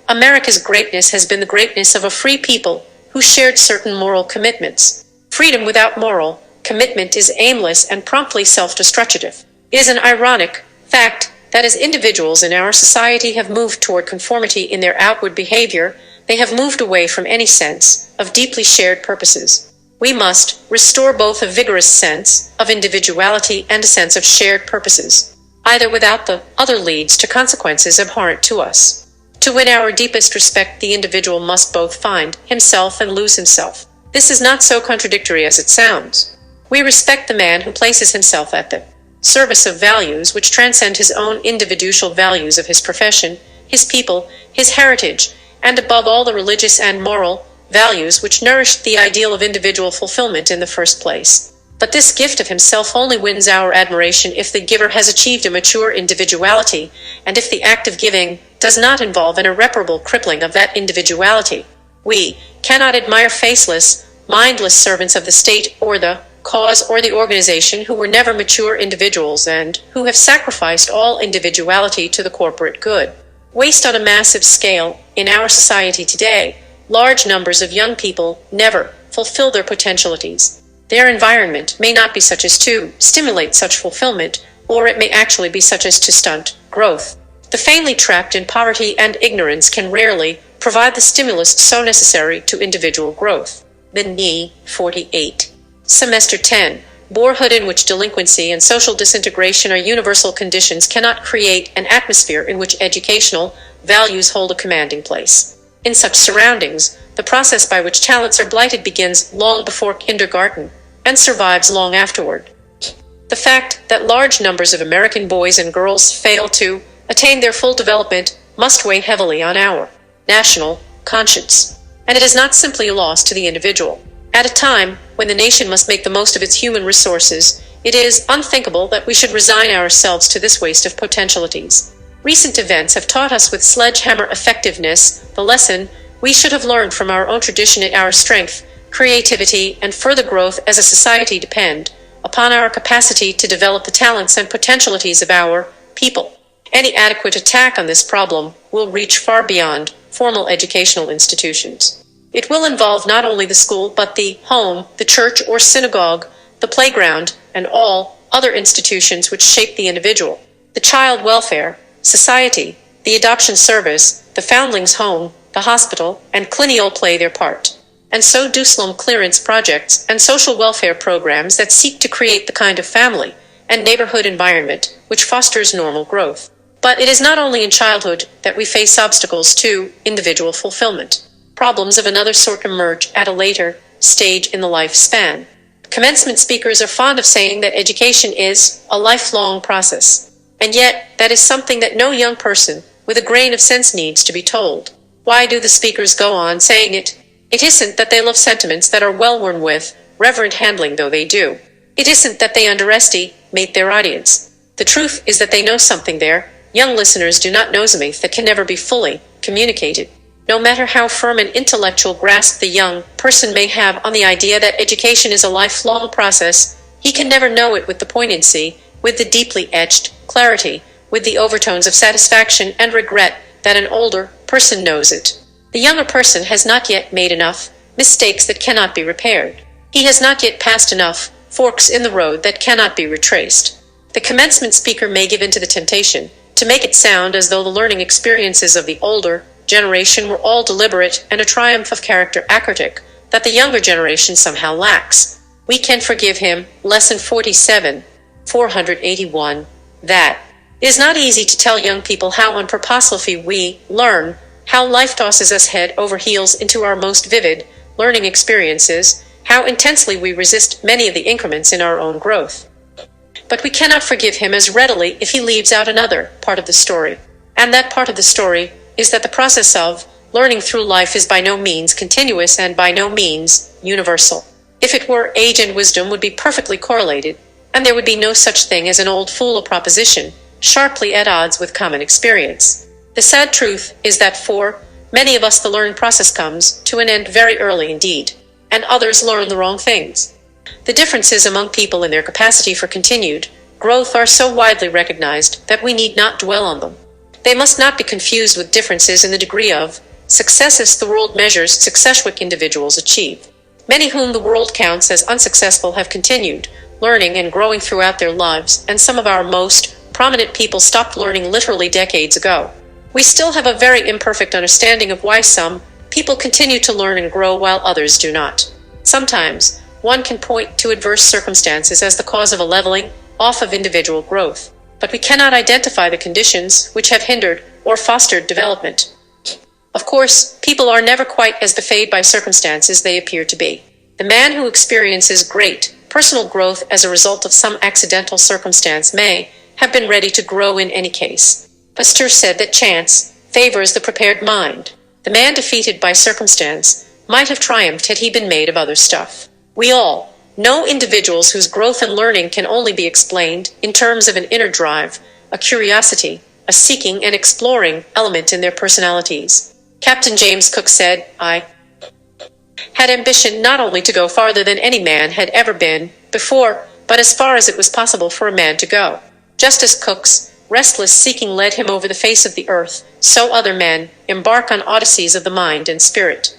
America's greatness has been the greatness of a free people who shared certain moral commitments. Freedom without moral commitment is aimless and promptly self-destructive. It is an ironic fact that as individuals in our society have moved toward conformity in their outward behavior, they have moved away from any sense of deeply shared purposes. We must restore both a vigorous sense of individuality and a sense of shared purposes. Either without the other leads to consequences abhorrent to us. To win our deepest respect, the individual must both find himself and lose himself. This is not so contradictory as it sounds. We respect the man who places himself at the service of values which transcend his own individual values of his profession, his people, his heritage, and above all the religious and moral values which nourished the ideal of individual fulfillment in the first place. But this gift of himself only wins our admiration if the giver has achieved a mature individuality, and if the act of giving does not involve an irreparable crippling of that individuality. We cannot admire faceless, mindless servants of the state or the cause or the organization who were never mature individuals and who have sacrificed all individuality to the corporate good. Waste on a massive scale in our society today large numbers of young people never fulfill their potentialities. Their environment may not be such as to stimulate such fulfillment, or it may actually be such as to stunt growth. The family trapped in poverty and ignorance can rarely provide the stimulus so necessary to individual growth. Mandino, 48. Semester 10. Boyhood, in which delinquency and social disintegration are universal conditions, cannot create an atmosphere in which educational values hold a commanding place. In such surroundings, the process by which talents are blighted begins long before kindergarten and survives long afterward. The fact that large numbers of American boys and girls fail to attain their full development must weigh heavily on our national conscience. And it is not simply a loss to the individual. At a time when the nation must make the most of its human resources, it is unthinkable that we should resign ourselves to this waste of potentialities. Recent events have taught us with sledgehammer effectiveness the lesson we should have learned from our own tradition. Our strength, creativity, and further growth as a society depend upon our capacity to develop the talents and potentialities of our people. Any adequate attack on this problem will reach far beyond formal educational institutions. It will involve not only the school but the home, the church or synagogue, the playground, and all other institutions which shape the individual. The child welfare society, the adoption service, the foundlings' home, the hospital, and clinic all play their part. And so do slum clearance projects and social welfare programs that seek to create the kind of family and neighborhood environment which fosters normal growth. But it is not only in childhood that we face obstacles to individual fulfillment. Problems of another sort emerge at a later stage in the lifespan. Commencement speakers are fond of saying that education is a lifelong process. And yet, that is something that no young person with a grain of sense needs to be told. Why do the speakers go on saying it? It isn't that they love sentiments that are well worn with, reverent handling though they do. It isn't that they underestimate their audience. The truth is that they know something there. Young listeners do not know something that can never be fully communicated. No matter how firm an intellectual grasp the young person may have on the idea that education is a lifelong process, he can never know it with the poignancy, with the deeply etched clarity, with the overtones of satisfaction and regret that an older person knows it. The younger person has not yet made enough mistakes that cannot be repaired. He has not yet passed enough forks in the road that cannot be retraced. The commencement speaker may give in to the temptation to make it sound as though the learning experiences of the older generation were all deliberate and a triumph of character acritic that the younger generation somehow lacks. We can forgive him. Lesson 47, 481. That it is not easy to tell young people how unpurposefully we learn, how life tosses us head over heels into our most vivid learning experiences, how intensely we resist many of the increments in our own growth. But we cannot forgive him as readily if he leaves out another part of the story. And that part of the story is that the process of learning through life is by no means continuous and by no means universal. If it were, age and wisdom would be perfectly correlated, and there would be no such thing as an old fool proposition, sharply at odds with common experience. The sad truth is that for many of us the learning process comes to an end very early indeed, and others learn the wrong things. The differences among people in their capacity for continued growth are so widely recognized that we need not dwell on them. They must not be confused with differences in the degree of success as the world measures success which individuals achieve. Many whom the world counts as unsuccessful have continued learning and growing throughout their lives, and some of our most prominent people stopped learning literally decades ago. We still have a very imperfect understanding of why some people continue to learn and grow while others do not. Sometimes, one can point to adverse circumstances as the cause of a leveling off of individual growth, but we cannot identify the conditions which have hindered or fostered development. Of course, people are never quite as buffeted by circumstances they appear to be. The man who experiences great personal growth as a result of some accidental circumstance may have been ready to grow in any case. Pasteur said that chance favors the prepared mind. The man defeated by circumstance might have triumphed had he been made of other stuff. We all know individuals whose growth and learning can only be explained in terms of an inner drive, a curiosity, a seeking and exploring element in their personalities. Captain James Cook said, "I had ambition not only to go farther than any man had ever been before, but as far as it was possible for a man to go." Just as Cook's restless seeking led him over the face of the earth, so other men embark on odysseys of the mind and spirit.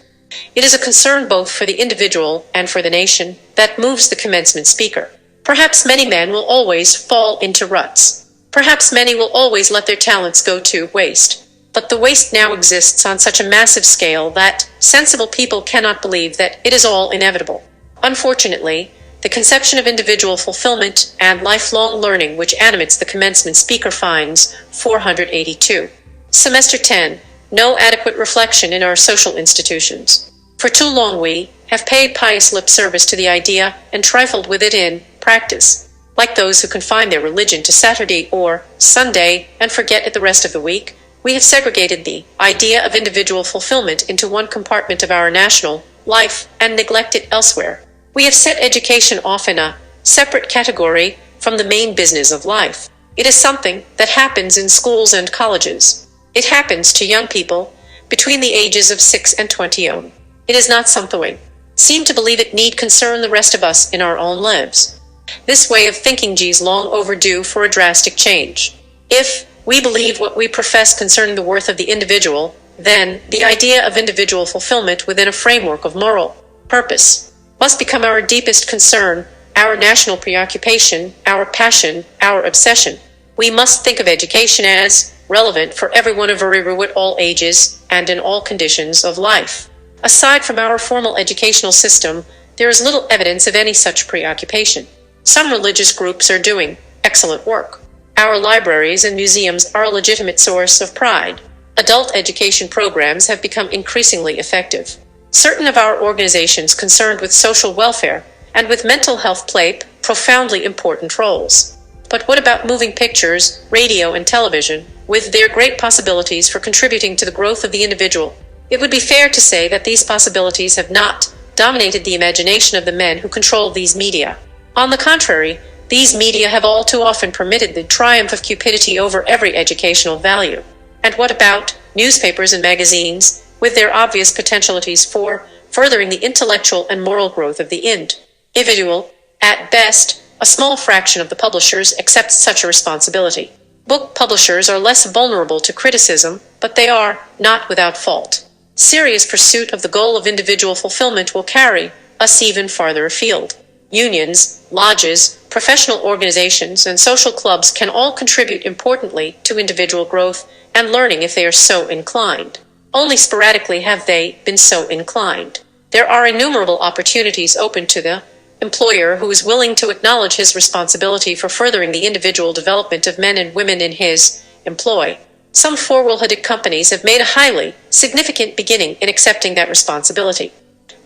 It is a concern both for the individual and for the nation that moves the commencement speaker. Perhaps many men will always fall into ruts. Perhaps many will always let their talents go to waste. But the waste now exists on such a massive scale that sensible people cannot believe that it is all inevitable. Unfortunately, the conception of individual fulfillment and lifelong learning which animates the commencement speaker finds 482. Semester 10. No adequate reflection in our social institutions. For too long we have paid pious lip service to the idea and trifled with it in practice. Like those who confine their religion to Saturday or Sunday and forget it the rest of the week, we have segregated the idea of individual fulfillment into one compartment of our national life and neglect it elsewhere. We have set education off in a separate category from the main business of life. It is something that happens in schools and colleges. It happens to young people between the ages of 6 and 20. It is not something we seem to believe it need concern the rest of us in our own lives. This way of thinking is long overdue for a drastic change. If we believe what we profess concerning the worth of the individual, then the idea of individual fulfillment within a framework of moral purpose must become our deepest concern, our national preoccupation, our passion, our obsession. We must think of education as relevant for everyone of Ariru at all ages and in all conditions of life. Aside from our formal educational system, there is little evidence of any such preoccupation. Some religious groups are doing excellent work. Our libraries and museums are a legitimate source of pride. Adult education programs have become increasingly effective. Certain of our organizations concerned with social welfare and with mental health play profoundly important roles. But what about moving pictures, radio, and television, with their great possibilities for contributing to the growth of the individual? It would be fair to say that these possibilities have not dominated the imagination of the men who control these media. On the contrary, these media have all too often permitted the triumph of cupidity over every educational value. And what about newspapers and magazines, with their obvious potentialities for furthering the intellectual and moral growth of the individual? At best, a small fraction of the publishers accepts such a responsibility. Book publishers are less vulnerable to criticism, but they are not without fault. Serious pursuit of the goal of individual fulfillment will carry us even farther afield. Unions, lodges, professional organizations, and social clubs can all contribute importantly to individual growth and learning if they are so inclined. Only sporadically have they been so inclined. There are innumerable opportunities open to the employer who is willing to acknowledge his responsibility for furthering the individual development of men and women in his employ. Some four-wheel-headed companies have made a highly significant beginning in accepting that responsibility.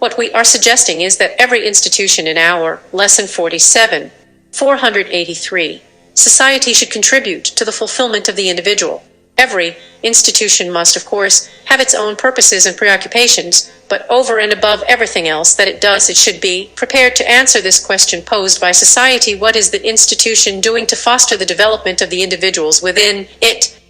What we are suggesting is that every institution in our Lesson 47, 483, society should contribute to the fulfillment of the individual. Every institution must, of course, have its own purposes and preoccupations, but over and above everything else that it does, it should be prepared to answer this question posed by society: what is the institution doing to foster the development of the individuals within it?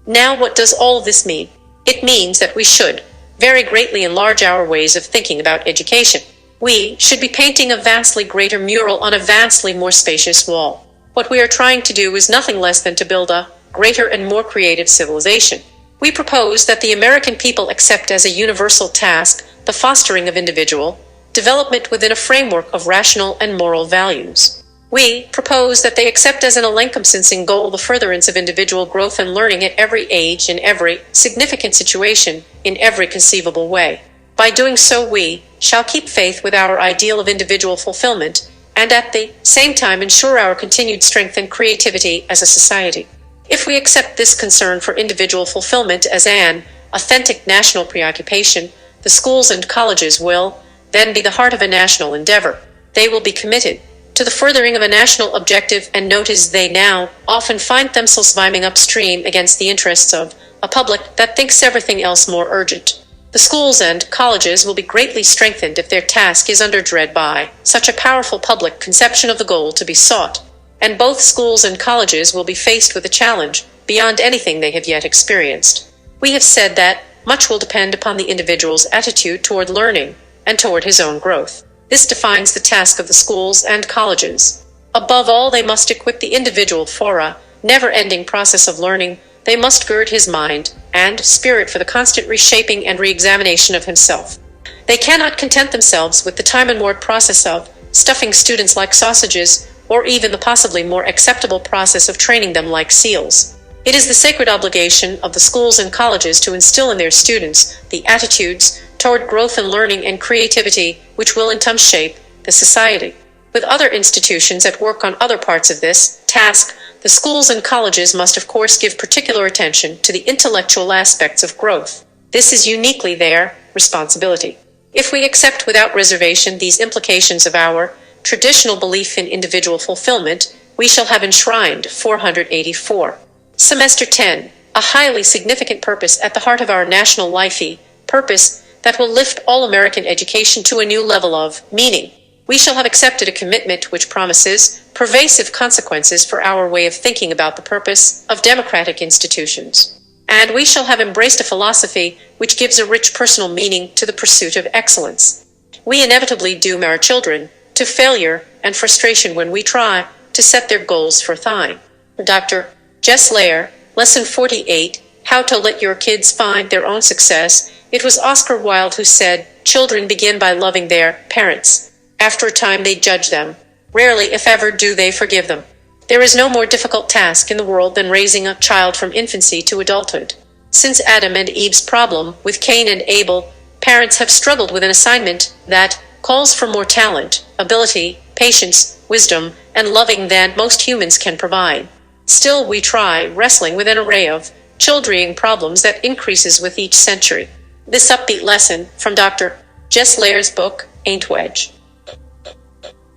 Now, what does all of this mean? It means that we should very greatly enlarge our ways of thinking about education. We should be painting a vastly greater mural on a vastly more spacious wall. What we are trying to do is nothing less than to build a greater and more creative civilization. We propose that the American people accept as a universal task the fostering of individual development within a framework of rational and moral values. We propose that they accept as an all-encompassing goal the furtherance of individual growth and learning at every age, in every significant situation, in every conceivable way. By doing so, we shall keep faith with our ideal of individual fulfillment and at the same time ensure our continued strength and creativity as a society. If we accept this concern for individual fulfillment as an authentic national preoccupation, the schools and colleges will then be the heart of a national endeavor. They will be committed to the furthering of a national objective, and notice they now often find themselves swimming upstream against the interests of a public that thinks everything else more urgent. The schools and colleges will be greatly strengthened if their task is under dread by such a powerful public conception of the goal to be sought. And both schools and colleges will be faced with a challenge beyond anything they have yet experienced. We have said that much will depend upon the individual's attitude toward learning and toward his own growth. This defines the task of the schools and colleges. Above all, they must equip the individual for a never-ending process of learning. They must gird his mind and spirit for the constant reshaping and re-examination of himself. They cannot content themselves with the time and work process of stuffing students like sausages, or even the possibly more acceptable process of training them like seals. It is the sacred obligation of the schools and colleges to instill in their students the attitudes toward growth and learning and creativity which will in time shape the society. With other institutions at work on other parts of this task, the schools and colleges must of course give particular attention to the intellectual aspects of growth. This is uniquely their responsibility. If we accept without reservation these implications of our traditional belief in individual fulfillment, we shall have enshrined 484. Semester 10, a highly significant purpose at the heart of our national life, purpose that will lift all American education to a new level of meaning. We shall have accepted a commitment which promises pervasive consequences for our way of thinking about the purpose of democratic institutions. And we shall have embraced a philosophy which gives a rich personal meaning to the pursuit of excellence. We inevitably doom our children to failure and frustration when we try to set their goals for thine. Dr. Jess Lair, Lesson 48, How to Let Your Kids Find Their Own Success. It was Oscar Wilde who said, "Children begin by loving their parents. After a time they judge them. Rarely, if ever, do they forgive them." There is no more difficult task in the world than raising a child from infancy to adulthood. Since Adam and Eve's problem with Cain and Abel, parents have struggled with an assignment that calls for more talent, ability, patience, wisdom, and loving than most humans can provide. Still we try, wrestling with an array of children problems that increases with each century. This upbeat lesson from Dr. Jess Lair's book, Ain't Wedge.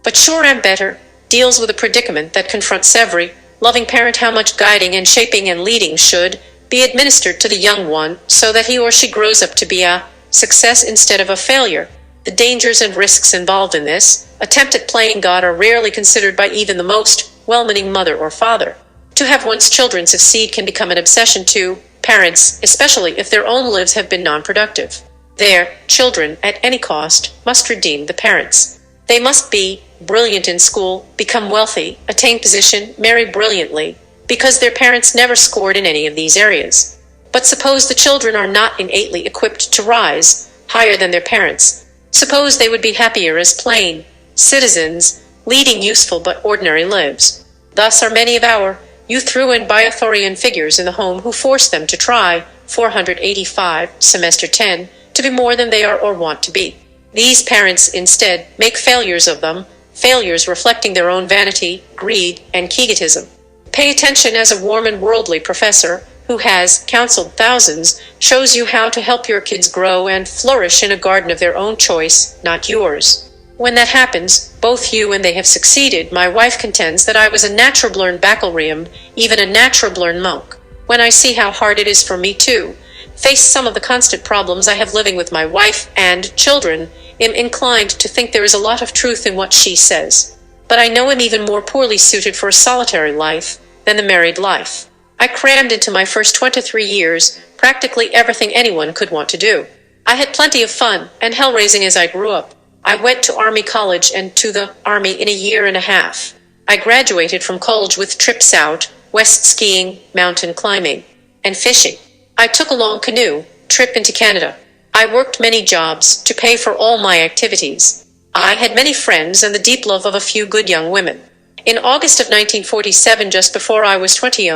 But Sure and Better deals with a predicament that confronts every loving parent: how much guiding and shaping and leading should be administered to the young one so that he or she grows up to be a success instead of a failure. The dangers and risks involved in this attempt at playing God are rarely considered by even the most well-meaning mother or father. To have one's children succeed can become an obsession to parents, especially if their own lives have been non-productive. Their children, at any cost, must redeem the parents. They must be brilliant in school, become wealthy, attain position, marry brilliantly, because their parents never scored in any of these areas. But suppose the children are not innately equipped to rise higher than their parents. Suppose they would be happier as plain citizens, leading useful but ordinary lives. Thus are many of our youth ruined by authoritarian figures in the home who force them to try, 485, Semester 10, to be more than they are or want to be. These parents instead make failures of them, failures reflecting their own vanity, greed, and egotism. Pay attention as a warm and worldly professor who has counseled thousands shows you how to help your kids grow and flourish in a garden of their own choice, not yours. When that happens, both you and they have succeeded. My wife contends that I was a natural-born Bacalaureate, even a natural-born monk. When I see how hard it is for me to face some of the constant problems I have living with my wife and children, am inclined to think there is a lot of truth in what she says. But I know I'm even more poorly suited for a solitary life than the married life. I crammed into my first 23 years practically everything anyone could want to do. I had plenty of fun and hell-raising as I grew up. I went to Army College and to the Army in a year and a half. I graduated from college with trips out west skiing, mountain climbing, and fishing. I took a long canoe trip into Canada. I worked many jobs to pay for all my activities. I had many friends and the deep love of a few good young women. In August of 1947, just before I was 20,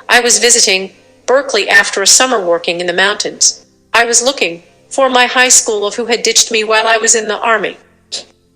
I was visiting Berkeley after a summer working in the mountains. I was looking for my high school of who had ditched me while I was in the Army.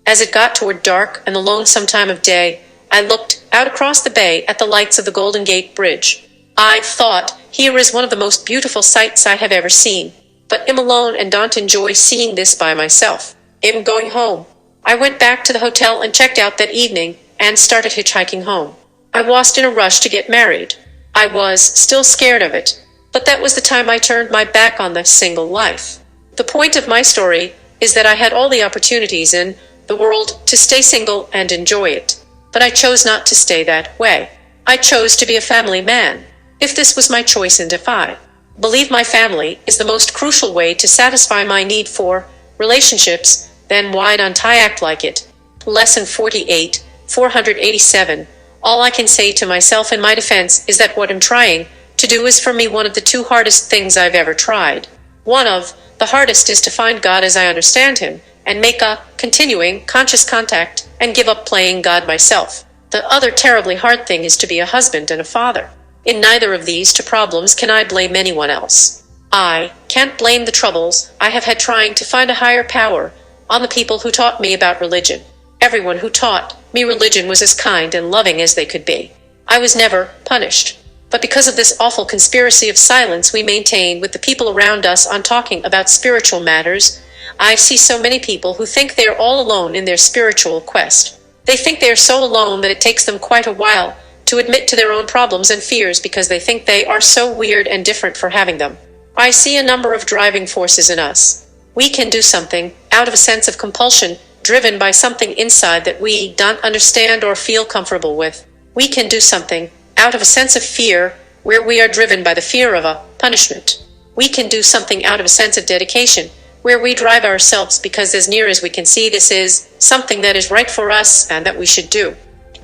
As it got toward dark and the lonesome time of day, I looked out across the bay at the lights of the Golden Gate Bridge. I thought, here is one of the most beautiful sights I have ever seen. But I'm alone and don't enjoy seeing this by myself. I'm going home. I went back to the hotel and checked out that evening and started hitchhiking home. I was in a rush to get married. I was still scared of it, but that was the time I turned my back on the single life. The point of my story is that I had all the opportunities in the world to stay single and enjoy it, but I chose not to stay that way. I chose to be a family man. If this was my choice and if I believe my family is the most crucial way to satisfy my need for relationships, then why don't I act like it? Lesson 48, 487. All I can say to myself in my defense is that what I'm trying to do is for me one of the two hardest things I've ever tried. One of The hardest is to find God as I understand him, and make a continuing, conscious contact, and give up playing God myself. The other terribly hard thing is to be a husband and a father. In neither of these two problems can I blame anyone else. I can't blame the troubles I have had trying to find a higher power on the people who taught me about religion. Everyone who taught me religion was as kind and loving as they could be. I was never punished. But because of this awful conspiracy of silence we maintain with the people around us on talking about spiritual matters, I see so many people who think they are all alone in their spiritual quest. They think they are so alone that it takes them quite a while to admit to their own problems and fears because they think they are so weird and different for having them. I see a number of driving forces in us. We can do something out of a sense of compulsion, driven by something inside that we don't understand or feel comfortable with. We can do something out of a sense of fear, where we are driven by the fear of a punishment. We can do something out of a sense of dedication, where we drive ourselves because as near as we can see this is something that is right for us and that we should do.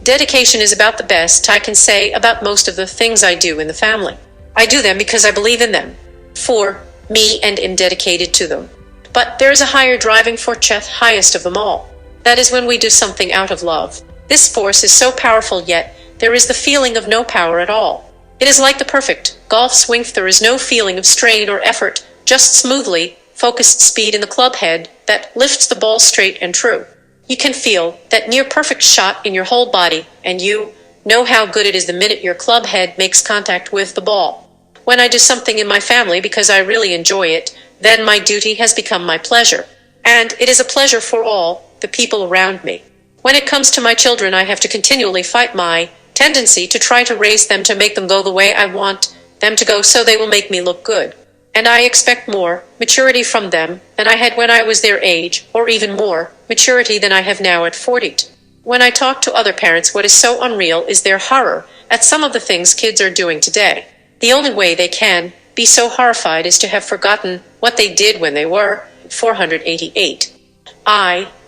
Dedication is about the best I can say about most of the things I do in the family. I do them because I believe in them, for me, and am dedicated to them. But there is a higher driving force, highest of them all. That is when we do something out of love. This force is so powerful, yet there is the feeling of no power at all. It is like the perfect golf swing. There is no feeling of strain or effort, just smoothly focused speed in the club head that lifts the ball straight and true. You can feel that near perfect shot in your whole body, and you know how good it is the minute your club head makes contact with the ball. When I do something in my family because I really enjoy it, then my duty has become my pleasure. And it is a pleasure for all the people around me. When it comes to my children, I have to continually fight my tendency to try to raise them to make them go the way I want them to go so they will make me look good. And I expect more maturity from them than I had when I was their age, or even more maturity than I have now at 40. When I talk to other parents, what is so unreal is their horror at some of the things kids are doing today. The only way they can be so horrified is to have forgotten what they did when they were 488.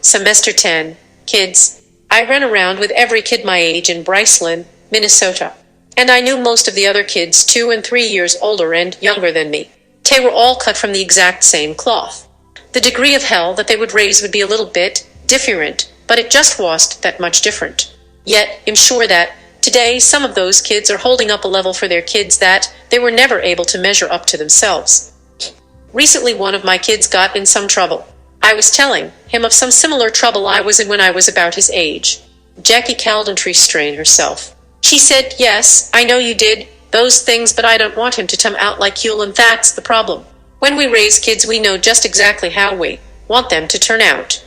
Semester 10, kids. I ran around with every kid my age in Bryceland, Minnesota. And I knew most of the other kids 2 and 3 years older and younger than me. They were all cut from the exact same cloth. The degree of hell that they would raise would be a little bit different, but it just wasn't that much different. Yet, I'm sure that today some of those kids are holding up a level for their kids that they were never able to measure up to themselves. Recently one of my kids got in some trouble. I was telling him of some similar trouble I was in when I was about his age. Jackie Caldentry strained herself. She said, "Yes, I know you did those things, but I don't want him to come out like you, and that's the problem. When we raise kids, we know just exactly how we want them to turn out.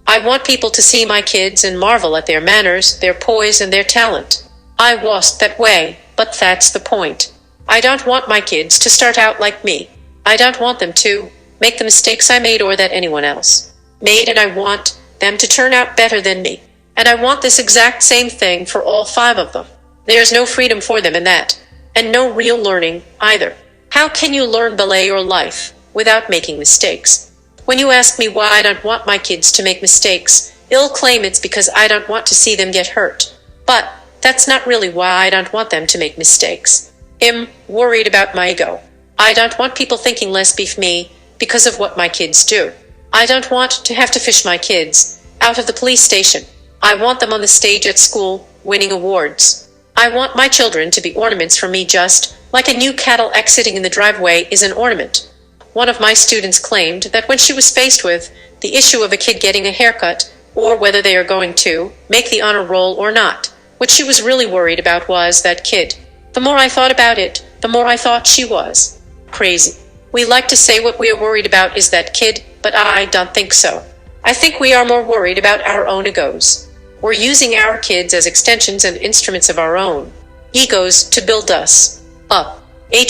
I want people to see my kids and marvel at their manners, their poise, and their talent. I was that way, but that's the point. I don't want my kids to start out like me. I don't want them to make the mistakes I made or that anyone else made, and I want them to turn out better than me. And I want this exact same thing for all 5 of them. There's no freedom for them in that, and no real learning either. How can you learn ballet or life without making mistakes? When you ask me why I don't want my kids to make mistakes, I'll claim it's because I don't want to see them get hurt. But that's not really why I don't want them to make mistakes. I'm worried about my ego. I don't want people thinking less of me because of what my kids do. I don't want to have to fish my kids out of the police station. I want them on the stage at school, winning awards. I want my children to be ornaments for me, just like a new Cadillac sitting in the driveway is an ornament. One of my students claimed that when she was faced with the issue of a kid getting a haircut, or whether they are going to make the honor roll or not, what she was really worried about was that kid. The more I thought about it, the more I thought she was crazy. We like to say what we are worried about is that kid, but I don't think so. I think we are more worried about our own egos. We're using our kids as extensions and instruments of our own egos to build us up.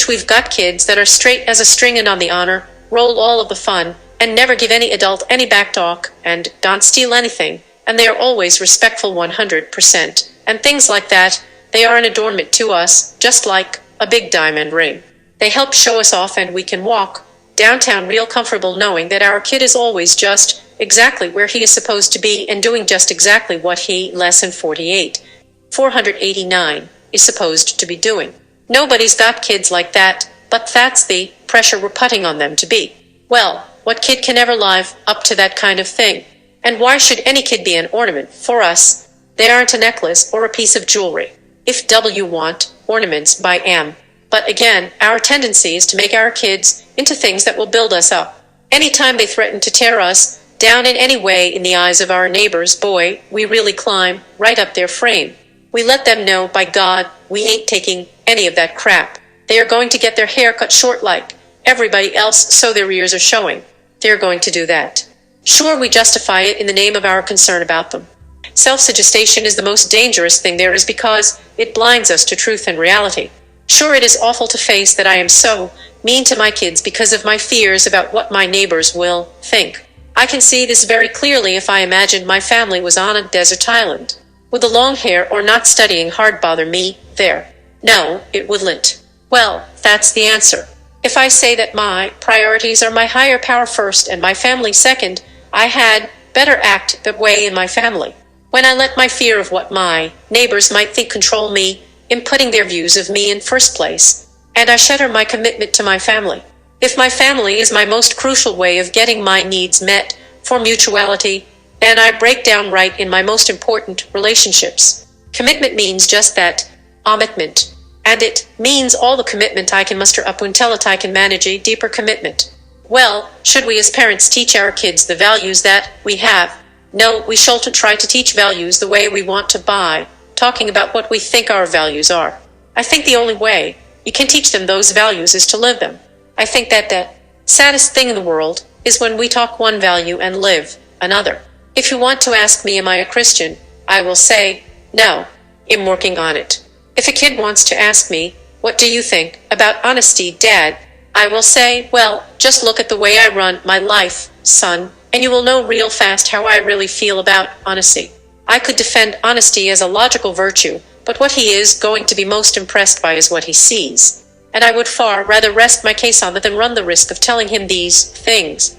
We've got kids that are straight as a string and on the honor roll all of the fun, and never give any adult any back talk, and don't steal anything, and they are always respectful 100%, and things like that. They are an adornment to us, just like a big diamond ring. They help show us off, and we can walk downtown real comfortable knowing that our kid is always just exactly where he is supposed to be and doing just exactly what he, less than 489, is supposed to be doing. Nobody's got kids like that, but that's the pressure we're putting on them to be. Well, what kid can ever live up to that kind of thing? And why should any kid be an ornament for us? They aren't a necklace or a piece of jewelry. If W want ornaments by M. But again, our tendency is to make our kids into things that will build us up. Anytime they threaten to tear us down in any way in the eyes of our neighbors, boy, we really climb right up their frame. We let them know, by God, we ain't taking any of that crap. They are going to get their hair cut short like everybody else so their ears are showing. They're going to do that. Sure, we justify it in the name of our concern about them. Self-suggestion is the most dangerous thing there is because it blinds us to truth and reality. Sure, it is awful to face that I am so mean to my kids because of my fears about what my neighbors will think. I can see this very clearly if I imagined my family was on a desert island. Would the long hair or not studying hard bother me there? No, it wouldn't. Well, that's the answer. If I say that my priorities are my higher power first and my family second, I had better act that way in my family. When I let my fear of what my neighbors might think control me in putting their views of me in first place, and I shatter my commitment to my family. If my family is my most crucial way of getting my needs met for mutuality, then I break down right in my most important relationships. Commitment means just that, commitment. And it means all the commitment I can muster up until I can manage a deeper commitment. Well, should we as parents teach our kids the values that we have? No, we shouldn't try to teach values the way we want to by talking about what we think our values are. I think the only way you can teach them those values is to live them. I think that the saddest thing in the world is when we talk one value and live another. If you want to ask me, am I a Christian? I will say, no, I'm working on it. If a kid wants to ask me, what do you think about honesty, Dad? I will say, well, just look at the way I run my life, son, and you will know real fast how I really feel about honesty. I could defend honesty as a logical virtue, but what he is going to be most impressed by is what he sees. And I would far rather rest my case on that than run the risk of telling him these things.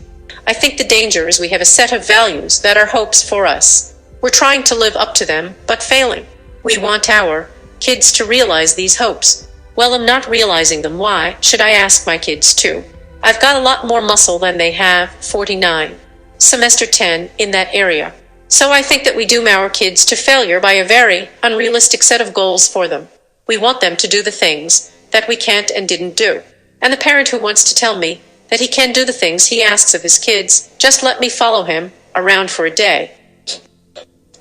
I think the danger is we have a set of values that are hopes for us. We're trying to live up to them, but failing. We want our kids to realize these hopes. Well, I'm not realizing them. Why should I ask my kids to? I've got a lot more muscle than they have, 49. Semester 10, in that area. So I think that we doom our kids to failure by a very unrealistic set of goals for them. We want them to do the things that we can't and didn't do. And the parent who wants to tell me that he can do the things he asks of his kids, just let me follow him around for a day.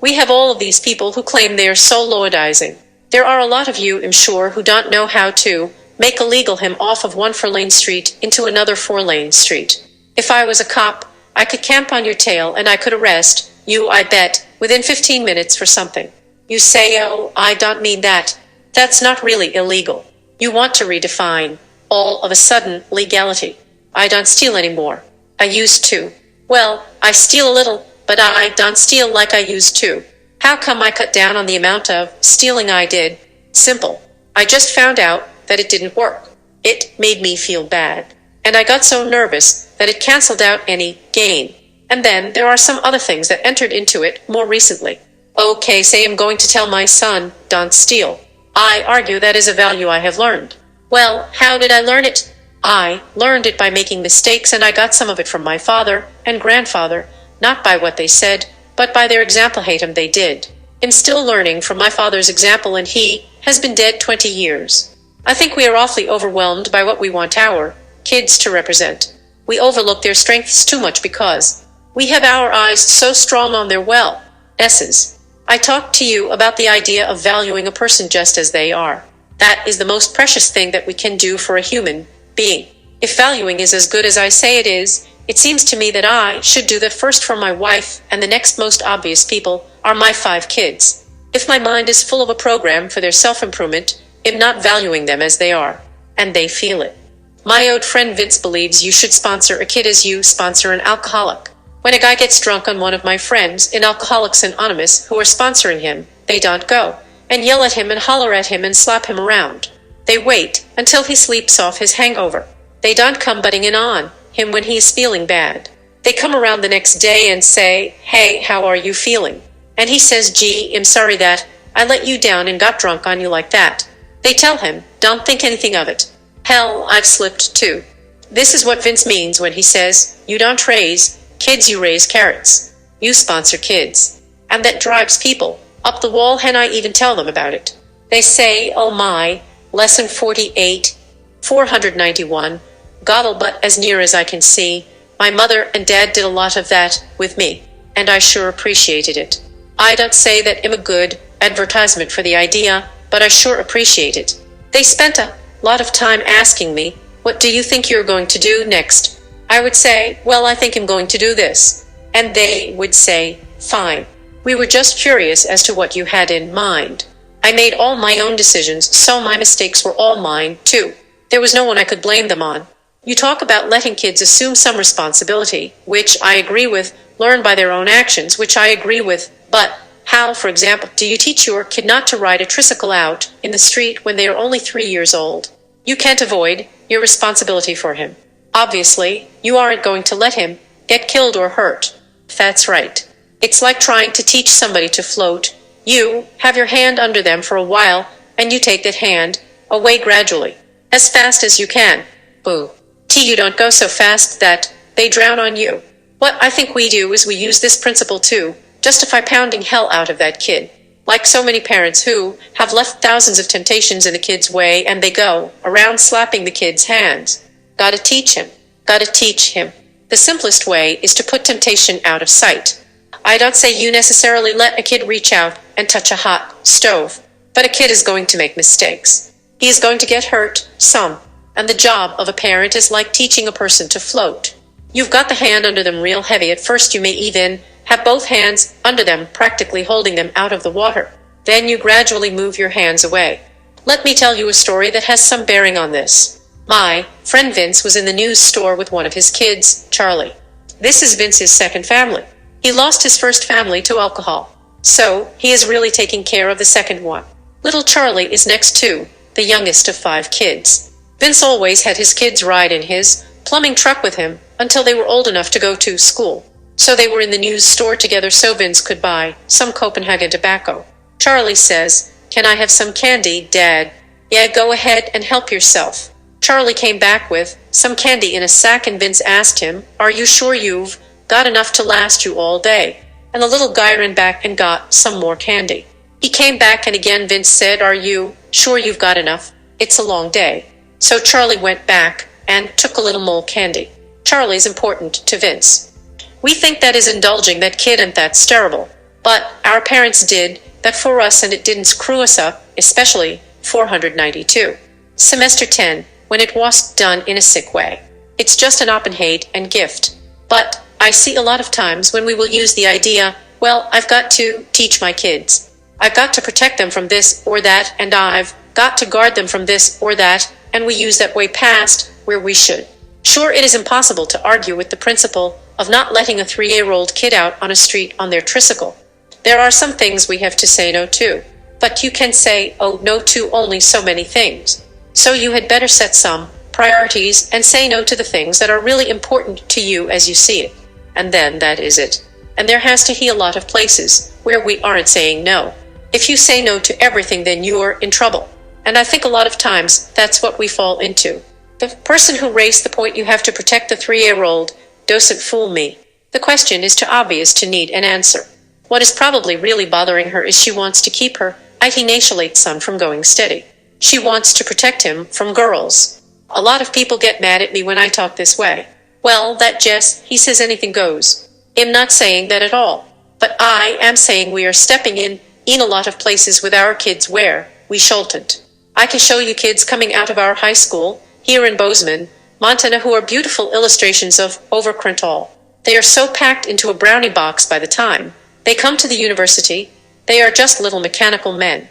We have all of these people who claim they are so laudizing. There are a lot of you, I'm sure, who don't know how to make a legal him off of one 4-lane street into another 4-lane street. If I was a cop, I could camp on your tail and I could arrest you, I bet, within 15 minutes for something. You say, oh, I don't mean that. That's not really illegal. You want to redefine, all of a sudden, legality. I don't steal anymore. I used to. Well, I steal a little, but I don't steal like I used to. How come I cut down on the amount of stealing I did? Simple. I just found out that it didn't work. It made me feel bad. And I got so nervous that it canceled out any gain. And then there are some other things that entered into it more recently. Okay, say I'm going to tell my son, don't steal. I argue that is a value I have learned. Well, how did I learn it? I learned it by making mistakes, and I got some of it from my father and grandfather, not by what they said, but by their example. Hatem they did. I'm still learning from my father's example, and he has been dead 20 years. I think we are awfully overwhelmed by what we want our kids to represent. We overlook their strengths too much because we have our eyes so strong on their well-esses. I talked to you about the idea of valuing a person just as they are. That is the most precious thing that we can do for a human being. If valuing is as good as I say it is, it seems to me that I should do that first for my wife, and the next most obvious people are my 5 kids. If my mind is full of a program for their self-improvement, I'm not valuing them as they are, and they feel it. My old friend Vince believes you should sponsor a kid as you sponsor an alcoholic. When a guy gets drunk on one of my friends in Alcoholics Anonymous who are sponsoring him, they don't go and yell at him and holler at him and slap him around. They wait until he sleeps off his hangover. They don't come butting in on him when he's feeling bad. They come around the next day and say, hey, how are you feeling? And he says, gee, I'm sorry that I let you down and got drunk on you like that. They tell him, don't think anything of it. Hell, I've slipped too. This is what Vince means when he says, you don't raise kids, you raise carrots. You sponsor kids. And that drives people up the wall, and I even tell them about it. They say, oh my, lesson 48, 491, Gobble, but as near as I can see, my mother and dad did a lot of that with me, and I sure appreciated it. I don't say that I'm a good advertisement for the idea, but I sure appreciate it. They spent a lot of time asking me, what do you think you're going to do next? I would say, well, I think I'm going to do this. And they would say, fine. We were just curious as to what you had in mind. I made all my own decisions, so my mistakes were all mine, too. There was no one I could blame them on. You talk about letting kids assume some responsibility, which I agree with, learn by their own actions, which I agree with, but how, for example, do you teach your kid not to ride a tricycle out in the street when they are only 3 years old? You can't avoid your responsibility for him. Obviously, you aren't going to let him get killed or hurt. That's right. It's like trying to teach somebody to float. You have your hand under them for a while, and you take that hand away gradually, as fast as you can. Boo. You don't go so fast that they drown on you. What I think we do is we use this principle to justify pounding hell out of that kid. Like so many parents who have left thousands of temptations in the kid's way, and they go around slapping the kid's hands. Gotta teach him. Gotta teach him. The simplest way is to put temptation out of sight. I don't say you necessarily let a kid reach out and touch a hot stove, but a kid is going to make mistakes. He is going to get hurt, some. And the job of a parent is like teaching a person to float. You've got the hand under them real heavy. At first you may even have both hands under them, practically holding them out of the water. Then you gradually move your hands away. Let me tell you a story that has some bearing on this. My friend Vince was in the news store with one of his kids, Charlie. This is Vince's second family. He lost his first family to alcohol, so he is really taking care of the second one. Little Charlie is next to the youngest of 5 kids. Vince always had his kids ride in his plumbing truck with him until they were old enough to go to school. So they were in the news store together so Vince could buy some Copenhagen tobacco. Charlie says, can I have some candy, Dad? Yeah, go ahead and help yourself. Charlie came back with some candy in a sack, and Vince asked him, are you sure you've got enough to last you all day? And the little guy ran back and got some more candy. He came back, and again Vince said, are you sure you've got enough? It's a long day. So Charlie went back and took a little more candy. Charlie's important to Vince. We think that is indulging that kid, and that's terrible. But our parents did that for us, and it didn't screw us up, especially 492. Semester 10, when it was done in a sick way. It's just an open hate and gift. But I see a lot of times when we will use the idea, well, I've got to teach my kids. I've got to protect them from this or that, and I've got to guard them from this or that, and we use that way past where we should. Sure, it is impossible to argue with the principle of not letting a 3-year-old kid out on a street on their tricycle. There are some things we have to say no to. But you can say, oh, no to only so many things. So you had better set some priorities and say no to the things that are really important to you as you see it. And then that is it. And there has to be a lot of places where we aren't saying no. If you say no to everything, then you're in trouble. And I think a lot of times that's what we fall into. The person who raised the point you have to protect the 3-year-old doesn't fool me. The question is too obvious to need an answer. What is probably really bothering her is she wants to keep her teenage son from going steady. She wants to protect him from girls. A lot of people get mad at me when I talk this way. Well, that Jess, he says anything goes. I'm not saying that at all. But I am saying we are stepping in a lot of places with our kids where we shouldn't. I can show you kids coming out of our high school here in Bozeman, Montana, who are beautiful illustrations of overcontrol. They are so packed into a brownie box by the time they come to the university. They are just little mechanical men.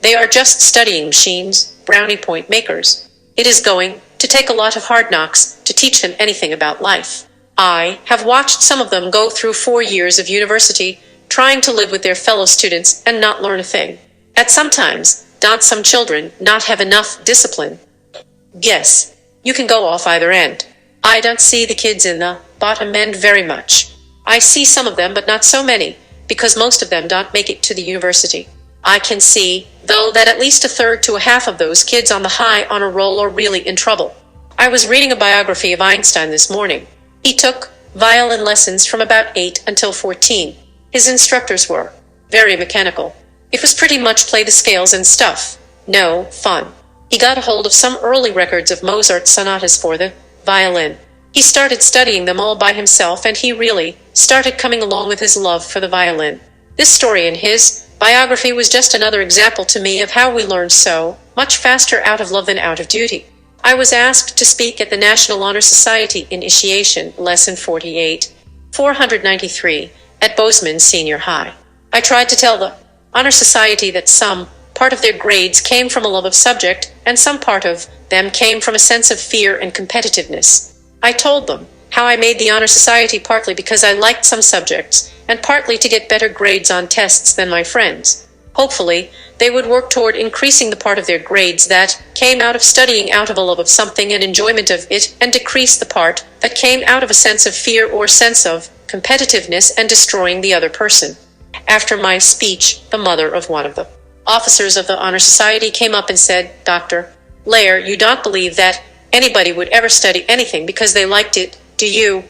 They are just studying machines, brownie point makers. It is going to take a lot of hard knocks to teach them anything about life. I have watched some of them go through 4 years of university trying to live with their fellow students and not learn a thing. At sometimes, don't some children not have enough discipline? Yes, you can go off either end. I don't see the kids in the bottom end very much. I see some of them, but not so many, because most of them don't make it to the university. I can see, though, that at least a third to a half of those kids on the high honor roll are really in trouble. I was reading a biography of Einstein this morning. He took violin lessons from about 8 until 14. His instructors were very mechanical. It was pretty much play the scales and stuff. No fun. He got a hold of some early records of Mozart's sonatas for the violin. He started studying them all by himself, and he really started coming along with his love for the violin. This story in his biography was just another example to me of how we learn so much faster out of love than out of duty. I was asked to speak at the National Honor Society Initiation Lesson 48, 493, at Bozeman Senior High. I tried to tell the Honor Society that some part of their grades came from a love of subject, and some part of them came from a sense of fear and competitiveness. I told them how I made the Honor Society partly because I liked some subjects, and partly to get better grades on tests than my friends. Hopefully, they would work toward increasing the part of their grades that came out of studying out of a love of something and enjoyment of it, and decrease the part that came out of a sense of fear or sense of competitiveness and destroying the other person. After my speech, the mother of one of the officers of the Honor Society came up and said, "Dr. Lair, you don't believe that anybody would ever study anything because they liked it, do you?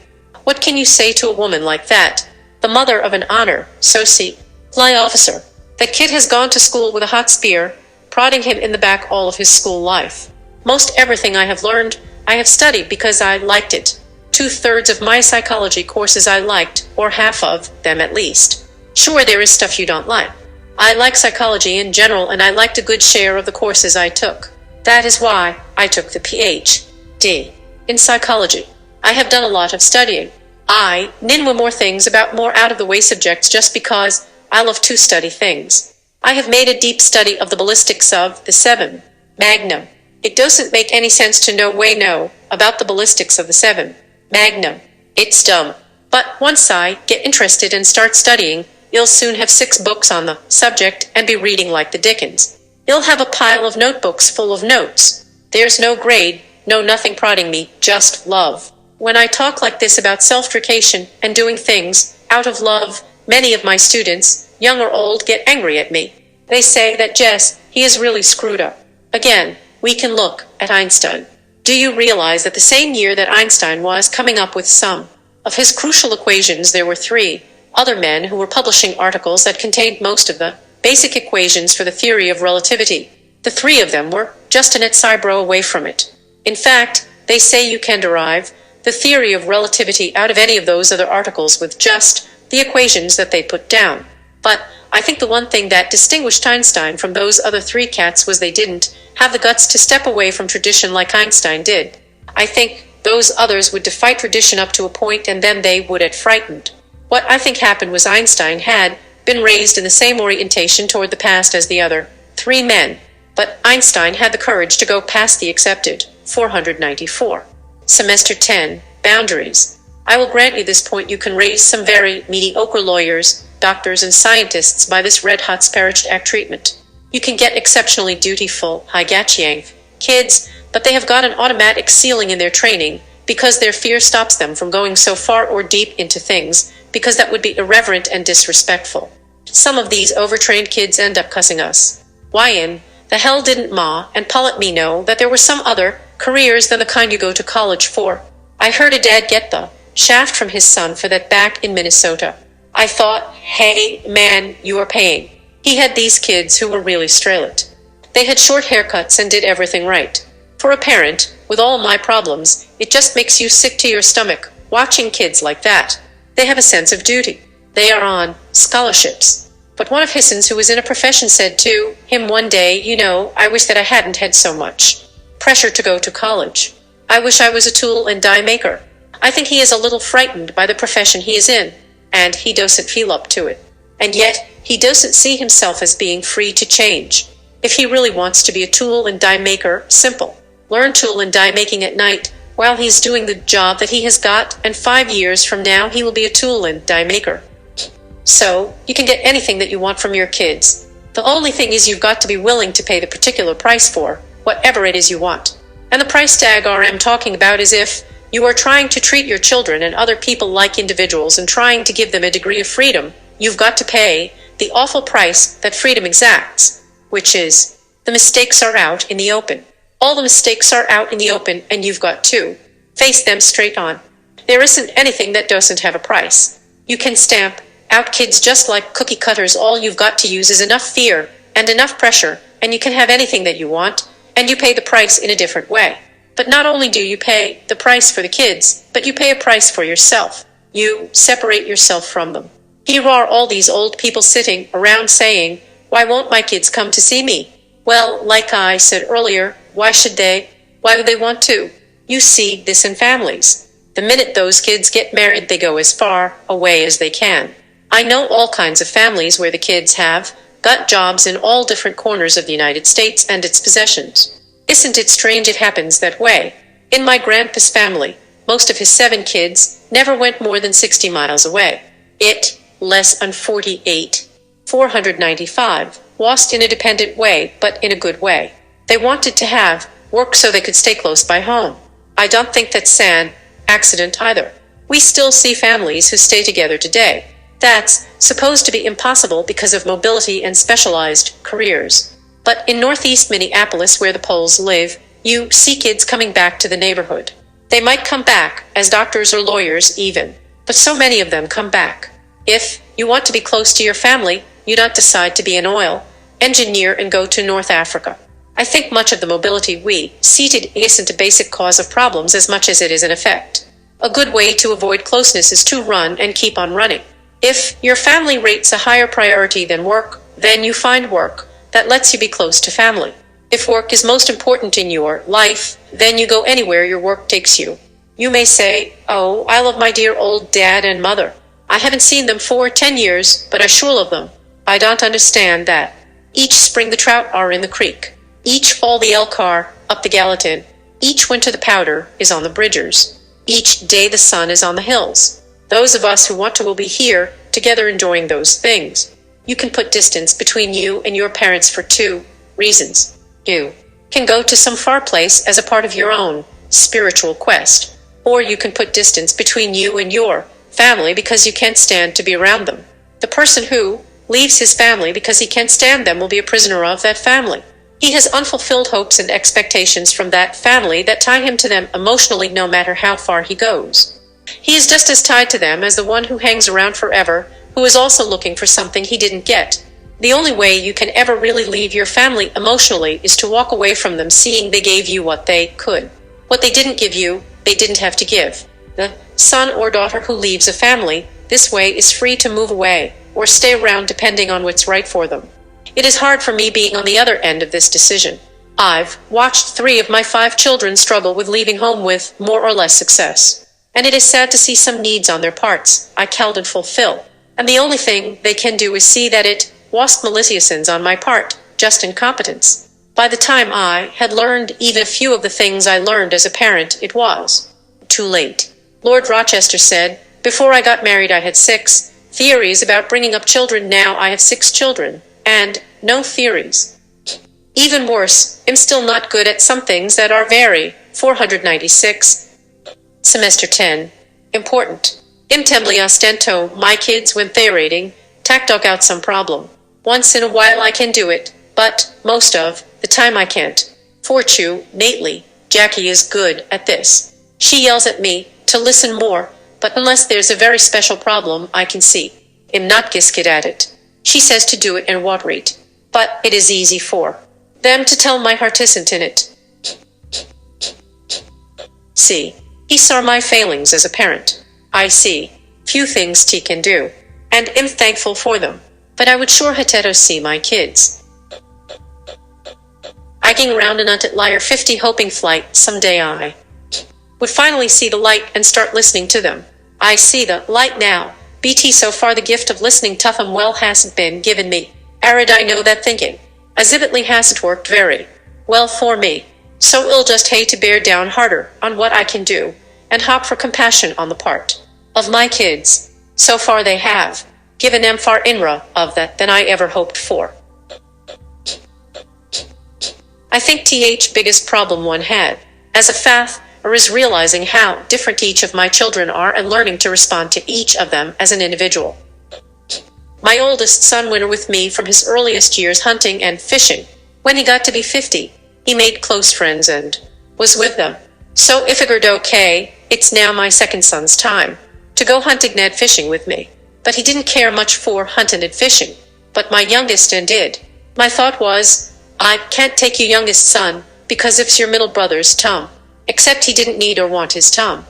What can you say to a woman like that? The mother of an honor, fly officer. That kid has gone to school with a hot spear, prodding him in the back all of his school life. Most everything I have learned, I have studied because I liked it. 2/3 of my psychology courses I liked, or half of them at least. Sure, there is stuff you don't like. I like psychology in general, and I liked a good share of the courses I took. That is why I took the Ph.D. in psychology. I have done a lot of studying. I know more things about more out-of-the-way subjects just because I love to study things. I have made a deep study of the ballistics of the 7 Magnum. It doesn't make any sense to know about the ballistics of the 7 Magnum. It's dumb. But once I get interested and start studying, you'll soon have 6 books on the subject and be reading like the Dickens. You'll have a pile of notebooks full of notes. There's no grade, no nothing prodding me, just love. When I talk like this about self-deprecation and doing things out of love, many of my students, young or old, get angry at me. They say that Jess, he is really screwed up. Again, we can look at Einstein. Do you realize that the same year that Einstein was coming up with some of his crucial equations, there were 3 other men who were publishing articles that contained most of the basic equations for the theory of relativity. The 3 of them were just an Cybro away from it. In fact, they say you can derive the theory of relativity out of any of those other articles with just the equations that they put down. But I think the one thing that distinguished Einstein from those other 3 cats was they didn't have the guts to step away from tradition like Einstein did. I think those others would defy tradition up to a point, and then they would get frightened. What I think happened was Einstein had been raised in the same orientation toward the past as the other 3 men, but Einstein had the courage to go past the accepted 494. Semester 10, Boundaries. I will grant you this point: you can raise some very mediocre lawyers, doctors, and scientists by this red-hot Sparrow Act treatment. You can get exceptionally dutiful, high-gatching kids, but they have got an automatic ceiling in their training because their fear stops them from going so far or deep into things, because that would be irreverent and disrespectful. Some of these overtrained kids end up cussing us. Why in the hell didn't Ma and Pa let me know that there were some other careers than the kind you go to college for? I heard a dad get the shaft from his son for that back in Minnesota. I thought, hey, man, you are paying. He had these kids who were really straight. They had short haircuts and did everything right. For a parent, with all my problems, it just makes you sick to your stomach watching kids like that. They have a sense of duty. They are on scholarships. But one of Hissons who was in a profession said to him one day, I wish that I hadn't had so much pressure to go to college. I wish I was a tool and die maker. I think he is a little frightened by the profession he is in, and he doesn't feel up to it. And yet, he doesn't see himself as being free to change. If he really wants to be a tool and die maker, simple. Learn tool and die making at night while he's doing the job that he has got, and 5 years from now he will be a tool and die maker. So, you can get anything that you want from your kids. The only thing is you've got to be willing to pay the particular price for whatever it is you want. And the price tag I'm talking about is if you are trying to treat your children and other people like individuals and trying to give them a degree of freedom, you've got to pay the awful price that freedom exacts, which is the mistakes are out in the open. All the mistakes are out in the open, and you've got to face them straight on. There isn't anything that doesn't have a price. You can stamp out kids just like cookie cutters. All you've got to use is enough fear and enough pressure, and you can have anything that you want, and you pay the price in a different way. But not only do you pay the price for the kids, but you pay a price for yourself. You separate yourself from them. Here are all these old people sitting around saying, "Why won't my kids come to see me?" Well, like I said earlier, why should they? Why would they want to? You see this in families. The minute those kids get married, they go as far away as they can. I know all kinds of families where the kids have got jobs in all different corners of the United States and its possessions. Isn't it strange it happens that way? In my grandpa's family, most of his 7 kids never went more than 60 miles away. It, less than 48, 495, lost in a dependent way, but in a good way. They wanted to have work so they could stay close by home. I don't think that's an accident either. We still see families who stay together today. That's supposed to be impossible because of mobility and specialized careers. But in northeast Minneapolis, where the Poles live, you see kids coming back to the neighborhood. They might come back as doctors or lawyers even, but so many of them come back. If you want to be close to your family, you don't decide to be an oil engineer and go to North Africa. I think much of the mobility we see isn't a basic cause of problems as much as it is an effect. A good way to avoid closeness is to run and keep on running. If your family rates a higher priority than work, then you find work that lets you be close to family. If work is most important in your life, then you go anywhere your work takes you. You may say, "Oh, I love my dear old dad and mother. I haven't seen them for 10 years, but I sure love them." I don't understand that. Each spring the trout are in the creek. Each fall the elk are up the Gallatin. Each winter the powder is on the bridgers. Each day the sun is on the hills. Those of us who want to will be here, together enjoying those things. You can put distance between you and your parents for 2 reasons. You can go to some far place as a part of your own spiritual quest, or you can put distance between you and your family because you can't stand to be around them. The person who leaves his family because he can't stand them will be a prisoner of that family. He has unfulfilled hopes and expectations from that family that tie him to them emotionally no matter how far he goes. He is just as tied to them as the one who hangs around forever, who is also looking for something he didn't get. The only way you can ever really leave your family emotionally is to walk away from them seeing they gave you what they could. What they didn't give you, they didn't have to give. The son or daughter who leaves a family this way is free to move away or stay around depending on what's right for them. It is hard for me being on the other end of this decision. I've watched 3 of my 5 children struggle with leaving home with more or less success. And it is sad to see some needs on their parts I can't fulfill. And the only thing they can do is see that it wasn't malicious on my part, just incompetence. By the time I had learned even a few of the things I learned as a parent, it was too late. Lord Rochester said, "Before I got married I had 6 theories about bringing up children. Now I have 6 children, and no theories. Even worse, I'm still not good at some things that are very 496. Semester 10. Important. Intembly ostento, my kids when therating, tack dog out some problem. Once in a while I can do it, but most of the time I can't. Fortunately, Jackie is good at this. She yells at me to listen more, but unless there's a very special problem I can see, I'm not gisket at it. She says to do it and what rate, but it is easy for them to tell my heart isn't in it. See, he saw my failings as a parent. I see few things he can do, and am thankful for them, but I would sure hate to see my kids hiking around an untit liar 50 hoping flight someday I would finally see the light and start listening to them. I see the light now. BT so far the gift of listening tough and well hasn't been given me. Arid I know that thinking. As if it hasn't worked very well for me. So I'll just hate to bear down harder on what I can do, and hope for compassion on the part of my kids. So far they have given them far inra of that than I ever hoped for. I think biggest problem one had as a fath or is realizing how different each of my children are and learning to respond to each of them as an individual. My oldest son went with me from his earliest years hunting and fishing. When he got to be 50, He made close friends and was with them. So I figured, okay, it's now my second son's time to go hunting and fishing with me. But he didn't care much for hunting and fishing. But my youngest and did. My thought was, I can't take you youngest son, because it's your middle brother's Tom. Except he didn't need or want his Tom.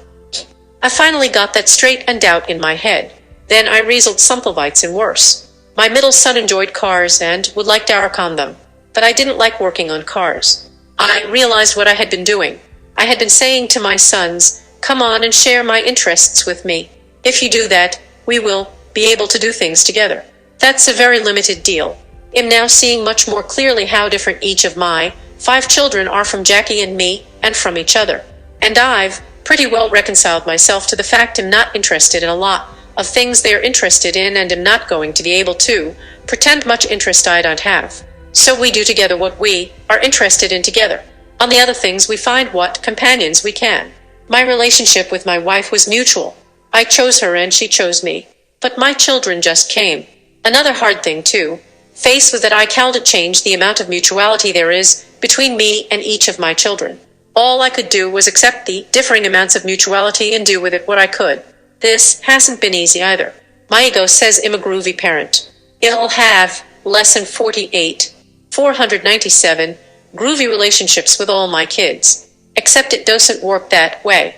I finally got that straight and out in my head. Then I reasoned Sumplevite's and worse. My middle son enjoyed cars and would like to work on them. But I didn't like working on cars. I realized what I had been doing. I had been saying to my sons, come on and share my interests with me. If you do that, we will be able to do things together. That's a very limited deal. I'm now seeing much more clearly how different each of my 5 children are from Jackie and me, and from each other. And I've pretty well reconciled myself to the fact I'm not interested in a lot of things they're interested in, and am not going to be able to pretend much interest I don't have. So we do together what we are interested in together. On the other things we find what companions we can. My relationship with my wife was mutual. I chose her and she chose me. But my children just came. Another hard thing too, faced with that I cannot change the amount of mutuality there is between me and each of my children. All I could do was accept the differing amounts of mutuality and do with it what I could. This hasn't been easy either. My ego says I'm a groovy parent. It'll have lesson 48, 497, groovy relationships with all my kids. Except it doesn't work that way.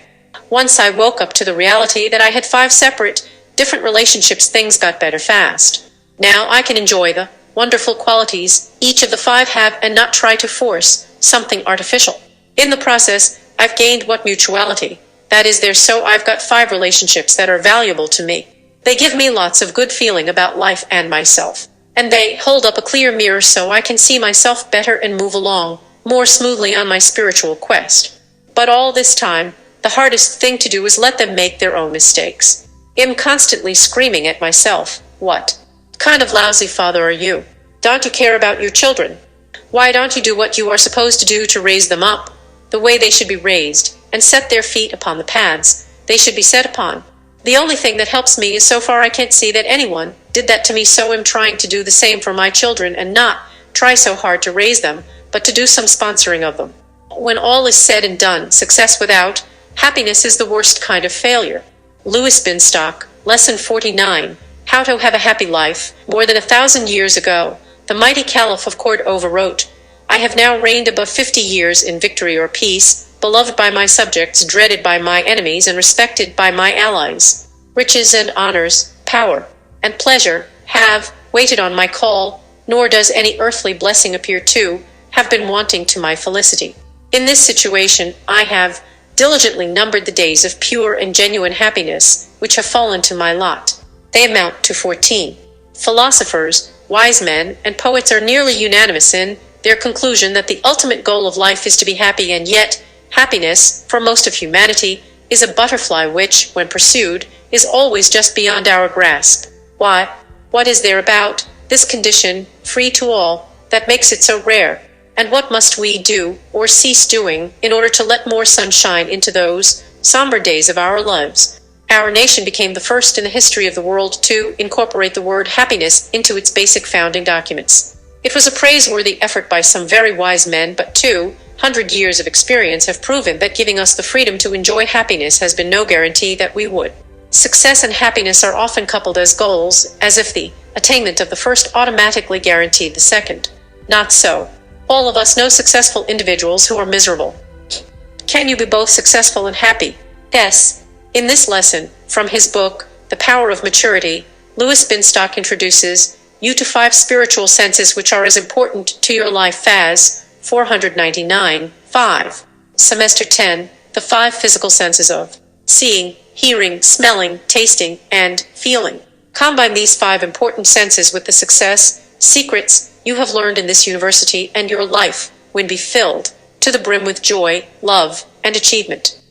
Once I woke up to the reality that I had 5 separate, different relationships, things got better fast. Now I can enjoy the wonderful qualities each of the 5 have and not try to force something artificial. In the process, I've gained what mutuality that is there, so I've got 5 relationships that are valuable to me. They give me lots of good feeling about life and myself. And they hold up a clear mirror so I can see myself better and move along more smoothly on my spiritual quest. But all this time, the hardest thing to do is let them make their own mistakes. I'm constantly screaming at myself, what kind of lousy father are you? Don't you care about your children? Why don't you do what you are supposed to do to raise them up the way they should be raised, and set their feet upon the paths they should be set upon? The only thing that helps me is so far I can't see that anyone did that to me, so I'm trying to do the same for my children and not try so hard to raise them, but to do some sponsoring of them. When all is said and done, success without happiness is the worst kind of failure. Louis Binstock, Lesson 49, How to Have a Happy Life. More than 1,000 years ago, the mighty Caliph of Cordova wrote, I have now reigned above 50 years in victory or peace, beloved by my subjects, dreaded by my enemies, and respected by my allies. Riches and honors, power, and pleasure have waited on my call, nor does any earthly blessing appear to have been wanting to my felicity. In this situation, I have diligently numbered the days of pure and genuine happiness which have fallen to my lot. They amount to 14. Philosophers, wise men, and poets are nearly unanimous in their conclusion that the ultimate goal of life is to be happy, and yet happiness, for most of humanity, is a butterfly which, when pursued, is always just beyond our grasp. Why, what is there about this condition, free to all, that makes it so rare? And what must we do, or cease doing, in order to let more sunshine into those somber days of our lives? Our nation became the first in the history of the world to incorporate the word happiness into its basic founding documents. It was a praiseworthy effort by some very wise men, but 200 years of experience have proven that giving us the freedom to enjoy happiness has been no guarantee that we would. Success and happiness are often coupled as goals, as if the attainment of the first automatically guaranteed the second. Not so. All of us know successful individuals who are miserable. Can you be both successful and happy? Yes. In this lesson, from his book, The Power of Maturity, Louis Binstock introduces you to 5 spiritual senses which are as important to your life as 499, 5. Semester 10, the 5 physical senses of seeing, hearing, smelling, tasting, and feeling. Combine these 5 important senses with the success secrets you have learned in this university, and your life will be filled to the brim with joy, love, and achievement.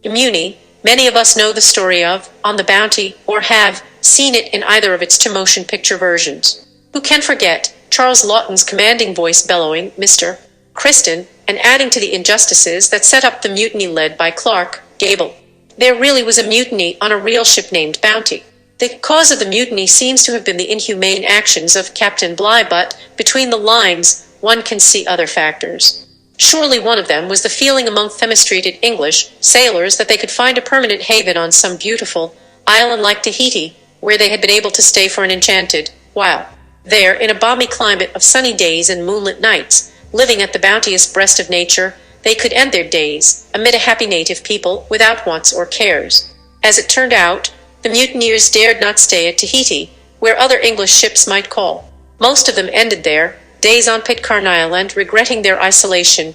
Muni, many of us know the story of On the Bounty, or have seen it in either of its 2 motion picture versions. Who can forget Charles Laughton's commanding voice bellowing, Mr. Kristen, and adding to the injustices that set up the mutiny led by Clark Gable. There really was a mutiny on a real ship named Bounty. The cause of the mutiny seems to have been the inhumane actions of Captain Bligh, but between the lines, one can see other factors. Surely one of them was the feeling among femis-treated English sailors that they could find a permanent haven on some beautiful island like Tahiti, where they had been able to stay for an enchanted while. There, in a balmy climate of sunny days and moonlit nights, living at the bounteous breast of nature, they could end their days, amid a happy native people, without wants or cares. As it turned out, the mutineers dared not stay at Tahiti, where other English ships might call. Most of them ended their days on Pitcairn Island, regretting their isolation,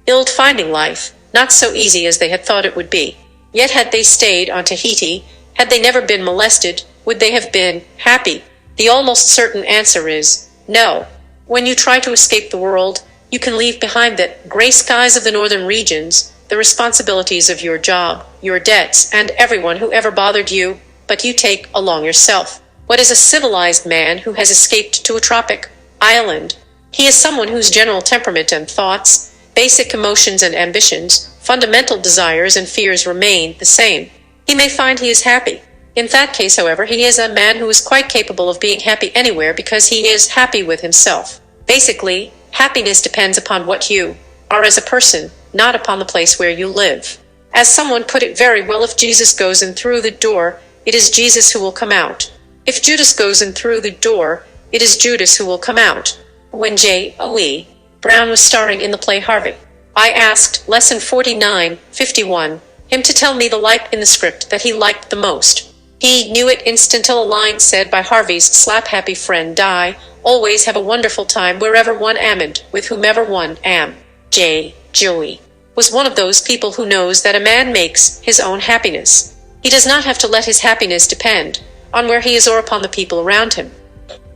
ill finding life not so easy as they had thought it would be. Yet had they stayed on Tahiti, had they never been molested, would they have been happy? The almost certain answer is no. When you try to escape the world, you can leave behind the gray skies of the northern regions, the responsibilities of your job, your debts, and everyone who ever bothered you, but you take along yourself. What is a civilized man who has escaped to a tropic island? He is someone whose general temperament and thoughts, basic emotions and ambitions, fundamental desires and fears remain the same. He may find he is happy. In that case, however, he is a man who is quite capable of being happy anywhere because he is happy with himself. Basically, happiness depends upon what you are as a person, not upon the place where you live. As someone put it very well, if Jesus goes in through the door, it is Jesus who will come out. If Judas goes in through the door, it is Judas who will come out. When J.O.E. Brown was starring in the play Harvey, I asked, lesson 49:51, him to tell me the like in the script that he liked the most. He knew it instant till a line said by Harvey's slap-happy friend Di, always have a wonderful time wherever one am and with whomever one am. Joey was one of those people who knows that a man makes his own happiness. He does not have to let his happiness depend on where he is or upon the people around him.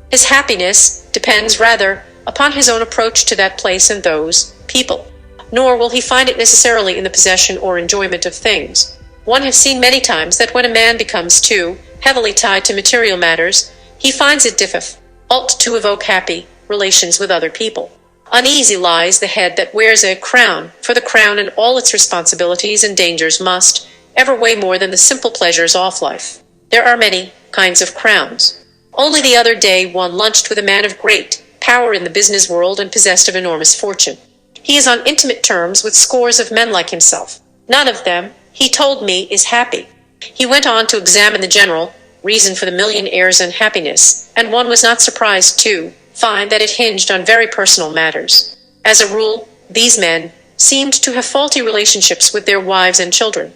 His happiness depends rather upon his own approach to that place and those people. Nor will he find it necessarily in the possession or enjoyment of things. One has seen many times that when a man becomes too heavily tied to material matters, he finds it difficult to evoke happy relations with other people. Uneasy lies the head that wears a crown, for the crown and all its responsibilities and dangers must ever weigh more than the simple pleasures of life. There are many kinds of crowns. Only the other day one lunched with a man of great power in the business world and possessed of enormous fortune. He is on intimate terms with scores of men like himself. None of them, he told me, is happy. He went on to examine the general reason for the millionaire's unhappiness, and one was not surprised to find that it hinged on very personal matters. As a rule, these men seemed to have faulty relationships with their wives and children.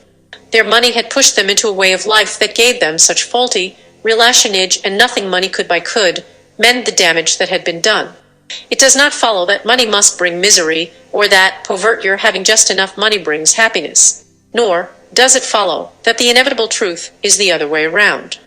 Their money had pushed them into a way of life that gave them such faulty relationage, and nothing money could mend the damage that had been done. It does not follow that money must bring misery, or that your having just enough money brings happiness. Nor does it follow that the inevitable truth is the other way around.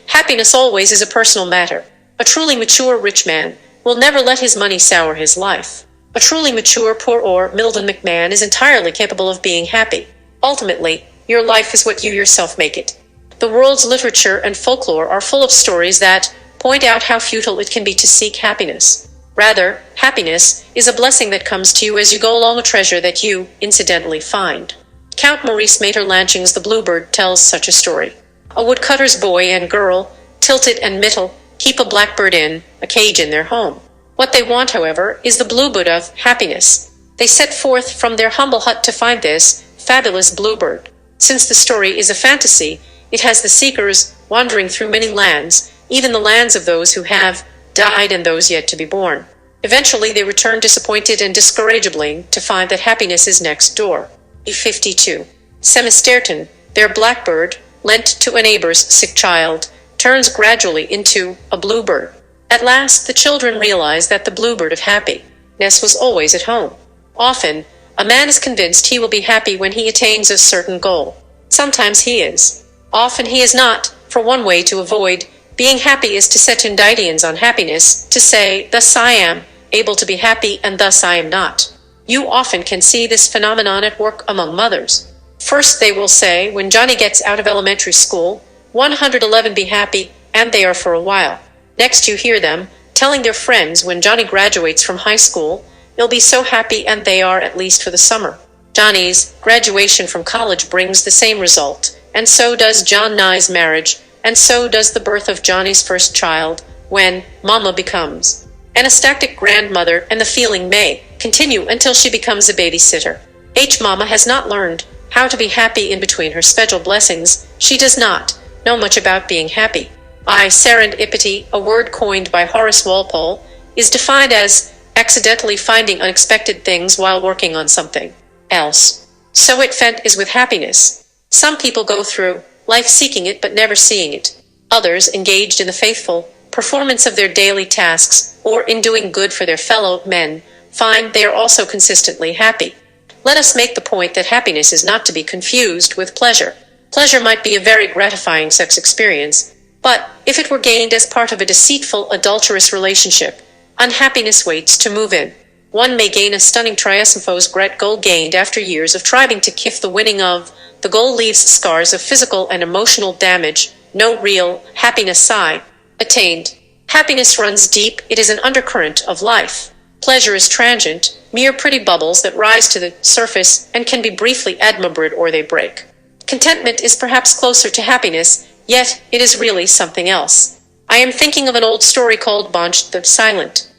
Happiness always is a personal matter. A truly mature rich man will never let his money sour his life. A truly mature poor or Milton McMahon is entirely capable of being happy. Ultimately, your life is what you yourself make it. The world's literature and folklore are full of stories that point out how futile it can be to seek happiness. Rather, happiness is a blessing that comes to you as you go along, a treasure that you incidentally find. Count Maurice Mater-Lanching's The Bluebird tells such a story. A woodcutter's boy and girl, Tilted and Mittel, keep a blackbird in a cage in their home. What they want, however, is the bluebird of happiness. They set forth from their humble hut to find this fabulous bluebird. Since the story is a fantasy, it has the seekers wandering through many lands, even the lands of those who have died and those yet to be born. Eventually they return disappointed and discourageably to find that happiness is next door. E52. Semisterton, their blackbird, lent to a neighbor's sick child, turns gradually into a bluebird. At last the children realize that the bluebird of happiness was always at home. Often, a man is convinced he will be happy when he attains a certain goal. Sometimes he is. Often he is not, for one way to avoid being happy is to set indictions on happiness, to say, thus I am able to be happy and thus I am not. You often can see this phenomenon at work among mothers. First they will say, when Johnny gets out of elementary school, 111 be happy, and they are for a while. Next you hear them telling their friends when Johnny graduates from high school, they'll be so happy, and they are, at least for the summer. Johnny's graduation from college brings the same result, and so does John Nye's marriage, and so does the birth of Johnny's first child, when Mama becomes an ecstatic grandmother, and the feeling may continue until she becomes a babysitter. H. Mama has not learned how to be happy in between her special blessings. She does not know much about being happy. Serendipity, a word coined by Horace Walpole, is defined as accidentally finding unexpected things while working on something else. So it is with happiness. Some people go through life seeking it but never seeing it. Others, engaged in the faithful performance of their daily tasks or in doing good for their fellow men, find they are also consistently happy. Let us make the point that happiness is not to be confused with pleasure. Pleasure might be a very gratifying sex experience, but if it were gained as part of a deceitful, adulterous relationship, unhappiness waits to move in. One may gain a stunning triumphos gret goal gained after years of trying to kiff the winning of. The goal leaves scars of physical and emotional damage, no real happiness attained. Happiness runs deep, it is an undercurrent of life. Pleasure is transient, mere pretty bubbles that rise to the surface and can be briefly admirable or they break. Contentment is perhaps closer to happiness, yet it is really something else. I am thinking of an old story called Boncht the Silent.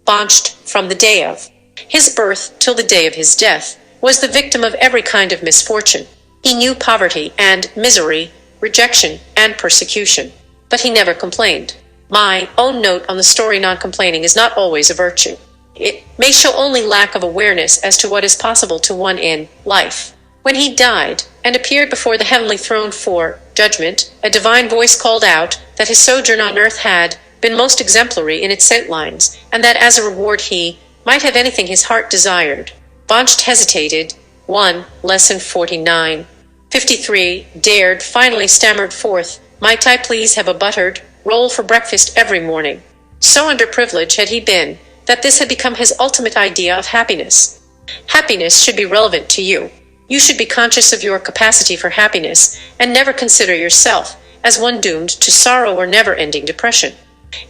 Boncht, from the day of his birth till the day of his death, was the victim of every kind of misfortune. He knew poverty and misery, rejection and persecution, but he never complained. My own note on the story: non-complaining is not always a virtue. It may show only lack of awareness as to what is possible to one in life. When he died and appeared before the heavenly throne for judgment, a divine voice called out that his sojourn on earth had been most exemplary in its saint lines, and that as a reward he might have anything his heart desired. Boncht hesitated. 1. Lesson 49. 53. Dared, finally stammered forth, "Might I please have a buttered roll for breakfast every morning?" So underprivileged had he been that this had become his ultimate idea of happiness. Happiness should be relevant to you. You should be conscious of your capacity for happiness and never consider yourself as one doomed to sorrow or never-ending depression.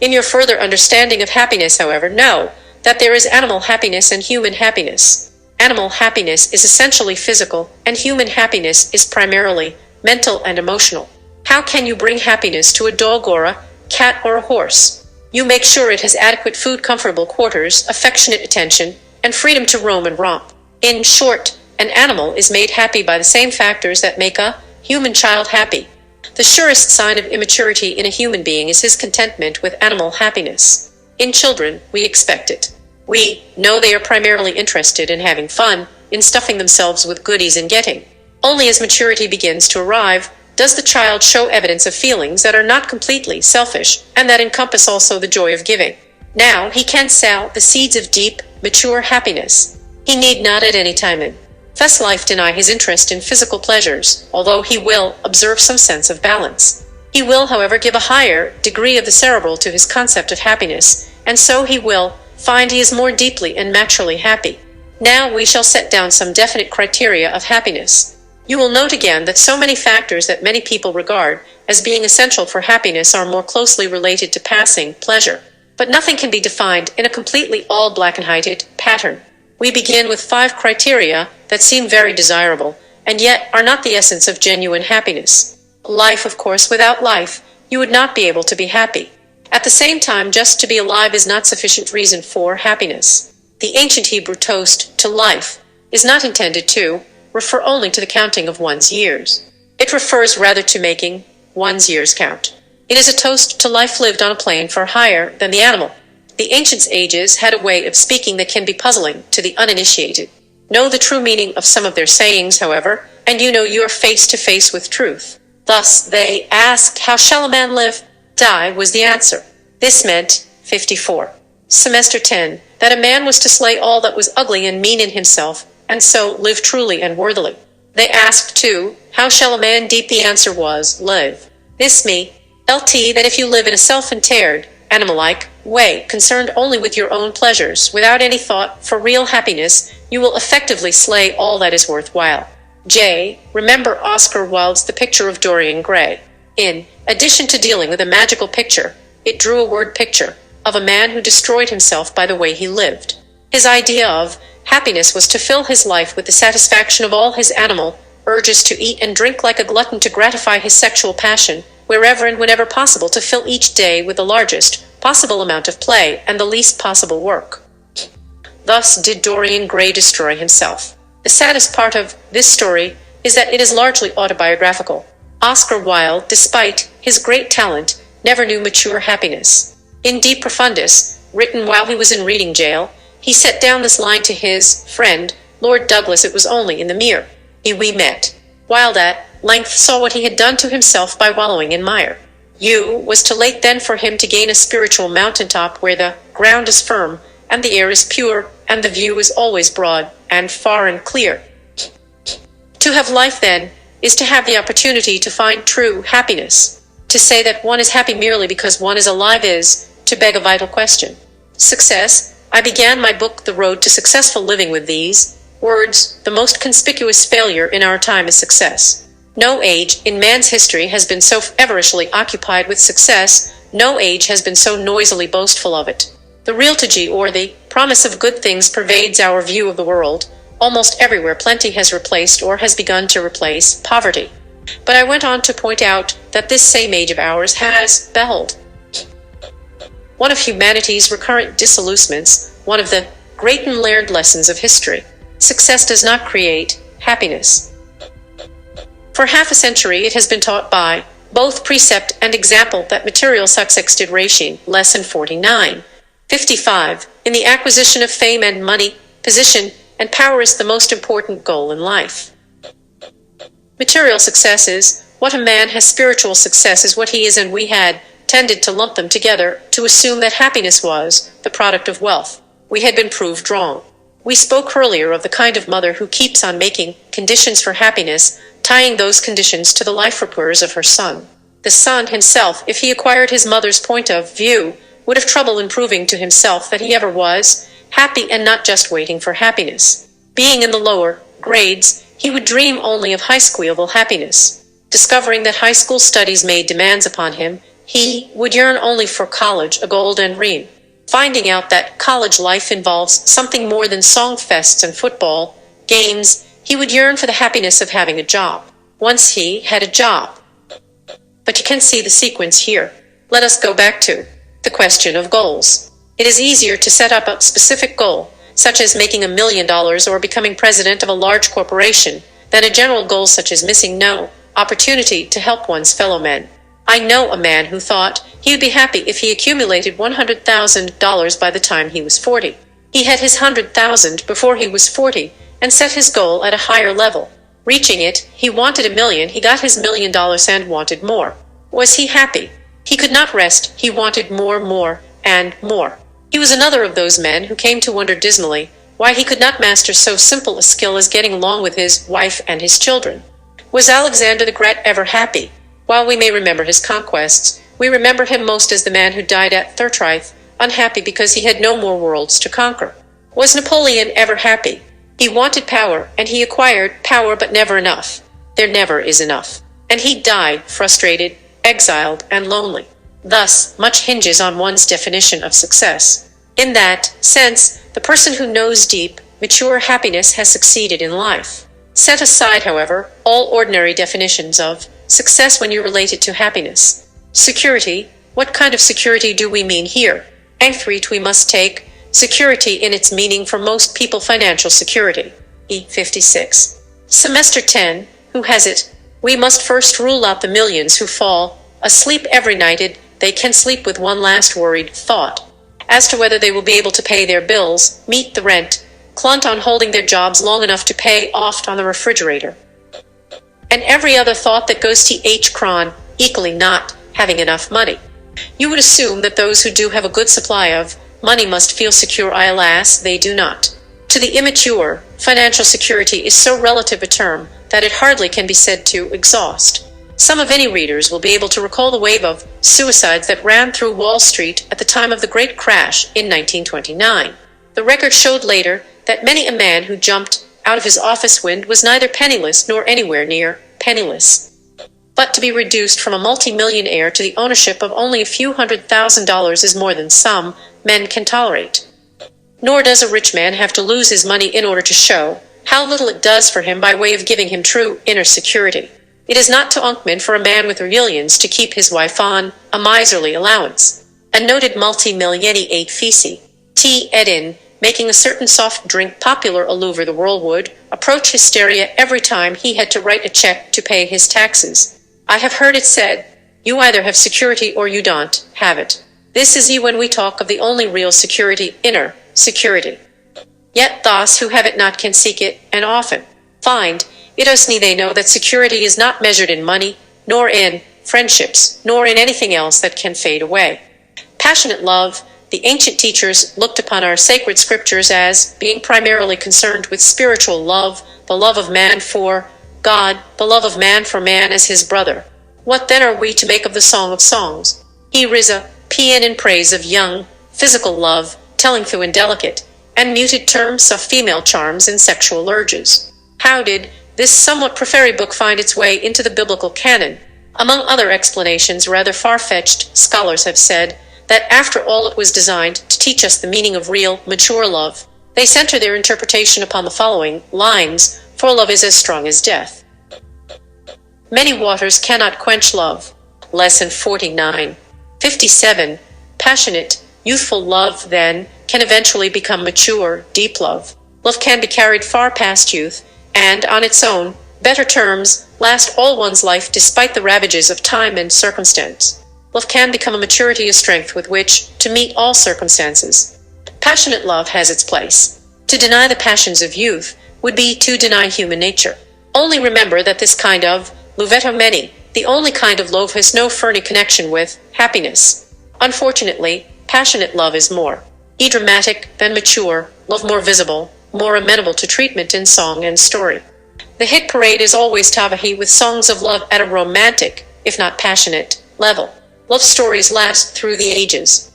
In your further understanding of happiness, however, know that there is animal happiness and human happiness. Animal happiness is essentially physical, and human happiness is primarily mental and emotional. How can you bring happiness to a dog or a cat or a horse? You make sure it has adequate food, comfortable quarters, affectionate attention, and freedom to roam and romp. In short, an animal is made happy by the same factors that make a human child happy. The surest sign of immaturity in a human being is his contentment with animal happiness. In children, we expect it. We know they are primarily interested in having fun, in stuffing themselves with goodies and getting. Only as maturity begins to arrive does the child show evidence of feelings that are not completely selfish and that encompass also the joy of giving. Now he can sow the seeds of deep, mature happiness. He need not at any time in thus life deny his interest in physical pleasures, although he will observe some sense of balance. He will, however, give a higher degree of the cerebral to his concept of happiness, and so he will find he is more deeply and naturally happy. Now we shall set down some definite criteria of happiness. You will note again that so many factors that many people regard as being essential for happiness are more closely related to passing pleasure. But nothing can be defined in a completely all black and white pattern. We begin with 5 criteria that seem very desirable, and yet are not the essence of genuine happiness. Life, of course. Without life, you would not be able to be happy. At the same time, just to be alive is not sufficient reason for happiness. The ancient Hebrew toast to life is not intended to refer only to the counting of one's years. It refers rather to making one's years count. It is a toast to life lived on a plane far higher than the animal. The ancient ages had a way of speaking that can be puzzling to the uninitiated. Know the true meaning of some of their sayings, however, and you know you are face to face with truth. Thus they asked, "How shall a man live?" "Die," was the answer. This meant 54. Semester 10, that a man was to slay all that was ugly and mean in himself, and so live truly and worthily. They asked, too, "How shall a man deep?" The answer was, "Live." This me, LT, that if you live in a self-interred, animal-like way, concerned only with your own pleasures, without any thought for real happiness, you will effectively slay all that is worthwhile. J. Remember Oscar Wilde's The Picture of Dorian Gray. In addition to dealing with a magical picture, it drew a word picture of a man who destroyed himself by the way he lived. His idea of happiness was to fill his life with the satisfaction of all his animal urges, to eat and drink like a glutton, to gratify his sexual passion, wherever and whenever possible, to fill each day with the largest possible amount of play and the least possible work. Thus did Dorian Gray destroy himself. The saddest part of this story is that it is largely autobiographical. Oscar Wilde, despite his great talent, never knew mature happiness. In De Profundis, written while he was in reading jail, he set down this line to his friend, Lord Douglas: "It was only in the mirror we met." Wilde at length saw what he had done to himself by wallowing in mire. Was too late then for him to gain a spiritual mountaintop where the ground is firm, and the air is pure, and the view is always broad, and far and clear. To have life, then, is to have the opportunity to find true happiness. To say that one is happy merely because one is alive is to beg a vital question. Success. I began my book, The Road to Successful Living, with these words: the most conspicuous failure in our time is success. No age in man's history has been so feverishly occupied with success, no age has been so noisily boastful of it. The reality, or the promise of good things, pervades our view of the world. Almost everywhere plenty has replaced or has begun to replace poverty. But I went on to point out that this same age of ours has beheld one of humanity's recurrent disillusionments, one of the great and layered lessons of history. Success does not create happiness. For half a century it has been taught by both precept and example that material success did ration, lesson 49:55, in the acquisition of fame and money, position, and power is the most important goal in life. Material success is what a man has, spiritual success is what he is, and we had tended to lump them together, to assume that happiness was the product of wealth. We had been proved wrong. We spoke earlier of the kind of mother who keeps on making conditions for happiness, tying those conditions to the life repairs of her son. The son himself, if he acquired his mother's point of view, would have trouble in proving to himself that he ever was happy, and not just waiting for happiness. Being in the lower grades, he would dream only of high school happiness. Discovering that high school studies made demands upon him, he would yearn only for college, a golden dream. Finding out that college life involves something more than song fests and football games, he would yearn for the happiness of having a job. Once he had a job. But you can see the sequence here. Let us go back to the question of goals. It is easier to set up a specific goal, such as making $1 million or becoming president of a large corporation, than a general goal such as missing no opportunity to help one's fellow men. I know a man who thought he would be happy if he accumulated $100,000 by the time he was 40. He had his 100,000 before he was 40 and set his goal at a higher level. Reaching it, he wanted $1 million, he got his $1 million and wanted more. Was he happy? He could not rest, he wanted more, and more. He was another of those men who came to wonder dismally why he could not master so simple a skill as getting along with his wife and his children. Was Alexander the Great ever happy? While we may remember his conquests, we remember him most as the man who died at Thurtreith, unhappy because he had no more worlds to conquer. Was Napoleon ever happy? He wanted power, and he acquired power, but never enough. There never is enough. And he died frustrated, exiled, and lonely. Thus, much hinges on one's definition of success. In that sense, the person who knows deep, mature happiness has succeeded in life. Set aside, however, all ordinary definitions of success when you relate it to happiness. Security. What kind of security do we mean here? Anthreat we must take security in its meaning for most people, financial security. E56. Semester 10. Who has it? We must first rule out the millions who fall asleep every night. They can sleep with one last worried thought as to whether they will be able to pay their bills, meet the rent, clunt on holding their jobs long enough to pay off on the refrigerator. And every other thought that goes to H-Cron, equally not having enough money. You would assume that those who do have a good supply of money must feel secure. Alas, they do not. To the immature, financial security is so relative a term that it hardly can be said to exhaust. Some of any readers will be able to recall the wave of suicides that ran through Wall Street at the time of the great crash in 1929. The record showed later that many a man who jumped out of his office window was neither penniless nor anywhere near penniless. But to be reduced from a multi-millionaire to the ownership of only a few $100,000 is more than some men can tolerate. Nor does a rich man have to lose his money in order to show how little it does for him by way of giving him true inner security. It is not to unknown for a man with millions to keep his wife on a miserly allowance. A noted multi-millionaire T. Edin making a certain soft drink popular all over the world would approach hysteria every time he had to write a check to pay his taxes. I have heard it said, "You either have security or you don't have it." This is when we talk of the only real security, inner security. Yet those who have it not can seek it, and often find it. Only they know that security is not measured in money, nor in friendships, nor in anything else that can fade away. Passionate love. The ancient teachers looked upon our sacred scriptures as being primarily concerned with spiritual love, the love of man for God, the love of man for man as his brother. What then are we to make of the Song of Songs? Here is a paean in praise of young, physical love, telling through indelicate and muted terms of female charms and sexual urges. How did this somewhat profane book find its way into the biblical canon? Among other explanations rather far-fetched, scholars have said that after all it was designed to teach us the meaning of real, mature love. They center their interpretation upon the following lines, "For love is as strong as death. Many waters cannot quench love." Lesson 49. 57. Passionate, youthful love, then, can eventually become mature, deep love. Love can be carried far past youth, and, on its own, better terms, last all one's life despite the ravages of time and circumstance. Love can become a maturity of strength with which to meet all circumstances. Passionate love has its place. To deny the passions of youth would be to deny human nature. Only remember that this kind of luvetto meni, the only kind of love, has no ferny connection with happiness. Unfortunately, passionate love is more dramatic than mature love, more visible, more amenable to treatment in song and story. The hit parade is always Tavahi with songs of love at a romantic, if not passionate, level. Love stories last through the ages.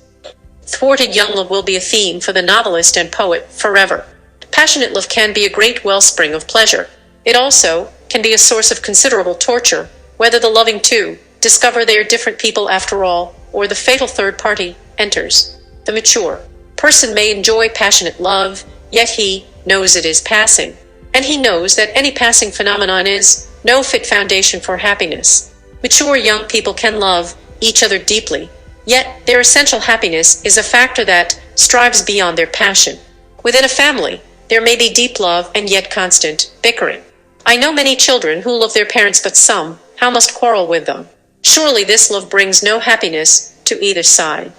Thwarted young love will be a theme for the novelist and poet forever. Passionate love can be a great wellspring of pleasure. It also can be a source of considerable torture, whether the loving two discover they are different people after all, or the fatal third party enters. The mature person may enjoy passionate love, yet he knows it is passing. And he knows that any passing phenomenon is no fit foundation for happiness. Mature young people can love each other deeply, yet their essential happiness is a factor that strives beyond their passion. Within a family, there may be deep love and yet constant bickering. I know many children who love their parents, but somehow must quarrel with them. Surely this love brings no happiness to either side.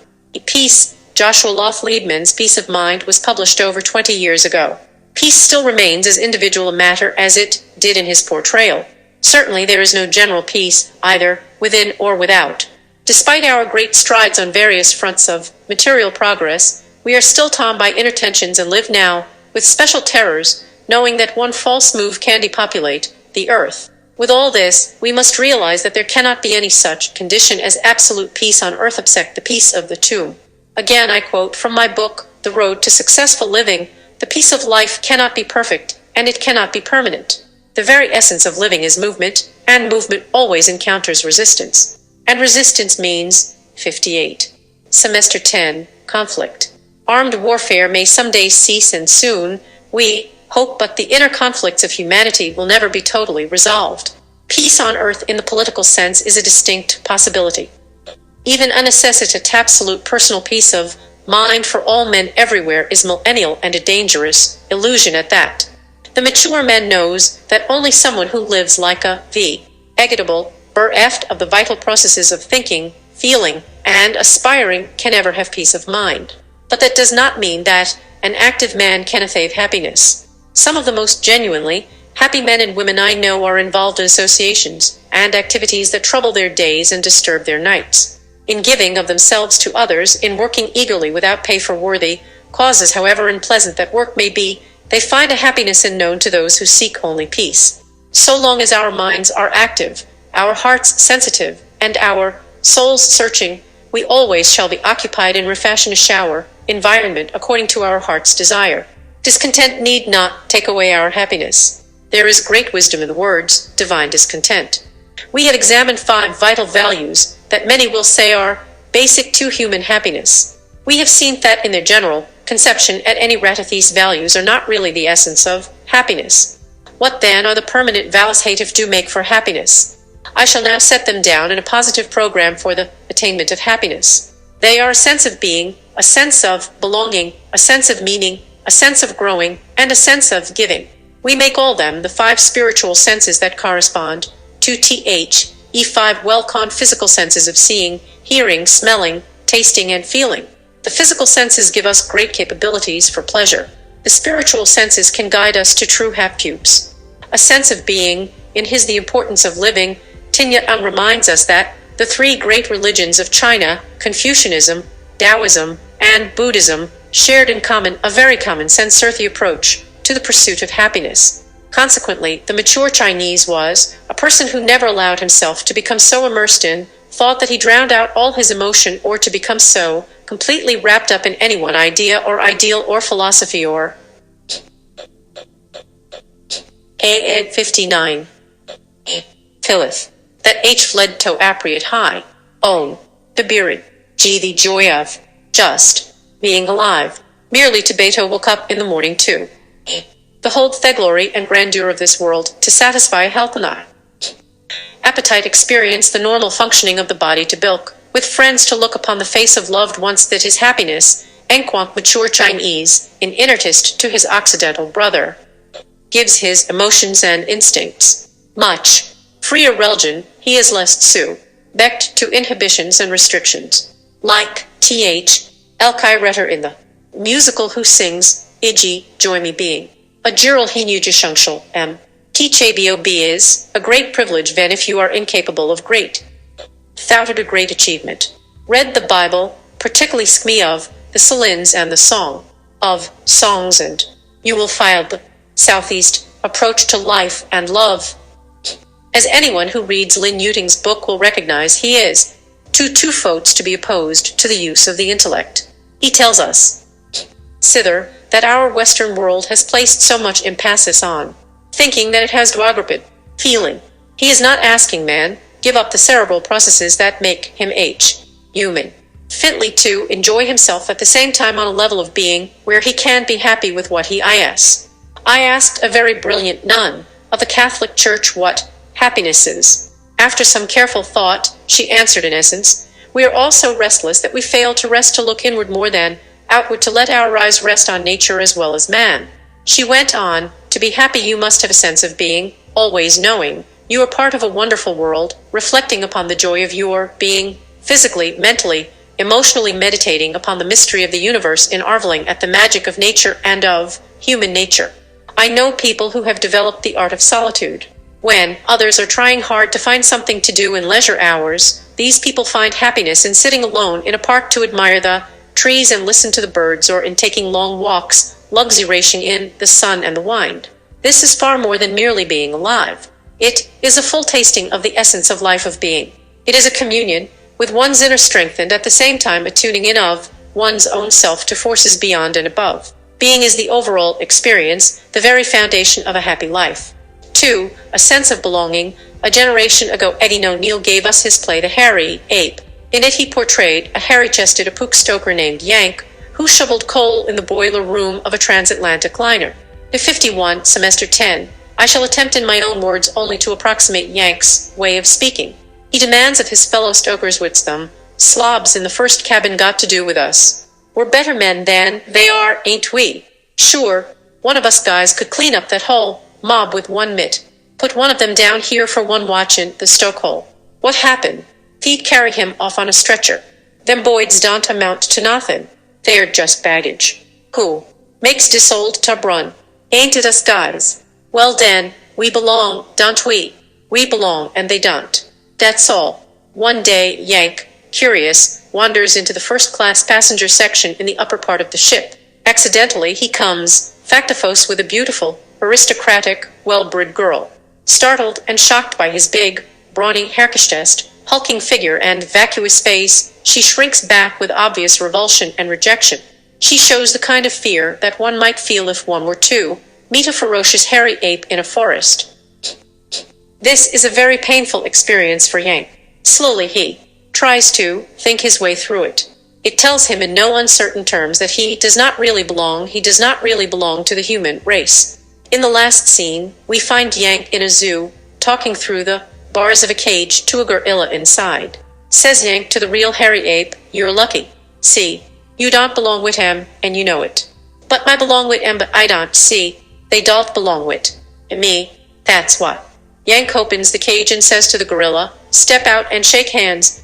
Peace. Joshua Loth Liebman's Peace of Mind was published over 20 years ago. Peace still remains as individual a matter as it did in his portrayal. Certainly there is no general peace, either within or without. Despite our great strides on various fronts of material progress, we are still torn by inner tensions and live now with special terrors, knowing that one false move can depopulate the earth. With all this, we must realize that there cannot be any such condition as absolute peace on earth except the peace of the tomb. Again, I quote from my book, The Road to Successful Living, "The peace of life cannot be perfect, and it cannot be permanent. The very essence of living is movement, and movement always encounters resistance. And resistance means 58. Semester 10, Conflict. Armed warfare may someday cease, and soon, we hope, but the inner conflicts of humanity will never be totally resolved. Peace on earth in the political sense is a distinct possibility. Even a necessitated absolute personal peace of mind for all men everywhere is millennial and a dangerous illusion at that. The mature man knows that only someone who lives like a vegetable, bereft of the vital processes of thinking, feeling, and aspiring, can ever have peace of mind. But that does not mean that an active man can attain happiness. Some of the most genuinely happy men and women I know are involved in associations and activities that trouble their days and disturb their nights. In giving of themselves to others, in working eagerly without pay for worthy causes, however unpleasant that work may be, they find a happiness unknown to those who seek only peace. So long as our minds are active, our hearts sensitive, and our souls searching, we always shall be occupied in refashioning a shower environment according to our heart's desire. Discontent need not take away our happiness. There is great wisdom in the words, divine discontent. We have examined 5 vital values that many will say are basic to human happiness. We have seen that in their general conception at any rate these values are not really the essence of happiness. What then are the permanent vows Hatif do make for happiness? I shall now set them down in a positive program for the attainment of happiness. They are a sense of being, a sense of belonging, a sense of meaning, a sense of growing, and a sense of giving. We may call them the 5 spiritual senses that correspond to the 5 well-conned physical senses of seeing, hearing, smelling, tasting, and feeling. The physical senses give us great capabilities for pleasure. The spiritual senses can guide us to true happiness. A sense of being, in his The Importance of Living, Tinyat reminds us that the 3 great religions of China, Confucianism, Taoism, and Buddhism, shared in common a very common sense-earthy approach to the pursuit of happiness. Consequently, the mature Chinese was a person who never allowed himself to become so immersed in thought that he drowned out all his emotion, or to become so completely wrapped up in any one idea or ideal or philosophy or 59. Philith. That H fled to appreat high. Own. The birid. G the joy of. Just. Being alive. Merely to Beto woke up in the morning too. Behold the glory and grandeur of this world, to satisfy health and eye. Appetite experience the normal functioning of the body to bilk, with friends to look upon the face of loved ones that is happiness, Enquank mature Chinese, in inertist to his Occidental brother, gives his emotions and instincts much freer religion, he is less subject to inhibitions and restrictions. Like Elkai Retter in the musical who sings, Iji, joy me being. A Jiral Hinu Jishungshal, M. Tchbob is a great privilege then if you are incapable of great. Without a great achievement. Read the Bible, particularly Skmi of the Salins and the Song of Songs, and you will find the Southeast approach to life and love. As anyone who reads Lin Yuting's book will recognize, he is two faults to be opposed to the use of the intellect. He tells us, sither, that our Western world has placed so much emphasis on thinking that it has dwagrapid feeling. He is not asking man give up the cerebral processes that make him human. Fitly to enjoy himself at the same time on a level of being where he can be happy with what he is. I asked a very brilliant nun of the Catholic Church what happiness is. After some careful thought, she answered in essence, we are all so restless that we fail to rest to look inward more than outward, to let our eyes rest on nature as well as man. She went on, to be happy you must have a sense of being, always knowing you are part of a wonderful world, reflecting upon the joy of your being, physically, mentally, emotionally meditating upon the mystery of the universe and marveling at the magic of nature and of human nature. I know people who have developed the art of solitude. When others are trying hard to find something to do in leisure hours, these people find happiness in sitting alone in a park to admire the trees and listen to the birds, or in taking long walks, luxuriating in the sun and the wind. This is far more than merely being alive. It is a full tasting of the essence of life of being. It is a communion with one's inner strength and at the same time a tuning in of one's own self to forces beyond and above. Being is the overall experience, the very foundation of a happy life. 2. A sense of belonging. A generation ago Eddie O'Neill gave us his play The Hairy Ape. In it he portrayed a hairy-chested Apuk stoker named Yank, who shoveled coal in the boiler room of a transatlantic liner. The 51, Semester 10. I shall attempt in my own words only to approximate Yank's way of speaking. He demands of his fellow stokers what's them slobs in the first cabin got to do with us. We're better men than they are, ain't we? Sure, one of us guys could clean up that whole mob with one mitt. Put one of them down here for one watchin' the stokehole. What happened? He'd carry him off on a stretcher. Them boys don't amount to nothin'. They're just baggage. Who makes dis old tub run? Ain't it us guys? Well den, we belong, don't we? We belong and they don't. That's all. One day, Yank, curious, wanders into the first-class passenger section in the upper part of the ship. Accidentally, he comes factifos with a beautiful, aristocratic, well-bred girl. Startled and shocked by his big, brawny, hairkeshed, hulking figure and vacuous face, she shrinks back with obvious revulsion and rejection. She shows the kind of fear that one might feel if one were to meet a ferocious hairy ape in a forest. This is a very painful experience for Yank. Slowly he tries to think his way through it. It tells him in no uncertain terms that he does not really belong to the human race. In the last scene, we find Yank in a zoo, talking through the bars of a cage to a gorilla inside. Says Yank to the real hairy ape, you're lucky. See, you don't belong with him, and you know it. But my belong wit and but I don't see. They don't belong wit. Me, that's what. Yank opens the cage and says to the gorilla, "Step out and shake hands.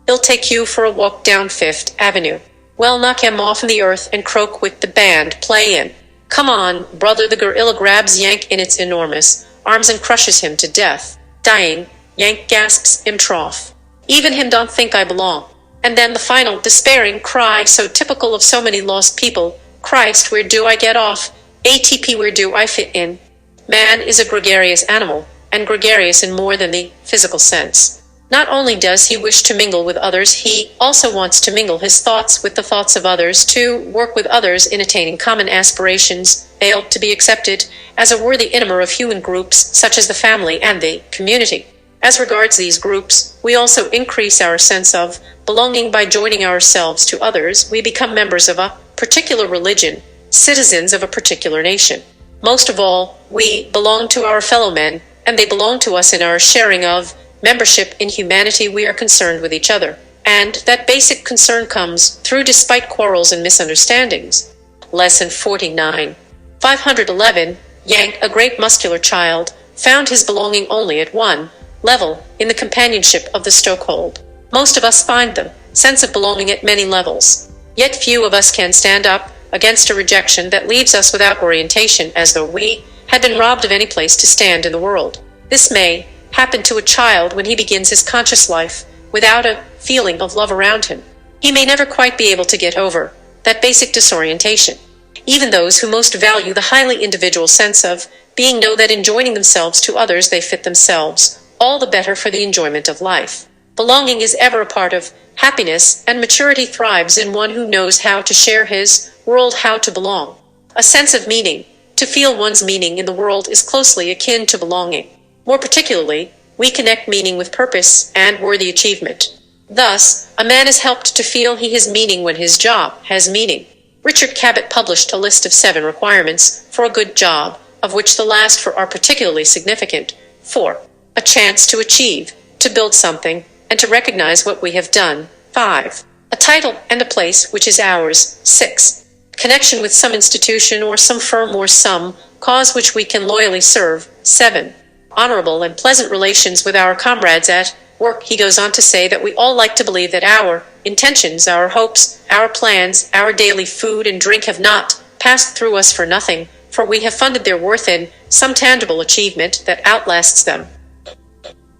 He'll take you for a walk down Fifth Avenue. Well, knock him off in the earth and croak with the band playing. Come on, brother." The gorilla grabs Yank in its enormous arms and crushes him to death. Dying, Yank gasps, "Im trough. Even him don't think I belong." And then the final despairing cry, so typical of so many lost people, "Christ, where do I get off? ATP, where do I fit in?" Man is a gregarious animal, and gregarious in more than the physical sense. Not only does he wish to mingle with others, he also wants to mingle his thoughts with the thoughts of others, to work with others in attaining common aspirations, fail to be accepted as a worthy intimer of human groups such as the family and the community. As regards these groups, we also increase our sense of belonging by joining ourselves to others. We become members of a particular religion, citizens of a particular nation. Most of all, we belong to our fellow men, and they belong to us in our sharing of membership in humanity. We are concerned with each other, and that basic concern comes through despite quarrels and misunderstandings. Lesson 49. 511. Yank, a great muscular child, found his belonging only at one level, in the companionship of the stokehold. Most of us find the sense of belonging at many levels. Yet few of us can stand up against a rejection that leaves us without orientation, as though we had been robbed of any place to stand in the world. This may happen to a child when he begins his conscious life without a feeling of love around him. He may never quite be able to get over that basic disorientation. Even those who most value the highly individual sense of being know that in joining themselves to others they fit themselves, all the better for the enjoyment of life. Belonging is ever a part of happiness, and maturity thrives in one who knows how to share his world, how to belong. A sense of meaning, to feel one's meaning in the world, is closely akin to belonging. More particularly, we connect meaning with purpose and worthy achievement. Thus, a man is helped to feel he has meaning when his job has meaning. Richard Cabot published a list of 7 requirements for a good job, of which the last 4 are particularly significant. 4. A chance to achieve, to build something, and to recognize what we have done. 5. A title and a place which is ours. 6. Connection with some institution or some firm or some cause which we can loyally serve. 7. Honorable and pleasant relations with our comrades at work. He goes on to say that we all like to believe that our intentions, our hopes, our plans, our daily food and drink have not passed through us for nothing, for we have funded their worth in some tangible achievement that outlasts them.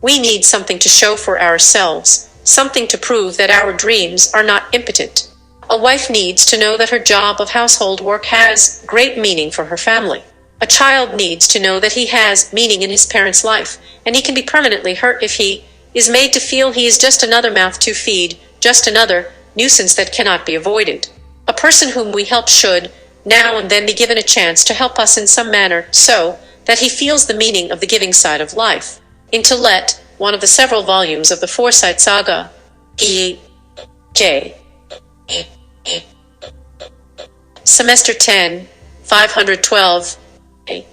We need something to show for ourselves, something to prove that our dreams are not impotent. A wife needs to know that her job of household work has great meaning for her family. A child needs to know that he has meaning in his parent's life, and he can be permanently hurt if he is made to feel he is just another mouth to feed, just another nuisance that cannot be avoided. A person whom we help should now and then be given a chance to help us in some manner, so that he feels the meaning of the giving side of life. Intellect, one of the several volumes of the Foresight Saga. E.J. Semester 10, 512.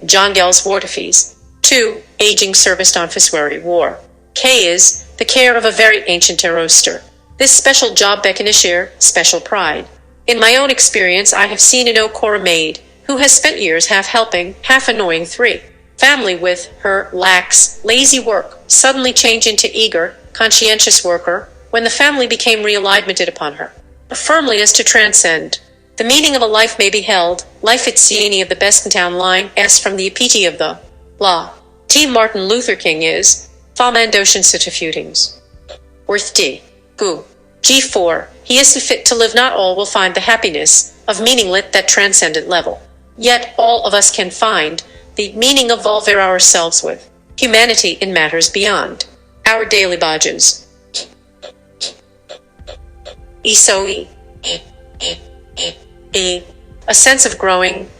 John Gell's Wartefes. 2. Aging Serviced on Fiswari War. K is the care of a very ancient roaster. This special job beckons special pride. In my own experience, I have seen an Okora maid who has spent years half helping, half annoying 3. Family with her lax, lazy work suddenly change into eager, conscientious worker when the family became realignmented upon her. Firmly as to transcend. The meaning of a life may be held, life it's any of the best in town line, as from the epitome of the law. T. Martin Luther King is, Falmandoshan Citafutings. Worth D. Gu. G4. He is fit to live. Not all will find the happiness of meaning lit that transcendent level. Yet all of us can find the meaning of volver ourselves with humanity in matters beyond our daily bodges. Isoi. A sense of growing.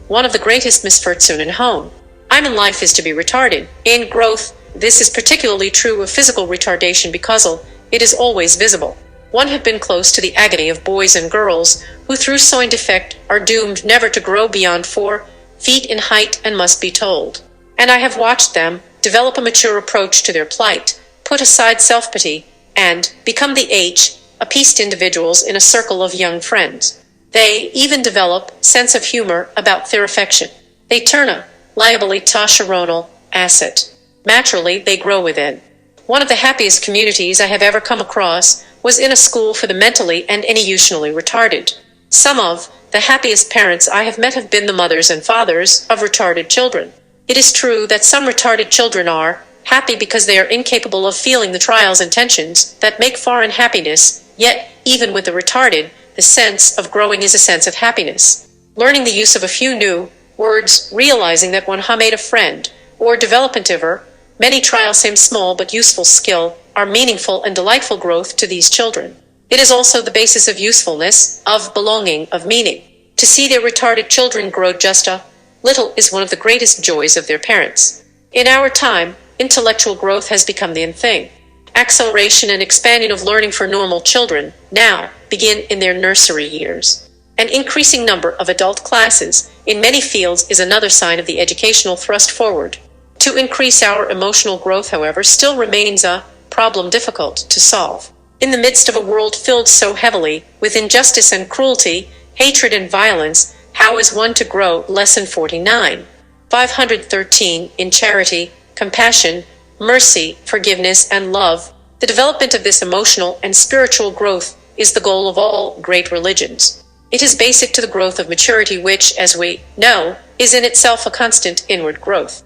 One of the greatest misfortune in home. I'm in life is to be retarded. In growth, this is particularly true of physical retardation because it is always visible. One have been close to the agony of boys and girls who through sowing defect are doomed never to grow beyond 4 feet in height and must be told. And I have watched them develop a mature approach to their plight, put aside self-pity, and become the appeased individuals in a circle of young friends. They even develop sense of humor about their affection. They turn a liability-tasharonal asset. Naturally, they grow within. One of the happiest communities I have ever come across was in a school for the mentally and emotionally retarded. Some of the happiest parents I have met have been the mothers and fathers of retarded children. It is true that some retarded children are happy because they are incapable of feeling the trials and tensions that make foreign happiness, yet, even with the retarded, the sense of growing is a sense of happiness. Learning the use of a few new words, realizing that one made a friend, or developmentiver, many trials seem small but useful skill, are meaningful and delightful growth to these children. It is also the basis of usefulness, of belonging, of meaning. To see their retarded children grow just a little is one of the greatest joys of their parents. In our time, intellectual growth has become the in thing. Acceleration and expansion of learning for normal children now begin in their nursery years. An increasing number of adult classes in many fields is another sign of the educational thrust forward. To increase our emotional growth, however, still remains a problem difficult to solve. In the midst of a world filled so heavily with injustice and cruelty, hatred and violence, how is one to grow? Lesson 49. 513. In charity, compassion, mercy, forgiveness, and love, the development of this emotional and spiritual growth is the goal of all great religions. It is basic to the growth of maturity which, as we know, is in itself a constant inward growth.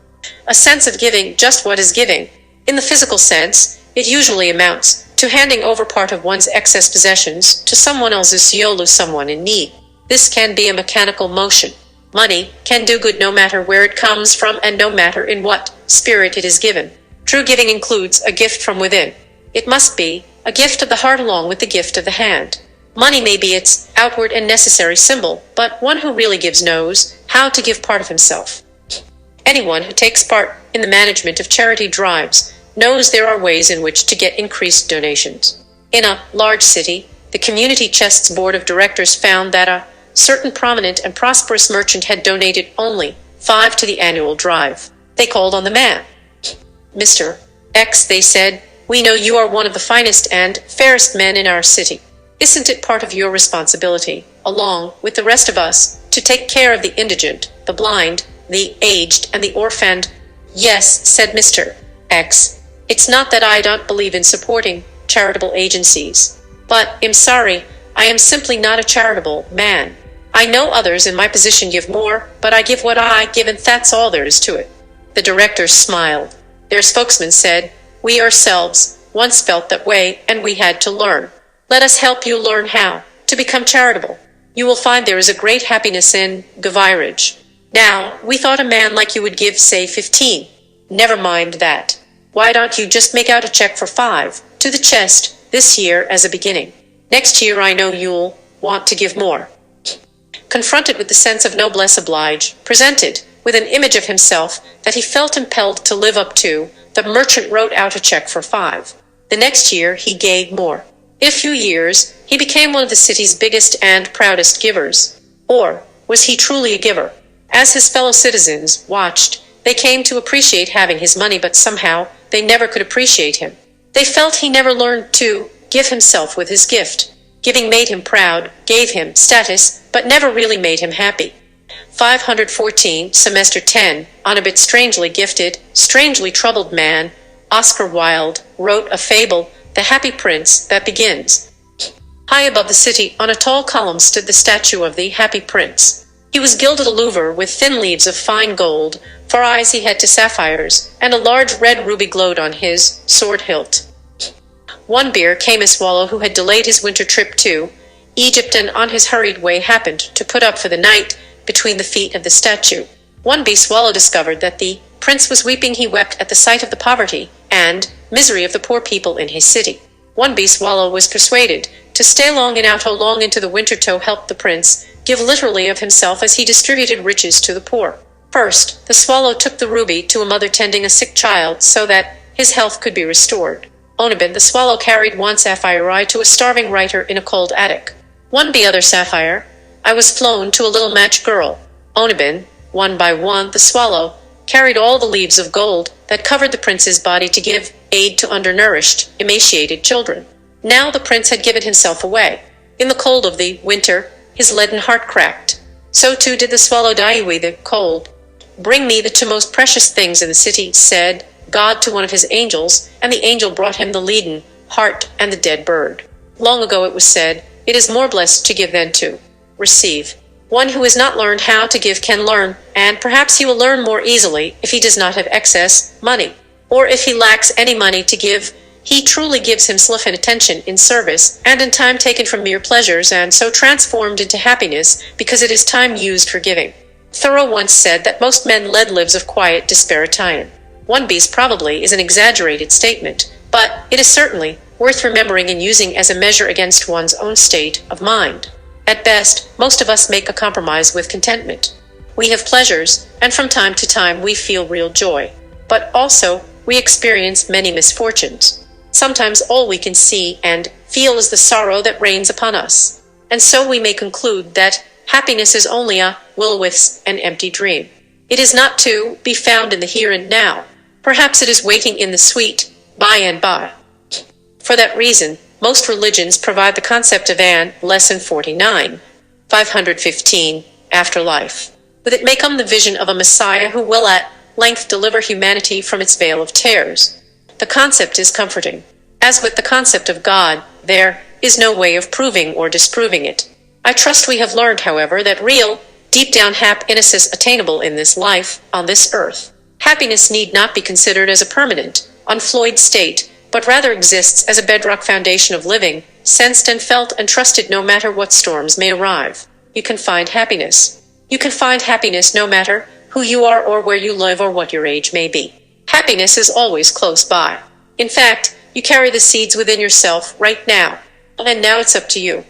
A sense of giving just what is giving. In the physical sense, it usually amounts to handing over part of one's excess possessions to someone else's someone in need. This can be a mechanical motion. Money can do good no matter where it comes from and no matter in what spirit it is given. True giving includes a gift from within. It must be a gift of the heart along with the gift of the hand. Money may be its outward and necessary symbol, but one who really gives knows how to give part of himself. Anyone who takes part in the management of charity drives knows there are ways in which to get increased donations. In a large city, the community chest's board of directors found that a certain prominent and prosperous merchant had donated only $5 to the annual drive. They called on the man. Mr. X, they said, we know you are one of the finest and fairest men in our city. Isn't it part of your responsibility, along with the rest of us, to take care of the indigent, the blind, the aged, and the orphaned? Yes, said Mr. X. It's not that I don't believe in supporting charitable agencies, but I'm sorry, I am simply not a charitable man. I know others in my position give more, but I give what I give and that's all there is to it. The directors smiled. Their spokesman said, we ourselves once felt that way and we had to learn. Let us help you learn how to become charitable. You will find there is a great happiness in givirage. Now, we thought a man like you would give, say, 15. Never mind that. Why don't you just make out a check for 5 to the chest this year as a beginning? Next year I know you'll want to give more. Confronted with the sense of noblesse oblige, presented with an image of himself that he felt impelled to live up to, the merchant wrote out a check for 5. The next year he gave more. In a few years, he became one of the city's biggest and proudest givers. Or was he truly a giver? As his fellow citizens watched, they came to appreciate having his money, but somehow they never could appreciate him. They felt he never learned to give himself with his gift. Giving made him proud, gave him status, but never really made him happy. 514, Semester 10, on a bit strangely gifted, strangely troubled man, Oscar Wilde wrote a fable, The Happy Prince, that begins. High above the city, on a tall column, stood the statue of the Happy Prince. He was gilded all over with thin leaves of fine gold, for eyes he had to sapphires, and a large red ruby glowed on his sword hilt. One beer came a swallow who had delayed his winter trip to Egypt and on his hurried way happened to put up for the night between the feet of the statue. One bee swallow discovered that the prince was weeping. He wept at the sight of the poverty and misery of the poor people in his city. One bee swallow was persuaded to stay long and out long into the winter to help the prince give literally of himself as he distributed riches to the poor. First, the swallow took the ruby to a mother tending a sick child so that his health could be restored. Onabin the swallow carried one sapphire to a starving writer in a cold attic. One the other sapphire, I was flown to a little match girl. Onabin, one by one, the swallow, carried all the leaves of gold that covered the prince's body to give aid to undernourished, emaciated children. Now the prince had given himself away. In the cold of the winter, his leaden heart cracked. So too did the swallow Daiwi the cold. "Bring me the two most precious things in the city," said God to one of his angels, and the angel brought him the leaden heart and the dead bird. Long ago it was said, "It is more blessed to give than to receive." One who has not learned how to give can learn, and perhaps he will learn more easily if he does not have excess money. Or if he lacks any money to give, he truly gives himself in attention, in service, and in time taken from mere pleasures, and so transformed into happiness, because it is time used for giving. Thoreau once said that most men lead lives of quiet disparatition. One beast probably is an exaggerated statement, but it is certainly worth remembering and using as a measure against one's own state of mind. At best, most of us make a compromise with contentment. We have pleasures, and from time to time we feel real joy. But also, we experience many misfortunes. Sometimes all we can see and feel is the sorrow that reigns upon us. And so we may conclude that happiness is only a will-o-wisp, an empty dream. It is not to be found in the here and now. Perhaps it is waiting in the sweet by and by. For that reason, most religions provide the concept of an Lesson 49, 515, afterlife. With it may come the vision of a Messiah who will at length deliver humanity from its veil of terrors. The concept is comforting. As with the concept of God, there is no way of proving or disproving it. I trust we have learned, however, that real, deep-down happiness is attainable in this life, on this earth. Happiness need not be considered as a permanent, unfloyed state, but rather exists as a bedrock foundation of living, sensed and felt and trusted no matter what storms may arrive. You can find happiness. You can find happiness no matter who you are or where you live or what your age may be. Happiness is always close by. In fact, you carry the seeds within yourself right now. And now it's up to you.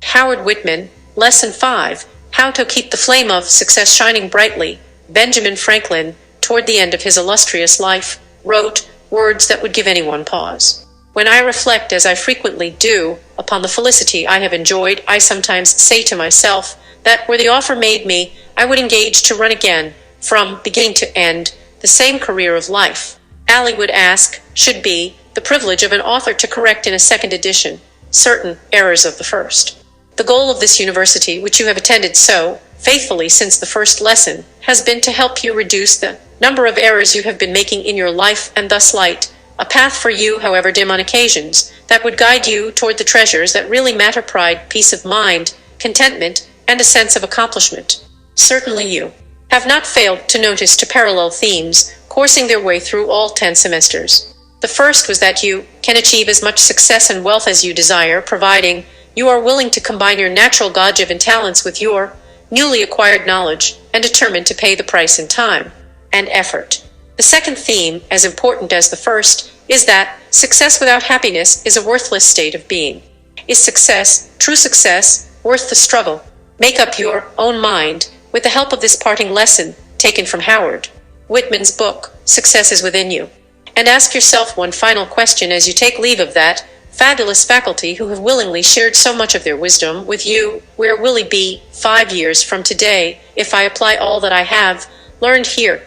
Howard Whitman, Lesson 5, How to Keep the Flame of Success Shining Brightly. Benjamin Franklin, toward the end of his illustrious life, wrote words that would give anyone pause. When I reflect, as I frequently do, upon the felicity I have enjoyed, I sometimes say to myself that were the offer made me, I would engage to run again, from beginning to end, the same career of life. Alley would ask, should be, the privilege of an author to correct in a second edition certain errors of the first. The goal of this university, which you have attended so faithfully since the first lesson, has been to help you reduce the number of errors you have been making in your life and thus light a path for you, however dim on occasions, that would guide you toward the treasures that really matter: pride, peace of mind, contentment, and a sense of accomplishment. Certainly you have not failed to notice two parallel themes coursing their way through all 10 semesters. The first was that you can achieve as much success and wealth as you desire, providing you are willing to combine your natural God-given talents with your newly acquired knowledge and determined to pay the price in time and effort. The second theme, as important as the first, is that success without happiness is a worthless state of being. Is success, true success, worth the struggle? Make up your own mind with the help of this parting lesson taken from Howard Whitman's book, Success is Within You. And ask yourself one final question as you take leave of that fabulous faculty who have willingly shared so much of their wisdom with you. Where will he be 5 years from today if I apply all that I have learned here?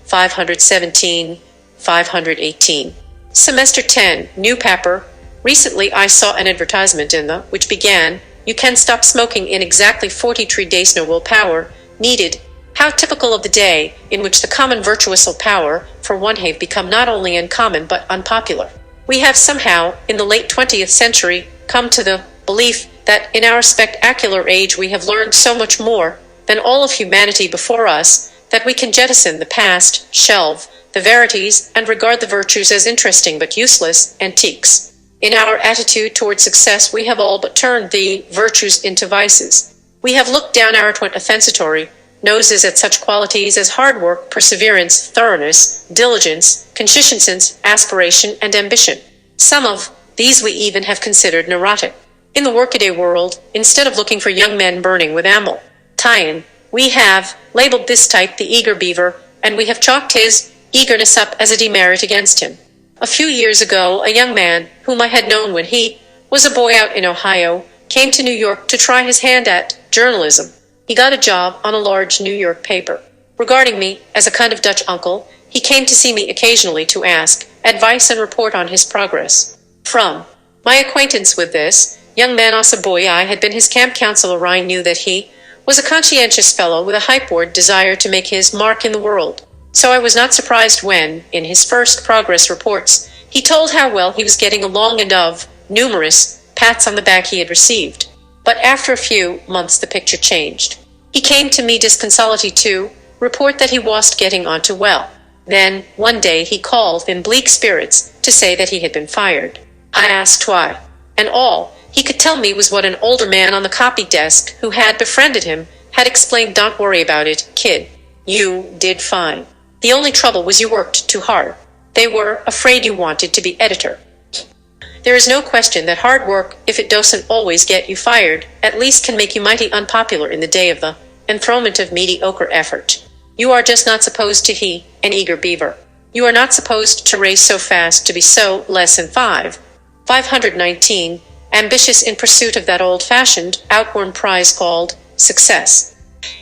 517, 518. Semester 10, New Paper. Recently I saw an advertisement in the which began, "You can stop smoking in exactly 43 days, no willpower needed." How typical of the day in which the common virtuousal power for one have become not only uncommon but unpopular. We have somehow, in the late 20th century, come to the belief that in our spectacular age we have learned so much more than all of humanity before us that we can jettison the past, shelve the verities, and regard the virtues as interesting but useless antiques. In our attitude toward success we have all but turned the virtues into vices. We have looked down our offensatory noses at such qualities as hard work, perseverance, thoroughness, diligence, conscientiousness, aspiration, and ambition. Some of these we even have considered neurotic. In the workaday world, instead of looking for young men burning with ambition, we have labeled this type the eager beaver, and we have chalked his eagerness up as a demerit against him. A few years ago, a young man, whom I had known when he was a boy out in Ohio, came to New York to try his hand at journalism. He got a job on a large New York paper. Regarding me as a kind of Dutch uncle, he came to see me occasionally to ask advice and report on his progress. From My acquaintance with this young man Asaboy had been his camp counselor. I knew that he was a conscientious fellow with a hypeboard desire to make his mark in the world. So I was not surprised when, in his first progress reports, he told how well he was getting along and of numerous pats on the back he had received. But after a few months the picture changed. He came to me disconsolate to report that he wasn't getting on too well. Then, one day, he called in bleak spirits to say that he had been fired. I asked why, and all he could tell me was what an older man on the copy desk who had befriended him had explained. Don't worry about it, kid. You did fine. The only trouble was you worked too hard. They were afraid you wanted to be editor. There is no question that hard work, if it doesn't always get you fired, at least can make you mighty unpopular in the day of the enthronement of mediocre effort. You are just not supposed to he, an eager beaver. You are not supposed to race so fast to be so less than 519, ambitious in pursuit of that old-fashioned, outworn prize called success.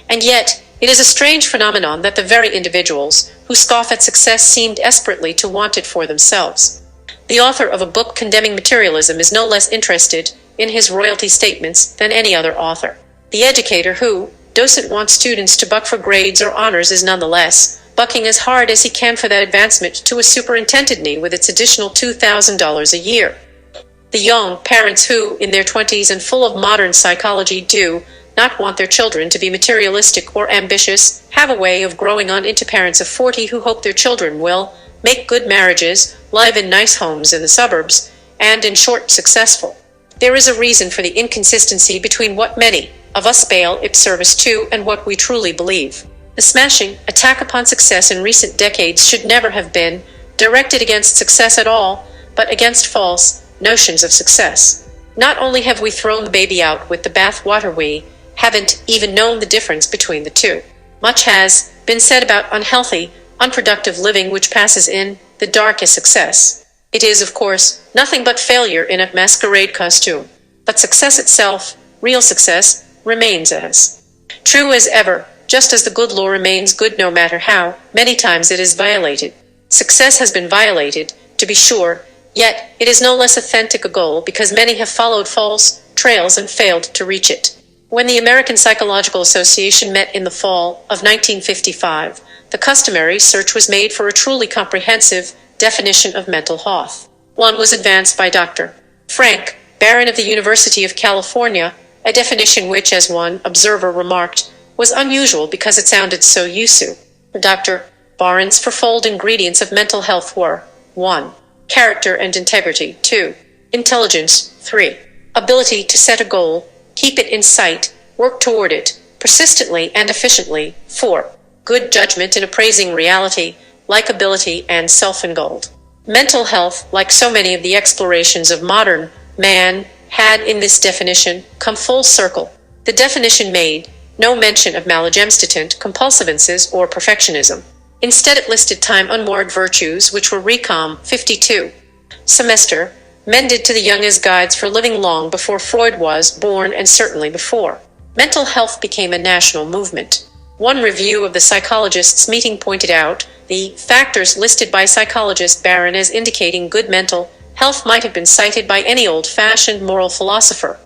And yet, it is a strange phenomenon that the very individuals who scoff at success seem desperately to want it for themselves. The author of a book condemning materialism is no less interested in his royalty statements than any other author. The educator who doesn't want students to buck for grades or honors is nonetheless bucking as hard as he can for that advancement to a superintendentcy with its additional $2,000 a year. The young parents who, in their 20s and full of modern psychology, do not want their children to be materialistic or ambitious, have a way of growing on into parents of 40 who hope their children will make good marriages, live in nice homes in the suburbs, and, in short, successful. There is a reason for the inconsistency between what many of us pay lip service to and what we truly believe. The smashing attack upon success in recent decades should never have been directed against success at all, but against false notions of success. Not only have we thrown the baby out with the bathwater, we haven't even known the difference between the two. Much has been said about unhealthy, unproductive living which passes in the dark as success. It is, of course, nothing but failure in a masquerade costume. But success itself, real success, remains as true as ever, just as the good law remains good no matter how many times it is violated. Success has been violated, to be sure, yet it is no less authentic a goal because many have followed false trails and failed to reach it. When the American Psychological Association met in the fall of 1955, the customary search was made for a truly comprehensive definition of mental health. One was advanced by Dr. Frank Barron of the University of California, a definition which, as one observer remarked, was unusual because it sounded so useful. Dr. Barron's fourfold ingredients of mental health were 1. Character and integrity. 2. Intelligence. 3. Ability to set a goal, keep it in sight, work toward it, persistently and efficiently. 4. Good judgment in appraising reality, likability, and self-indulgence. Mental health, like so many of the explorations of modern man, had in this definition come full circle. The definition made no mention of maladjusted compulsivences or perfectionism. Instead, it listed time unmarred virtues, which were Recom 52. Semester, mended to the young as guides for living long before Freud was born and certainly before. Mental health became a national movement. One review of the psychologists' meeting pointed out the factors listed by psychologist Barron as indicating good mental health might have been cited by any old-fashioned moral philosopher.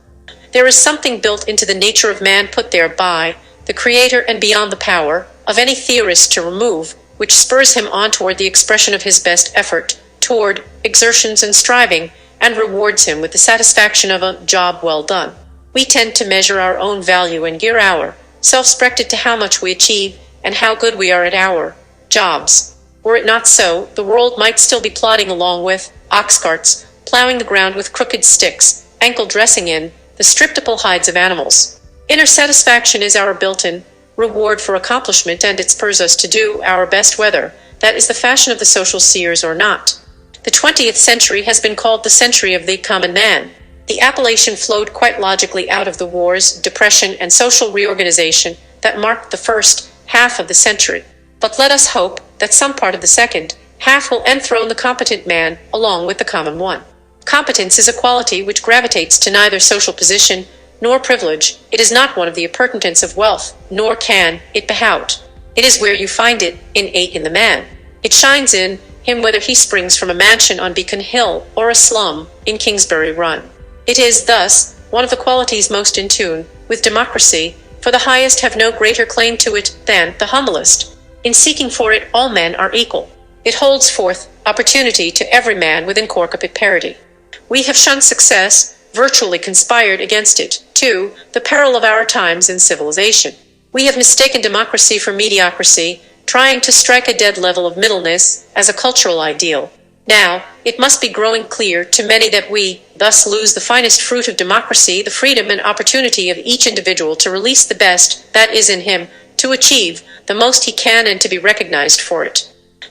There is something built into the nature of man put there by the Creator and beyond the power of any theorist to remove, which spurs him on toward the expression of his best effort, toward exertions and striving, and rewards him with the satisfaction of a job well done. We tend to measure our own value and gear our self-respect to how much we achieve and how good we are at our jobs. Were it not so, the world might still be plodding along with ox carts, plowing the ground with crooked sticks, ankle dressing in the stripable hides of animals. Inner satisfaction is our built-in reward for accomplishment, and it spurs us to do our best whether that is the fashion of the social seers or not. The 20th century has been called the century of the common man. The appellation flowed quite logically out of the wars, depression, and social reorganization that marked the first half of the century. But let us hope that some part of the second half will enthrone the competent man along with the common one. Competence is a quality which gravitates to neither social position nor privilege. It is not one of the appurtenances of wealth, nor can it be out. It is where you find it, innate in the man. It shines in him whether he springs from a mansion on Beacon Hill or a slum in Kingsbury Run. It is, thus, one of the qualities most in tune with democracy, for the highest have no greater claim to it than the humblest. In seeking for it, all men are equal. It holds forth opportunity to every man with incorporate parity. We have shunned success, virtually conspired against it, to the peril of our times and civilization. We have mistaken democracy for mediocrity, trying to strike a dead level of middleness as a cultural ideal. Now, it must be growing clear to many that we thus lose the finest fruit of democracy, the freedom and opportunity of each individual to release the best that is in him, to achieve the most he can and to be recognized for it.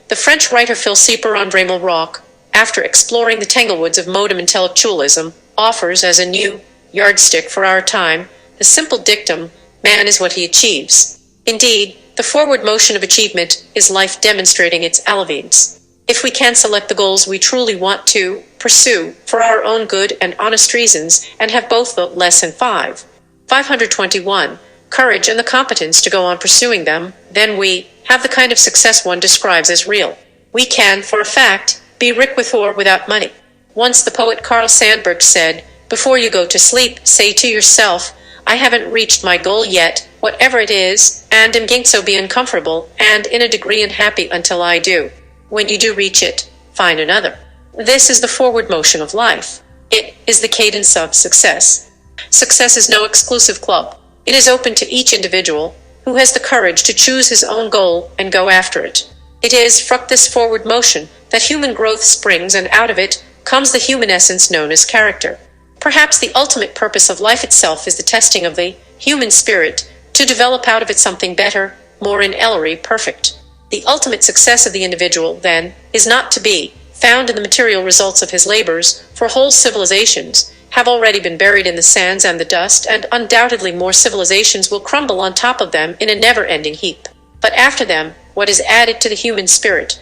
The French writer Philip-André Malraux, after exploring the tanglewoods of modern intellectualism, offers as a new yardstick for our time the simple dictum, man is what he achieves. Indeed, the forward motion of achievement is life demonstrating its alleviance. If we can select the goals we truly want to pursue for our own good and honest reasons, and have both the lesson 521, courage and the competence to go on pursuing them, then we have the kind of success one describes as real. We can, for a fact, be rich with or without money. Once the poet Carl Sandburg said, "Before you go to sleep, say to yourself, I haven't reached my goal yet, whatever it is, and am going to be uncomfortable and in a degree unhappy until I do. When you do reach it, find another." This is the forward motion of life. It is the cadence of success. Success is no exclusive club. It is open to each individual who has the courage to choose his own goal and go after it. It is from this forward motion that human growth springs, and out of it comes the human essence known as character. Perhaps the ultimate purpose of life itself is the testing of the human spirit, to develop out of it something better, more inellery perfect. The ultimate success of the individual, then, is not to be found in the material results of his labors, for whole civilizations have already been buried in the sands and the dust, and undoubtedly more civilizations will crumble on top of them in a never-ending heap. But after them, what is added to the human spirit?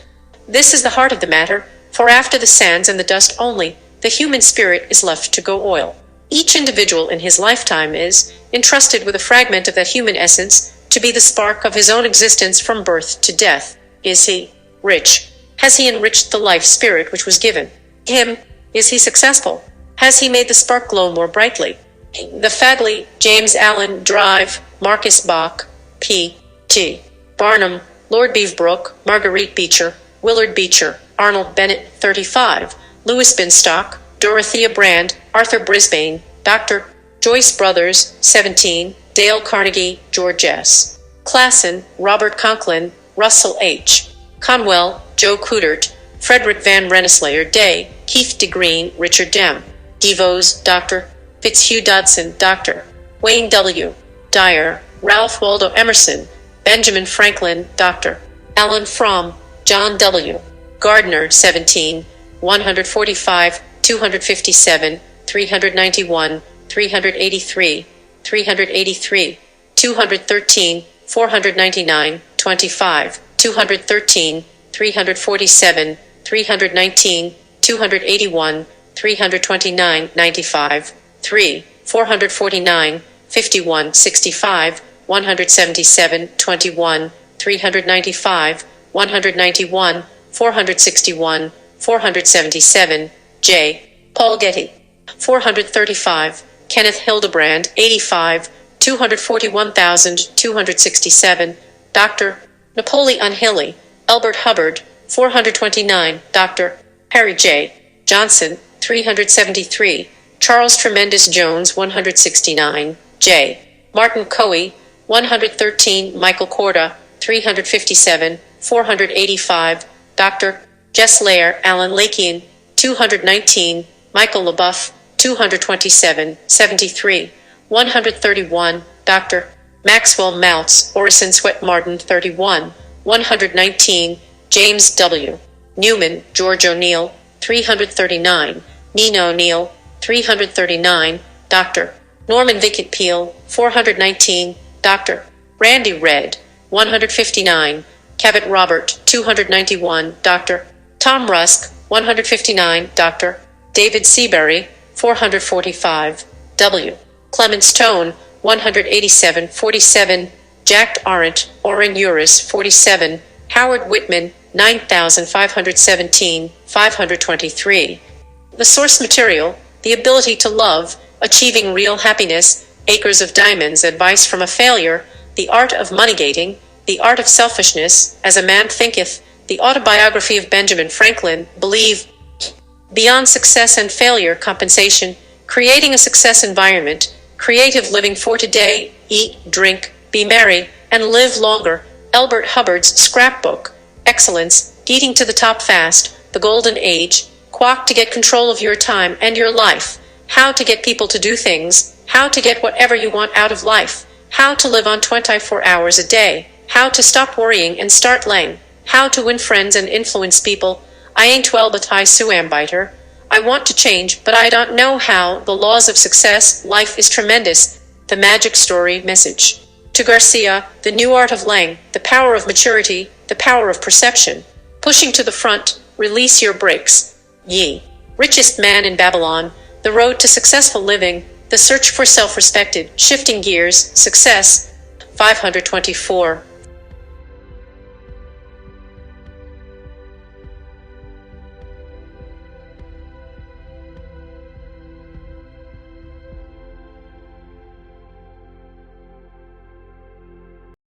This is the heart of the matter, for after the sands and the dust only, the human spirit is left to go oil. Each individual in his lifetime is entrusted with a fragment of that human essence, to be the spark of his own existence from birth to death. Is he rich? Has he enriched the life spirit which was given him? Is he successful? Has he made the spark glow more brightly? The Fagley, James Allen Drive, Marcus Bach, P.T. Barnum, Lord Beaverbrook, Marguerite Beecher, Willard Beecher, Arnold Bennett, 35, Louis Binstock, Dorothea Brand, Arthur Brisbane, Dr. Joyce Brothers, 17, Dale Carnegie, George S. Classen, Robert Conklin, Russell H. Conwell, Joe Coudert, Frederick Van Rensselaer Day, Keith DeGreen, Richard Dem. DeVos, Dr. Fitzhugh Dodson, Dr. Wayne W. Dyer, Ralph Waldo Emerson, Benjamin Franklin, Dr. Alan Fromm, John W. Gardner, 17, 145, 257, 391, 383, 383, 213, 499, 25, 213, 347, 319, 281, 329, 95, 3, 449, 51, 65, 177, 21, 395, 191, 461, 477, J. Paul Getty, 435, Kenneth Hildebrand, 85, 241,267, Dr. Napoleon Hilly, Albert Hubbard, 429, Dr. Harry J. Johnson, 373, Charles Tremendous Jones, 169, J. Martin Coe, 113, Michael Korda, 357, 485, Dr. Jess Lair, Alan Lakian, 219, Michael LaBeouf, 227, 73, 131, Dr. Maxwell Mounts, Orison Swett Martin, 31, 119, James W. Newman, George O'Neill, 339, Nina O'Neill, 339, Dr. Norman Vincent Peale, 419, Dr. Randy Redd, 159, Cabot Robert, 291, Dr. Tom Rusk, 159, Dr. David Seabury, 445, W. Clement Stone, 187, 47, Jack Arendt, Oren Uris, 47, Howard Whitman, 9517, 523. The source material, the ability to love, achieving real happiness, Acres of Diamonds, advice from a failure, the art of money-gating, the art of selfishness, as a man thinketh, the autobiography of Benjamin Franklin, believe, beyond success and failure, compensation, creating a success environment, creative living for today, eat, drink, be merry, and live longer, Elbert Hubbard's scrapbook, excellence, eating to the top fast, the golden age, quack to get control of your time and your life, how to get people to do things, how to get whatever you want out of life, how to live on 24 hours a day, how to stop worrying and start laying, how to win friends and influence people. I ain't well but I am biter. I want to change, but I don't know how. The laws of success, life is tremendous. The magic story message. To Garcia, the new art of laying, the power of maturity, the power of perception. Pushing to the front, release your brakes. Ye. Richest man in Babylon, the road to successful living, the search for self-respected, shifting gears, success. 524.